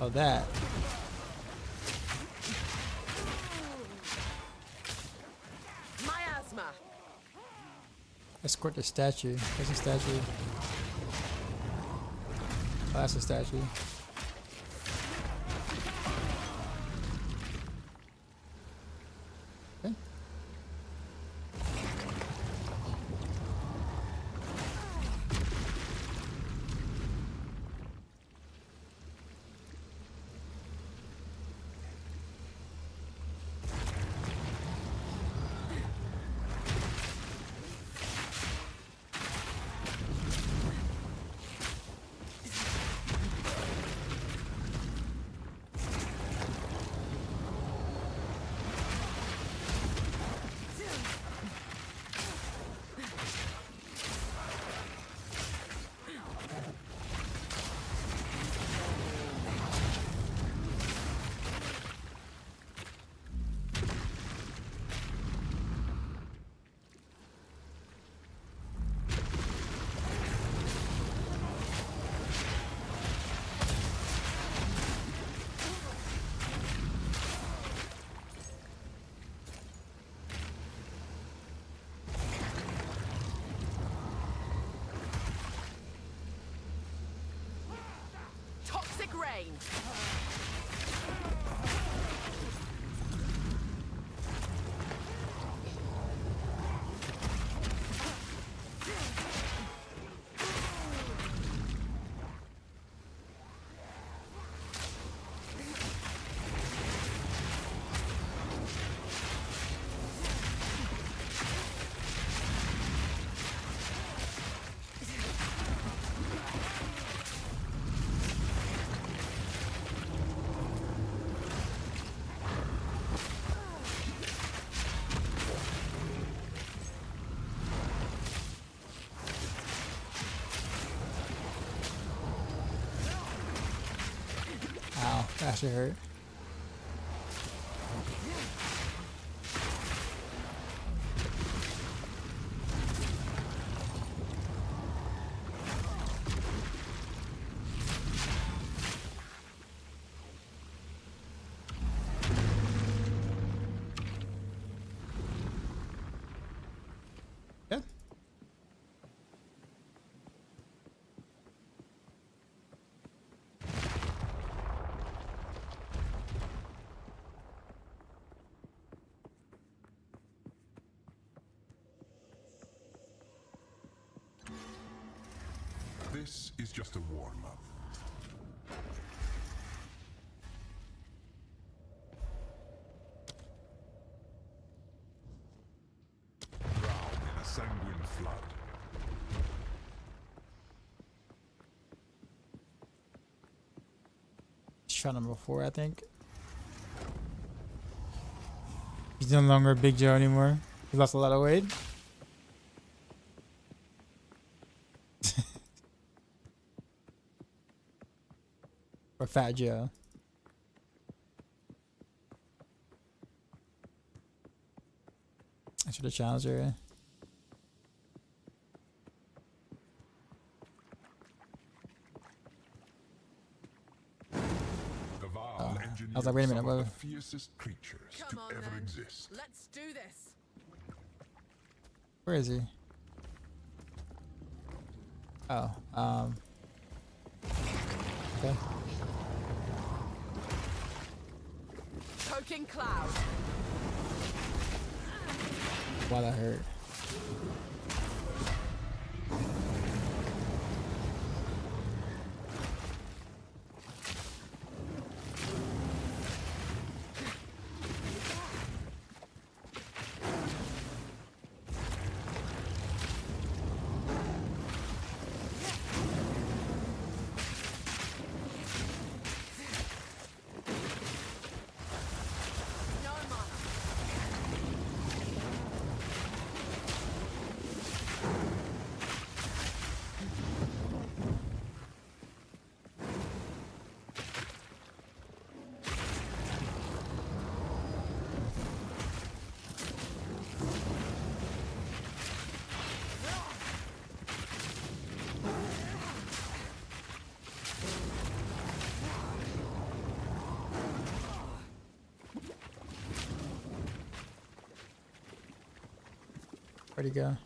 Oh, that. Miasma. Escort the statue. There's a statue. Oh, that's a statue. Okay. Toxic rain. Ow, that actually hurt. Good. This is just a warm-up. Drown in a sanguine flood. Shot number 4, I think. He's no longer a Big Joe anymore. He lost a lot of weight. Or Fat Joe. That's for the challenge area. Oh. I was like, wait a minute, Some of what? the fiercest creatures Come to on, ever then. exist. Let's do this. Where is he? Oh, okay. Poking cloud. Wow, that hurt. No mana. Where'd he go?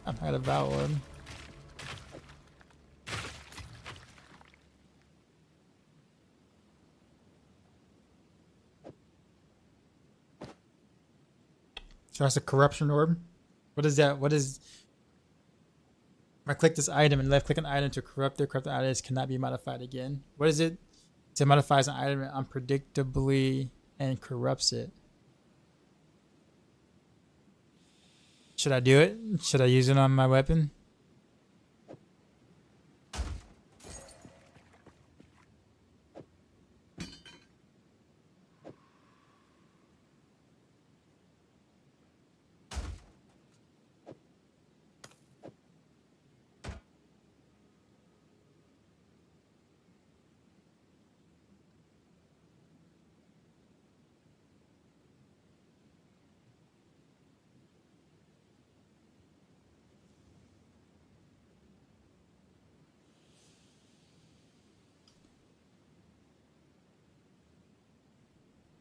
I got a vowel him. So that's a corruption orb. What is that? What is? If I click this item and left click an item to corrupt the corrupted items cannot be modified again. What is it? It modifies an item unpredictably and corrupts it. Should I do it? Should I use it on my weapon?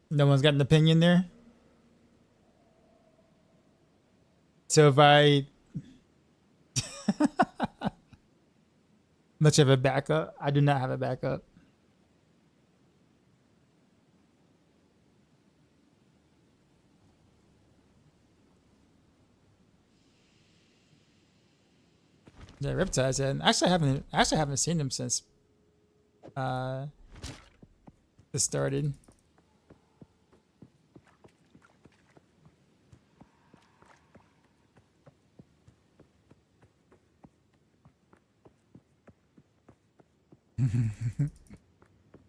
No one's got an opinion there. So if I much of a backup, I do not have a backup. Yeah, Riptide's in. Actually, I haven't seen him since this started.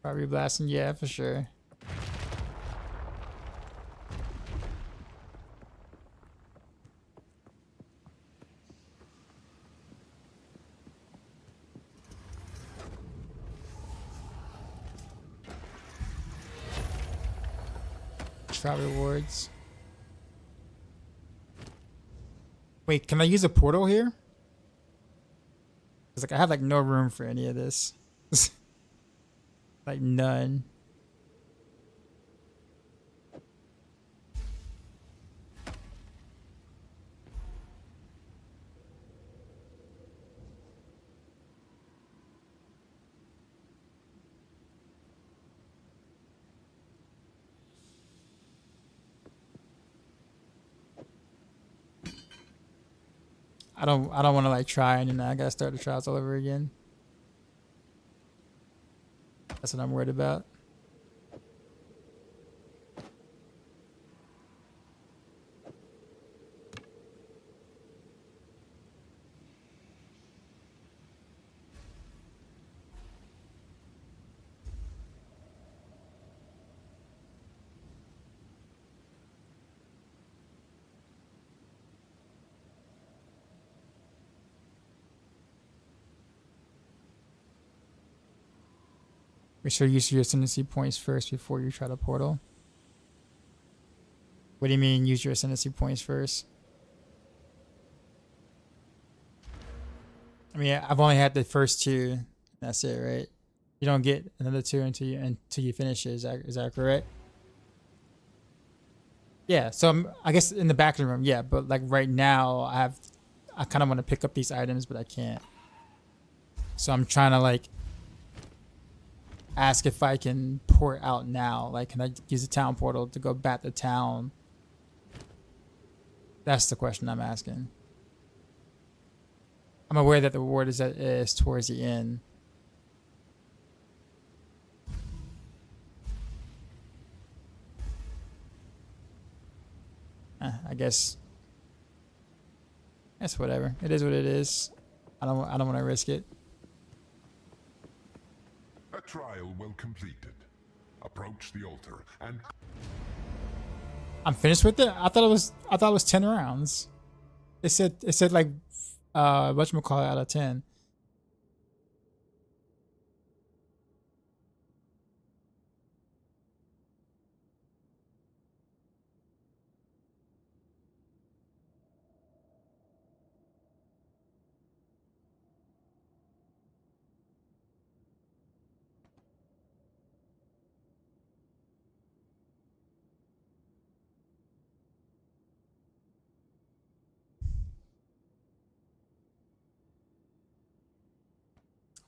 Probably blasting, yeah, for sure. Trial rewards. Wait, can I use a portal here? Cause like I have like no room for any of this. Like none. I don't want to like try and then I gotta start the trials all over again. That's what I'm worried about. Make sure you use your ascendancy points first before you try the portal. What do you mean use your ascendancy points first? I mean, I've only had the first two. That's it, right? You don't get another two until you finish it. Is that correct? Yeah. So I guess in the back of the room, yeah. But like right now, I kind of want to pick up these items, but I can't. So I'm trying to like ask if I can port out now. Like, can I use the town portal to go back to town? That's the question I'm asking. I'm aware that the reward is towards the end. I guess whatever. It is what it is. I don't want to risk it. A trial well completed. Approach the altar and I'm finished with it. I thought it was 10 rounds. It said like whatchamacallit out of 10.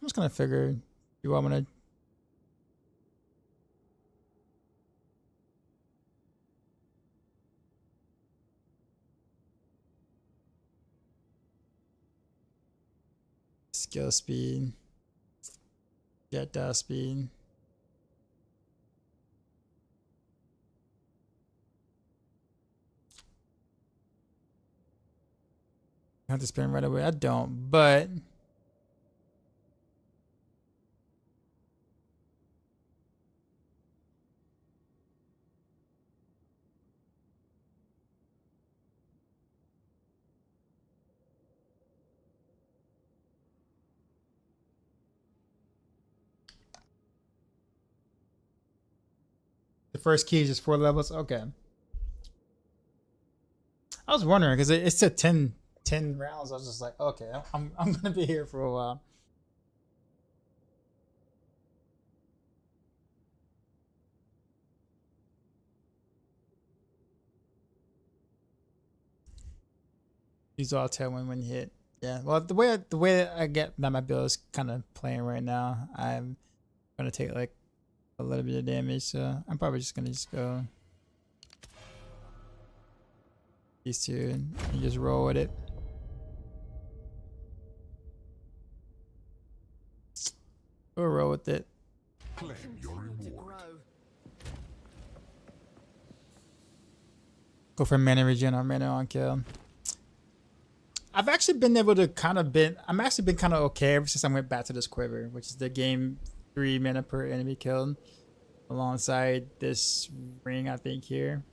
I'm just gonna figure you want me to skill speed, jet dash speed. I have to spin right away. I don't, but the first key is just 4 levels. Okay. I was wondering because it said 10 rounds. I was just like, okay, I'm gonna be here for a while. These all tailwind when hit. Yeah. Well, the way I get that my build is kind of playing right now, I'm gonna take like a little bit of damage, so I'm probably just gonna go these two and just roll with it. We'll roll with it. claim your reward. Go for mana regen or mana on kill. I've actually been able to I'm actually been kind of okay ever since I went back to this quiver, which is the game 3 mana per enemy killed, alongside this ring I think here.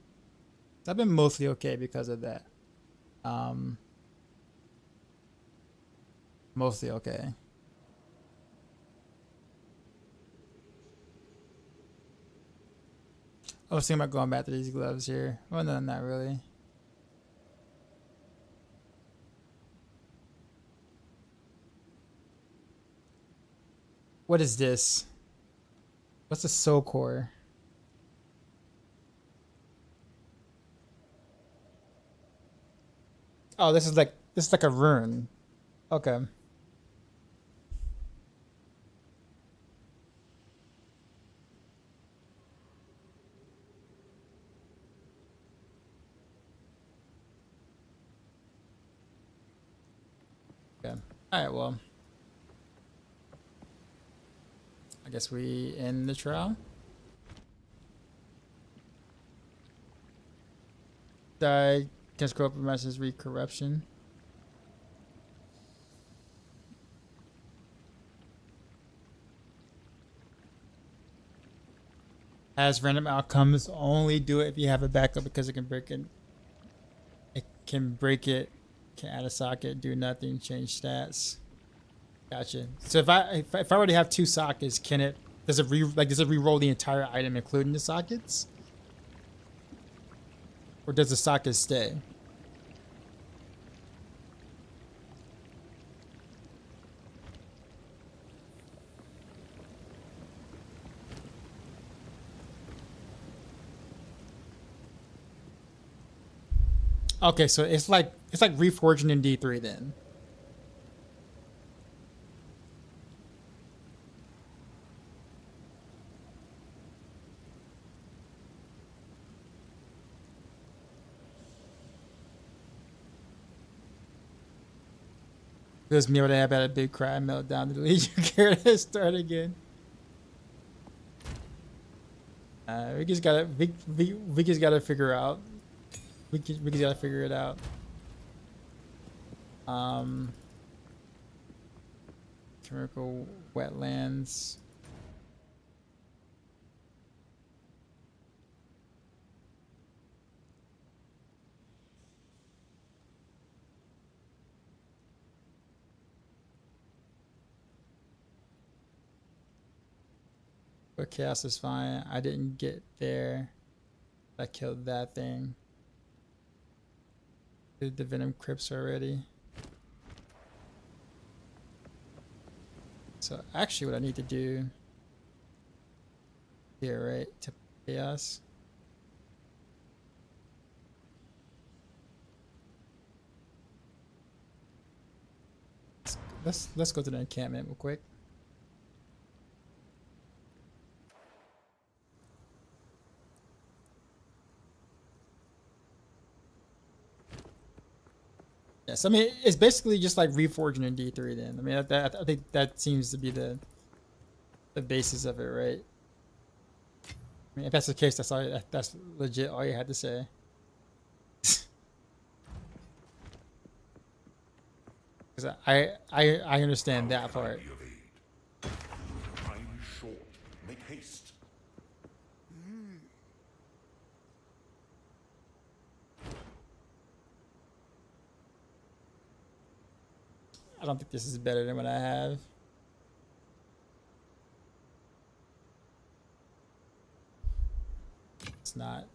So I've been mostly okay because of that. Mostly okay. I was thinking about going back to these gloves here. Well, no, not really. What is this? What's a soul core? Oh, this is like a rune. Okay. Okay. All right. Well, I guess we end the trial. Die. Can scroll up and message read corruption. Has random outcomes. Only do it if you have a backup because it can break it. It can break it. Can add a socket. Do nothing. Change stats. Gotcha. So if I already have 2 sockets, can it? Does it re-roll the entire item including the sockets? Or does the socket stay? Okay, so it's like reforging in D3 then. Feels me when I have had a big cry meltdown to delete your character start again. We just gotta figure out. We just gotta figure it out. Chemical wetlands. But chaos is fine. I didn't get there. I killed that thing. Did the venom crypts already. So actually what I need to do here, right, to chaos. Let's go to the encampment real quick. Yes, I mean it's basically just like reforging in D3. Then I mean I think that seems to be the basis of it, right? I mean if that's the case, that's legit all you had to say. Because I understand that part. Time is short. Make haste. I don't think this is better than what I have. It's not.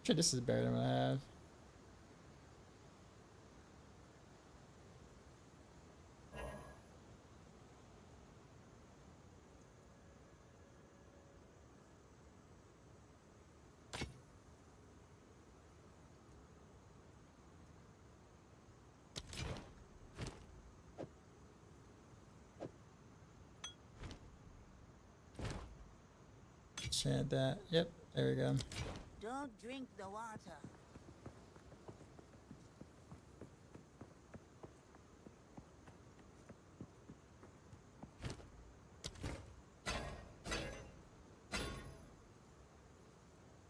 Sure, this is better than what I have. Chant that. Yep, there we go. Don't drink the water.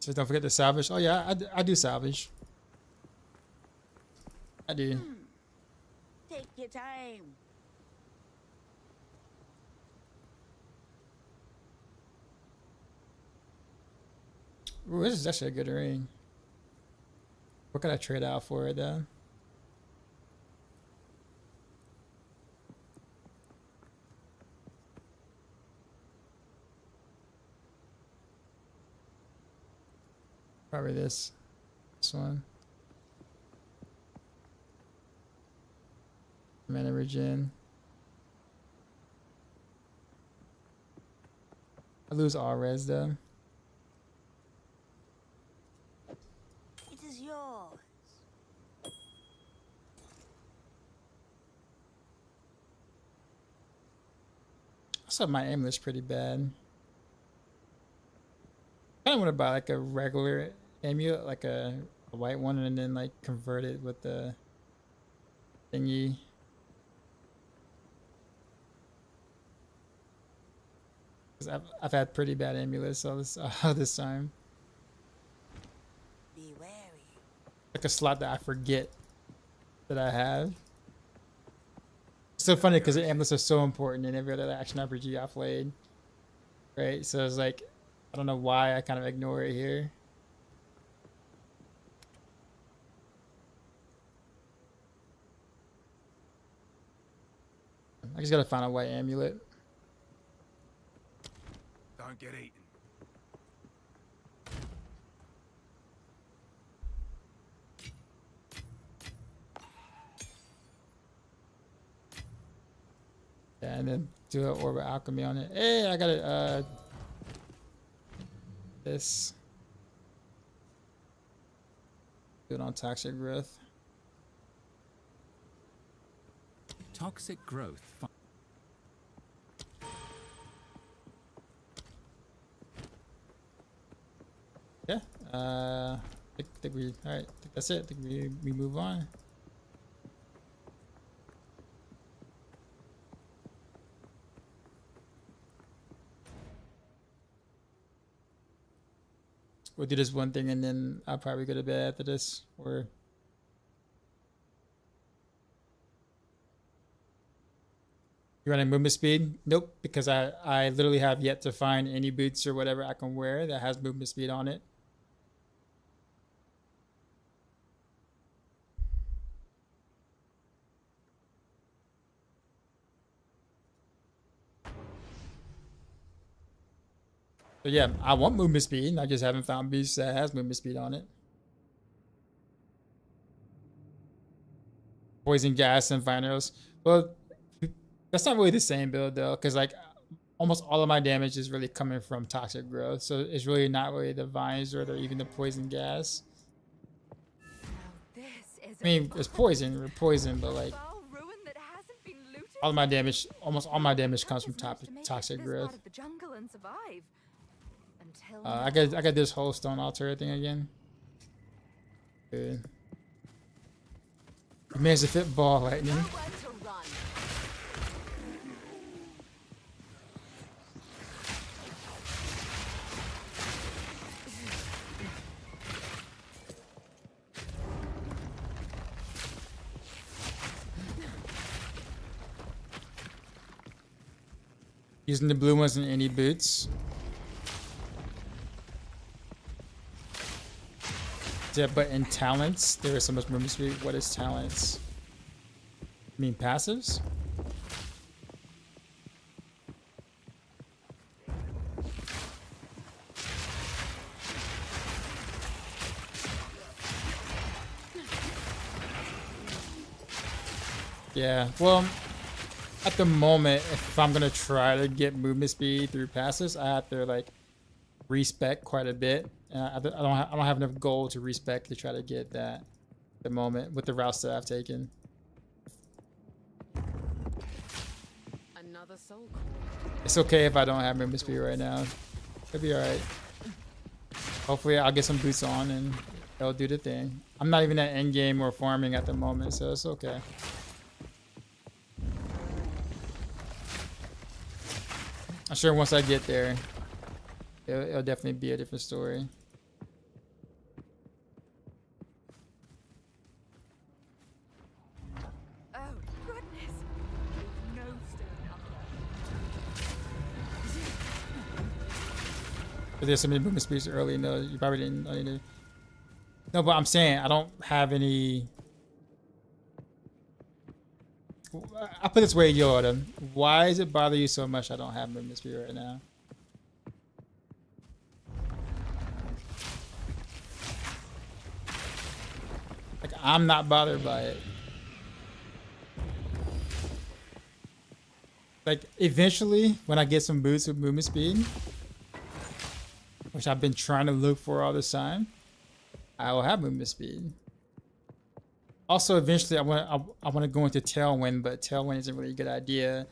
So don't forget to salvage. Oh yeah, I do salvage. I do. Take your time. Ooh, this is actually a good ring. What can I trade out for it though? Probably this one. Mana regen. I lose all res though. It is yours. I saw my amulet's pretty bad. I kind of want to buy like a regular amulet, like a white one, and then like convert it with the thingy. Cause I've had pretty bad amulets all this time. Be wary. Like a slot that I forget that I have. It's so funny because the amulets are so important in every other action RPG I played. Right, so it's like I don't know why I kind of ignore it here. I just gotta find a white amulet. Don't get eaten. Yeah, and then do an orb of alchemy on it. Hey, I got it. This. Do it on toxic growth. Toxic growth. Yeah. Think we. All right. Think that's it. Think we move on. We'll do this one thing and then I'll probably go to bed after this, or You running movement speed? Nope, because I literally have yet to find any boots or whatever I can wear that has movement speed on it. So yeah, I want movement speed. I just haven't found boots that has movement speed on it. Poison gas and finals. Well, that's not really the same build though, because like almost all of my damage is really coming from toxic growth. So it's really not really the vines or even the poison gas. I mean, it's poison, but like all of my damage, almost all my damage comes from toxic growth. I got this whole stone altar thing again. Good. You managed to fit ball lightning. Using the blue ones in any boots. Yeah, but in talents, there is so much movement speed. What is talents? I mean passives? Yeah, well, at the moment, if I'm gonna try to get movement speed through passives, I have to like respec quite a bit. I don't have enough gold to respec to try to get that at the moment with the routes that I've taken. Another soul. It's okay if I don't have movement speed right now. It'll be alright. Hopefully I'll get some boots on and it'll do the thing. I'm not even at end game or farming at the moment, so it's okay. I'm sure once I get there, it'll definitely be a different story. Oh goodness! No stone up But there's so many movement speeds early. No, you probably didn't need to. No, but I'm saying I don't have any. I put it this way, Yoda. Why does it bother you so much I don't have movement speed right now? Like, I'm not bothered by it. Like, eventually, when I get some boots with movement speed, which I've been trying to look for all this time, I will have movement speed. Also, eventually, I want to go into Tailwind, but Tailwind isn't really a good idea,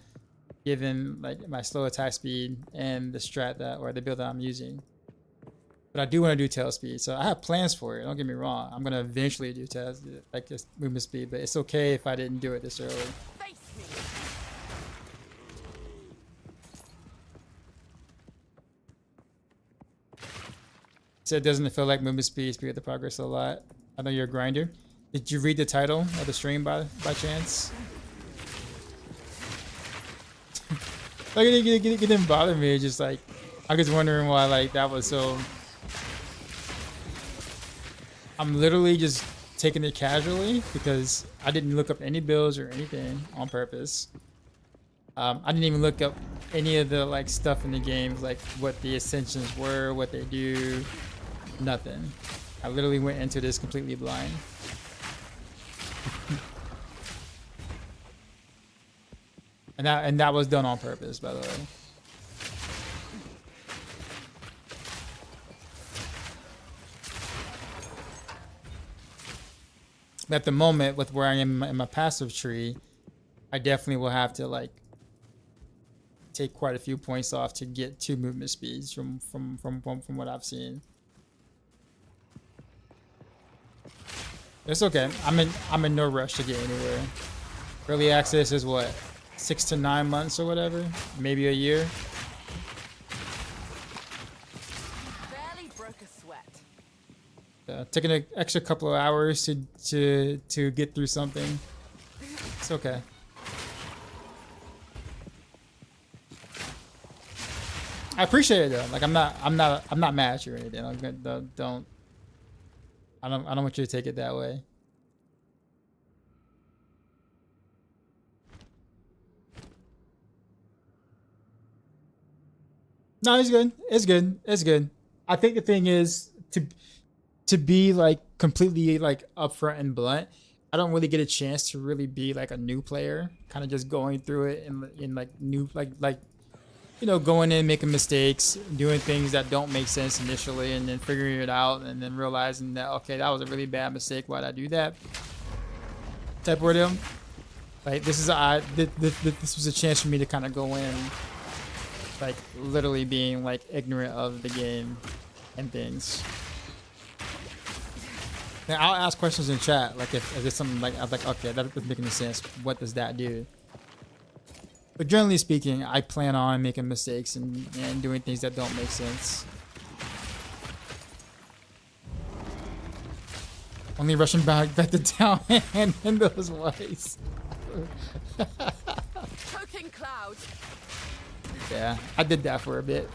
given like my slow attack speed and the strat or the build that I'm using. But I do want to do tail speed, so I have plans for it. Don't get me wrong. I'm gonna eventually do tail, like this movement speed, but it's okay if I didn't do it this early. So it doesn't feel like movement speed the progress a lot. I know you're a grinder. Did you read the title of the stream by chance? Like it didn't bother me. It's just like I'm just wondering why like that was so. I'm literally just taking it casually because I didn't look up any builds or anything on purpose. I didn't even look up any of the like stuff in the games, like what the ascensions were, what they do, nothing. I literally went into this completely blind. And that was done on purpose, by the way. At the moment, with where I am in my passive tree, I definitely will have to like take quite a few points off to get 2 movement speeds from what I've seen. It's okay. I'm in no rush to get anywhere. Early access is what, 6 to 9 months or whatever, maybe a year. Barely broke a sweat. Taking an extra couple of hours to get through something. It's okay. I appreciate it though. Like I'm not mad at you or anything. I don't want you to take it that way. No, it's good. It's good. It's good. I think the thing is to be like completely like upfront and blunt. I don't really get a chance to really be like a new player, kind of just going through it in like new like you know, going in, making mistakes, doing things that don't make sense initially, and then figuring it out, and then realizing that okay, that was a really bad mistake. Why'd I do that? Type of ordeal. Like this was a chance for me to kind of go in, like literally being like ignorant of the game and things. And I'll ask questions in chat, like if it's something like I was like, okay, that doesn't make any sense. What does that do? But generally speaking, I plan on making mistakes and doing things that don't make sense. Only rushing back to town and in those ways. Choking cloud. Yeah, I did that for a bit.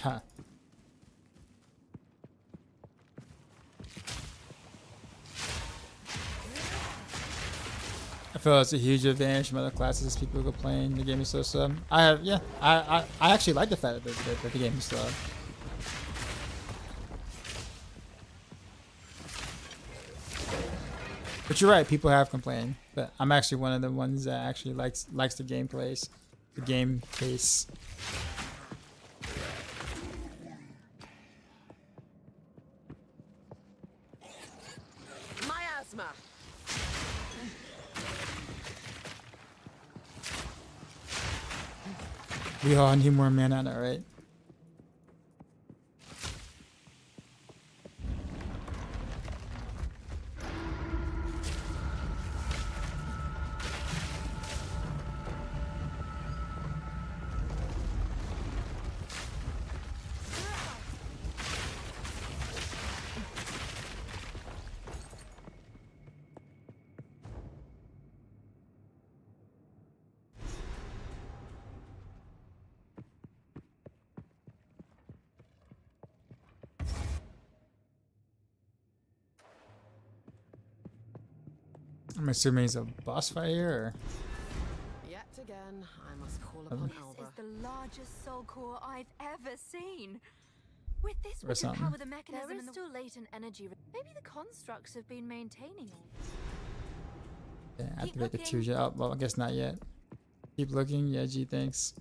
Huh. I feel it's a huge advantage from other classes. People go playing the game is so slow. I actually like the fact that the game is slow. But you're right, people have complained. But I'm actually one of the ones that actually likes the game pace. Miasma. We all need more mana, right? I'm assuming it's a boss fight here, or? Yet again, I must call upon Alba. This is the largest soul core I've ever seen. With this, we Or can something. power the mechanism. There is still latent energy. Maybe the constructs have been maintaining all. Yeah, activate the 2J. Oh, well, I guess not yet. Keep looking. Yeah, G, thanks.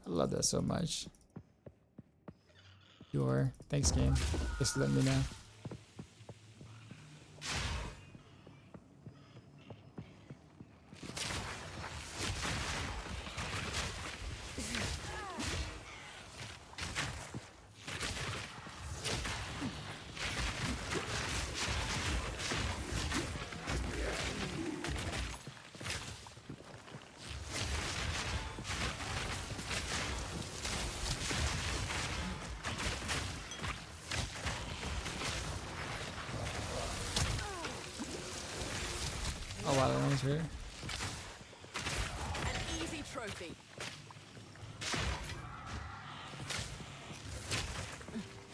I love that so much. Thanks, game. Just let me know. Oh wow, that one's here. An easy trophy.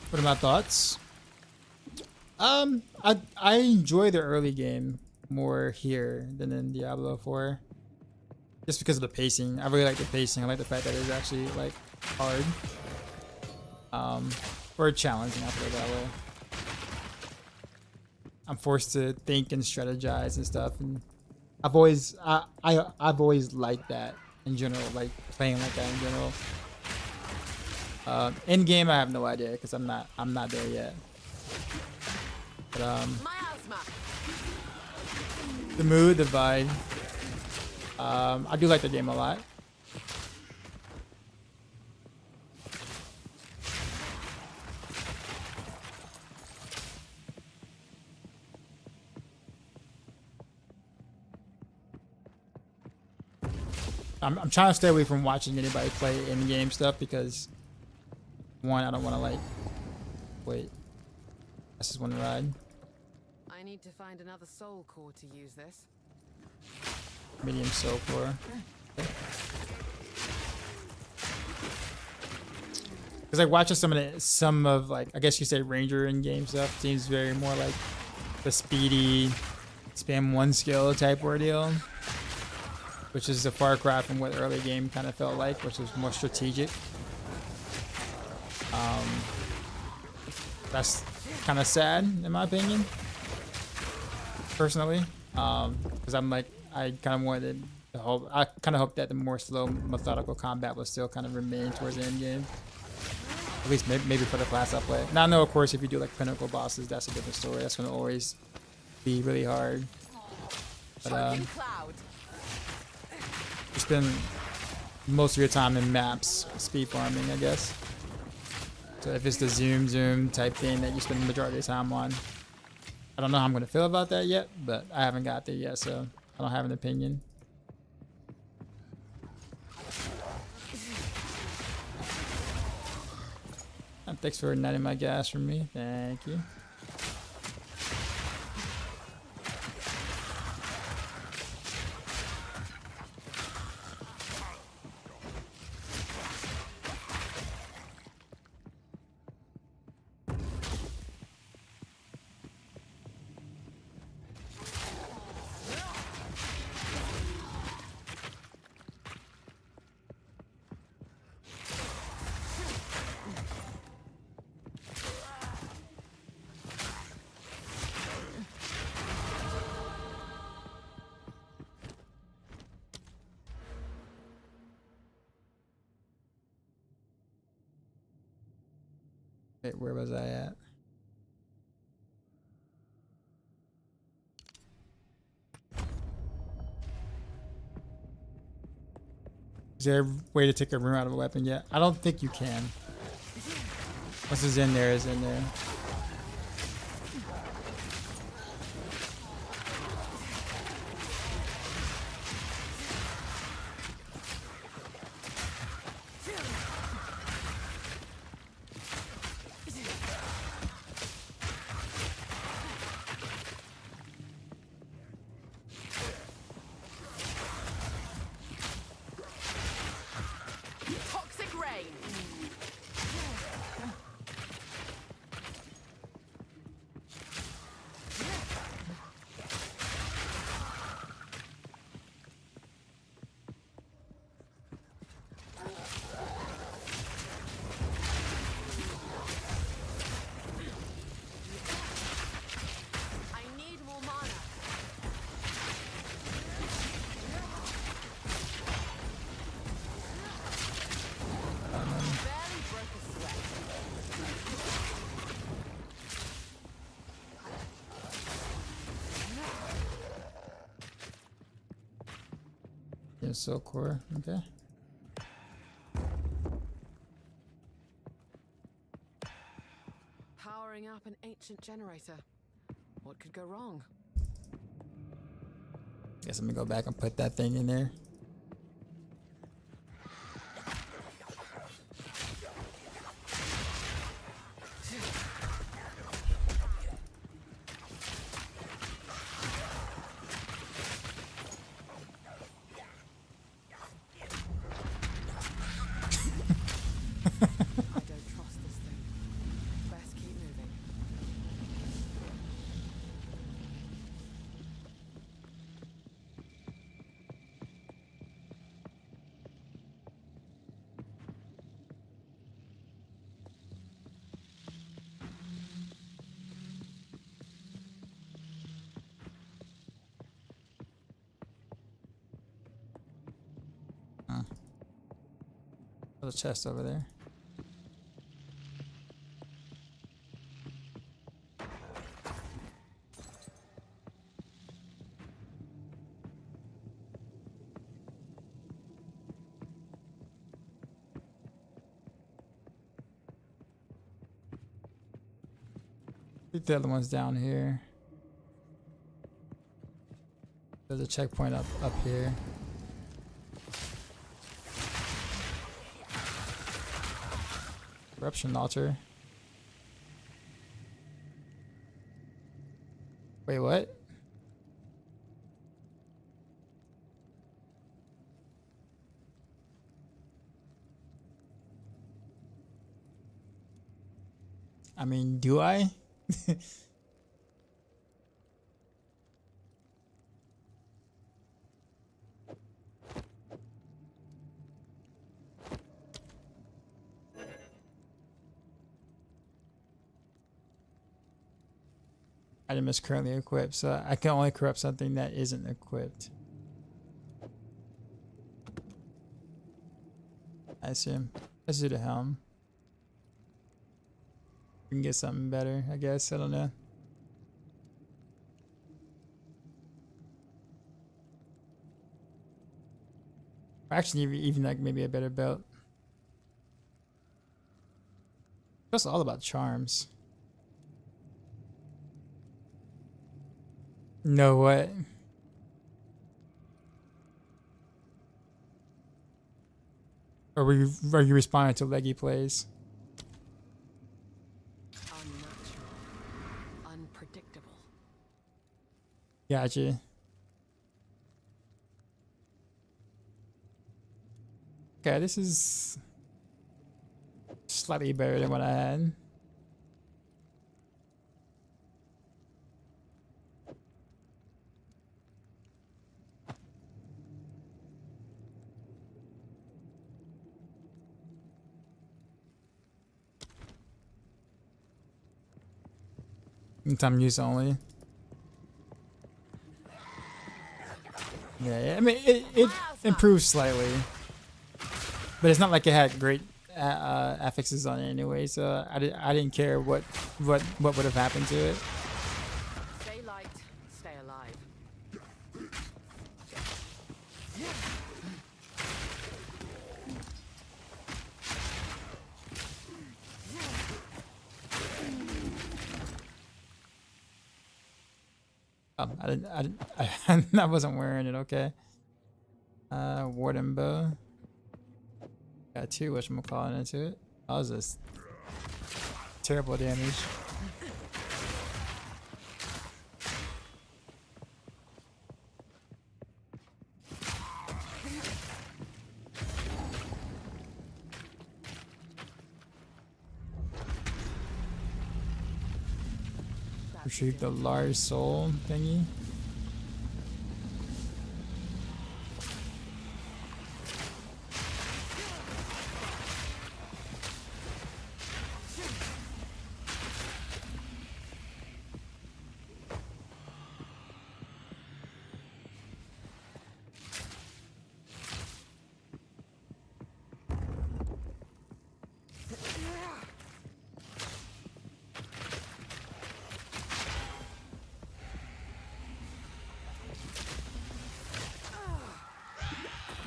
What are my thoughts? I enjoy the early game more here than in Diablo 4. just because of the pacing. I really like the pacing. I like the fact that it's actually like hard. Or challenging, I'll put it that way. I'm forced to think and strategize and stuff, and I've always liked that in general, like playing like that in general. In game, I have no idea because I'm not there yet. But the mood, the vibe, I do like the game a lot. I'm trying to stay away from watching anybody play in-game stuff because, one, I don't want to like, wait, that's just one ride. I need to find another soul core to use this. Medium soul core. Because like watching some of like, I guess you say Ranger in-game stuff seems very more like the speedy spam one skill type ordeal, which is a far cry from what early game kind of felt like, which was more strategic. That's kind of sad in my opinion, personally, because I'm like, I kind of wanted the whole, I kind of hope that the more slow methodical combat will still kind of remain towards the end game, at least maybe for the class I play. Now I know, of course, if you do like pinnacle bosses, that's a different story. That's going to always be really hard. But you spend most of your time in maps speed farming, I guess. So if it's the zoom type thing that you spend the majority of the time on, I don't know how I'm going to feel about that yet, but I haven't got there yet, so I don't have an opinion. Thanks for netting my gas from me. Thank you. Wait, where was I at? Is there a way to take a rune out of a weapon yet? I don't think you can. Once it's in there, it's in there. Yeah, so core, okay. Powering up an ancient generator. What could go wrong? Guess I'm gonna go back and put that thing in there. a chest over there. I think the other one's down here. There's a checkpoint up here. Corruption altar. Wait, what? I mean, do I? Item is currently equipped, so I can only corrupt something that isn't equipped. I assume. Let's do the helm. We can get something better, I guess. I don't know. Actually, even like maybe a better belt. It's all about charms. No, what? Are you responding to leggy plays? Unnatural. Unpredictable. Gotcha. Okay, this is slightly better than what I had. Time use only. Yeah, I mean it improves slightly, but it's not like it had great affixes on it anyway. So I didn't care what would have happened to it. Stay light, stay alive. I wasn't wearing it. Okay. Warden bow. Got two whatchamacallit into it. That was just terrible damage. Retrieve the large soul thingy.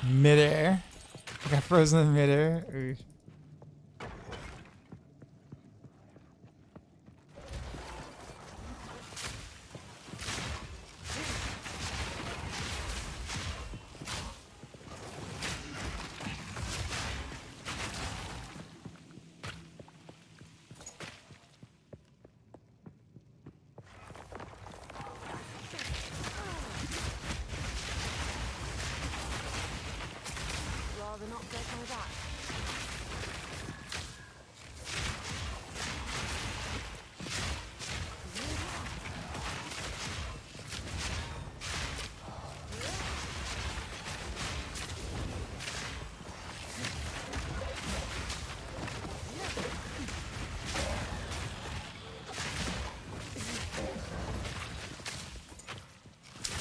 Midair. I got frozen in midair. Ooh. Rather not go for that.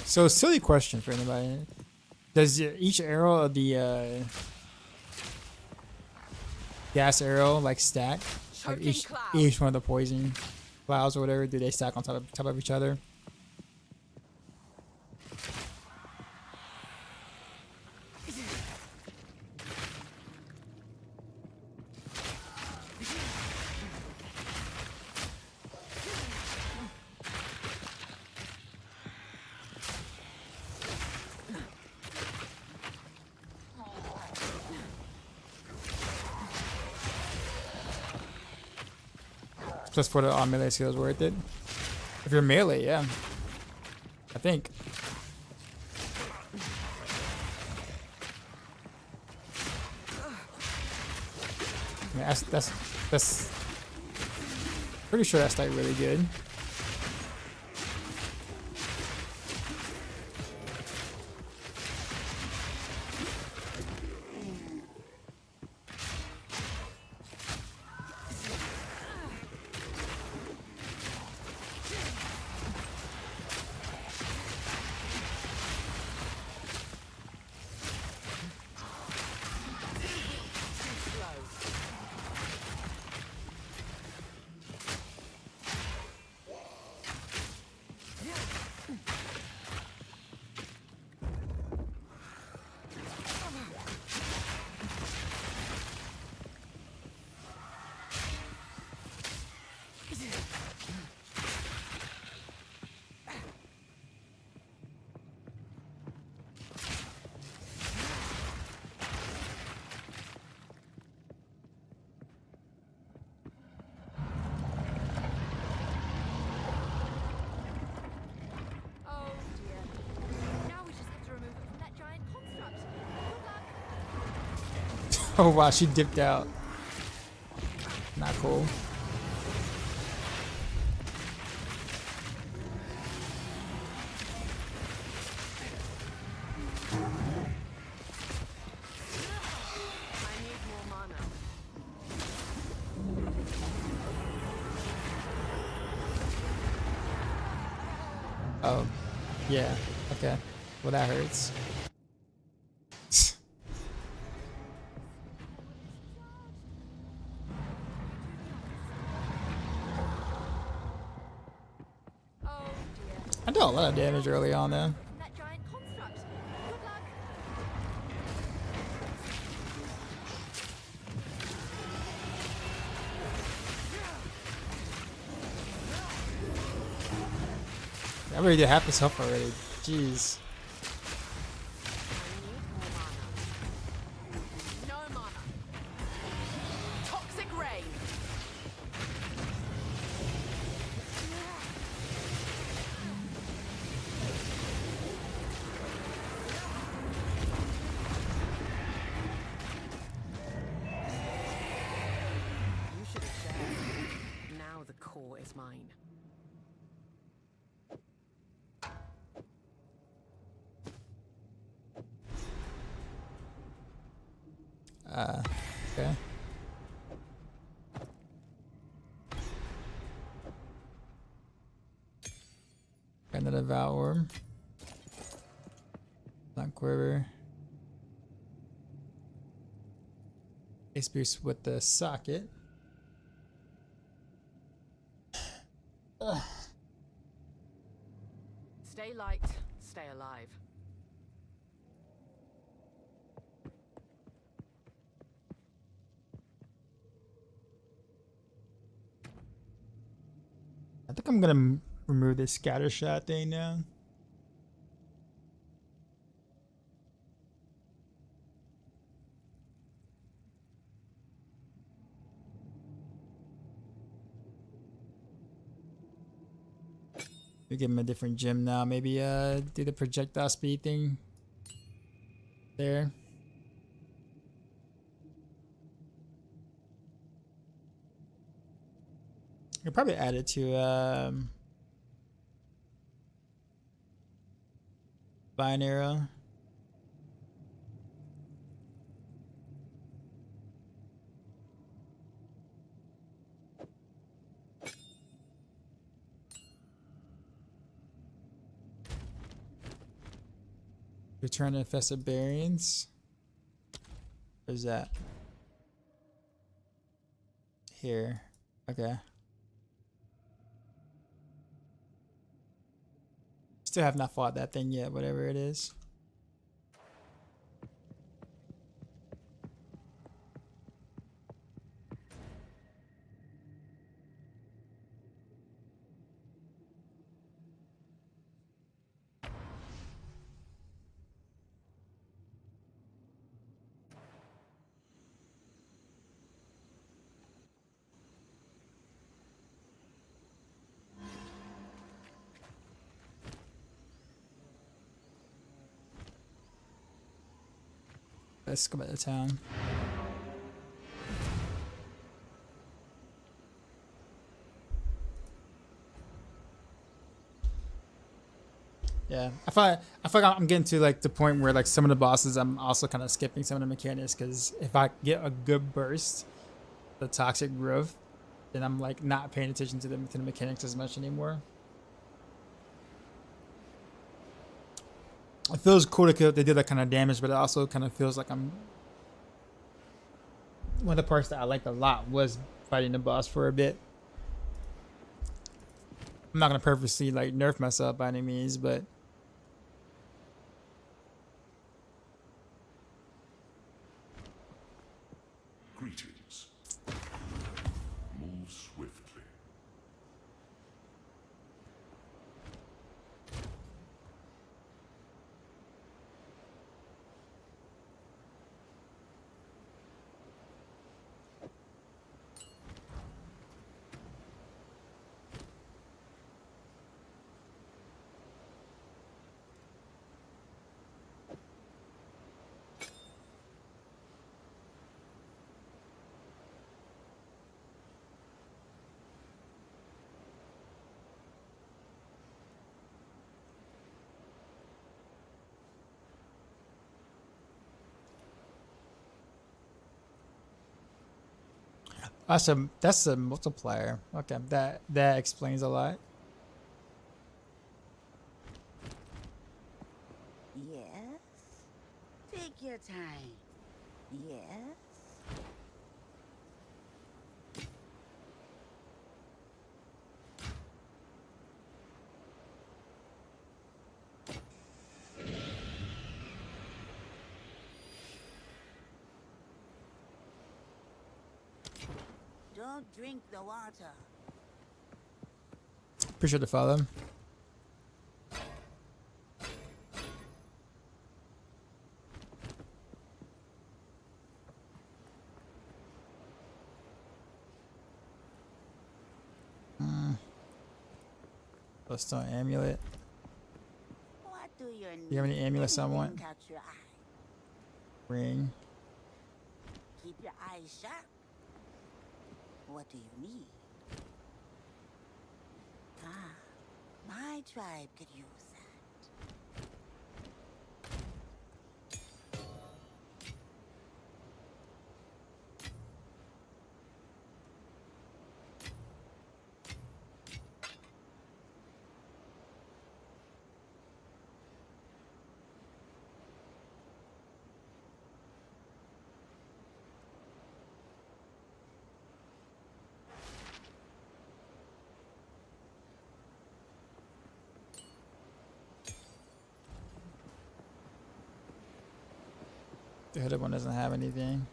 So, silly question for anybody. Does each arrow of the gas arrow like stack? Like each one of the poison clouds or whatever, do they stack on top of each other? Just for the melee skills worth it. If you're melee, yeah. I think. Yeah, that's pretty sure that's like really good. Oh wow, she dipped out. Not cool. Oh, yeah. Okay. Well, that hurts. I did a lot of damage early on there. I already did half his health already. Jeez. Okay. Got another Vow Worm. Blunt Quiver. Ace Boost with the socket. Stay light, stay alive. I think I'm gonna remove this scatter shot thing now. We give him a different gem now. Maybe do the projectile speed thing there. You'll probably add it to Vine Arrow. Return infested Barians. Where's that? here. Okay. Still have not fought that thing yet, whatever it is. Let's go back to town. Yeah, I feel like I'm getting to like the point where like some of the bosses I'm also kind of skipping some of the mechanics, because if I get a good burst, the toxic growth, then I'm like not paying attention to the mechanics as much anymore. It feels cool that they did that kind of damage, but it also kind of feels like I'm. One of the parts that I liked a lot was fighting the boss for a bit. I'm not gonna purposely like nerf myself by any means, but greetings. Move swiftly. that's a multiplier. Okay, that explains a lot. Yes. Take your time. Yes. Don't drink the water. Appreciate the follow. Bloodstone amulet. What do your You have any amulets I want? catch your eye? Ring. Keep your eyes sharp. What do you need? Ah, my tribe could use that. The hooded one doesn't have anything.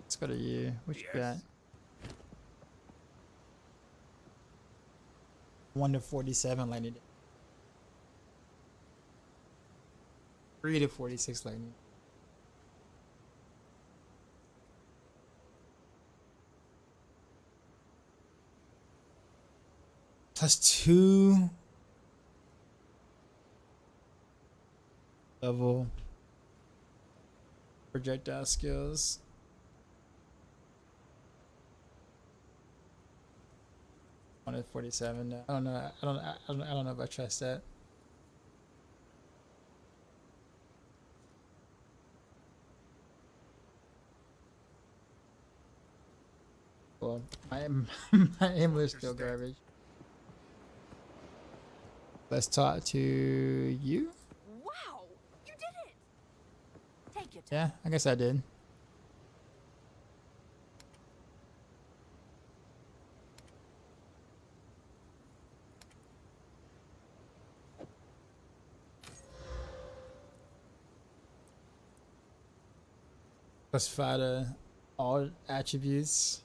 Let's go to you. What you got? 1 to 47 lightning. 3 to 46 lightning. +2 level projectile skills. On at 47 now. I don't know. I don't know if I trust that. Well, my aim was still garbage. Let's talk to you. Wow, you did it! Take your time. Yeah, I guess I did. Plus 5 to all attributes.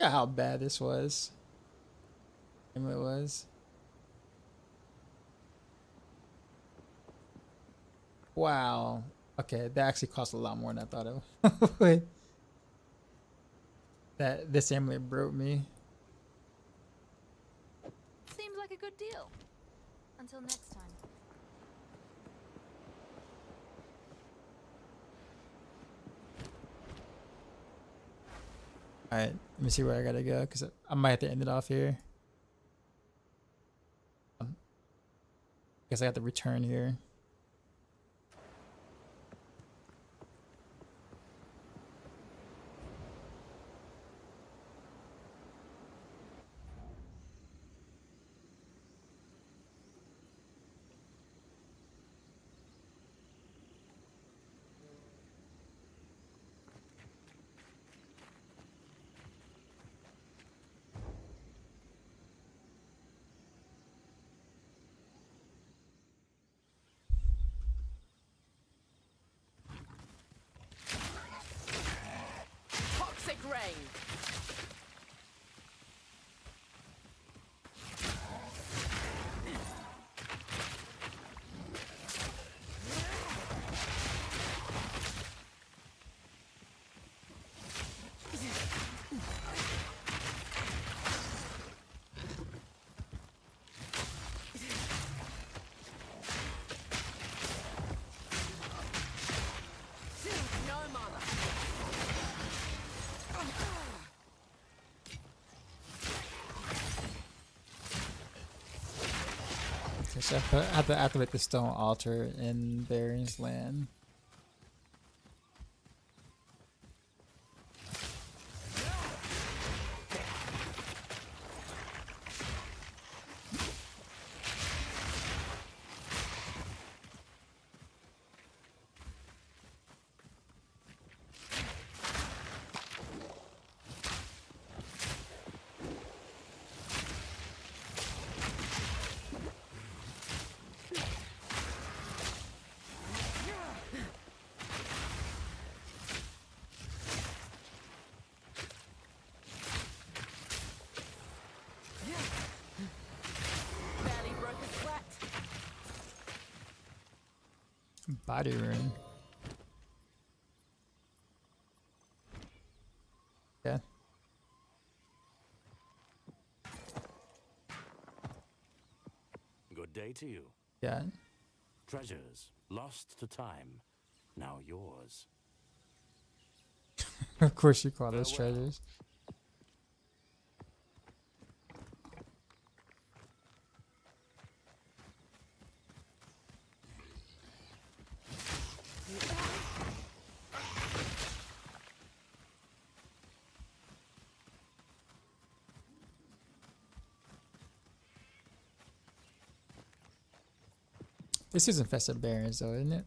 Yeah, how bad this was. And it was. Wow. Okay, that actually cost a lot more than I thought it would. This amulet broke me. Seems like a good deal. Until next time. Alright, let me see where I gotta go, because I might have to end it off here. Guess I have to return here. Toxic rain. No mana. Okay, so I have to activate the stone altar in Baron's land. Barely broke a sweat. Body rune. Yeah. Good day to you. Yeah. Treasures lost to time, now yours. Of course you call those treasures. This is infested barons though, isn't it?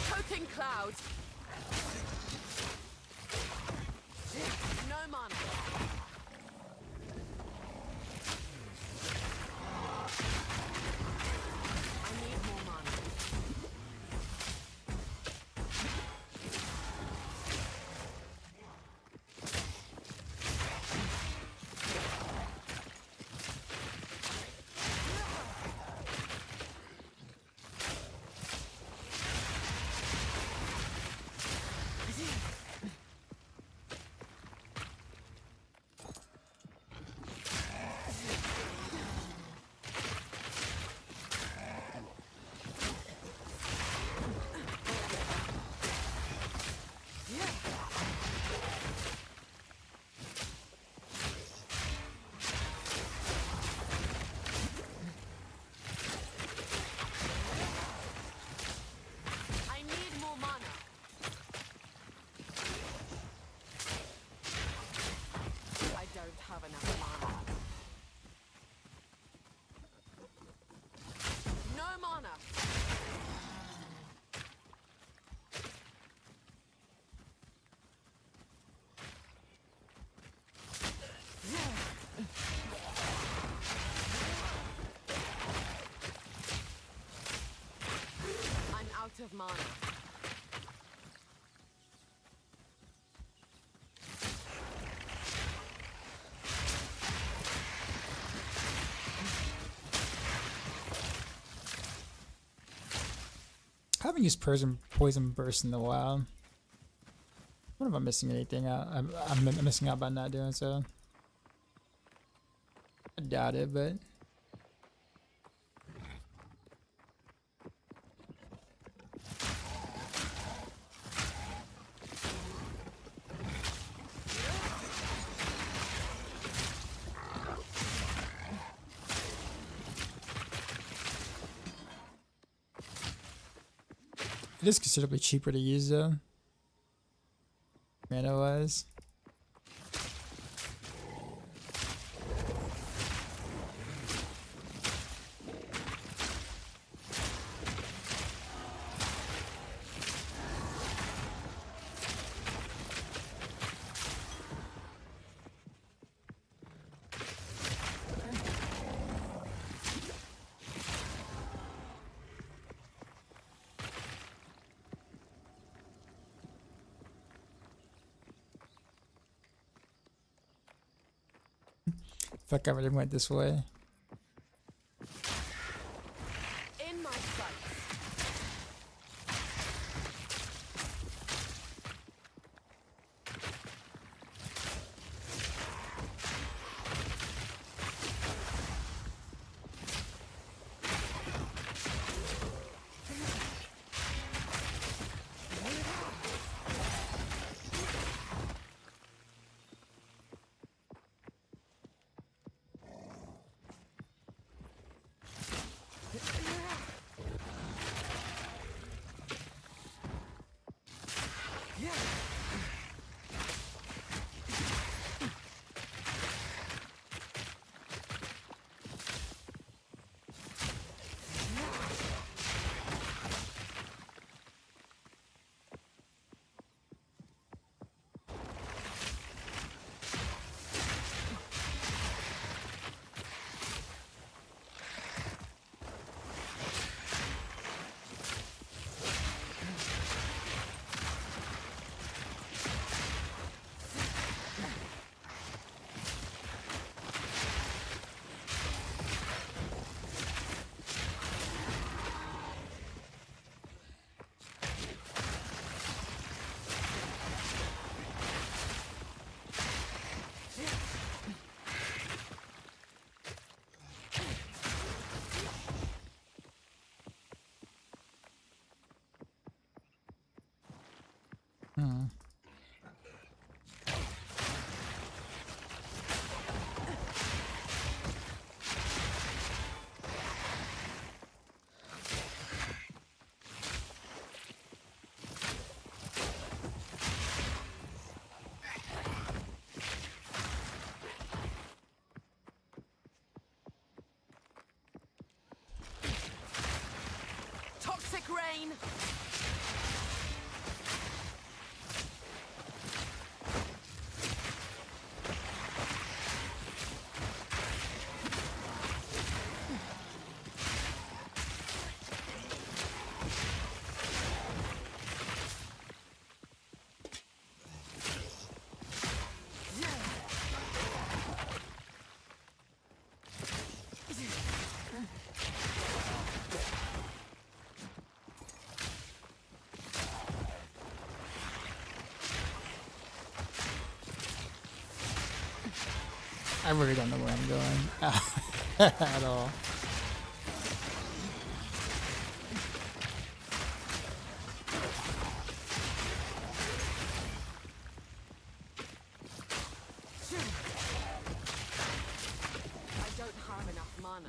Poking clouds. No mana. I need more mana. of mana. I haven't used poison burst in a while. I wonder if I'm missing anything out. I'm missing out by not doing so. I doubt it, but it is considerably cheaper to use though. Mana wise. Fuck, I really went this way. In my sights. Toxic rain. I really don't know where I'm going at all. I don't have enough mana.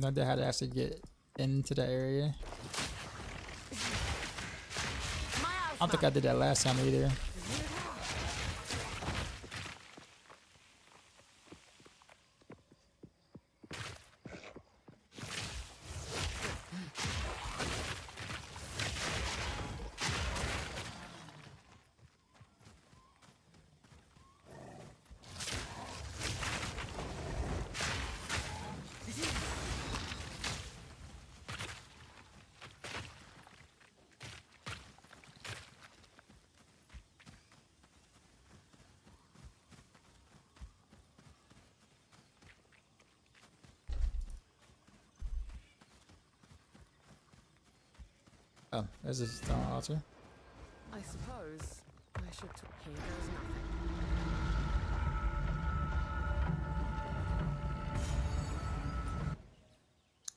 no idea how to actually get into that area. I don't think I did that last time either. Oh, there's a stone altar. I suppose I should. Here goes nothing.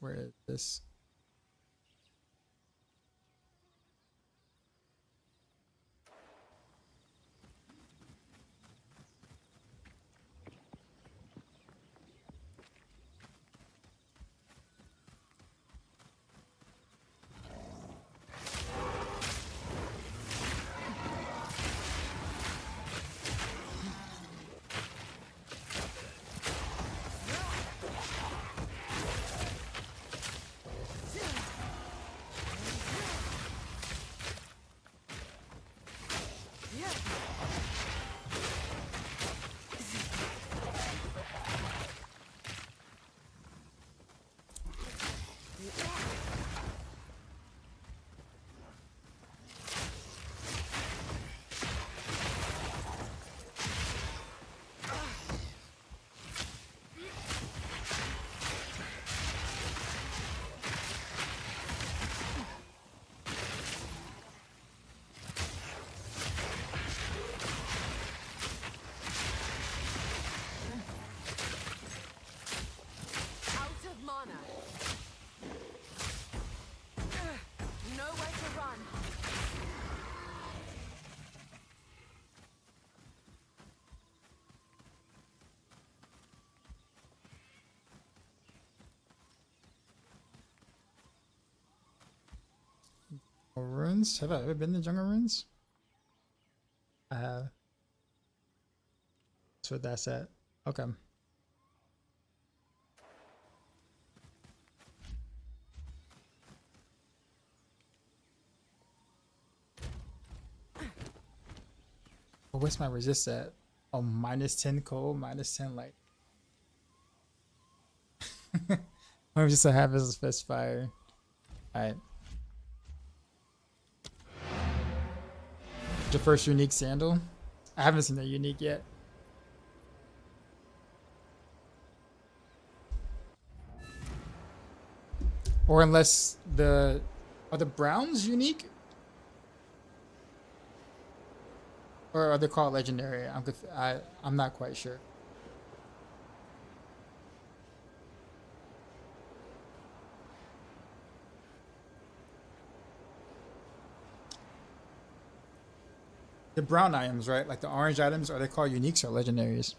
Where is this? Ruins? Have I ever been to jungle ruins? I have. That's what that's at. Okay. Well, what's my resist at? Oh, minus 10 cold, minus 10 light. I'm just so happy as a fist fire. Alright. The first unique sandal. I haven't seen that unique yet. Or unless are the browns unique? Or are they called legendary? I'm not quite sure. The brown items, right? Like the orange items, are they called uniques or legendaries?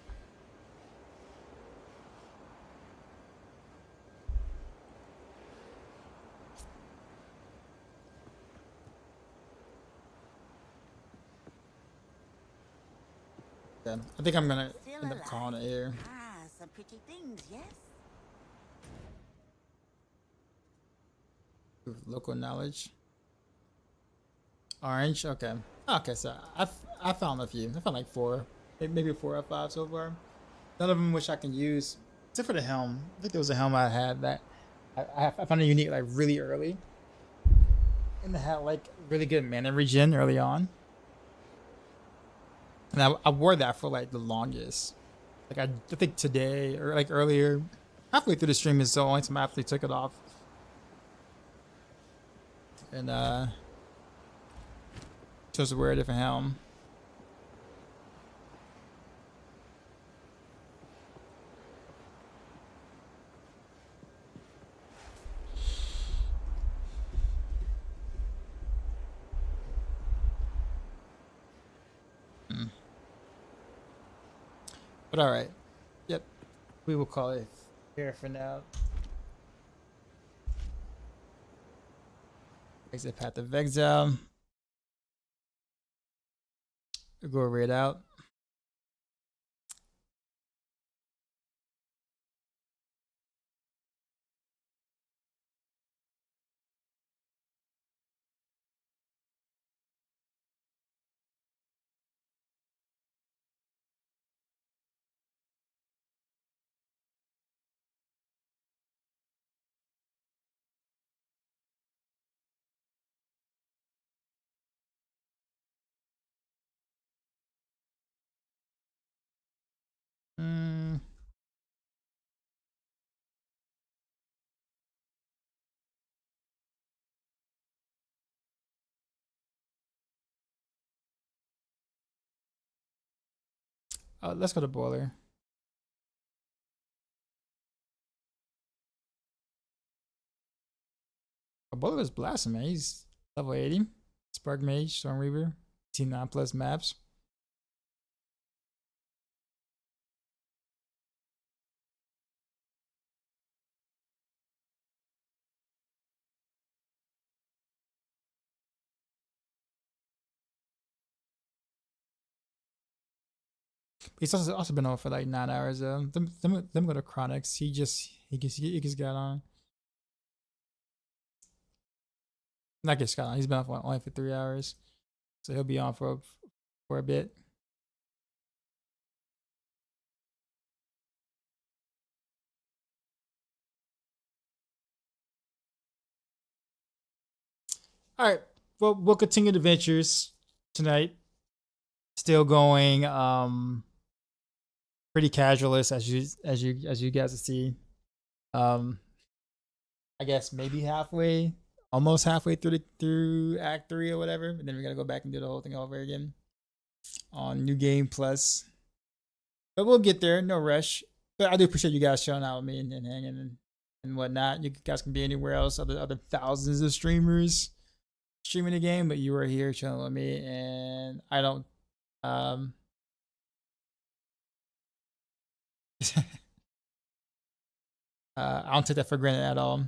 Yeah, I think I'm gonna end up calling it here. Ah, some pretty things, yes? Local knowledge. Orange, okay. Okay, so I found a few. I found like 4, maybe 4 or 5 so far. None of them which I can use, except for the helm. I think there was a helm I had that I found a unique like really early, and it had like really good mana regen early on. And I wore that for like the longest. Like I think today or like earlier, halfway through the stream is the only time I actually took it off. And chose to wear a different helm. But all right, yep, we will call it here for now. Exit Path of Exile. We'll go raid out. Let's go to Boiler. Boiler is blasting, man. He's level 80. Spark Mage, Storm Reaver, T9 plus maps. He's also been on for like 9 hours. Them go to Chronics. He just got on. Not get got on. He's been on for only for 3 hours, so he'll be on for a bit. All right. Well, we'll continue the adventures tonight. Still going pretty casualist as you guys see. I guess maybe almost halfway through Act 3 or whatever, and then we're gonna go back and do the whole thing over again on New Game Plus. But we'll get there, no rush. But I do appreciate you guys showing out with me and hanging and whatnot. You guys can be anywhere else, other thousands of streamers streaming the game, but you are here chilling with me, and I don't I don't take that for granted at all.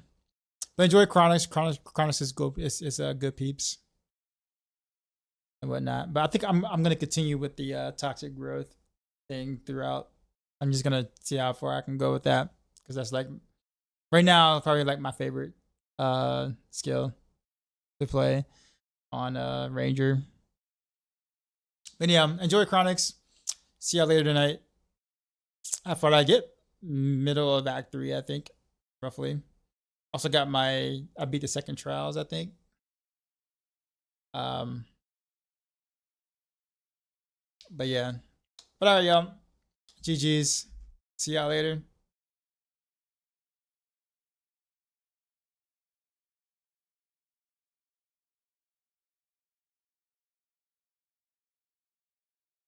But enjoy Chronics. Chronics is good. It's good peeps and whatnot. But I think I'm gonna continue with the toxic growth thing throughout. I'm just gonna see how far I can go with that, because that's like right now probably like my favorite skill to play on Ranger. But yeah, enjoy Chronics. See y'all later tonight. How far did I get? Middle of Act 3, I think, roughly. Also got I beat the second trials, I think. But yeah. But alright, y'all. GG's. See y'all later.